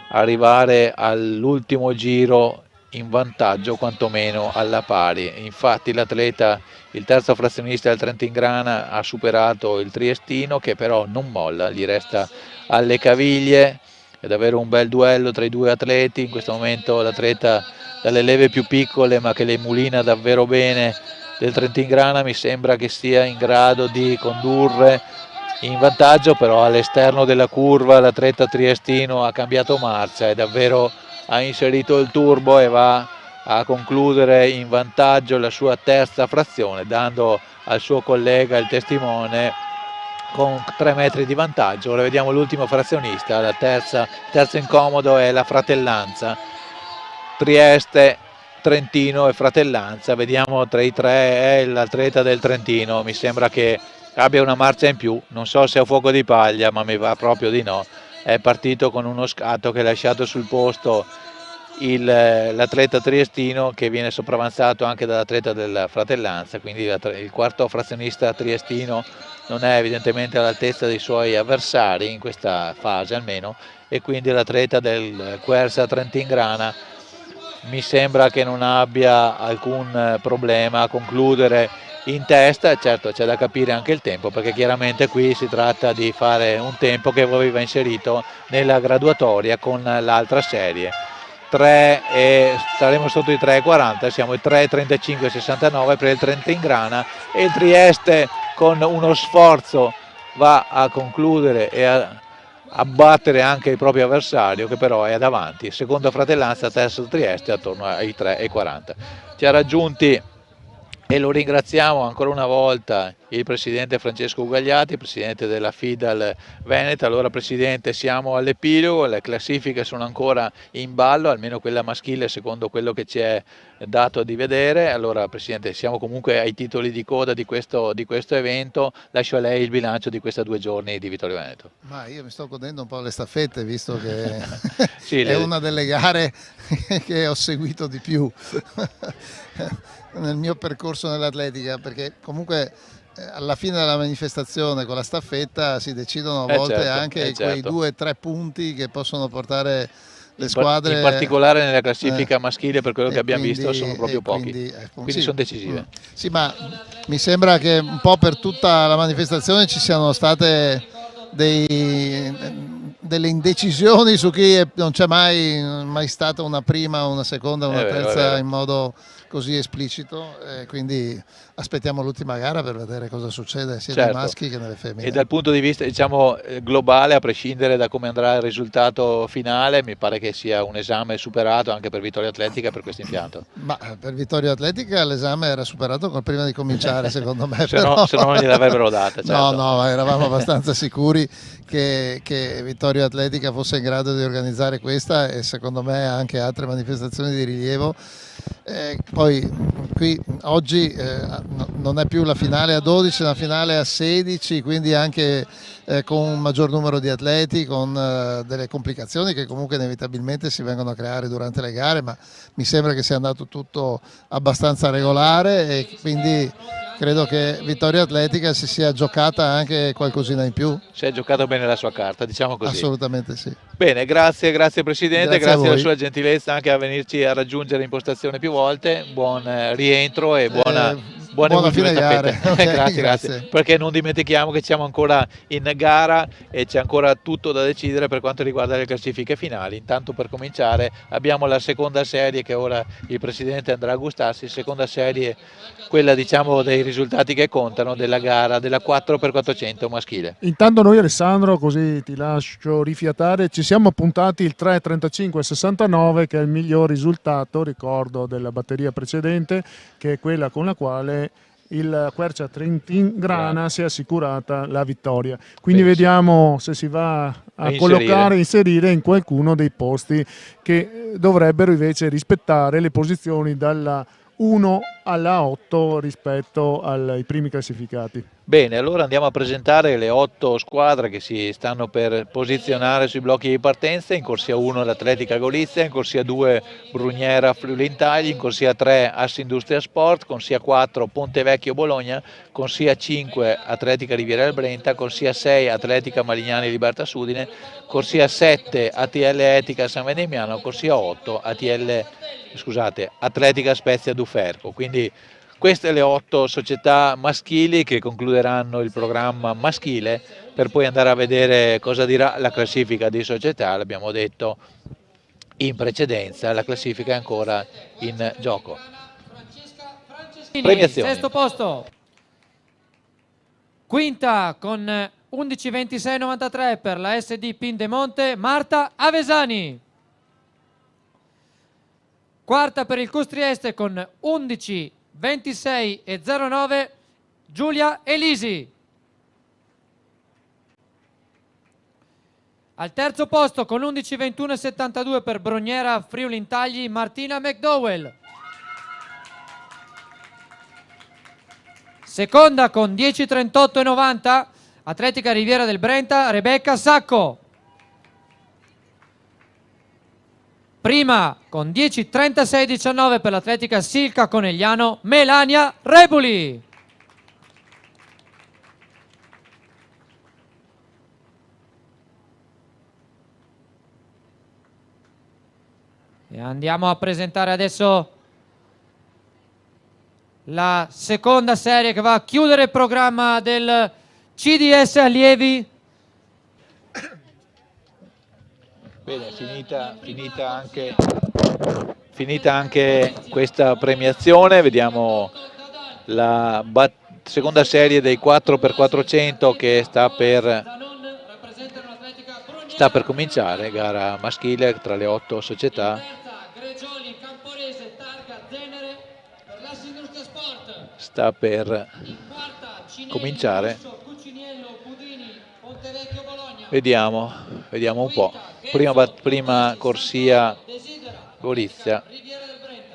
arrivare all'ultimo giro in vantaggio, quantomeno alla pari. Infatti l'atleta, il terzo frazionista del Trentin-Grana, ha superato il triestino che però non molla, gli resta alle caviglie. È davvero un bel duello tra i 2 atleti, in questo momento l'atleta dalle leve più piccole ma che le mulina davvero bene del Trentin-Grana mi sembra che sia in grado di condurre in vantaggio, però all'esterno della curva l'atleta triestino ha cambiato marcia e davvero ha inserito il turbo e va a concludere in vantaggio la sua terza frazione, dando al suo collega il testimone con 3 metri di vantaggio. Ora vediamo l'ultimo frazionista, il terzo incomodo è la Fratellanza, Trieste, Trentino e Fratellanza. Vediamo tra i 3 è l'atleta del Trentino, mi sembra che abbia una marcia in più, non so se è a fuoco di paglia ma mi va proprio di no. È partito con uno scatto che ha lasciato sul posto l'atleta triestino, che viene sopravanzato anche dall'atleta della Fratellanza, quindi il quarto frazionista triestino non è evidentemente all'altezza dei suoi avversari in questa fase almeno, e quindi l'atleta del Quersa Trentin-Grana mi sembra che non abbia alcun problema a concludere in testa. Certo, c'è da capire anche il tempo, perché chiaramente qui si tratta di fare un tempo che aveva inserito nella graduatoria con l'altra serie. 3 e staremo sotto i 3,40, siamo ai 3,35,69 per il Trentin-Grana, e il Trieste con uno sforzo va a concludere e a abbattere anche il proprio avversario, che però è davanti. Seconda Fratellanza, terzo Trieste attorno ai 3,40. Ci ha raggiunti e lo ringraziamo ancora una volta il presidente Francesco Ugagliati, presidente della FIDAL Veneta. Allora presidente, siamo all'epilogo, le classifiche sono ancora in ballo, almeno quella maschile secondo quello che ci è dato di vedere. Allora presidente, siamo comunque ai titoli di coda di questo evento, lascio a lei il bilancio di questi 2 giorni di Vittorio Veneto. Ma io mi sto godendo un po' le staffette, visto che sì, è una delle gare che ho seguito di più nel mio percorso nell'atletica, perché comunque alla fine della manifestazione con la staffetta si decidono a volte anche quei 2 o 3 punti che possono portare le squadre, in particolare nella classifica maschile, per quello che abbiamo visto sono proprio pochi, quindi sì, sono decisive. Sì, ma mi sembra che un po' per tutta la manifestazione ci siano state delle indecisioni su chi non c'è mai stata una prima, una seconda, una terza in modo così esplicito, quindi aspettiamo l'ultima gara per vedere cosa succede sia nei maschi che nelle femmine. E dal punto di vista, diciamo, globale, a prescindere da come andrà il risultato finale, mi pare che sia un esame superato anche per Vittoria Atletica per questo impianto. Ma per Vittoria Atletica l'esame era superato prima di cominciare, secondo me. se no non gliel'avrebbero data. Certo. No, eravamo abbastanza sicuri che Vittoria Atletica fosse in grado di organizzare questa e secondo me anche altre manifestazioni di rilievo. Poi qui oggi non è più la finale a 12, è la finale a 16, quindi anche con un maggior numero di atleti, con delle complicazioni che comunque inevitabilmente si vengono a creare durante le gare, ma mi sembra che sia andato tutto abbastanza regolare e quindi credo che Vittoria Atletica si sia giocata anche qualcosina in più. Si è giocato bene la sua carta, diciamo così. Assolutamente sì. Bene, grazie Presidente, grazie alla sua gentilezza anche a venirci a raggiungere in postazione più volte. Buon rientro e buone fine gare. Okay, grazie. Perché non dimentichiamo che siamo ancora in gara e c'è ancora tutto da decidere per quanto riguarda le classifiche finali. Intanto, per cominciare, abbiamo la seconda serie che ora il Presidente andrà a gustarsi, seconda serie, quella diciamo dei risultati che contano della gara della 4x400 maschile. Intanto noi, Alessandro, così ti lascio rifiatare, ci siamo appuntati il 3:35,69 che è il miglior risultato, ricordo, della batteria precedente, che è quella con la quale il Quercia Trentin Grana si è assicurata la vittoria. Quindi vediamo se si va a inserire in qualcuno dei posti che dovrebbero invece rispettare le posizioni dalla 1 alla 8 rispetto ai primi classificati. Bene, allora andiamo a presentare le 8 squadre che si stanno per posizionare sui blocchi di partenza. In corsia 1 l'Atletica Gorizia, in corsia 2 Bruniera Friuli Intagli, in corsia 3 Assindustria Sport, corsia 4 Pontevecchio Bologna, corsia 5 Atletica Riviera del Brenta, corsia 6 Atletica Malignani Libertas Udine, corsia 7 ATL Etica San Vendemiano, corsia 8 Atletica Spezia Duferco. Quindi queste le 8 società maschili che concluderanno il programma maschile, per poi andare a vedere cosa dirà la classifica di società. L'abbiamo detto in precedenza, la classifica è ancora in gioco. Premiazioni. Sesto posto, quinta con 11:26,93 per la SD Pindemonte, Marta Avesani. Quarta per il Custrieste con 11:26,09 Giulia Elisi. Al terzo posto con 11:21,72 per Bruniera Friuli Intagli Martina McDowell. Seconda con 10:38,90 Atletica Riviera del Brenta Rebecca Sacco. Prima con 10:36,19 per l'Atletica Silca Conegliano Melania Rebuli. E andiamo a presentare adesso la seconda serie che va a chiudere il programma del CDS Allievi. Bene, finita anche questa premiazione, vediamo la seconda serie dei 4x400 che sta per cominciare, gara maschile tra le 8 società. Sta per cominciare. Vediamo un po'. Prima corsia Gorizia,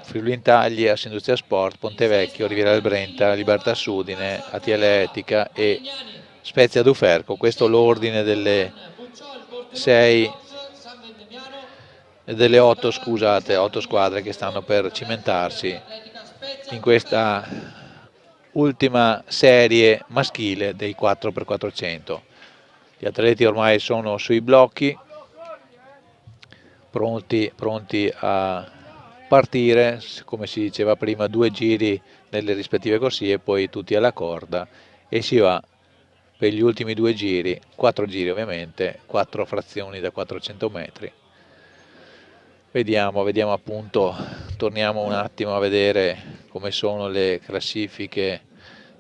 Friuli Intagli, Assindustria Sport, Pontevecchio, Riviera del Brenta, Libertas Udine, ATL Etica e Spezia Duferco. Questo è l'ordine delle 8 squadre che stanno per cimentarsi in questa ultima serie maschile dei 4x400. Gli atleti ormai sono sui blocchi, pronti a partire, come si diceva prima, 2 giri nelle rispettive corsie, poi tutti alla corda e si va per gli ultimi 2 giri, 4 giri ovviamente, 4 frazioni da 400 metri. Vediamo appunto, torniamo un attimo a vedere come sono le classifiche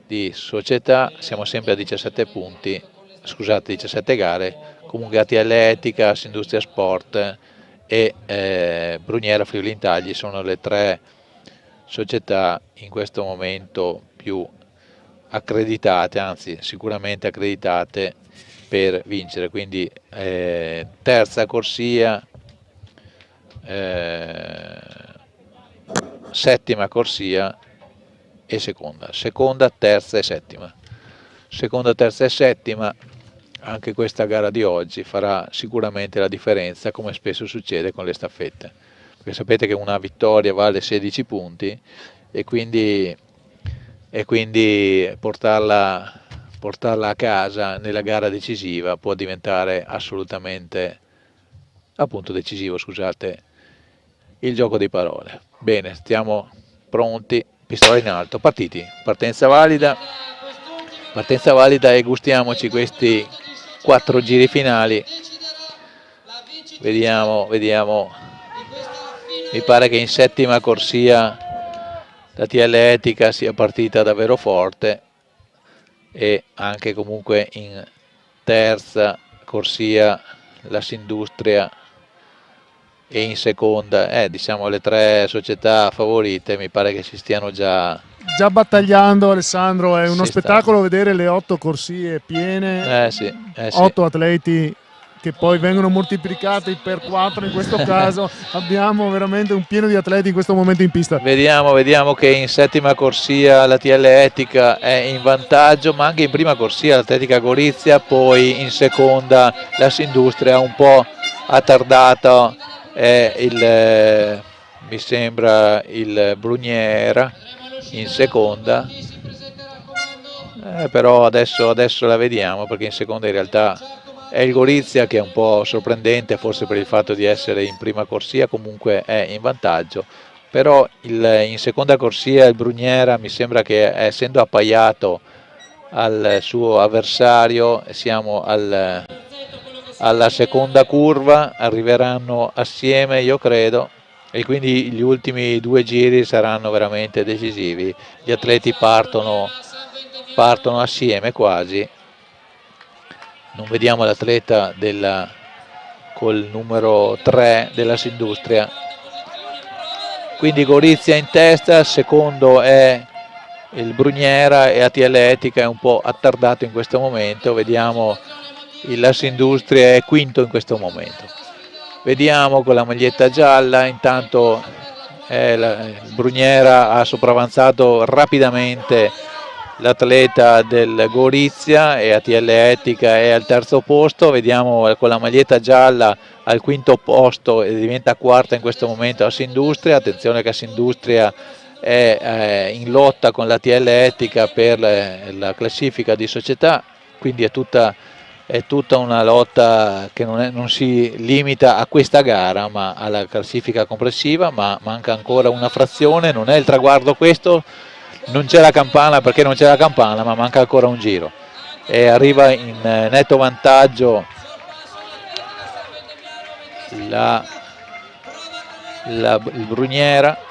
di società. Siamo sempre a 17 punti, scusate, 17 gare, comunque ATL Etica, Assindustria Sport e Bruniera Friuli Intagli sono le 3 società in questo momento più accreditate, anzi sicuramente accreditate per vincere, quindi terza corsia, settima corsia e seconda, terza e settima. Seconda, terza e settima, anche questa gara di oggi farà sicuramente la differenza, come spesso succede con le staffette, perché sapete che una vittoria vale 16 punti e quindi portarla a casa nella gara decisiva può diventare assolutamente, appunto decisivo, scusate il gioco di parole. Bene, stiamo pronti, pistola in alto, partiti, partenza valida e gustiamoci questi 4 giri finali. Vediamo, mi pare che in settima corsia la TL Etica sia partita davvero forte e anche comunque in terza corsia la Sindustria e in seconda, diciamo le 3 società favorite mi pare che si stiano già battagliando. Alessandro, è uno spettacolo vedere le 8 corsie piene, 8 atleti che poi vengono moltiplicati per 4 in questo caso. Abbiamo veramente un pieno di atleti in questo momento in pista. Vediamo che in settima corsia la TL Etica è in vantaggio, ma anche in prima corsia l'Atletica Gorizia, poi in seconda la Sindustria un po' attardata, mi sembra il Bruniera in seconda, però adesso la vediamo, perché in seconda in realtà è il Gorizia, che è un po' sorprendente forse per il fatto di essere in prima corsia, comunque è in vantaggio, però in seconda corsia il Bruniera mi sembra che, essendo appaiato al suo avversario, siamo alla seconda curva, arriveranno assieme io credo, e quindi gli ultimi 2 giri saranno veramente decisivi. Gli atleti partono assieme quasi. Non vediamo l'atleta col numero 3 della Sindustria, quindi Gorizia in testa, secondo è il Bruniera e ATL Etica è un po' attardato in questo momento. Vediamo la Sindustria è quinto in questo momento. Vediamo con la maglietta gialla, intanto il Bruniera ha sopravanzato rapidamente l'atleta del Gorizia e ATL Etica è al terzo posto. Vediamo con la maglietta gialla al quinto posto e diventa quarta in questo momento la Sindustria. Attenzione che la Sindustria è in lotta con l'ATL Etica per la classifica di società, quindi è tutta una lotta che non si limita a questa gara ma alla classifica complessiva, ma manca ancora una frazione, non è il traguardo questo, non c'è la campana perché non c'è la campana, ma manca ancora un giro e arriva in netto vantaggio il Bruniera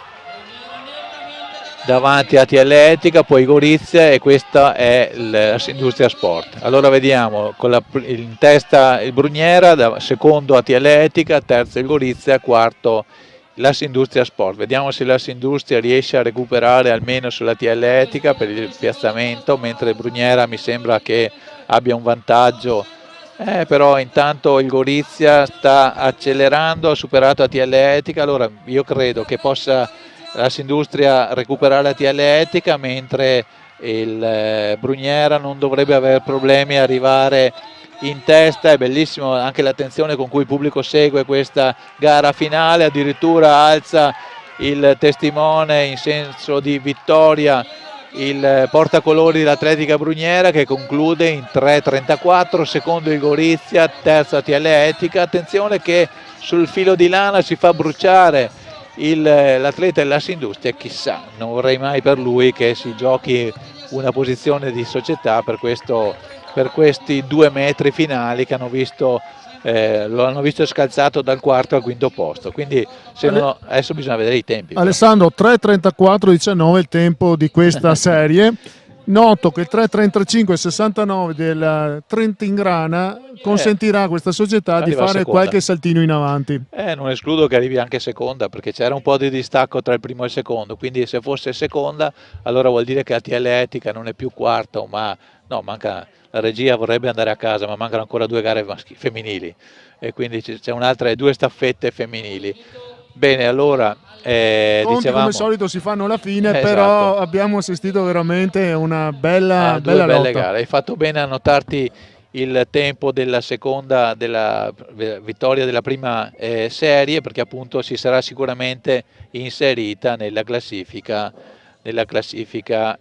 davanti a ATL Etica, poi Gorizia e questa è la Industria Sport. Allora vediamo in testa il Bruniera, secondo ATL Etica, terzo il Gorizia, quarto la Industria Sport. Vediamo se la Industria riesce a recuperare almeno sulla ATL Etica per il piazzamento, mentre il Bruniera mi sembra che abbia un vantaggio, però intanto il Gorizia sta accelerando, ha superato ATL Etica, allora io credo che possa la Sindustria recuperare la TL Etica, mentre il Bruniera non dovrebbe avere problemi a arrivare in testa. È bellissimo anche l'attenzione con cui il pubblico segue questa gara finale, addirittura alza il testimone in senso di vittoria il portacolori dell'Atletica Bruniera, che conclude in 3:34, secondo il Gorizia, terza TL Etica. Attenzione che sul filo di lana si fa bruciare l'atleta della Sindustria, chissà, non vorrei mai per lui che si giochi una posizione di società per questo per questi 2 metri finali che hanno visto, lo hanno visto scalzato dal quarto al quinto posto, quindi adesso bisogna vedere i tempi. Alessandro, 3:34:19 il tempo di questa serie. Noto che il 3:35:69 del Trentingrana consentirà a questa società di fare qualche saltino in avanti. Non escludo che arrivi anche seconda, perché c'era un po' di distacco tra il primo e il secondo, quindi se fosse seconda allora vuol dire che ATL Etica non è più quarta, ma no, manca, la regia vorrebbe andare a casa, ma mancano ancora 2 gare femminili e quindi c'è un'altra, 2 staffette femminili. Bene, allora dicevamo, come al solito si fanno alla fine, esatto. Però abbiamo assistito veramente a una bella belle lotta. gare. Hai fatto bene a notarti il tempo della seconda, della vittoria della prima serie, perché appunto si sarà sicuramente inserita nella classifica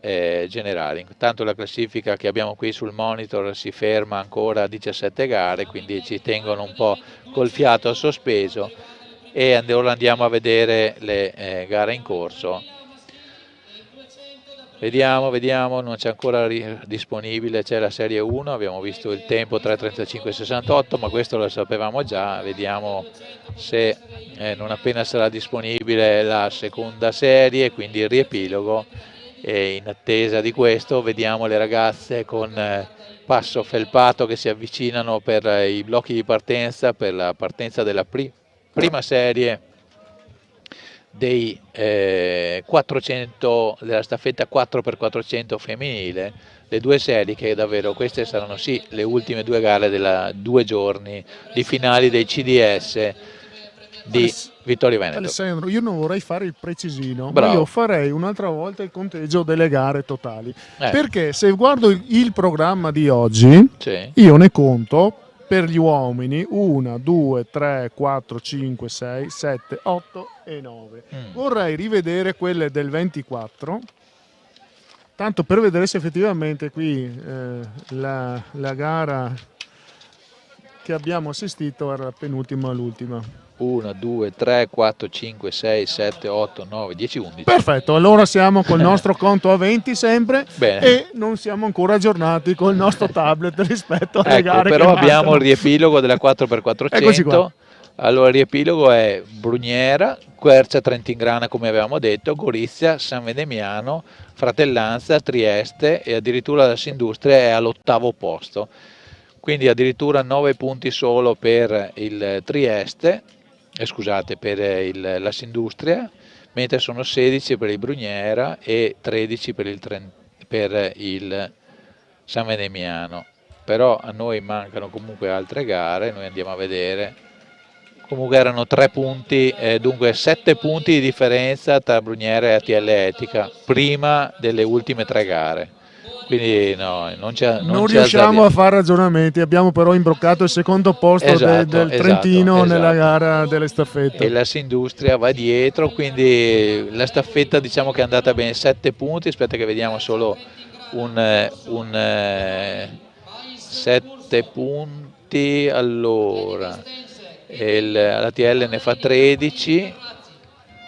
generale. Intanto la classifica che abbiamo qui sul monitor si ferma ancora a 17 gare, quindi ci tengono un po' col fiato sospeso. E ora andiamo a vedere le gare in corso. Vediamo, non c'è ancora disponibile, c'è la serie 1, abbiamo visto il tempo 3:35:68, ma questo lo sapevamo già. Vediamo se non appena sarà disponibile la seconda serie, quindi il riepilogo, e in attesa di questo vediamo le ragazze con passo felpato che si avvicinano per i blocchi di partenza, per la partenza della prima serie dei 400 della staffetta 4x400 femminile, le 2 serie che davvero queste saranno sì le ultime 2 gare della 2 giorni di finali dei CDS di Vittorio Veneto. Alessandro, io non vorrei fare il precisino, Bravo. ma io farei un'altra volta il conteggio delle gare totali, perché se guardo il programma di oggi, sì, io ne conto per gli uomini 1, 2, 3, 4, 5, 6, 7, 8 e 9. Vorrei rivedere quelle del 24, tanto per vedere se effettivamente qui la gara che abbiamo assistito era la penultima all'ultima. 1, 2, 3, 4, 5, 6, 7, 8, 9, 10, 11. Perfetto, allora siamo col nostro conto a 20 sempre. Bene. E non siamo ancora aggiornati col nostro tablet rispetto alle gare però che abbiamo mancano. il riepilogo della 4x400. Eccoci qua. Allora il riepilogo è Bruniera, Quercia, Trentingrana come avevamo detto, Gorizia, San Vendemiano, Fratellanza, Trieste e addirittura la Sindustria è all'8° posto. Quindi addirittura 9 punti solo per il Trieste, per la Sindustria, mentre sono 16 per il Bruniera e 13 per il San Vendemiano. Però a noi mancano comunque altre gare, noi andiamo a vedere. Comunque erano 3 punti, dunque 7 punti di differenza tra Bruniera e ATL Etica prima delle ultime 3 gare. Quindi no, non riusciamo a fare ragionamenti, abbiamo però imbroccato il secondo posto del Trentino nella gara delle staffette. E la Sindustria va dietro, quindi la staffetta diciamo che è andata bene, 7 punti, aspetta che vediamo solo 7 punti, allora l'ATL ne fa 13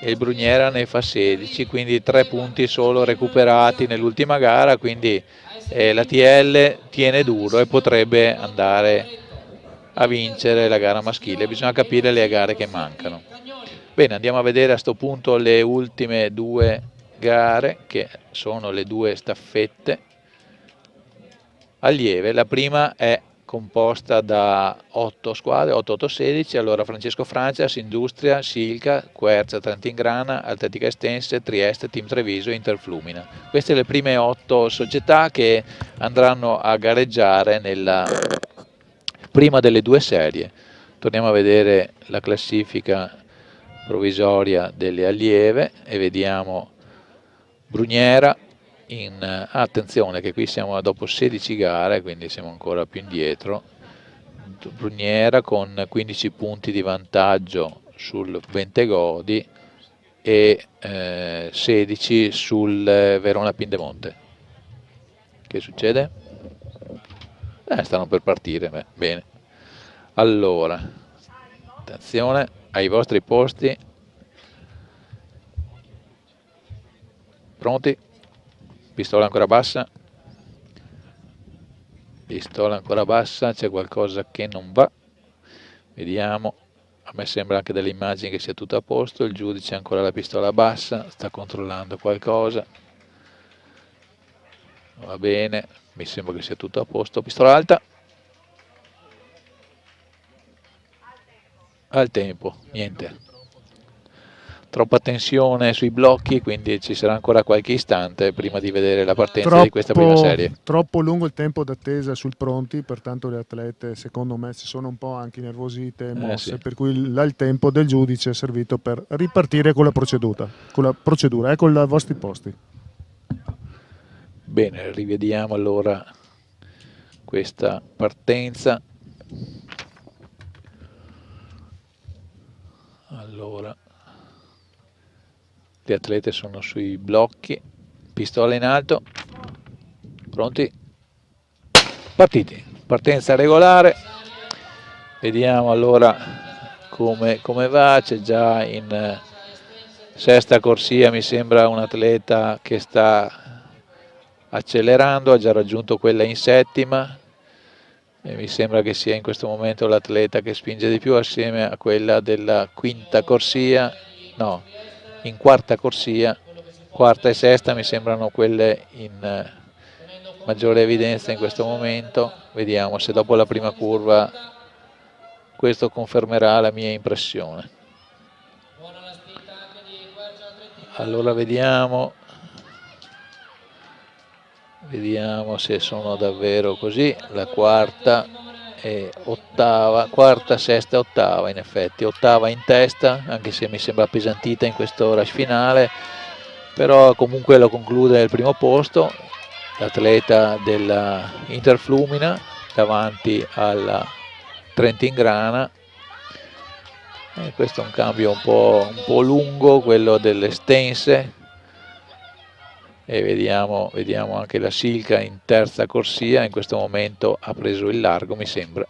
e il Bruniera ne fa 16, quindi 3 punti solo recuperati nell'ultima gara, quindi l'ATL tiene duro e potrebbe andare a vincere la gara maschile. Bisogna capire le gare che mancano. Bene, andiamo a vedere a sto punto le ultime 2 gare, che sono le 2 staffette allieve. La prima è composta da 8 squadre, 8-8-16, allora Francesco Francia, Sindustria, Silca, Quercia, Trentingrana, Atletica Estense, Trieste, Team Treviso e Interflumina. Queste le prime 8 società che andranno a gareggiare nella prima delle 2 serie. Torniamo a vedere la classifica provvisoria delle allieve e vediamo Bruniera. Attenzione che qui siamo dopo 16 gare, quindi siamo ancora più indietro. Bruniera con 15 punti di vantaggio sul Bentegodi e 16 sul Verona Pindemonte. Che succede? Stanno per partire, bene. Allora, attenzione ai vostri posti. Pronti? Pistola ancora bassa. pistola ancora bassa, c'è qualcosa che non va, vediamo. A me sembra anche dalle immagini che sia tutto a posto, il giudice ha ancora la pistola bassa, sta controllando qualcosa. Va bene, mi sembra che sia tutto a posto. Pistola alta. Al tempo, niente. Troppa tensione sui blocchi, quindi ci sarà ancora qualche istante prima di vedere la partenza di questa prima serie. Troppo lungo il tempo d'attesa sul pronti, pertanto le atlete secondo me si sono un po' anche nervosite e mosse, Sì. per cui il tempo del giudice è servito per ripartire con la procedura. Ecco i vostri posti. Bene, rivediamo allora questa partenza. Allora, le atlete sono sui blocchi, pistola in alto, pronti, partiti, partenza regolare. Vediamo allora come va. C'è già in sesta corsia, mi sembra, un atleta che sta accelerando, ha già raggiunto quella in settima e mi sembra che sia in questo momento l'atleta che spinge di più, assieme a quella della quinta corsia, no, in quarta corsia. Quarta e sesta mi sembrano quelle in maggiore evidenza in questo momento. Vediamo se dopo la prima curva questo confermerà la mia impressione. Allora vediamo se sono davvero così. La quarta e ottava, quarta, sesta e ottava, in effetti ottava in testa, anche se mi sembra appesantita in questo rush finale, però comunque lo conclude nel primo posto l'atleta della Interflumina davanti alla Trentin Grana. Questo è un cambio un po' lungo, quello delle Stense, e vediamo anche la Silca in terza corsia. In questo momento ha preso il largo, mi sembra.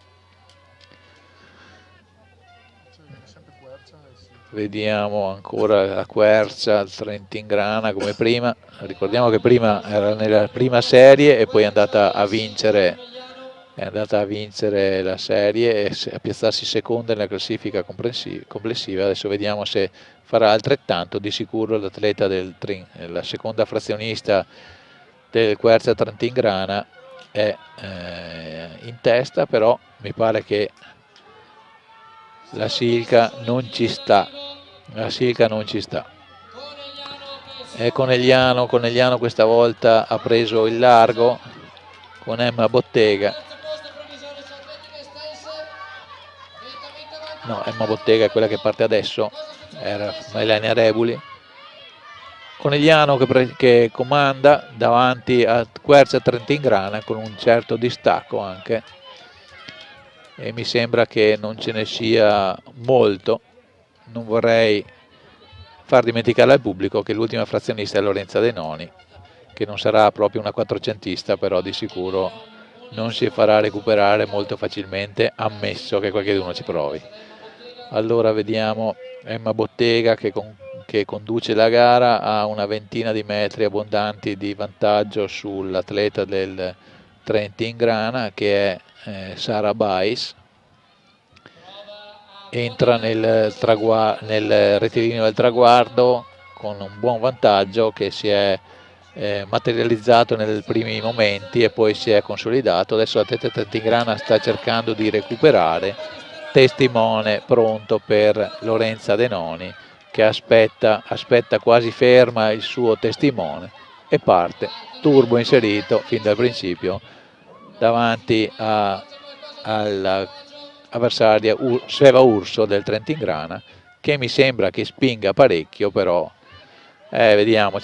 Vediamo ancora la Quercia, il Trentin Grana come prima. Ricordiamo che prima era nella prima serie e poi è andata a vincere la serie e a piazzarsi seconda nella classifica complessiva. Adesso vediamo se farà altrettanto. Di sicuro l'atleta la seconda frazionista del Quercia Trentin Grana è in testa, però mi pare che la Silca non ci sta. E Conegliano questa volta ha preso il largo con Emma Bottega. No, Emma Bottega è quella che parte adesso, era Melania Rebuli. Conegliano che comanda davanti a Quercia Trentin Grana con un certo distacco anche, e mi sembra che non ce ne sia molto. Non vorrei far dimenticare al pubblico che l'ultima frazionista è Lorenza Denoni, che non sarà proprio una quattrocentista, però di sicuro non si farà recuperare molto facilmente, ammesso che qualcuno ci provi. Allora vediamo Emma Bottega che conduce la gara a una ventina di metri abbondanti di vantaggio sull'atleta del Trentin Grana, che è Sara Bais. Entra nel rettilineo del traguardo con un buon vantaggio che si è materializzato nei primi momenti e poi si è consolidato. Adesso l'atleta Trentin Grana sta cercando di recuperare. Testimone pronto per Lorenza Denoni, che aspetta quasi ferma il suo testimone e parte turbo inserito fin dal principio davanti all'avversaria Sveva Urso del Trentin Grana, che mi sembra che spinga parecchio, però vediamo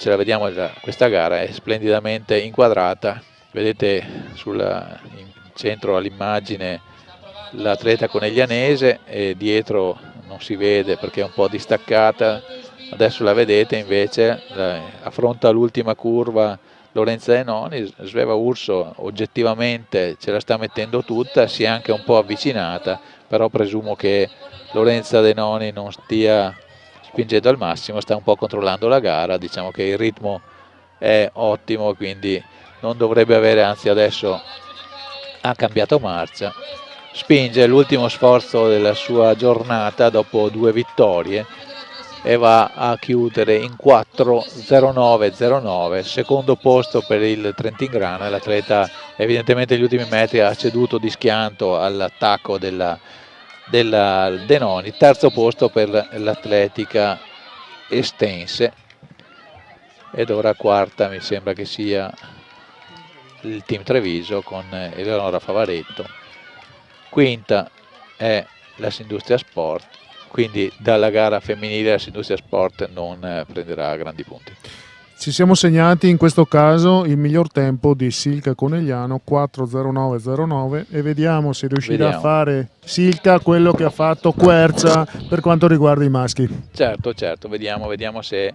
questa gara è splendidamente inquadrata. Vedete in centro all'immagine l'atleta coneglianese, e dietro non si vede perché è un po' distaccata. Adesso la vedete invece, affronta l'ultima curva Lorenza Denoni. Sveva Urso oggettivamente ce la sta mettendo tutta, si è anche un po' avvicinata, però presumo che Lorenza Denoni non stia spingendo al massimo, sta un po' controllando la gara. Diciamo che il ritmo è ottimo, quindi non dovrebbe avere, anzi adesso ha cambiato marcia, spinge l'ultimo sforzo della sua giornata dopo 2 vittorie e va a chiudere in 4:09:09, secondo posto per il Trentin-Grana. L'atleta evidentemente negli ultimi metri ha ceduto di schianto all'attacco della Denoni, terzo posto per l'Atletica Estense, ed ora quarta mi sembra che sia il team Treviso con Eleonora Favaretto, quinta è la Sindustria Sport, quindi dalla gara femminile la Sindustria Sport non prenderà grandi punti. Ci siamo segnati in questo caso il miglior tempo di Silca Conegliano, 4:09:09, e vediamo se riuscirà a fare Silca quello che ha fatto Quercia per quanto riguarda i maschi. Certo, vediamo se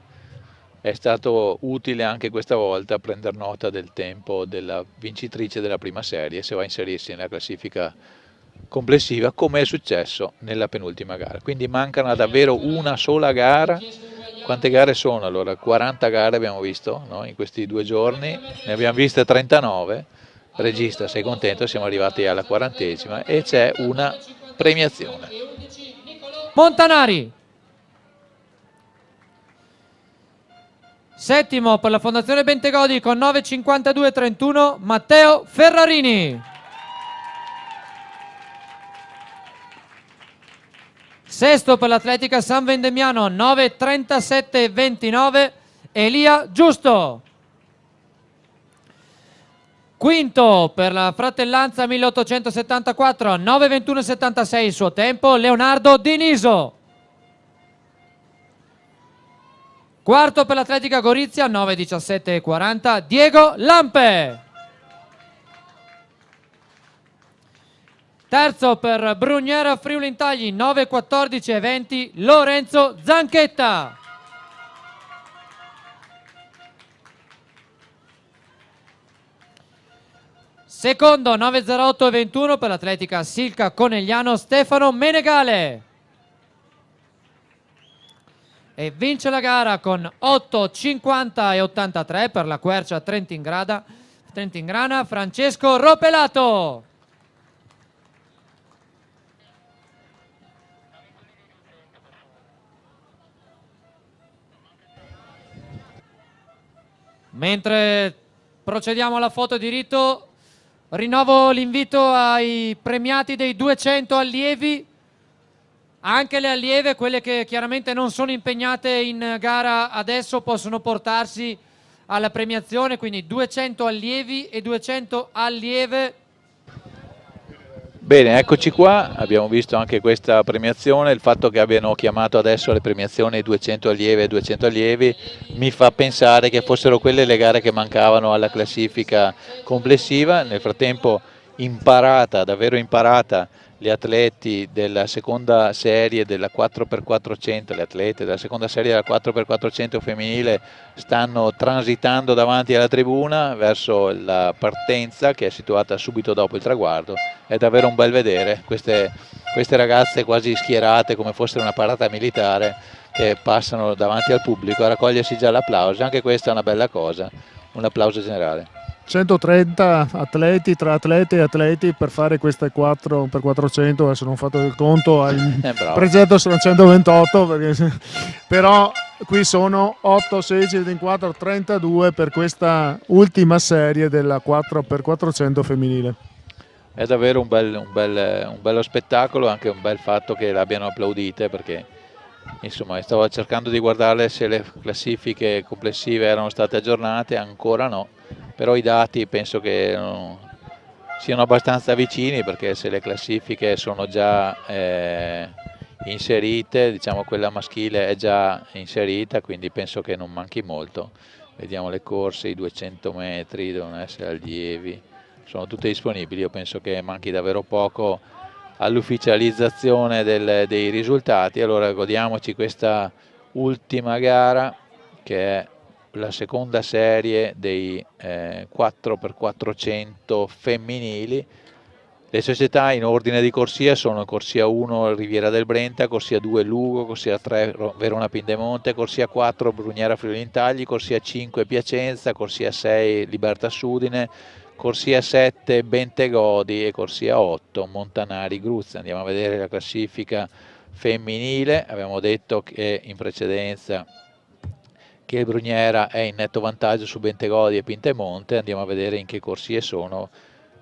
è stato utile anche questa volta prendere nota del tempo della vincitrice della prima serie, se va a inserirsi nella classifica complessiva come è successo nella penultima gara. Quindi mancano davvero una sola gara. Quante gare sono allora? 40 gare abbiamo visto, no? In questi 2 giorni, ne abbiamo viste 39. Regista, sei contento? Siamo arrivati alla 40ª e c'è una premiazione. Montanari. Settimo per la Fondazione Bentegodi con 9:52:31 Matteo Ferrarini. Sesto per l'Atletica San Vendemiano 9:37:29 Elia Giusto. Quinto per la Fratellanza 1874 9:21:76 il suo tempo Leonardo Diniso. Quarto per l'Atletica Gorizia 9:17:40 Diego Lampe. Terzo per Brugnera Friuli Intagli 9:14:20 Lorenzo Zanchetta. Secondo 9:08:21 per l'Atletica Silca Conegliano Stefano Menegale. E vince la gara con 8:50:83 per la Quercia Trentin-Grana Francesco Ropelato. Mentre procediamo alla foto di rito, rinnovo l'invito ai premiati dei 200 allievi, anche le allieve, quelle che chiaramente non sono impegnate in gara adesso, possono portarsi alla premiazione, quindi 200 allievi e 200 allieve. Bene, eccoci qua, abbiamo visto anche questa premiazione. Il fatto che abbiano chiamato adesso alle premiazioni 200 allieve e 200 allievi mi fa pensare che fossero quelle le gare che mancavano alla classifica complessiva. Nel frattempo davvero imparata, gli atleti della seconda serie della 4x400, le atlete della seconda serie della 4x400 femminile stanno transitando davanti alla tribuna verso la partenza che è situata subito dopo il traguardo. È davvero un bel vedere queste ragazze quasi schierate come fosse una parata militare che passano davanti al pubblico a raccogliersi già l'applauso. Anche questa è una bella cosa, un applauso generale. 130 atleti tra atlete e atleti per fare queste 4x400, adesso non ho fatto il conto, al progetto sono 128, però qui sono 8, 16, 24, 32 per questa ultima serie della 4x400 femminile. È davvero un bello spettacolo, anche un bel fatto che l'abbiano applaudite, perché insomma stavo cercando di guardare se le classifiche complessive erano state aggiornate, ancora no. Però i dati penso che siano abbastanza vicini, perché se le classifiche sono già inserite, diciamo quella maschile è già inserita, quindi penso che non manchi molto. Vediamo le corse, i 200 metri devono essere allievi, sono tutte disponibili. Io penso che manchi davvero poco all'ufficializzazione dei risultati. Allora godiamoci questa ultima gara, che è la seconda serie dei 4x400 femminili. Le società in ordine di corsia sono corsia 1 Riviera del Brenta, corsia 2 Lugo, corsia 3 Verona Pindemonte, corsia 4 Brugnera Friuli Intagli, corsia 5 Piacenza, corsia 6 Libertas Udine, corsia 7 Bentegodi e corsia 8 Montanari Gruzza. Andiamo a vedere la classifica femminile. Abbiamo detto che in precedenza che il Brugnera è in netto vantaggio su Bentegodi e Pindemonte. Andiamo a vedere in che corsie sono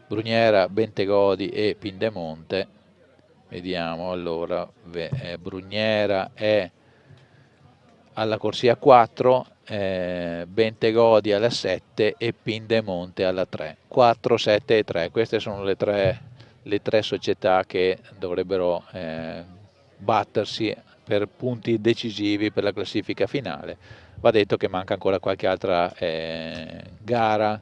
Brugnera, Bentegodi e Pindemonte. Vediamo, allora, Brugnera è alla corsia 4, Bentegodi alla 7 e Pindemonte alla 3. 4, 7 e 3, queste sono le tre società che dovrebbero battersi per punti decisivi per la classifica finale. Va detto che manca ancora qualche altra gara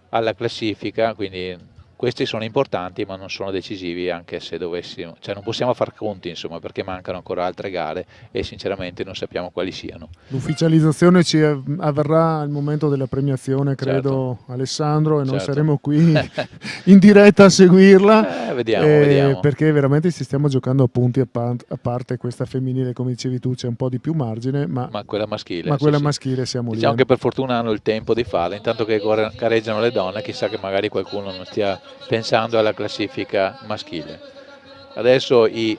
alla classifica, quindi questi sono importanti ma non sono decisivi, anche se dovessimo, cioè non possiamo far conti, insomma, perché mancano ancora altre gare e sinceramente non sappiamo quali siano. L'ufficializzazione ci avverrà al momento della premiazione, credo, certo. Alessandro, e noi saremo qui in diretta a seguirla. Vediamo. Perché veramente ci stiamo giocando a punti, a parte questa femminile, come dicevi tu, c'è un po' di più margine, ma quella maschile, maschile siamo diciamo lì. Che per fortuna hanno il tempo di farla, intanto che gareggiano le donne, chissà che magari qualcuno non stia pensando alla classifica maschile. Adesso i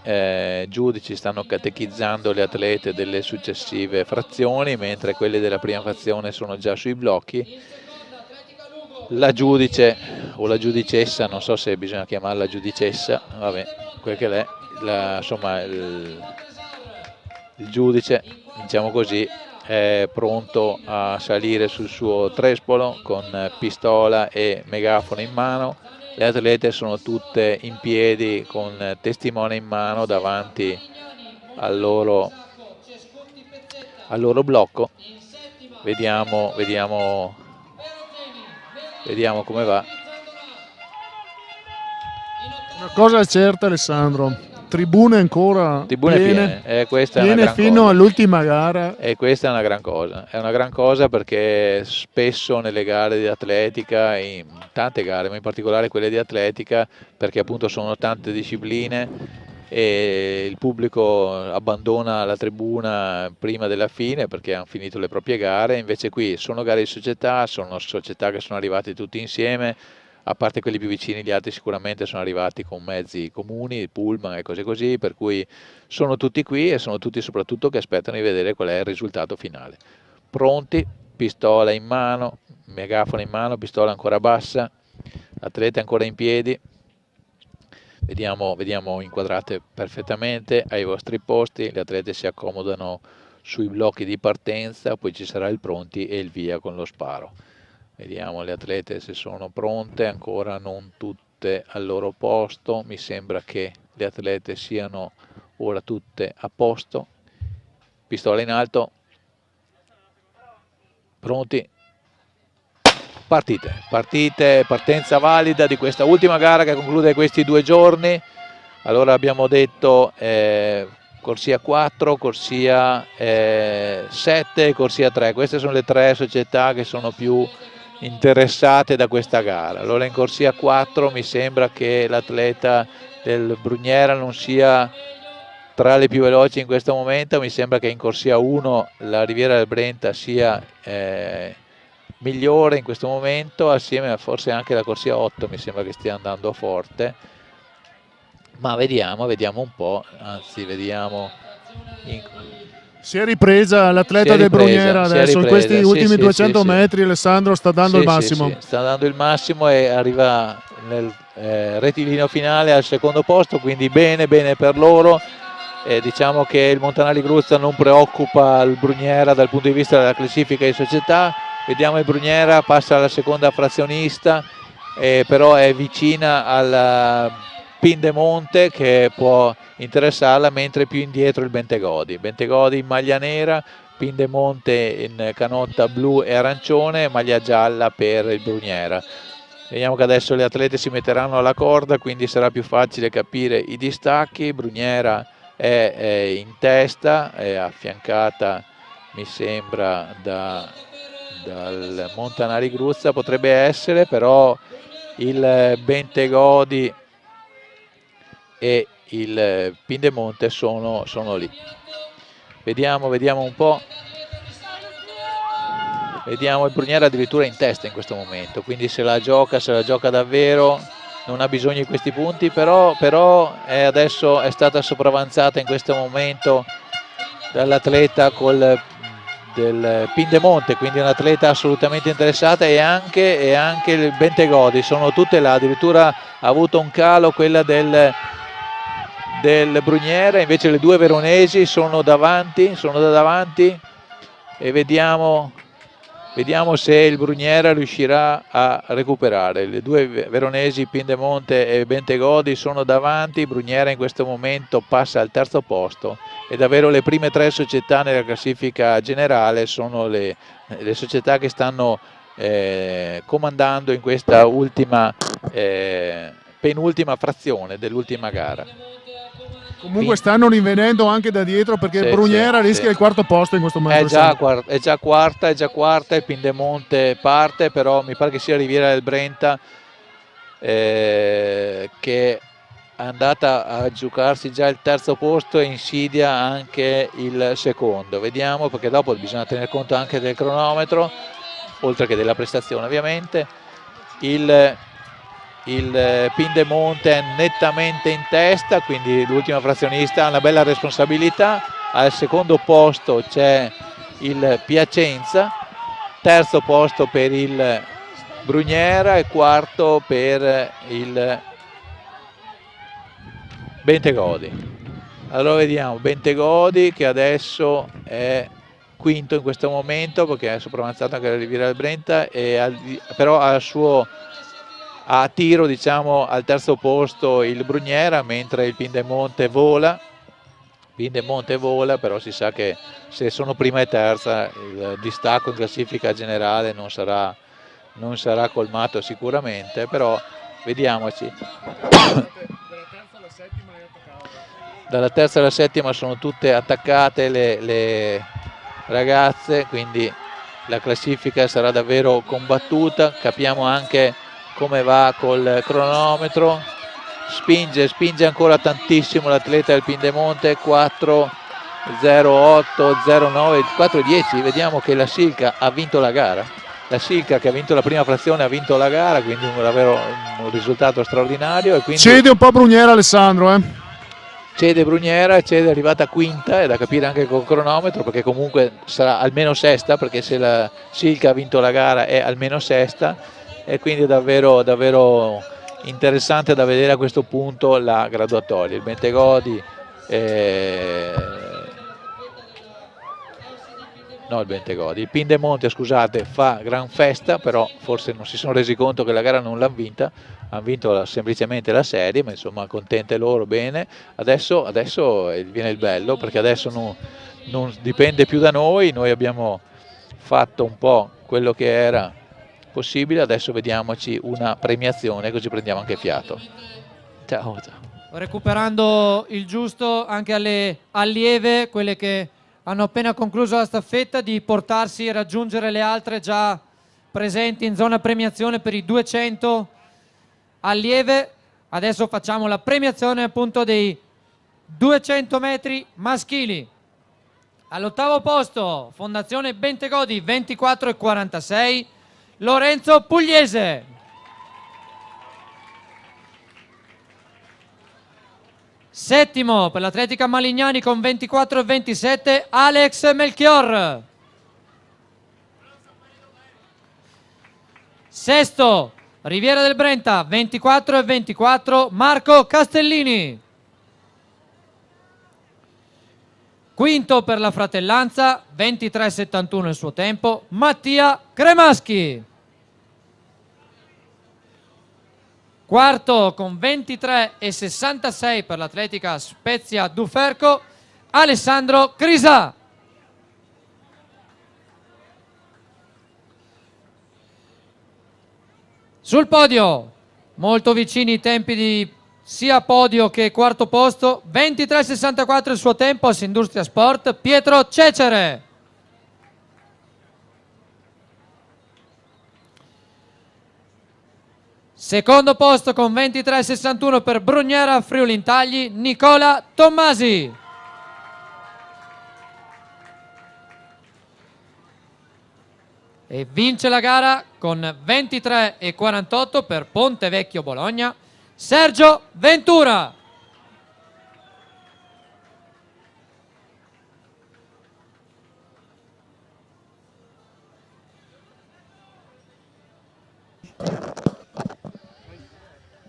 giudici stanno catechizzando le atlete delle successive frazioni, mentre quelle della prima frazione sono già sui blocchi. La giudice o la giudicessa, non so se bisogna chiamarla giudicessa, vabbè, quel che è, insomma il giudice, diciamo così, è pronto a salire sul suo trespolo con pistola e megafono in mano. Le atlete sono tutte in piedi con testimone in mano davanti al loro blocco. Vediamo come va. Una cosa è certa, Alessandro, tribune ancora piene. Questa piene è una fino all'ultima gara. E questa è una gran cosa perché spesso nelle gare di atletica, in tante gare, ma in particolare quelle di atletica, perché appunto sono tante discipline e il pubblico abbandona la tribuna prima della fine perché hanno finito le proprie gare. Invece qui sono gare di società, sono società che sono arrivate tutti insieme. A parte quelli più vicini, gli altri sicuramente sono arrivati con mezzi comuni, pullman e cose così, per cui sono tutti qui e sono tutti soprattutto che aspettano di vedere qual è il risultato finale. Pronti, pistola in mano, megafono in mano, pistola ancora bassa, atlete ancora in piedi. Vediamo inquadrate perfettamente ai vostri posti, le atlete si accomodano sui blocchi di partenza, poi ci sarà il pronti e il via con lo sparo. Vediamo le atlete se sono pronte, ancora non tutte al loro posto, mi sembra che le atlete siano ora tutte a posto. Pistola in alto, pronti, partenza valida di questa ultima gara che conclude questi 2 giorni. Allora abbiamo detto corsia 4, corsia 7 e corsia 3, queste sono le 3 società che sono più interessate da questa gara. Allora in corsia 4 mi sembra che l'atleta del Brugnera non sia tra le più veloci in questo momento, mi sembra che in corsia 1 la Riviera del Brenta sia migliore in questo momento, assieme a forse anche la corsia 8 mi sembra che stia andando forte, ma vediamo un po', anzi vediamo si è ripresa l'atleta del Brugnera adesso, in questi ultimi 200 metri Alessandro sta dando il massimo. Sta dando il massimo e arriva nel rettilineo finale al secondo posto, quindi bene per loro. Diciamo che il Montanari Gruzza non preoccupa il Brugnera dal punto di vista della classifica di società. Vediamo il Brugnera, passa alla seconda frazionista, però è vicina al Pindemonte che può interessarla, mentre più indietro il Bentegodi in maglia nera, Pindemonte in canotta blu e arancione, maglia gialla per il Brugnera. Vediamo che adesso le atlete si metteranno alla corda, quindi sarà più facile capire i distacchi. Brugnera è in testa, è affiancata mi sembra dal Montanari Gruzza, potrebbe essere, però il Bentegodi e il Pindemonte sono lì. Vediamo un po'. Vediamo il Brugnera addirittura in testa in questo momento, quindi se la gioca davvero, non ha bisogno di questi punti, però adesso è stata sopravanzata in questo momento dall'atleta del Pindemonte, quindi un atleta assolutamente interessata, e anche il Bentegodi, sono tutte là, addirittura ha avuto un calo quella del Brugnera, invece le due veronesi sono da davanti e vediamo se il Brugnera riuscirà a recuperare. Le due veronesi, Pindemonte e Bentegodi, sono davanti. Brugnera in questo momento passa al terzo posto e davvero le prime tre società nella classifica generale sono le società che stanno comandando in questa penultima frazione dell'ultima gara. Comunque stanno rinvenendo anche da dietro, perché il Brugnera rischia il quarto posto in questo momento. È già quarta, il Pindemonte parte, però mi pare che sia Riviera del Brenta che è andata a giocarsi già il terzo posto e insidia anche il secondo. Vediamo, perché dopo bisogna tener conto anche del cronometro, oltre che della prestazione ovviamente. Il Pindemonte è nettamente in testa, quindi l'ultima frazionista ha una bella responsabilità. Al secondo posto c'è il Piacenza, terzo posto per il Brugnera e quarto per il Bentegodi. Allora vediamo Bentegodi, che adesso è quinto in questo momento, perché è sopravanzato anche la Riviera del Brenta, però a tiro, diciamo, al terzo posto il Brugnera, mentre il Pindemonte vola, però si sa che se sono prima e terza il distacco in classifica generale non sarà colmato sicuramente, però vediamoci. Dalla terza alla settima sono tutte attaccate le ragazze, quindi la classifica sarà davvero combattuta. Capiamo anche come va col cronometro. Spinge ancora tantissimo l'atleta del Pindemonte, 4.08, 0.9, 4.10. Vediamo che la Silca ha vinto la gara. La Silca, che ha vinto la prima frazione, ha vinto la gara, quindi davvero un risultato straordinario. E quindi cede un po' Brugnera, Alessandro. Cede Brugnera, è arrivata quinta, è da capire anche col cronometro, perché comunque sarà almeno sesta, perché se la Silca ha vinto la gara è almeno sesta, e quindi è davvero interessante da vedere a questo punto la graduatoria. Il Bentegodi il Pindemonte, scusate, fa gran festa, però forse non si sono resi conto che la gara non l'hanno vinta, hanno vinto semplicemente la serie, ma insomma contente loro, bene. Adesso viene il bello, perché adesso non dipende più da noi abbiamo fatto un po' quello che era possibile, adesso vediamoci una premiazione, così prendiamo anche fiato. Ciao. Recuperando il giusto anche alle allieve, quelle che hanno appena concluso la staffetta, di portarsi e raggiungere le altre già presenti in zona premiazione per i 200 allieve. Adesso facciamo la premiazione appunto dei 200 metri maschili. All'ottavo posto Fondazione Bentegodi, 24,46, Lorenzo Pugliese. Settimo per l'Atletica Malignani con 24,27, Alex Melchior. Sesto Riviera del Brenta, 24,24, Marco Castellini. Quinto per la Fratellanza, 23,71 il suo tempo, Mattia Cremaschi. Quarto con 23,66 per l'Atletica Spezia Duferco, Alessandro Crisa. Sul podio, molto vicini i tempi di sia podio che quarto posto, 23,64 il suo tempo, Assindustria Sport, Pietro Cecere. Secondo posto con 23,61 per Brugnera Friuli Intagli, Nicola Tommasi. e vince la gara con 23,48 per Pontevecchio Bologna, Sergio Ventura.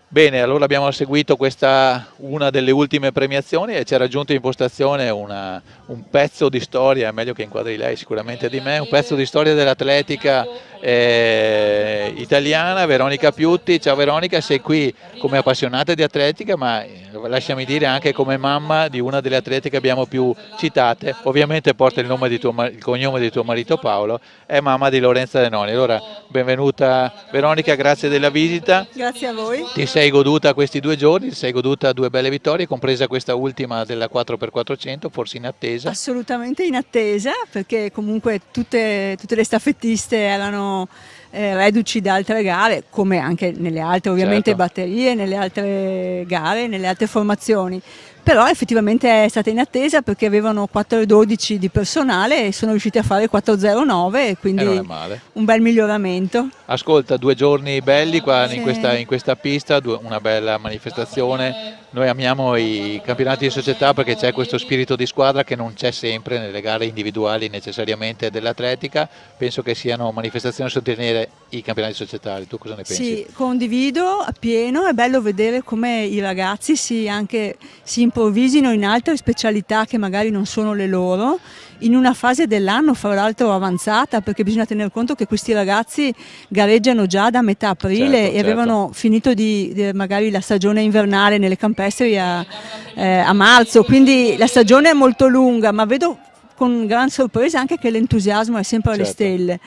Bene, allora abbiamo seguito una delle ultime premiazioni e ci ha raggiunto in postazione un pezzo di storia, è meglio che inquadri lei sicuramente di me, un pezzo di storia dell'atletica italiana, Veronica Piutti. Ciao Veronica, sei qui come appassionata di atletica, ma lasciami dire anche come mamma di una delle atlete che abbiamo più citate, ovviamente porta il cognome di tuo marito Paolo, è mamma di Lorenza Denoni. Allora, benvenuta Veronica, grazie della visita. Grazie a voi. Ti sei goduta questi 2 giorni, ti sei goduta 2 belle vittorie, compresa questa ultima della 4x400, forse in attesa? Assolutamente in attesa, perché comunque tutte le staffettiste erano reduci da altre gare, come anche nelle altre ovviamente certo. batterie, nelle altre gare, nelle altre formazioni. Però effettivamente è stata in attesa perché avevano 4,12 di personale e sono riusciti a fare 4,09, quindi non è male. Un bel miglioramento. Ascolta, 2 giorni belli qua Sì. in questa pista, una bella manifestazione. Noi amiamo i campionati di società perché c'è questo spirito di squadra che non c'è sempre nelle gare individuali necessariamente dell'atletica. Penso che siano manifestazioni a sostenere i campionati societari. Tu cosa ne pensi? Sì, condivido appieno, è bello vedere come i ragazzi si improvvisino in altre specialità che magari non sono le loro, in una fase dell'anno fra l'altro avanzata, perché bisogna tener conto che questi ragazzi gareggiano già da metà aprile Certo, e avevano finito magari la stagione invernale nelle campestri a marzo, quindi la stagione è molto lunga, ma vedo con gran sorpresa anche che l'entusiasmo è sempre alle stelle.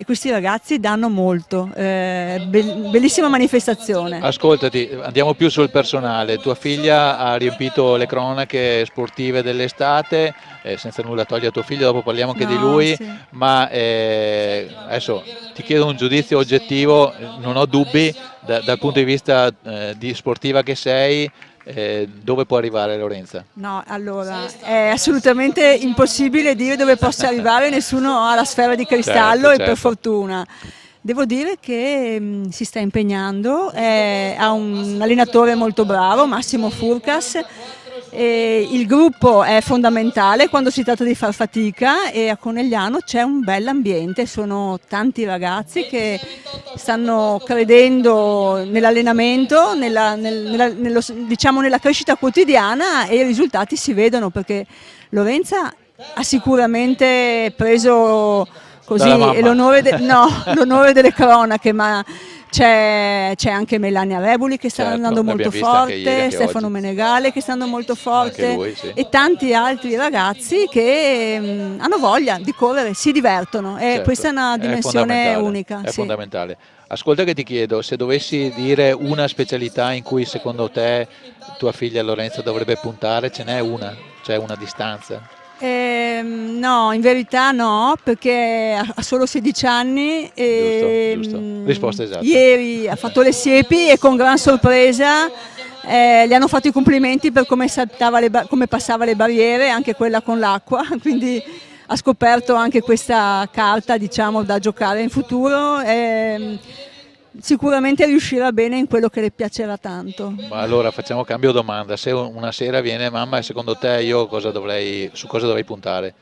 E questi ragazzi danno molto, bellissima manifestazione. Ascoltati, andiamo più sul personale. Tua figlia ha riempito le cronache sportive dell'estate, senza nulla togliere a tuo figlio, dopo parliamo anche di lui, sì. ma adesso ti chiedo un giudizio oggettivo, non ho dubbi, dal punto di vista di sportiva che sei, dove può arrivare Lorenza? No, allora è assolutamente impossibile dire dove possa arrivare, nessuno ha la sfera di cristallo Certo. e per fortuna. Devo dire che si sta impegnando, ha un allenatore molto bravo, Massimo Furcas, e il gruppo è fondamentale quando si tratta di far fatica e a Conegliano c'è un bell'ambiente, sono tanti ragazzi che stanno credendo nell'allenamento, diciamo nella crescita quotidiana e i risultati si vedono perché Lorenza ha sicuramente preso così l'onore delle cronache, ma c'è anche Melania Rebuli che sta andando molto forte, Stefano Menegale che sta andando molto forte lui, sì. e tanti altri ragazzi che hanno voglia di correre, si divertono e Certo, questa è una dimensione unica. È sì. fondamentale. Ascolta che ti chiedo, se dovessi dire una specialità in cui secondo te tua figlia Lorenza dovrebbe puntare, ce n'è una? C'è una distanza? No, in verità no, perché ha solo 16 anni e Giusto. Risposta esatta. Ieri ha fatto le siepi e con gran sorpresa gli hanno fatto i complimenti per come passava le barriere, anche quella con l'acqua, quindi ha scoperto anche questa carta, diciamo, da giocare in futuro. Sicuramente riuscirà bene in quello che le piacerà tanto. Ma allora facciamo cambio domanda, se una sera viene mamma, secondo te io su cosa dovrei puntare?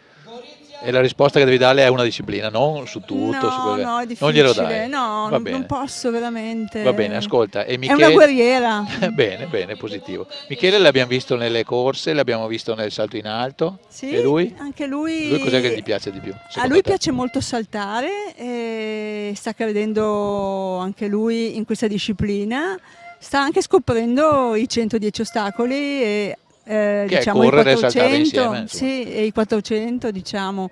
E la risposta che devi dare è una disciplina, non su tutto, su quello no, è difficile. Non glielo dai? No, non posso veramente. Va bene, ascolta. E Michele... È una guerriera. bene, positivo. Michele l'abbiamo visto nelle corse, l'abbiamo visto nel salto in alto. Sì, e lui? Anche lui. Lui cos'è che gli piace di più? A lui piace molto saltare, sta credendo anche lui in questa disciplina, sta anche scoprendo i 110 ostacoli e diciamo i 400, insieme, sì, e i 400, diciamo,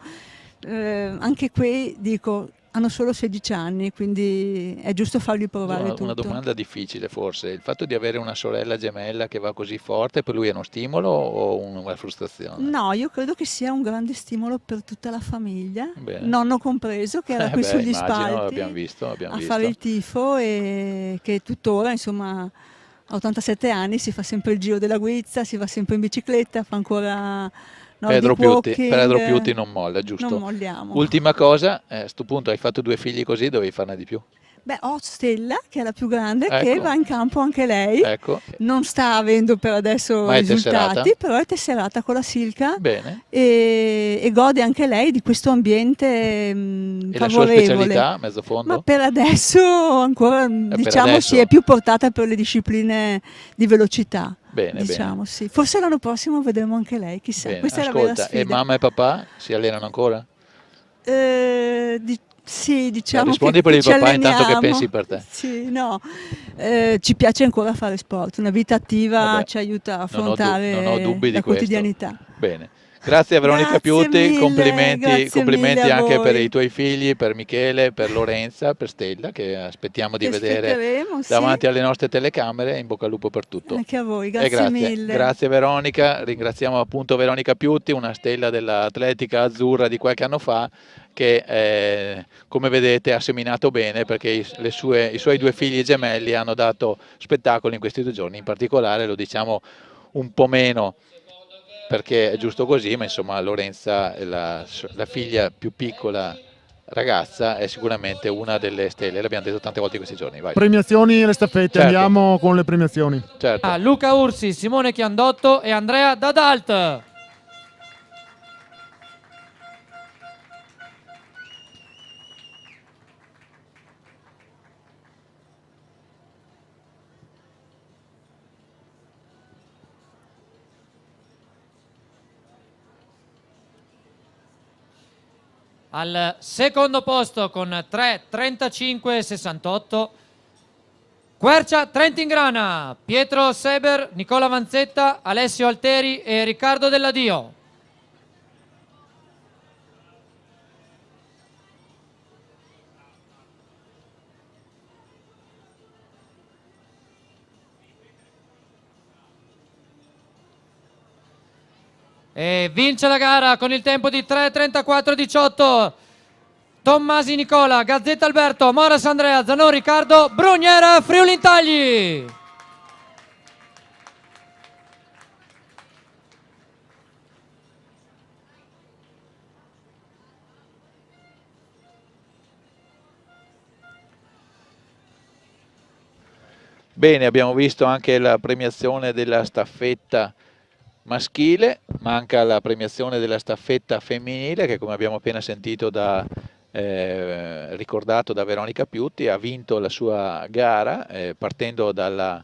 anche qui dico hanno solo 16 anni, quindi è giusto fargli provare tutto. Una domanda difficile forse, il fatto di avere una sorella gemella che va così forte per lui è uno stimolo o una frustrazione? No, io credo che sia un grande stimolo per tutta la famiglia, Bene. nonno compreso che era qui sugli spalti abbiamo visto. fare il tifo e che tuttora insomma a 87 anni si fa sempre il giro della Guizza, si va sempre in bicicletta, fa ancora Pedro Piuti non molla, giusto? Non molliamo. Ultima cosa, a questo punto hai fatto 2 figli così, dovevi farne di più. Beh, ho Stella, che è la più grande, Ecco. che va in campo anche lei. Ecco. Non sta avendo per adesso Ma è risultati, tesserata? però è tesserata con la Silca. Bene. E gode anche lei di questo ambiente E la sua favorevole. specialità, mezzo fondo? Ma per adesso ancora diciamo adesso. si è più portata per le discipline di velocità. Bene, Diciamo sì. Forse l'anno prossimo vedremo anche lei, chissà. Bene. Questa è la vera Ascolta, sfida. e mamma e papà si allenano ancora? Sì, diciamo rispondi che per il ci papà intanto che alleniamo. pensi per te. Sì, no. Ci piace ancora fare sport, una vita attiva Vabbè, ci aiuta a non ho affrontare dubbi di la questo. quotidianità. Bene. Grazie a Veronica Grazie Piuti, mille, complimenti grazie mille a anche per voi. i tuoi figli, per Michele, per Lorenza, per Stella, che aspettiamo di Che vedere aspetteremo, sì. davanti alle nostre telecamere. In bocca al lupo per tutto. Anche a voi, E grazie mille. Grazie Veronica, ringraziamo appunto Veronica Piuti, una stella dell'atletica azzurra di qualche anno fa, che come vedete ha seminato bene, perché i suoi 2 figli gemelli hanno dato spettacolo in questi 2 giorni. In particolare, lo diciamo un po' meno perché è giusto così, ma insomma Lorenza, la figlia più piccola ragazza, è sicuramente una delle stelle, l'abbiamo detto tante volte in questi giorni. Vai. Premiazioni e le staffette, Certo. andiamo con le premiazioni. Certo. Luca Ursi, Simone Chiandotto e Andrea Dadalt. Al secondo posto con 3:35,68 Quercia Trentingrana, Pietro Seber, Nicola Vanzetta, Alessio Alteri e Riccardo Delladio. E vince la gara con il tempo di 3:34,18 Tommasi Nicola, Gazzetta Alberto, Moras Andrea, Zanon Riccardo, Bruniera, Friuli Intagli. Bene, abbiamo visto anche la premiazione della staffetta maschile, manca la premiazione della staffetta femminile che, come abbiamo appena sentito ricordato da Veronica Piuti, ha vinto la sua gara partendo dalla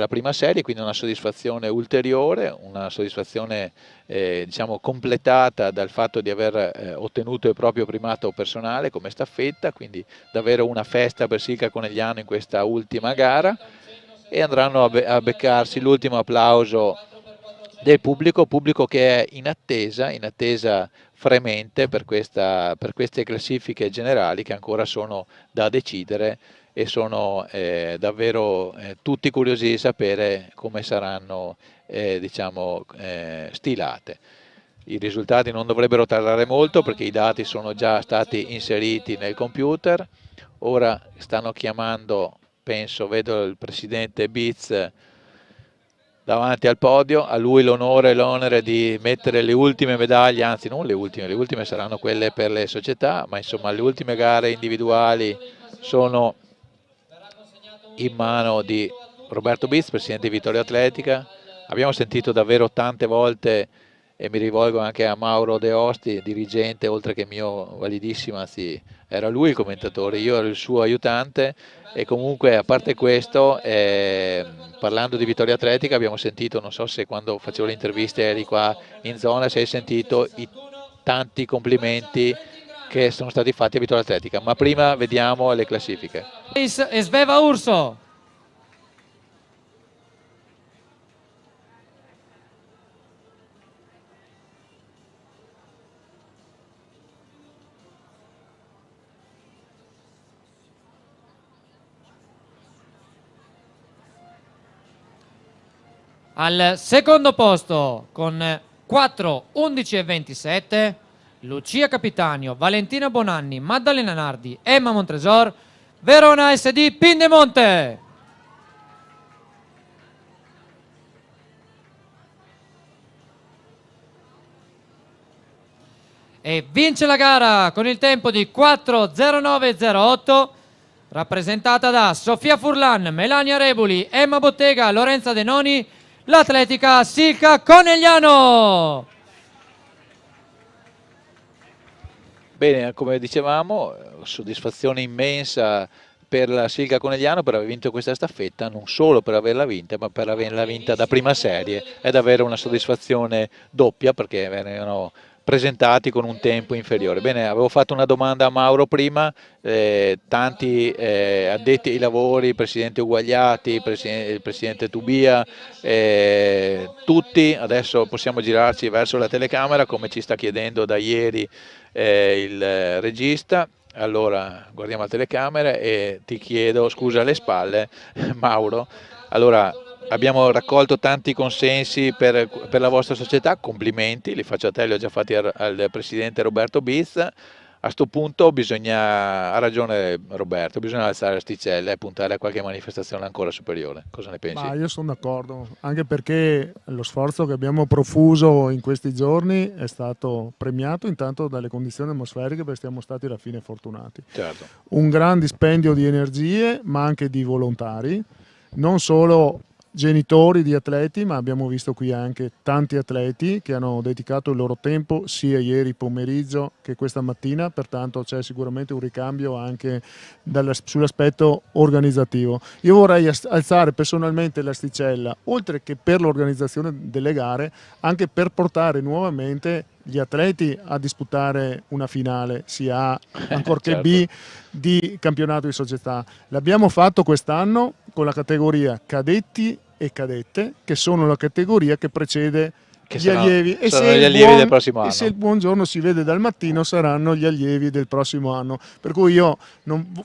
prima serie, quindi una soddisfazione ulteriore, una soddisfazione diciamo completata dal fatto di aver ottenuto il proprio primato personale come staffetta, quindi davvero una festa per Silca Conegliano in questa ultima gara, e andranno a beccarsi l'ultimo applauso del pubblico che è in attesa fremente per queste classifiche generali che ancora sono da decidere e sono davvero tutti curiosi di sapere come saranno stilate. I risultati non dovrebbero tardare molto perché i dati sono già stati inseriti nel computer. Ora stanno chiamando, penso, vedo il presidente Biz davanti al podio, a lui l'onore e l'onere di mettere le ultime medaglie, anzi non le ultime saranno quelle per le società, ma insomma le ultime gare individuali sono in mano di Roberto Biz, presidente di Vittoria Atletica. Abbiamo sentito davvero tante volte, e mi rivolgo anche a Mauro De Osti, dirigente oltre che mio validissimo, anzi era lui il commentatore, io ero il suo aiutante, e comunque a parte questo, parlando di Vittoria Atletica abbiamo sentito, non so se quando facevo le interviste eri qua in zona, se hai sentito i tanti complimenti che sono stati fatti a Vittoria Atletica, ma prima vediamo le classifiche. E Sveva Urso. Al secondo posto con 4:11,27 Lucia Capitanio, Valentina Bonanni, Maddalena Nardi, Emma Montresor, Verona SD Pindemonte. e vince la gara con il tempo di 4:09:08, rappresentata da Sofia Furlan, Melania Rebuli, Emma Bottega, Lorenza Denoni, l'atletica Silca Conegliano. Bene, come dicevamo, soddisfazione immensa per la Silca Conegliano per aver vinto questa staffetta, non solo per averla vinta, ma per averla vinta da prima serie. È davvero una soddisfazione doppia, perché venivano presentati con un tempo inferiore. Bene, avevo fatto una domanda a Mauro prima, tanti addetti ai lavori, il presidente Uguagliati, il presidente Tubia, tutti, adesso possiamo girarci verso la telecamera come ci sta chiedendo da ieri il regista. Allora guardiamo la telecamera e ti chiedo scusa alle spalle Mauro. Allora, abbiamo raccolto tanti consensi per la vostra società, complimenti, li faccio a te, li ho già fatti al presidente Roberto Biz. A sto punto ha ragione Roberto, bisogna alzare l'asticella e puntare a qualche manifestazione ancora superiore. Cosa ne pensi? Ma io sono d'accordo, anche perché lo sforzo che abbiamo profuso in questi giorni è stato premiato intanto dalle condizioni atmosferiche, perché siamo stati alla fine fortunati. Certo. Un gran dispendio di energie, ma anche di volontari, non solo genitori di atleti, ma abbiamo visto qui anche tanti atleti che hanno dedicato il loro tempo sia ieri pomeriggio che questa mattina, pertanto c'è sicuramente un ricambio anche sull'aspetto organizzativo. Io vorrei alzare personalmente l'asticella, oltre che per l'organizzazione delle gare, anche per portare nuovamente gli atleti a disputare una finale sia A ancorché certo. B di campionato di società. L'abbiamo fatto quest'anno con la categoria cadetti e cadette, che sono la categoria che precede gli allievi, e sono gli allievi del prossimo anno. E se il buon giorno si vede dal mattino saranno gli allievi del prossimo anno, per cui io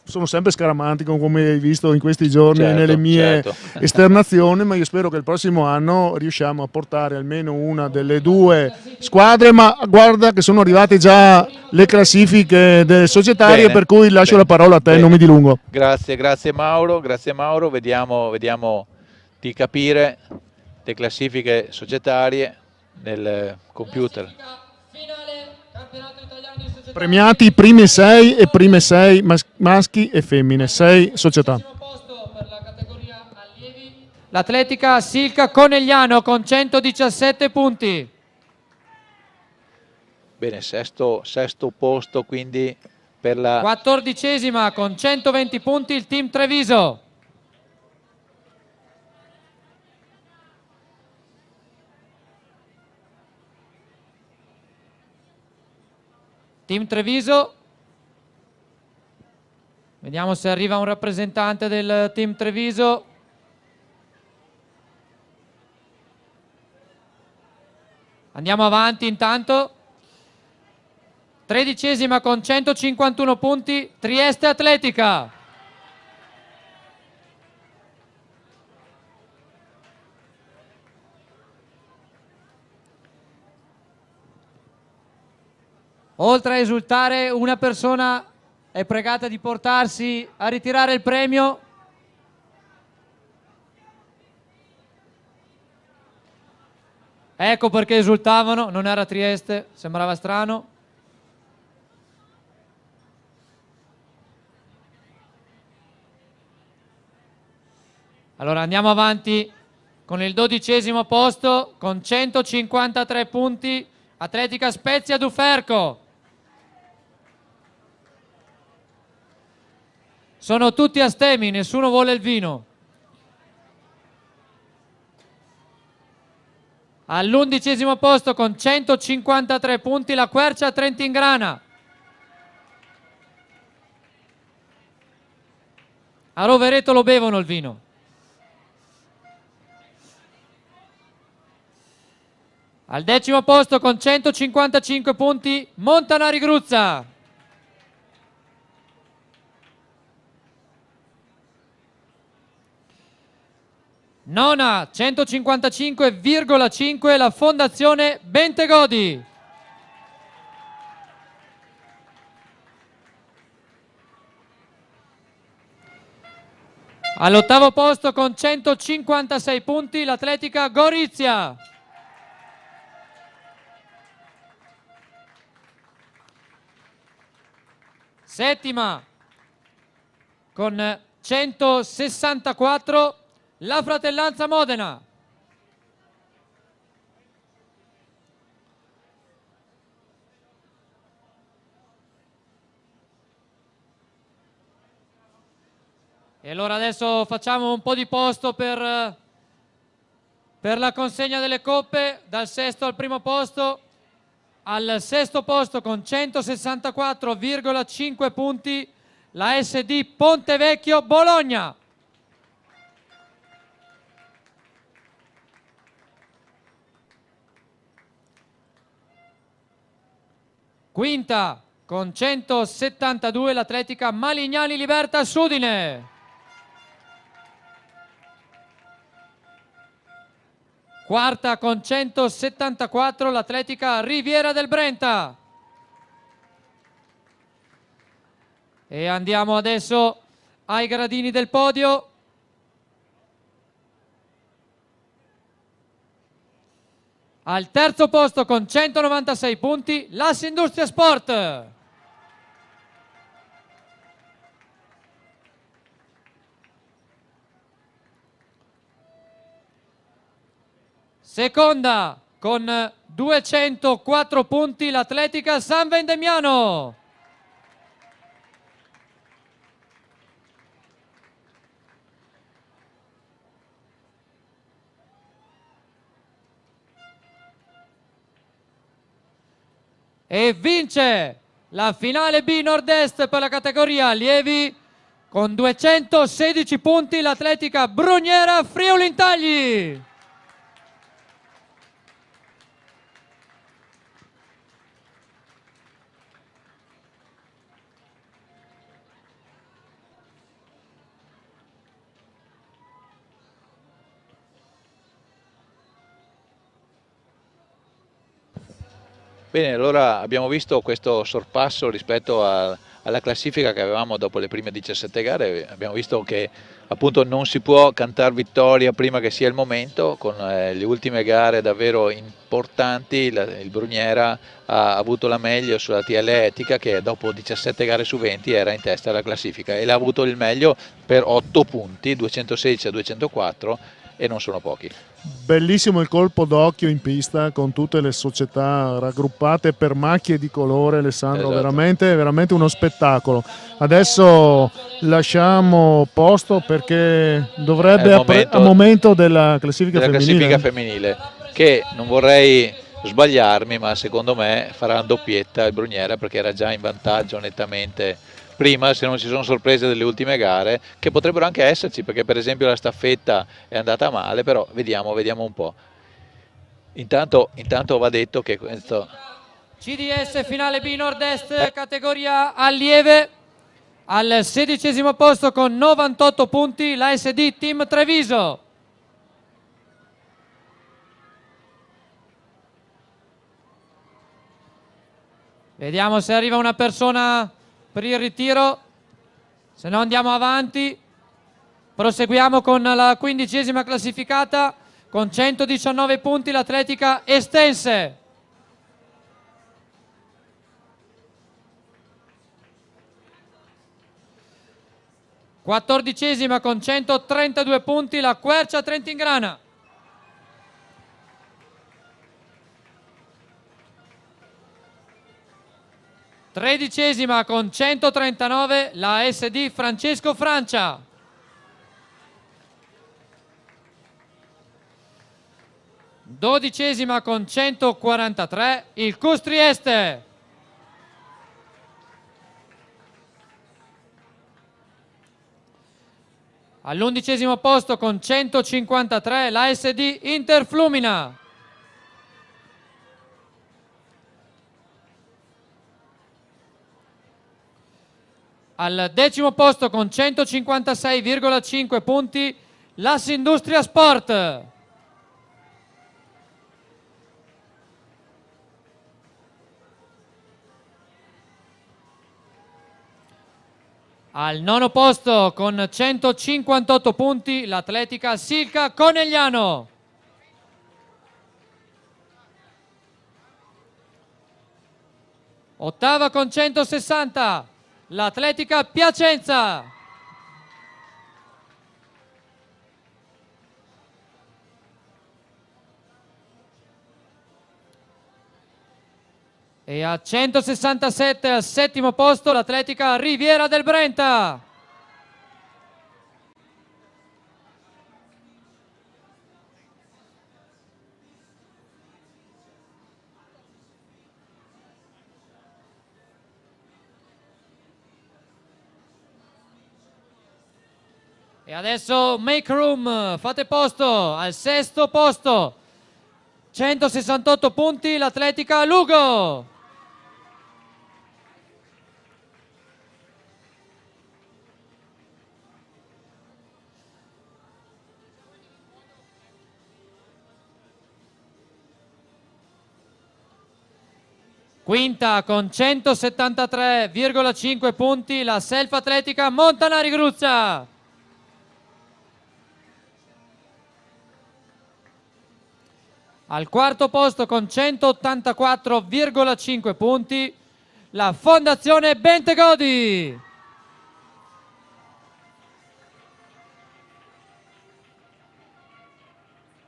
sono sempre scaramantico, come hai visto in questi giorni, certo, nelle mie certo. esternazioni, ma io spero che il prossimo anno riusciamo a portare almeno una delle due squadre, ma guarda che sono arrivate già le classifiche delle societarie, Bene, per cui lascio la parola a te, non mi dilungo. Grazie Mauro, vediamo di capire le classifiche societarie nel computer. Premiati i primi 6 e prime 6 maschi e femmine, 6 società. L'atletica Silca Conegliano con 117 punti. Bene, sesto posto quindi per la 14ª con 120 punti il team Treviso. Team Treviso, vediamo se arriva un rappresentante del team Treviso. Andiamo avanti intanto. 13ª con 151 punti, Trieste Atletica. Oltre a esultare, una persona è pregata di portarsi a ritirare il premio. Ecco perché esultavano, non era Trieste, sembrava strano. Allora andiamo avanti con il 12° posto con 153 punti, Atletica Spezia Duferco. Sono tutti astemi, nessuno vuole il vino. All'11° posto con 153 punti la Quercia Trentingrana. A Rovereto lo bevono il vino. Al 10° posto con 155 punti Montanari Gruzza. Nona, 155,5 la Fondazione Bentegodi. All'8° posto con 156 punti l'Atletica Gorizia. Settima con 164 la Fratellanza Modena. E allora adesso facciamo un po' di posto per la consegna delle coppe, dal sesto al primo posto. Al sesto posto con 164,5 punti la SD Pontevecchio Bologna. Quinta con 172 l'Atletica Malignani Libertas Udine. Quarta con 174 l'Atletica Riviera del Brenta. E andiamo adesso ai gradini del podio. Al terzo posto con 196 punti l'As Industria Sport. Seconda con 204 punti l'Atletica San Vendemiano. E vince la finale B Nord-Est per la categoria allievi con 216 punti l'Atletica Brugnera Friuli Intagli. Bene, allora abbiamo visto questo sorpasso rispetto alla classifica che avevamo dopo le prime 17 gare. Abbiamo visto che appunto non si può cantare vittoria prima che sia il momento. Con le ultime gare davvero importanti il Brugnera ha avuto la meglio sulla TL Etica, che dopo 17 gare su 20 era in testa alla classifica, e l'ha avuto il meglio per 8 punti, 216 a 204, e non sono pochi. Bellissimo il colpo d'occhio in pista con tutte le società raggruppate per macchie di colore, Alessandro. Esatto. Veramente uno spettacolo. Adesso lasciamo posto perché dovrebbe al momento della classifica femminile, che non vorrei sbagliarmi, ma secondo me farà una doppietta il Brugnera, perché era già in vantaggio nettamente prima, se non ci sono sorprese delle ultime gare, che potrebbero anche esserci, perché per esempio la staffetta è andata male, però vediamo un po'. Intanto va detto che questo CDS finale B Nord-Est categoria allieve, al 16° posto con 98 punti la SD Team Treviso. Vediamo se arriva una persona per il ritiro, se no andiamo avanti. Proseguiamo con la 15ª classificata con 119 punti l'Atletica Estense. Quattordicesima con 132 punti la Quercia Trentingrana. Tredicesima con 139 la SD Francesco Francia. Dodicesima con 143 il Cus Trieste. All'11° posto con 153 la SD Interflumina. Al 10° posto con 156,5 punti l'As Industria Sport. Al 9° posto con 158 punti l'Atletica Silca Conegliano. Ottava con 160 l'Atletica Piacenza. E a 167 al settimo posto l'Atletica Riviera del Brenta. E adesso make room, fate posto al sesto posto, 168 punti l'Atletica Lugo. Quinta con 173,5 punti la Self Atletica Montanari Gruzza. Al quarto posto con 184,5 punti la Fondazione Bentegodi.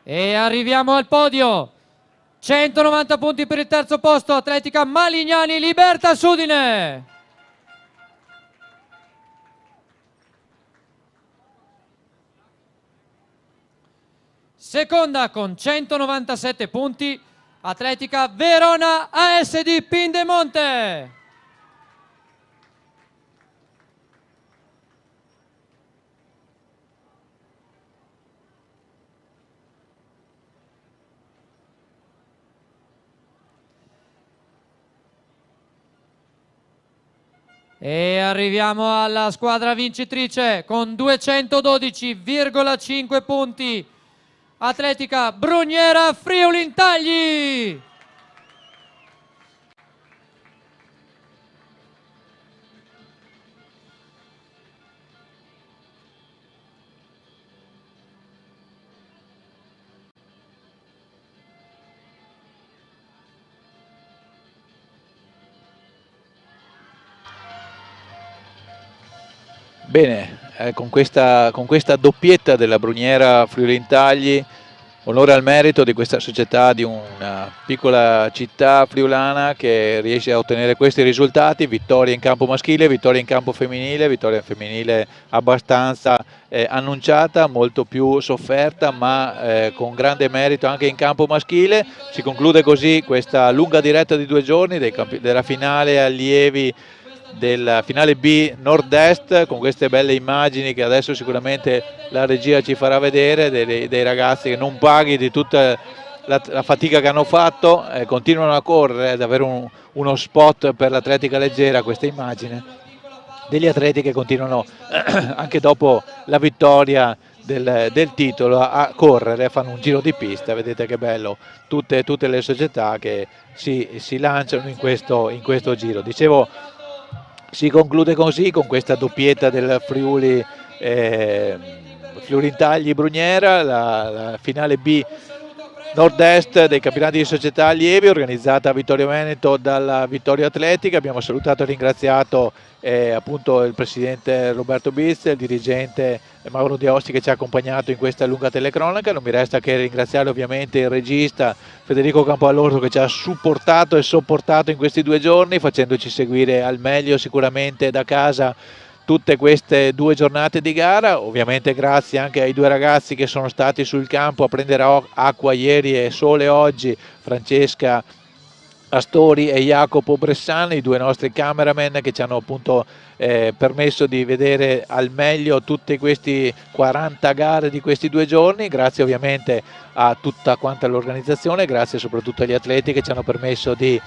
E arriviamo al podio. 190 punti per il terzo posto, Atletica Malignani Libertas Udine. Seconda con 197 punti, Atletica Verona ASD Pindemonte. E arriviamo alla squadra vincitrice con 212,5 punti, Atletica Bruniera Friuli Intagli. Bene, con questa doppietta della Bruniera Friuli Intagli, onore al merito di questa società di una piccola città friulana che riesce a ottenere questi risultati: vittoria in campo maschile, vittoria in campo femminile, vittoria femminile abbastanza annunciata, molto più sofferta, ma con grande merito anche in campo maschile. Si conclude così questa lunga diretta di 2 giorni della finale allievi del finale B Nord-Est, con queste belle immagini che adesso sicuramente la regia ci farà vedere, dei ragazzi che non paghi di tutta la fatica che hanno fatto, continuano a correre, è davvero uno spot per l'atletica leggera questa immagine degli atleti che continuano anche dopo la vittoria del titolo a correre, fanno un giro di pista. Vedete che bello, tutte le società che si lanciano in questo giro. Dicevo, si conclude così con questa doppietta del Friuli Intagli Bruniera, la finale B Nord-Est dei campionati di società allievi, organizzata a Vittorio Veneto dalla Vittorio Atletica. Abbiamo salutato e ringraziato appunto il presidente Roberto Bizz, il dirigente Mauro Diossi che ci ha accompagnato in questa lunga telecronaca. Non mi resta che ringraziare ovviamente il regista Federico Campoalorso che ci ha supportato e sopportato in questi 2 giorni, facendoci seguire al meglio sicuramente da casa tutte queste 2 giornate di gara. Ovviamente grazie anche ai 2 ragazzi che sono stati sul campo a prendere acqua ieri e sole oggi, Francesca Astori e Jacopo Bressani, i 2 nostri cameraman che ci hanno appunto permesso di vedere al meglio tutte queste 40 gare di questi 2 giorni. Grazie ovviamente a tutta quanta l'organizzazione, grazie soprattutto agli atleti che ci hanno permesso di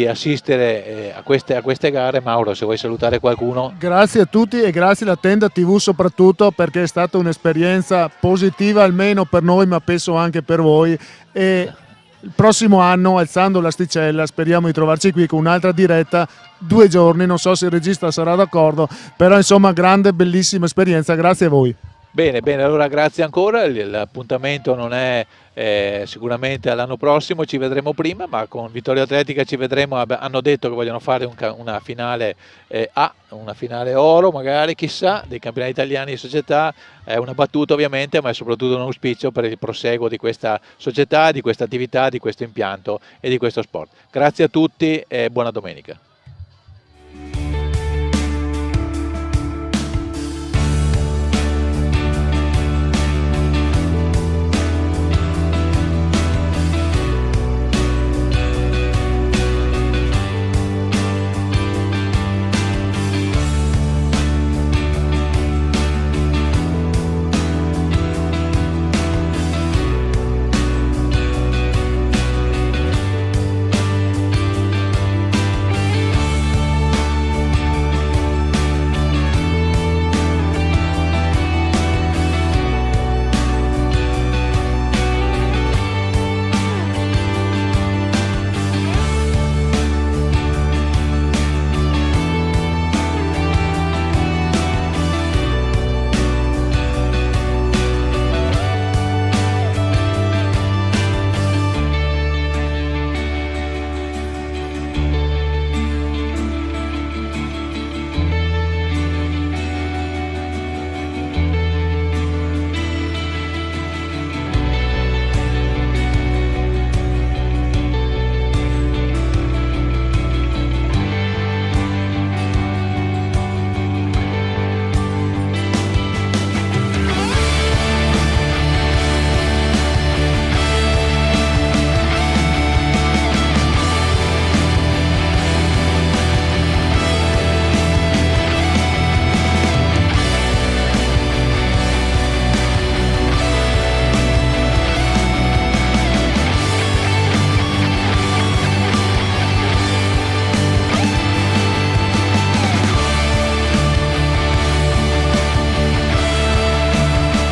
assistere a queste gare. Mauro, se vuoi salutare qualcuno. Grazie a tutti e grazie alla Tenda TV soprattutto, perché è stata un'esperienza positiva almeno per noi, ma penso anche per voi. E il prossimo anno, alzando l'asticella, speriamo di trovarci qui con un'altra diretta 2 giorni. Non so se il regista sarà d'accordo, però insomma grande, bellissima esperienza. Grazie a voi. Bene, bene, allora grazie ancora, l'appuntamento non è sicuramente all'anno prossimo, ci vedremo prima, ma con Vittorio Atletica ci vedremo, hanno detto che vogliono fare una finale A, una finale oro magari, chissà, dei campionati italiani di società, è una battuta ovviamente, ma è soprattutto un auspicio per il proseguo di questa società, di questa attività, di questo impianto e di questo sport. Grazie a tutti e buona domenica.